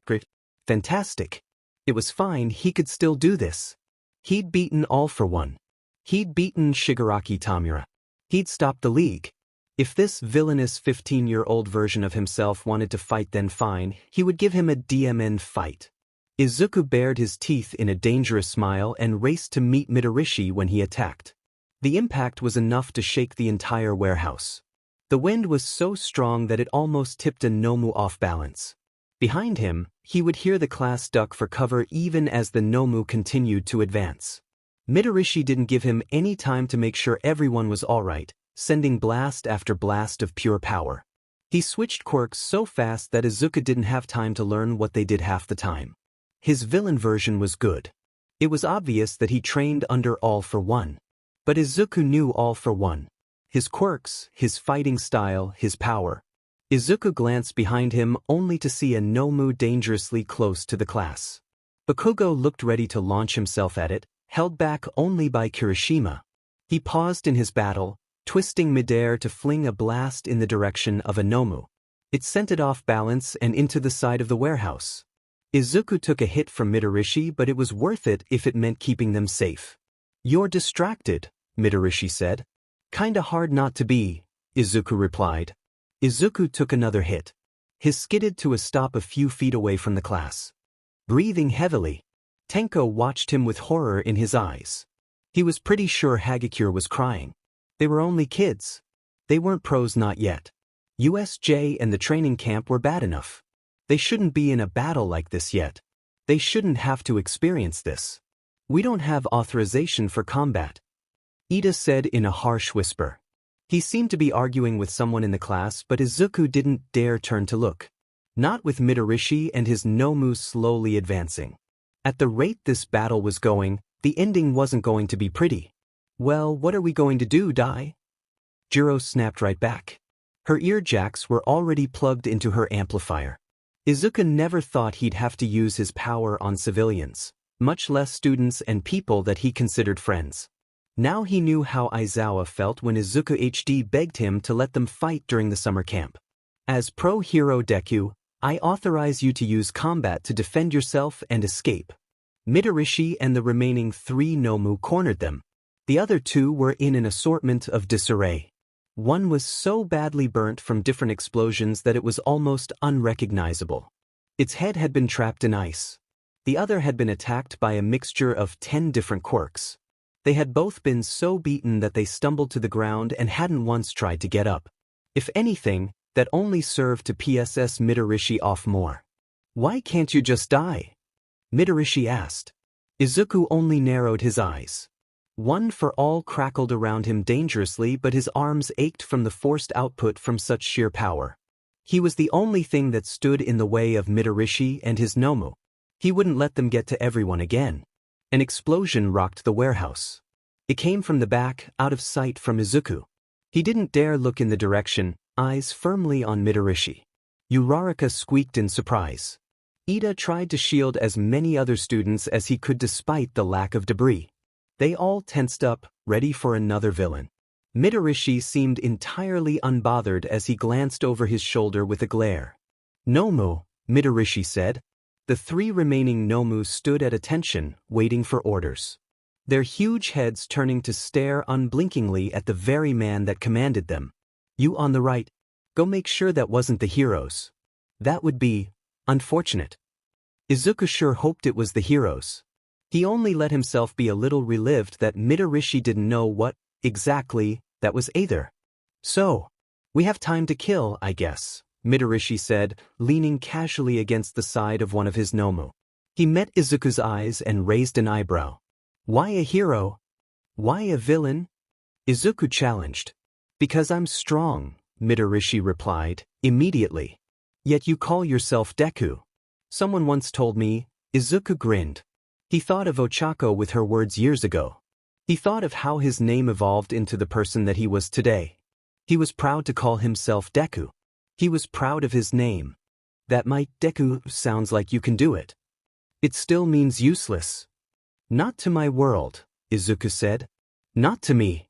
Great. Fantastic. It was fine, he could still do this. He'd beaten All for One. He'd beaten Shigaraki Tamura. He'd stopped the League. If this villainous 15-year-old version of himself wanted to fight, then fine, he would give him a DMN fight. Izuku bared his teeth in a dangerous smile and raced to meet Midorishi when he attacked. The impact was enough to shake the entire warehouse. The wind was so strong that it almost tipped a Nomu off balance. Behind him, he would hear the class duck for cover even as the Nomu continued to advance. Midorishi didn't give him any time to make sure everyone was alright, sending blast after blast of pure power. He switched quirks so fast that Izuku didn't have time to learn what they did half the time. His villain version was good. It was obvious that he trained under All for One. But Izuku knew All for One. His quirks, his fighting style, his power. Izuku glanced behind him only to see a Nomu dangerously close to the class. Bakugo looked ready to launch himself at it, held back only by Kirishima. He paused in his battle, twisting midair to fling a blast in the direction of a Nomu. It sent it off balance and into the side of the warehouse. Izuku took a hit from Midorishi, but it was worth it if it meant keeping them safe. "You're distracted," Midorishi said. "Kinda hard not to be," Izuku replied. Izuku took another hit. He skidded to a stop a few feet away from the class. Breathing heavily, Tenko watched him with horror in his eyes. He was pretty sure Hagakure was crying. They were only kids. They weren't pros, not yet. USJ and the training camp were bad enough. They shouldn't be in a battle like this yet. They shouldn't have to experience this. "We don't have authorization for combat," Ida said in a harsh whisper. He seemed to be arguing with someone in the class, but Izuku didn't dare turn to look. Not with Midorishi and his Nomu slowly advancing. At the rate this battle was going, the ending wasn't going to be pretty. "Well, what are we going to do, Dai?" Jiro snapped right back. Her ear jacks were already plugged into her amplifier. Izuku never thought he'd have to use his power on civilians, much less students and people that he considered friends. Now he knew how Aizawa felt when Izuku HD begged him to let them fight during the summer camp. "As pro-hero Deku, I authorize you to use combat to defend yourself and escape." Midorishi and the remaining 3 Nomu cornered them. The other 2 were in an assortment of disarray. One was so badly burnt from different explosions that it was almost unrecognizable. Its head had been trapped in ice. The other had been attacked by a mixture of 10 different quirks. They had both been so beaten that they stumbled to the ground and hadn't once tried to get up. If anything, that only served to PSS Midorishi off more. "Why can't you just die?" Midorishi asked. Izuku only narrowed his eyes. One for All crackled around him dangerously, but his arms ached from the forced output from such sheer power. He was the only thing that stood in the way of Midorishi and his Nomu. He wouldn't let them get to everyone again. An explosion rocked the warehouse. It came from the back, out of sight from Izuku. He didn't dare look in the direction, eyes firmly on Midorishi. Uraraka squeaked in surprise. Ida tried to shield as many other students as he could despite the lack of debris. They all tensed up, ready for another villain. Midorishi seemed entirely unbothered as he glanced over his shoulder with a glare. "Nomu," Midorishi said. The 3 remaining Nomu stood at attention, waiting for orders. Their huge heads turning to stare unblinkingly at the very man that commanded them. "You on the right. Go make sure that wasn't the heroes. That would be unfortunate." Izuku sure hoped it was the heroes. He only let himself be a little relieved that Mitarishi didn't know what, exactly, that was either. So, we have time to kill, I guess, Mitarishi said, leaning casually against the side of one of his Nomu. He met Izuku's eyes and raised an eyebrow. Why a hero? Why a villain? Izuku challenged. Because I'm strong, Mitarishi replied, immediately. Yet you call yourself Deku. Someone once told me. Izuku grinned. He thought of Ochako with her words years ago. He thought of how his name evolved into the person that he was today. He was proud to call himself Deku. He was proud of his name. That might Deku sounds like you can do it. It still means useless. Not to my world, Izuku said. Not to me.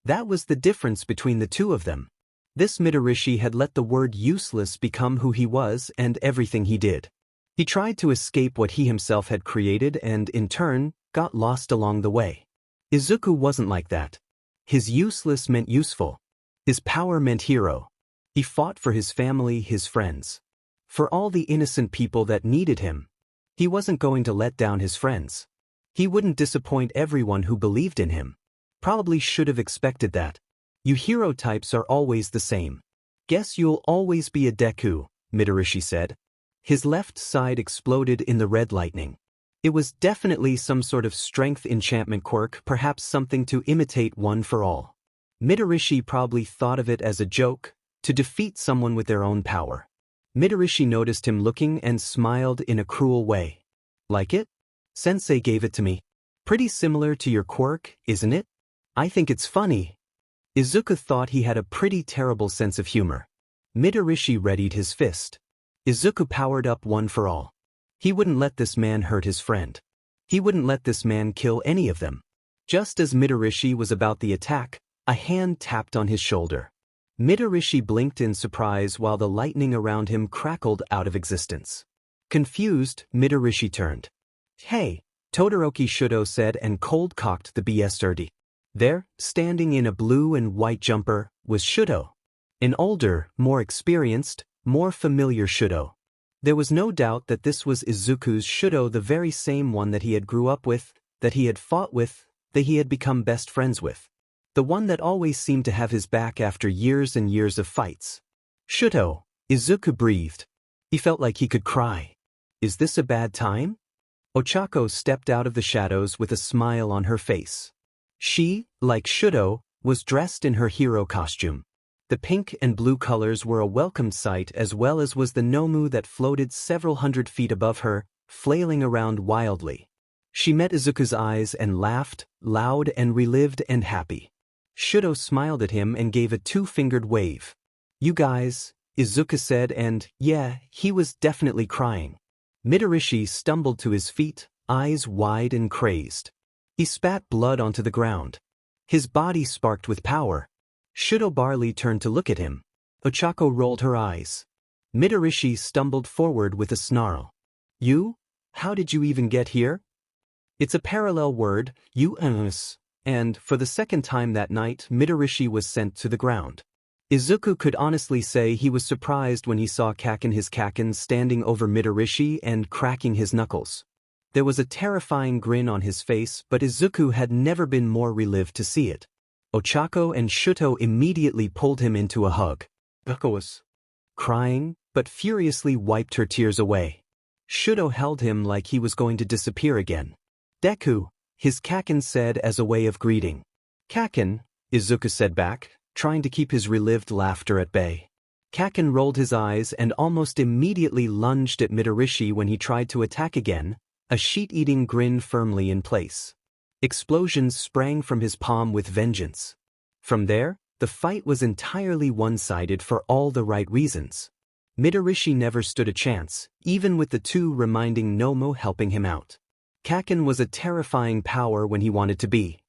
That was the difference between the two of them. This Mitarishi had let the word useless become who he was and everything he did. He tried to escape what he himself had created and, in turn, got lost along the way. Izuku wasn't like that. His useless meant useful. His power meant hero. He fought for his family, his friends. For all the innocent people that needed him. He wasn't going to let down his friends. He wouldn't disappoint everyone who believed in him. Probably should have expected that. You hero types are always the same. Guess you'll always be a Deku, Mitarishi said. His left side exploded in the red lightning. It was definitely some sort of strength enchantment quirk, perhaps something to imitate One for All. Mitarishi probably thought of it as a joke, to defeat someone with their own power. Mitarishi noticed him looking and smiled in a cruel way. Like it? Sensei gave it to me. Pretty similar to your quirk, isn't it? I think it's funny. Izuku thought he had a pretty terrible sense of humor. Mitarishi readied his fist. Izuku powered up One for All. He wouldn't let this man hurt his friend. He wouldn't let this man kill any of them. Just as Mitarishi was about the attack, a hand tapped on his shoulder. Mitarishi blinked in surprise while the lightning around him crackled out of existence. Confused, Mitarishi turned. Hey, Todoroki Shudo said and cold-cocked the BS-30. There, standing in a blue and white jumper, was Shudo. An older, more experienced, more familiar Shudo. There was no doubt that this was Izuku's Shudo, the very same one that he had grew up with, that he had fought with, that he had become best friends with. The one that always seemed to have his back after years and years of fights. Shudo, Izuku breathed. He felt like he could cry. Is this a bad time? Ochako stepped out of the shadows with a smile on her face. She, like Shudo, was dressed in her hero costume. The pink and blue colors were a welcome sight, as well as was the Nomu that floated several hundred feet above her, flailing around wildly. She met Izuku's eyes and laughed, loud and relived and happy. Shudo smiled at him and gave a two-fingered wave. You guys, Izuku said, and, yeah, he was definitely crying. Mitarishi stumbled to his feet, eyes wide and crazed. He spat blood onto the ground. His body sparked with power. Shudo Barley turned to look at him. Ochako rolled her eyes. Mitarishi stumbled forward with a snarl. You? How did you even get here? It's a parallel word, and, for the second time that night, Mitarishi was sent to the ground. Izuku could honestly say he was surprised when he saw his Kaken standing over Mitarishi and cracking his knuckles. There was a terrifying grin on his face, but Izuku had never been more relieved to see it. Ochako and Shuto immediately pulled him into a hug. Deku was crying, but furiously wiped her tears away. Shuto held him like he was going to disappear again. Deku, his Kaken said as a way of greeting. Kaken, Izuku said back, trying to keep his relived laughter at bay. Kaken rolled his eyes and almost immediately lunged at Mitarishi when he tried to attack again, a sheet-eating grin firmly in place. Explosions sprang from his palm with vengeance. From there, the fight was entirely one-sided for all the right reasons. Mitarishi never stood a chance, even with the two reminding Nomu helping him out. Kaken was a terrifying power when he wanted to be.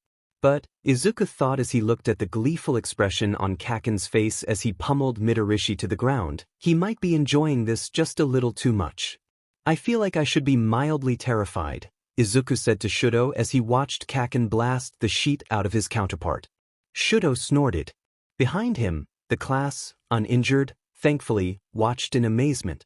But, Izuku thought as he looked at the gleeful expression on Kaken's face as he pummeled Mitarishi to the ground, he might be enjoying this just a little too much. I feel like I should be mildly terrified, Izuku said to Shudo as he watched Kaken blast the sheet out of his counterpart. Shudo snorted. Behind him, the class, uninjured, thankfully, watched in amazement.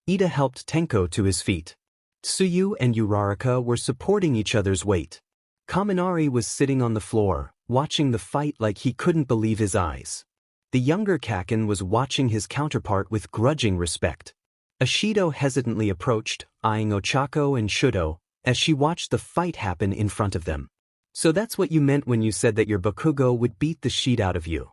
Ida helped Tenko to his feet. Tsuyu and Uraraka were supporting each other's weight. Kaminari was sitting on the floor, watching the fight like he couldn't believe his eyes. The younger Kaken was watching his counterpart with grudging respect. Ashido hesitantly approached, eyeing Ochako and Shudo, as she watched the fight happen in front of them. So that's what you meant when you said that your Bakugo would beat the shit out of you.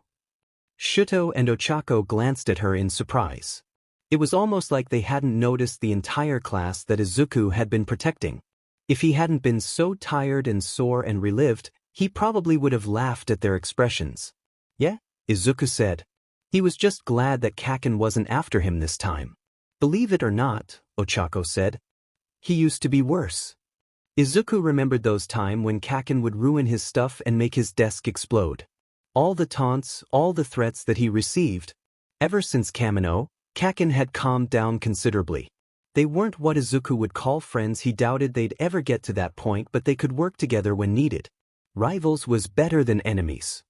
Shudo and Ochako glanced at her in surprise. It was almost like they hadn't noticed the entire class that Izuku had been protecting. If he hadn't been so tired and sore and relived, he probably would have laughed at their expressions. Yeah, Izuku said. He was just glad that Kaken wasn't after him this time. Believe it or not, Ochako said. He used to be worse. Izuku remembered those times when Kaken would ruin his stuff and make his desk explode. All the taunts, all the threats that he received. Ever since Kamino, Kaken had calmed down considerably. They weren't what Izuku would call friends. He doubted they'd ever get to that point, but they could work together when needed. Rivals was better than enemies.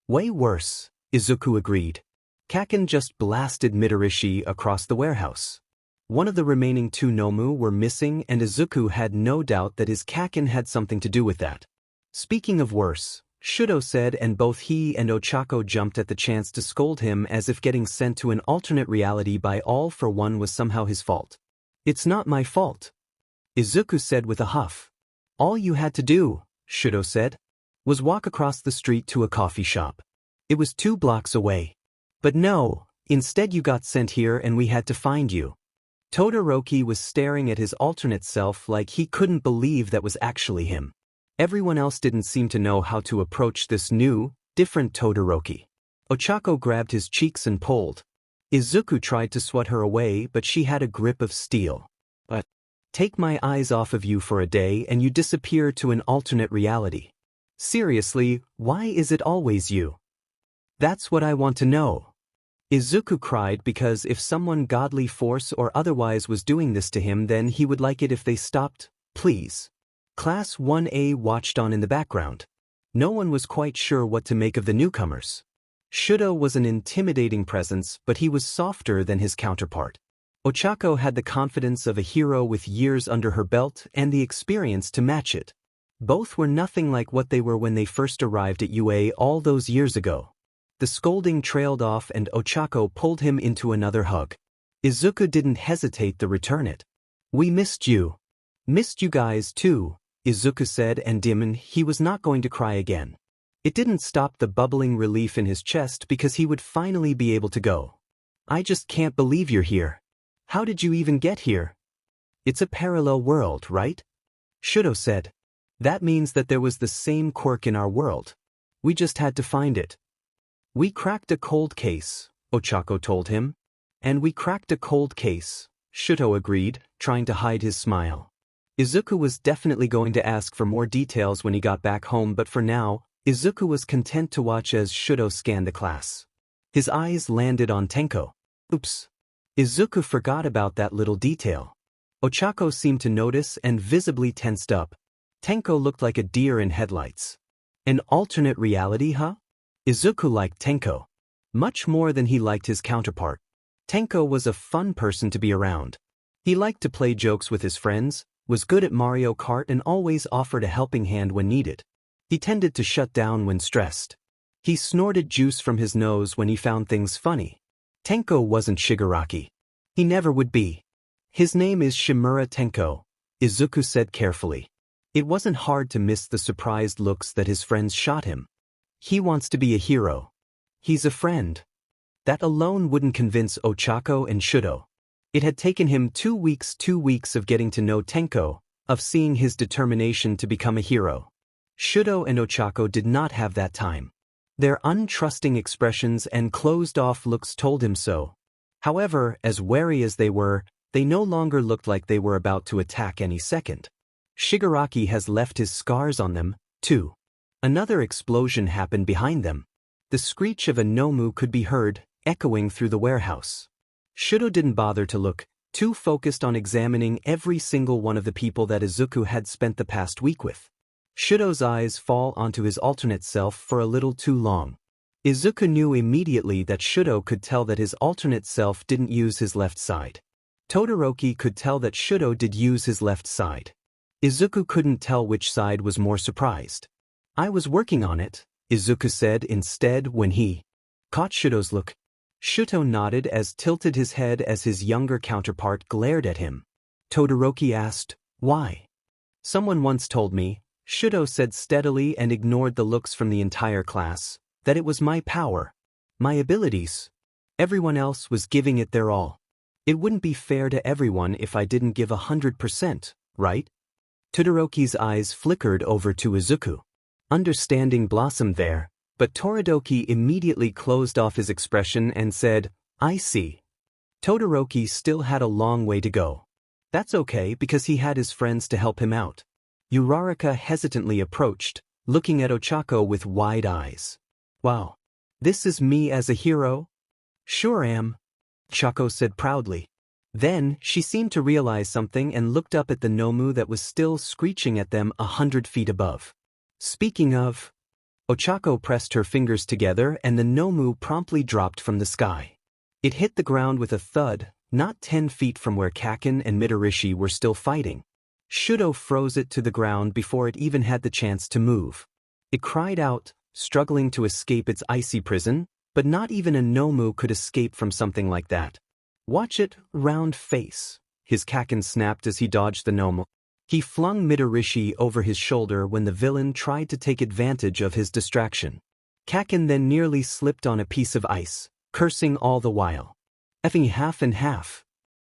Way worse, Izuku agreed. Kaken just blasted Mitarishi across the warehouse. One of the remaining two Nomu were missing, and Izuku had no doubt that his Kaken had something to do with that. Speaking of worse, Shudo said, and both he and Ochako jumped at the chance to scold him as if getting sent to an alternate reality by All for One was somehow his fault. It's not my fault, Izuku said with a huff. All you had to do, Shudo said, was walk across the street to a coffee shop. It was 2 blocks away. But no, instead you got sent here and we had to find you. Todoroki was staring at his alternate self like he couldn't believe that was actually him. Everyone else didn't seem to know how to approach this new, different Todoroki. Ochako grabbed his cheeks and pulled. Izuku tried to swat her away, but she had a grip of steel. But take my eyes off of you for a day and you disappear to an alternate reality. Seriously, why is it always you? That's what I want to know. Izuku cried because if someone godly force or otherwise was doing this to him, then he would like it if they stopped, please. Class 1A watched on in the background. No one was quite sure what to make of the newcomers. Shudo was an intimidating presence, but he was softer than his counterpart. Ochako had the confidence of a hero with years under her belt and the experience to match it. Both were nothing like what they were when they first arrived at UA all those years ago. The scolding trailed off and Ochako pulled him into another hug. Izuku didn't hesitate to return it. We missed you. Missed you guys too, Izuku said, and he was not going to cry again. It didn't stop the bubbling relief in his chest because he would finally be able to go. I just can't believe you're here. How did you even get here? It's a parallel world, right? Shudo said. That means that there was the same quirk in our world. We just had to find it. We cracked a cold case, Ochako told him. And we cracked a cold case, Shudo agreed, trying to hide his smile. Izuku was definitely going to ask for more details when he got back home, but for now, Izuku was content to watch as Shudo scanned the class. His eyes landed on Tenko. Oops. Izuku forgot about that little detail. Ochako seemed to notice and visibly tensed up. Tenko looked like a deer in headlights. An alternate reality, huh? Izuku liked Tenko much more than he liked his counterpart. Tenko was a fun person to be around. He liked to play jokes with his friends, was good at Mario Kart, and always offered a helping hand when needed. He tended to shut down when stressed. He snorted juice from his nose when he found things funny. Tenko wasn't Shigaraki. He never would be. His name is Shimura Tenko, Izuku said carefully. It wasn't hard to miss the surprised looks that his friends shot him. He wants to be a hero. He's a friend. That alone wouldn't convince Ochako and Shudo. It had taken him 2 weeks of getting to know Tenko, of seeing his determination to become a hero. Shudo and Ochako did not have that time. Their untrusting expressions and closed-off looks told him so. However, as wary as they were, they no longer looked like they were about to attack any second. Shigaraki has left his scars on them, too. Another explosion happened behind them. The screech of a Nomu could be heard, echoing through the warehouse. Shudo didn't bother to look, too focused on examining every single one of the people that Izuku had spent the past week with. Shudo's eyes fall onto his alternate self for a little too long. Izuku knew immediately that Shudo could tell that his alternate self didn't use his left side. Todoroki could tell that Shudo did use his left side. Izuku couldn't tell which side was more surprised. I was working on it, Izuku said instead when he caught Shudo's look. Shudo nodded as tilted his head as his younger counterpart glared at him. Todoroki asked, "Why?" "Someone once told me," Shudo said steadily and ignored the looks from the entire class, "that it was my power. My abilities. Everyone else was giving it their all. It wouldn't be fair to everyone if I didn't give 100%, right?" Todoroki's eyes flickered over to Izuku. Understanding blossomed there, but Todoroki immediately closed off his expression and said, "I see." Todoroki still had a long way to go. That's okay because he had his friends to help him out. Uraraka hesitantly approached, looking at Ochako with wide eyes. "Wow. This is me as a hero?" "Sure am," Ochako said proudly. Then, she seemed to realize something and looked up at the Nomu that was still screeching at them 100 feet above. Speaking of, Ochako pressed her fingers together and the Nomu promptly dropped from the sky. It hit the ground with a thud, not 10 feet from where Kaken and Midorishi were still fighting. Shudo froze it to the ground before it even had the chance to move. It cried out, struggling to escape its icy prison, but not even a Nomu could escape from something like that. "Watch it, round face," his Kaken snapped as he dodged the Nomu. He flung Midorishi over his shoulder when the villain tried to take advantage of his distraction. Kaken then nearly slipped on a piece of ice, cursing all the while. "Effing half and half."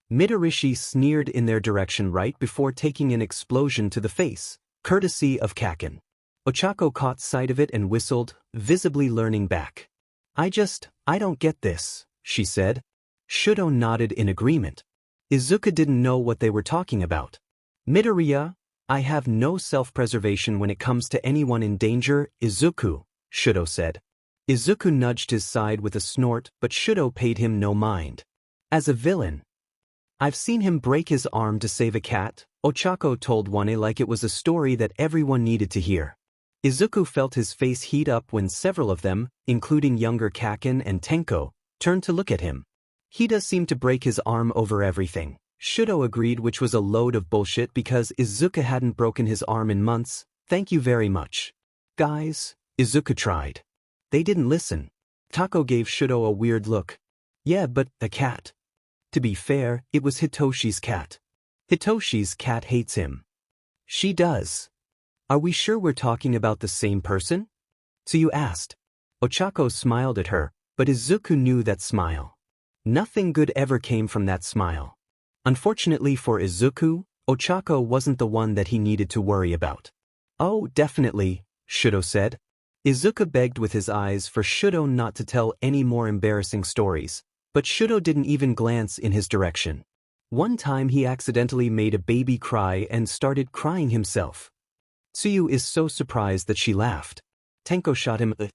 Midorishi sneered in their direction right before taking an explosion to the face, courtesy of Kaken. Ochako caught sight of it and whistled, visibly learning back. I don't get this," she said. Shudo nodded in agreement. Izuku didn't know what they were talking about. "Midoriya, I have no self-preservation when it comes to anyone in danger, Izuku," Shudo said. Izuku nudged his side with a snort, but Shudo paid him no mind. "As a villain, I've seen him break his arm to save a cat," Ochako told Wane like it was a story that everyone needed to hear. Izuku felt his face heat up when several of them, including younger Kaken and Tenko, turned to look at him. "He does seem to break his arm over everything," Shudo agreed, which was a load of bullshit because Izuku hadn't broken his arm in months. "Thank you very much." "Guys," Izuku tried. They didn't listen. Tako gave Shudo a weird look. "Yeah, but a cat." To be fair, it was Hitoshi's cat. Hitoshi's cat hates him. "She does. Are we sure we're talking about the same person?" Tsuyu asked. Ochako smiled at her, but Izuku knew that smile. Nothing good ever came from that smile. Unfortunately for Izuku, Ochako wasn't the one that he needed to worry about. "Oh, definitely," Shudo said. Izuku begged with his eyes for Shudo not to tell any more embarrassing stories, but Shudo didn't even glance in his direction. One time he accidentally made a baby cry and started crying himself. Tsuyu is so surprised that she laughed. Tenko shot him a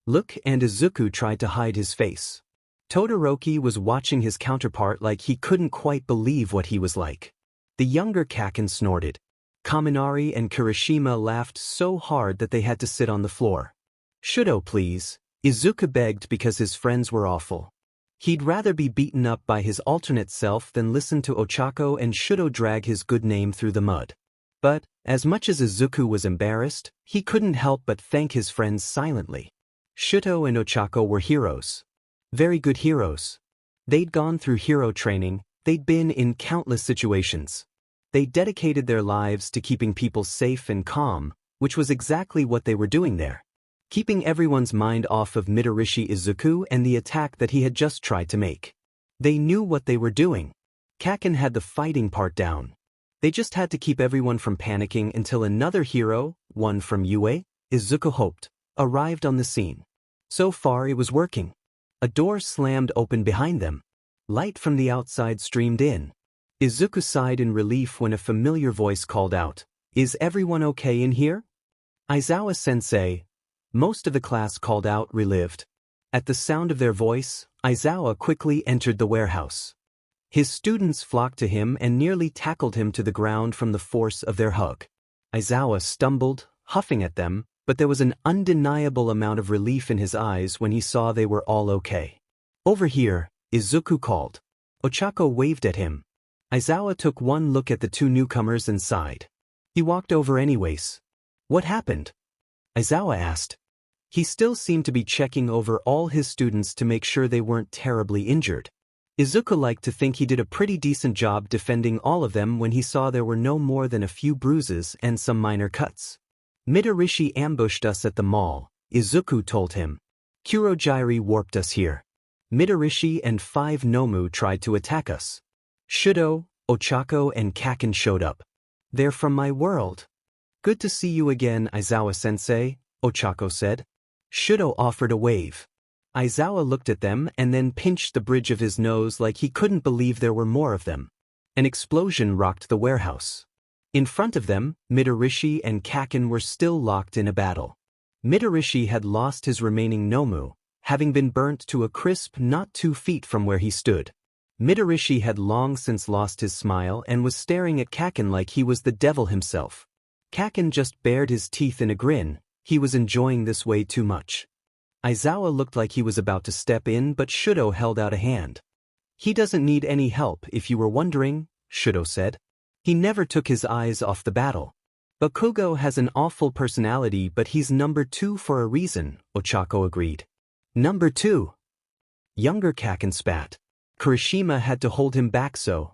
look and Izuku tried to hide his face. Todoroki was watching his counterpart like he couldn't quite believe what he was like. The younger Kaken snorted. Kaminari and Kirishima laughed so hard that they had to sit on the floor. "Shudo, please," Izuku begged because his friends were awful. He'd rather be beaten up by his alternate self than listen to Ochako and Shudo drag his good name through the mud. But, as much as Izuku was embarrassed, he couldn't help but thank his friends silently. Shudo and Ochako were heroes. Very good heroes. They'd gone through hero training, they'd been in countless situations. They dedicated their lives to keeping people safe and calm, which was exactly what they were doing there. Keeping everyone's mind off of Midorishi Izuku and the attack that he had just tried to make. They knew what they were doing. Kaken had the fighting part down. They just had to keep everyone from panicking until another hero, one from UA, Izuku hoped, arrived on the scene. So far it was working. A door slammed open behind them. Light from the outside streamed in. Izuku sighed in relief when a familiar voice called out, "Is everyone okay in here?" Aizawa-sensei. Most of the class called out, relived. At the sound of their voice, Aizawa quickly entered the warehouse. His students flocked to him and nearly tackled him to the ground from the force of their hug. Aizawa stumbled, huffing at them, but there was an undeniable amount of relief in his eyes when he saw they were all okay. "Over here," Izuku called. Ochako waved at him. Aizawa took one look at the two newcomers and sighed. He walked over anyways. What happened? Aizawa asked. He still seemed to be checking over all his students to make sure they weren't terribly injured. Izuku liked to think he did a pretty decent job defending all of them when he saw there were no more than a few bruises and some minor cuts. Midorishi ambushed us at the mall, Izuku told him. Kurojiiri warped us here. Midorishi and 5 Nomu tried to attack us. Shudo, Ochako and Kaken showed up. They're from my world. Good to see you again, Aizawa-sensei, Ochako said. Shudo offered a wave. Aizawa looked at them and then pinched the bridge of his nose like he couldn't believe there were more of them. An explosion rocked the warehouse. In front of them, Midorishi and Kaken were still locked in a battle. Midorishi had lost his remaining Nomu, having been burnt to a crisp not 2 feet from where he stood. Midorishi had long since lost his smile and was staring at Kaken like he was the devil himself. Kaken just bared his teeth in a grin. He was enjoying this way too much. Aizawa looked like he was about to step in, but Shudo held out a hand. He doesn't need any help, if you were wondering, Shudo said. He never took his eyes off the battle. Bakugo has an awful personality, but he's number 2 for a reason, Ochako agreed. Number 2. Younger Kaken spat. Kirishima had to hold him back so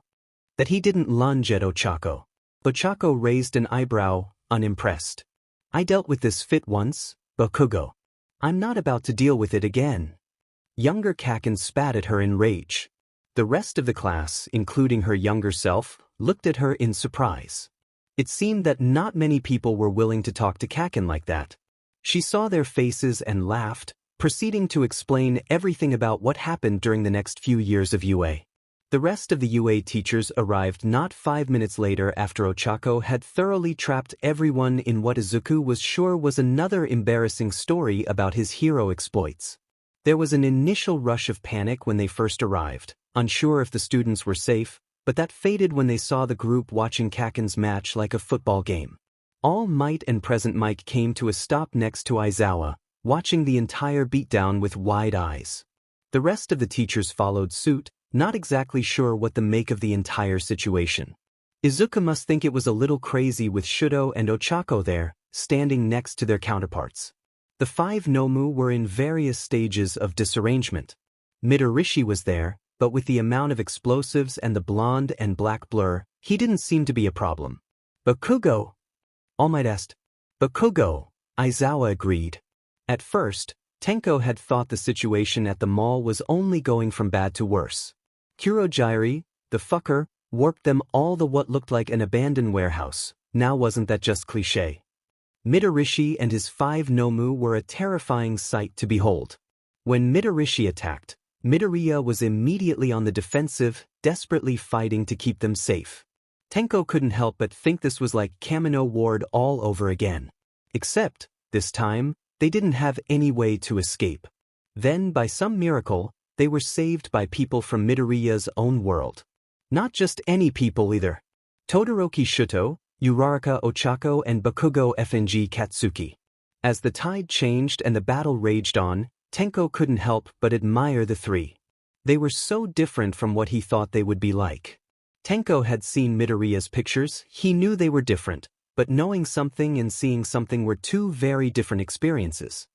that he didn't lunge at Ochako. Ochako raised an eyebrow, unimpressed. I dealt with this fit once, Bakugo. I'm not about to deal with it again. Younger Kaken spat at her in rage. The rest of the class, including her younger self, looked at her in surprise. It seemed that not many people were willing to talk to Kaken like that. She saw their faces and laughed, proceeding to explain everything about what happened during the next few years of UA. The rest of the UA teachers arrived not 5 minutes later after Ochako had thoroughly trapped everyone in what Izuku was sure was another embarrassing story about his hero exploits. There was an initial rush of panic when they first arrived, unsure if the students were safe, but that faded when they saw the group watching Kaken's match like a football game. All Might and Present Mike came to a stop next to Aizawa, watching the entire beatdown with wide eyes. The rest of the teachers followed suit, not exactly sure what to make of the entire situation. Izuku must think it was a little crazy with Shudo and Ochako there, standing next to their counterparts. The 5 Nomu were in various stages of disarrangement. Midorishi was there, but with the amount of explosives and the blonde and black blur, he didn't seem to be a problem. Bakugo? All Might asked. Bakugo, Aizawa agreed. At first, Tenko had thought the situation at the mall was only going from bad to worse. Kurojiiri, the fucker, warped them all to what looked like an abandoned warehouse. Now wasn't that just cliché? Midorishi and his 5 Nomu were a terrifying sight to behold. When Midorishi attacked, Midoriya was immediately on the defensive, desperately fighting to keep them safe. Tenko couldn't help but think this was like Kamino Ward all over again. Except, this time, they didn't have any way to escape. Then, by some miracle, they were saved by people from Midoriya's own world. Not just any people either. Todoroki Shuto, Uraraka Ochako and Bakugo FNG Katsuki. As the tide changed and the battle raged on, Tenko couldn't help but admire the 3. They were so different from what he thought they would be like. Tenko had seen Midoriya's pictures, he knew they were different, but knowing something and seeing something were 2 very different experiences.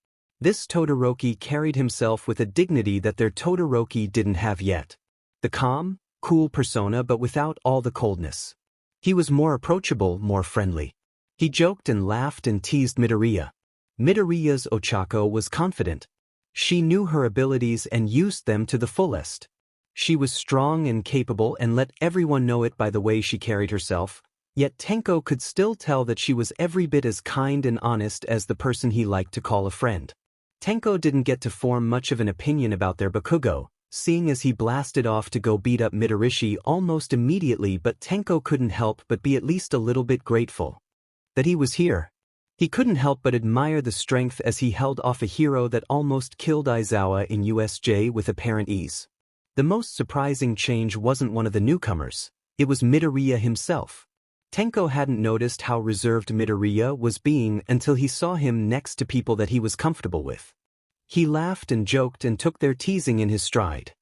This Todoroki carried himself with a dignity that their Todoroki didn't have yet. The calm, cool persona but without all the coldness. He was more approachable, more friendly. He joked and laughed and teased Midoriya. Midoriya's Ochako was confident. She knew her abilities and used them to the fullest. She was strong and capable and let everyone know it by the way she carried herself, yet Tenko could still tell that she was every bit as kind and honest as the person he liked to call a friend. Tenko didn't get to form much of an opinion about their Bakugo, seeing as he blasted off to go beat up Midorishi almost immediately, but Tenko couldn't help but be at least a little bit grateful that he was here. He couldn't help but admire the strength as he held off a hero that almost killed Aizawa in USJ with apparent ease. The most surprising change wasn't one of the newcomers, it was Midoriya himself. Tenko hadn't noticed how reserved Midoriya was being until he saw him next to people that he was comfortable with. He laughed and joked and took their teasing in his stride.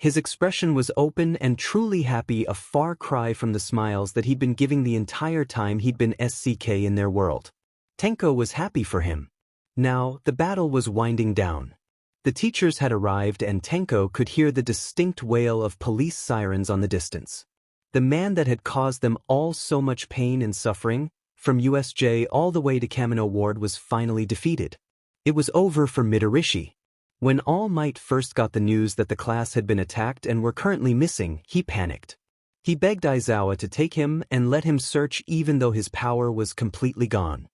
His expression was open and truly happy, a far cry from the smiles that he'd been giving the entire time he'd been SCK in their world. Tenko was happy for him. Now, the battle was winding down. The teachers had arrived and Tenko could hear the distinct wail of police sirens on the distance. The man that had caused them all so much pain and suffering, from USJ all the way to Kamino Ward, was finally defeated. It was over for Midorishi. When All Might first got the news that the class had been attacked and were currently missing, he panicked. He begged Aizawa to take him and let him search even though his power was completely gone.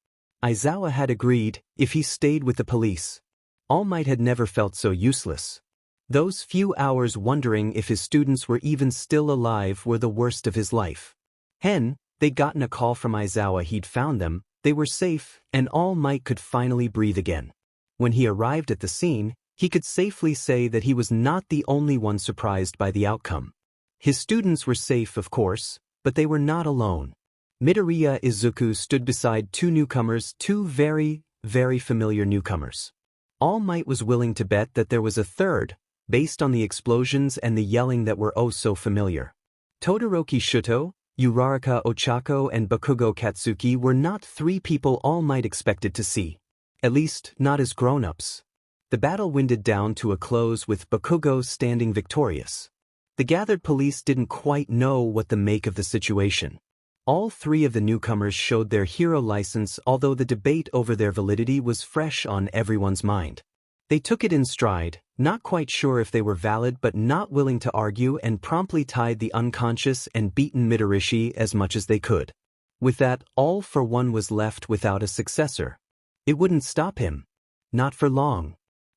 Aizawa had agreed if he stayed with the police. All Might had never felt so useless. Those few hours wondering if his students were even still alive were the worst of his life. They'd gotten a call from Aizawa he'd found them, they were safe, and All Might could finally breathe again. When he arrived at the scene, he could safely say that he was not the only one surprised by the outcome. His students were safe, of course, but they were not alone. Midoriya Izuku stood beside two newcomers, two very, very familiar newcomers. All Might was willing to bet that there was a third, based on the explosions and the yelling that were oh so familiar. Todoroki Shuto, Uraraka Ochako and Bakugo Katsuki were not three people All Might expected to see. At least, not as grown-ups. The battle winded down to a close with Bakugo standing victorious. The gathered police didn't quite know what to make of the situation. All three of the newcomers showed their hero license, although the debate over their validity was fresh on everyone's mind. They took it in stride, not quite sure if they were valid but not willing to argue, and promptly tied the unconscious and beaten Midorishi as much as they could. With that, All for One was left without a successor. It wouldn't stop him. Not for long.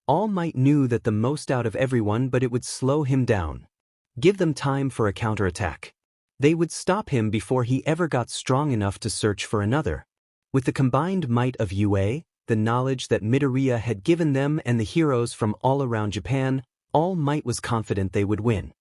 All Might knew that the most out of everyone, but it would slow him down. Give them time for a counterattack. They would stop him before he ever got strong enough to search for another. With the combined might of UA, the knowledge that Midoriya had given them, and the heroes from all around Japan, All Might was confident they would win.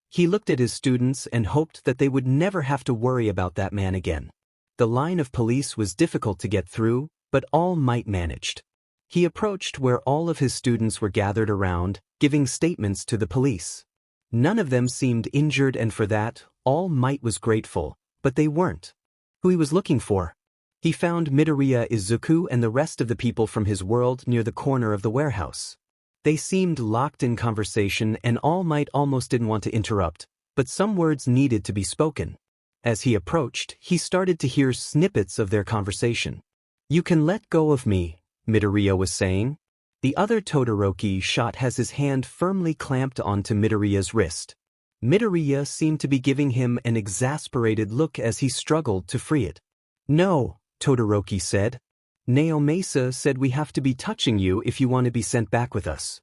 He looked at his students and hoped that they would never have to worry about that man again. The line of police was difficult to get through, but All Might managed. He approached where all of his students were gathered around, giving statements to the police. None of them seemed injured, and for that, All Might was grateful, but they weren't who he was looking for. He found Midoriya Izuku and the rest of the people from his world near the corner of the warehouse. They seemed locked in conversation, and All Might almost didn't want to interrupt, but some words needed to be spoken. As he approached, he started to hear snippets of their conversation. "You can let go of me," Midoriya was saying. The other Todoroki shot has his hand firmly clamped onto Midoriya's wrist. Midoriya seemed to be giving him an exasperated look as he struggled to free it. "No," Todoroki said. "Naomasa said we have to be touching you if you want to be sent back with us."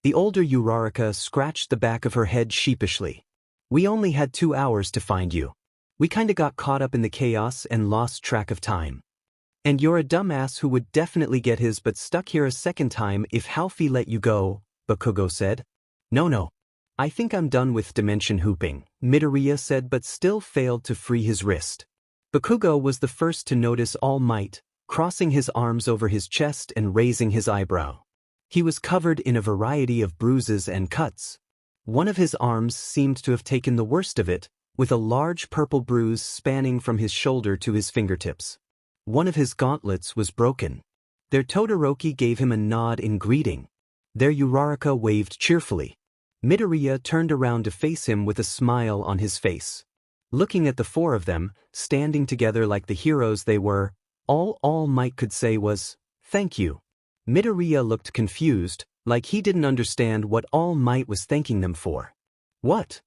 The older Uraraka scratched the back of her head sheepishly. "We only had 2 hours to find you. We kinda got caught up in the chaos and lost track of time. And you're a dumbass who would definitely get his butt stuck here a second time if Halfie let you go," Bakugo said. No. "I think I'm done with dimension hooping," Midoriya said, but still failed to free his wrist. Bakugo was the first to notice All Might, crossing his arms over his chest and raising his eyebrow. He was covered in a variety of bruises and cuts. One of his arms seemed to have taken the worst of it, with a large purple bruise spanning from his shoulder to his fingertips. One of his gauntlets was broken. Their Todoroki gave him a nod in greeting. Their Uraraka waved cheerfully. Midoriya turned around to face him with a smile on his face. Looking at the four of them, standing together like the heroes they were, all Might could say was, "Thank you." Midoriya looked confused, like he didn't understand what All Might was thanking them for. "What?"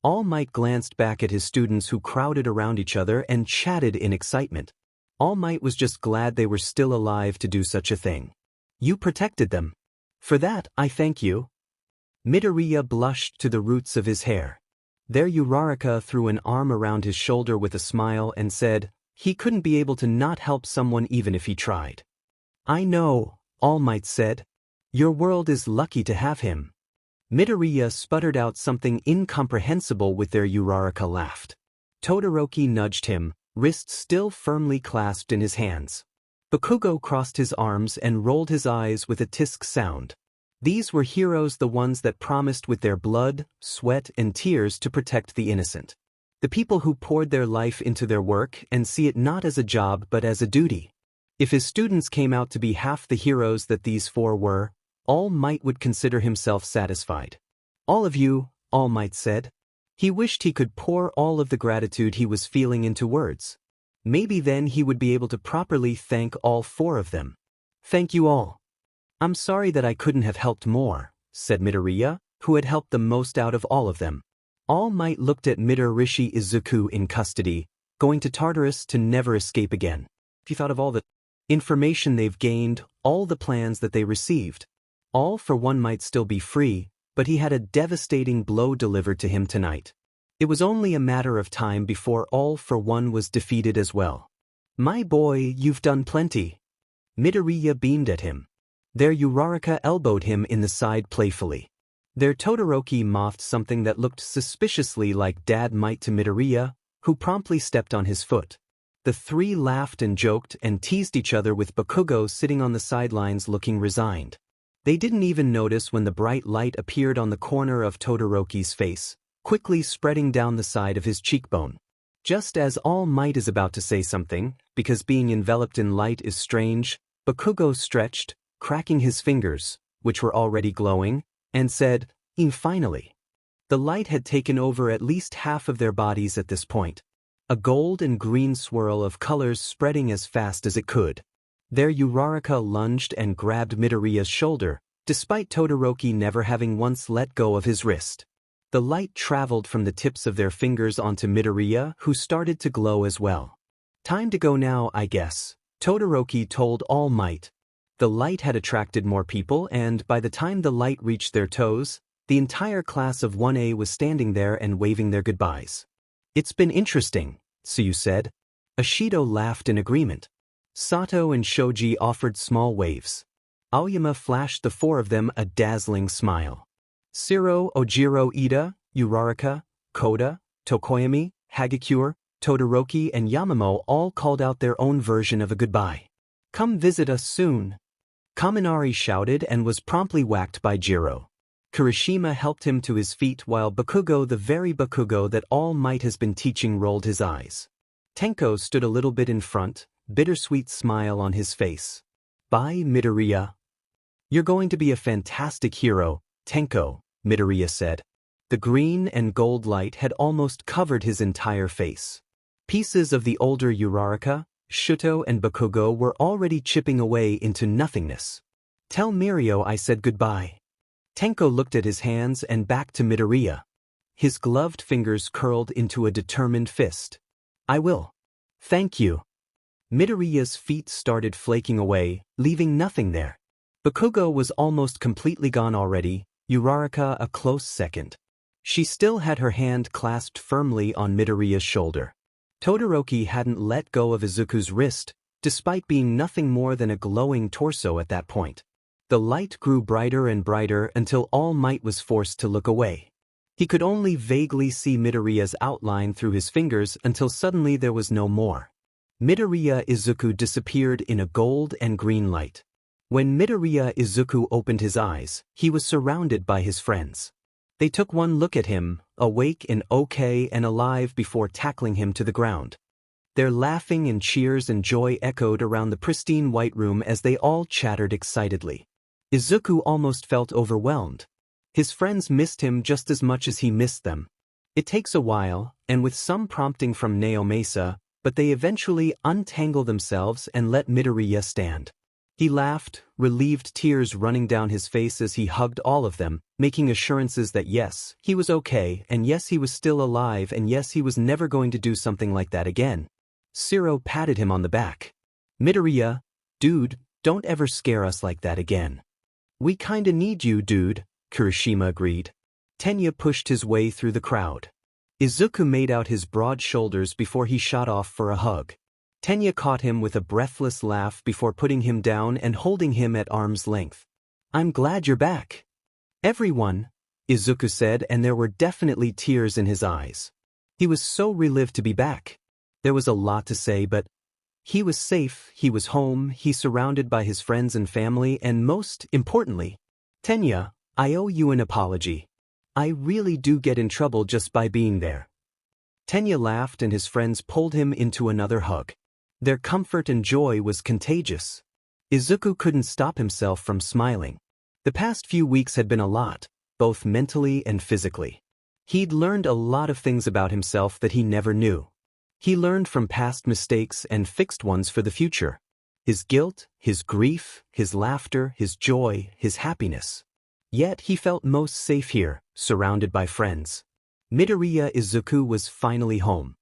All Might glanced back at his students who crowded around each other and chatted in excitement. All Might was just glad they were still alive to do such a thing. "You protected them. For that, I thank you." Midoriya blushed to the roots of his hair. Their Uraraka threw an arm around his shoulder with a smile and said, he couldn't be able to not help someone even if he tried. "I know," All Might said. "Your world is lucky to have him." Midoriya sputtered out something incomprehensible with their Uraraka laughed. Todoroki nudged him, wrists still firmly clasped in his hands. Bakugo crossed his arms and rolled his eyes with a tisk sound. These were heroes, the ones that promised with their blood, sweat, and tears to protect the innocent. The people who poured their life into their work and see it not as a job but as a duty. If his students came out to be half the heroes that these four were, All Might would consider himself satisfied. All of you, All Might said. He wished he could pour all of the gratitude he was feeling into words. Maybe then he would be able to properly thank all four of them. Thank you all. I'm sorry that I couldn't have helped more, said Midoriya, who had helped the most out of all of them. All Might looked at Midoriya Izuku in custody, going to Tartarus to never escape again. If you thought of all the information they've gained, all the plans that they received, All for One might still be free, but he had a devastating blow delivered to him tonight. It was only a matter of time before All for One was defeated as well. My boy, you've done plenty. Midoriya beamed at him. Their Uraraka elbowed him in the side playfully. Their Todoroki mouthed something that looked suspiciously like Dad Might to Midoriya, who promptly stepped on his foot. The three laughed and joked and teased each other with Bakugo sitting on the sidelines looking resigned. They didn't even notice when the bright light appeared on the corner of Todoroki's face, quickly spreading down the side of his cheekbone. Just as All Might is about to say something, because being enveloped in light is strange, Bakugo stretched, cracking his fingers, which were already glowing, and said, Finally. The light had taken over at least half of their bodies at this point. A gold and green swirl of colors spreading as fast as it could. Their Uraraka lunged and grabbed Midoriya's shoulder, despite Todoroki never having once let go of his wrist. The light traveled from the tips of their fingers onto Midoriya, who started to glow as well. Time to go now, I guess, Todoroki told All Might. The light had attracted more people, and by the time the light reached their toes, the entire class of 1A was standing there and waving their goodbyes. It's been interesting, Tsuyu said. Ashido laughed in agreement. Sato and Shoji offered small waves. Aoyama flashed the four of them a dazzling smile. Shiro, Ojiro, Ida, Uraraka, Koda, Tokoyami, Hagakure, Todoroki and Yamamo all called out their own version of a goodbye. Come visit us soon. Kaminari shouted and was promptly whacked by Jiro. Kirishima helped him to his feet while Bakugo, the very Bakugo that All Might has been teaching, rolled his eyes. Tenko stood a little bit in front, bittersweet smile on his face. Bye, Midoriya. You're going to be a fantastic hero, Tenko, Midoriya said. The green and gold light had almost covered his entire face. Pieces of the older Uraraka, Shuto and Bakugo were already chipping away into nothingness. Tell Mirio I said goodbye. Tenko looked at his hands and back to Midoriya. His gloved fingers curled into a determined fist. I will. Thank you. Midoriya's feet started flaking away, leaving nothing there. Bakugo was almost completely gone already, Uraraka a close second. She still had her hand clasped firmly on Midoriya's shoulder. Todoroki hadn't let go of Izuku's wrist, despite being nothing more than a glowing torso at that point. The light grew brighter and brighter until All Might was forced to look away. He could only vaguely see Midoriya's outline through his fingers until suddenly there was no more. Midoriya Izuku disappeared in a gold and green light. When Midoriya Izuku opened his eyes, he was surrounded by his friends. They took one look at him, awake and okay and alive, before tackling him to the ground. Their laughing and cheers and joy echoed around the pristine white room as they all chattered excitedly. Izuku almost felt overwhelmed. His friends missed him just as much as he missed them. It takes a while, and with some prompting from Naomasa, but they eventually untangle themselves and let Midoriya stand. He laughed, relieved tears running down his face as he hugged all of them, making assurances that yes, he was okay, and yes, he was still alive, and yes, he was never going to do something like that again. Shiro patted him on the back. Midoriya, dude, don't ever scare us like that again. We kinda need you, dude, Kirishima agreed. Tenya pushed his way through the crowd. Izuku made out his broad shoulders before he shot off for a hug. Tenya caught him with a breathless laugh before putting him down and holding him at arm's length. I'm glad you're back. Everyone, Izuku said, and there were definitely tears in his eyes. He was so relieved to be back. There was a lot to say, but he was safe, he was home, he's surrounded by his friends and family, and most importantly, Tenya, I owe you an apology. I really do get in trouble just by being there. Tenya laughed and his friends pulled him into another hug. Their comfort and joy was contagious. Izuku couldn't stop himself from smiling. The past few weeks had been a lot, both mentally and physically. He'd learned a lot of things about himself that he never knew. He learned from past mistakes and fixed ones for the future. His guilt, his grief, his laughter, his joy, his happiness. Yet he felt most safe here, surrounded by friends. Midoriya Izuku was finally home.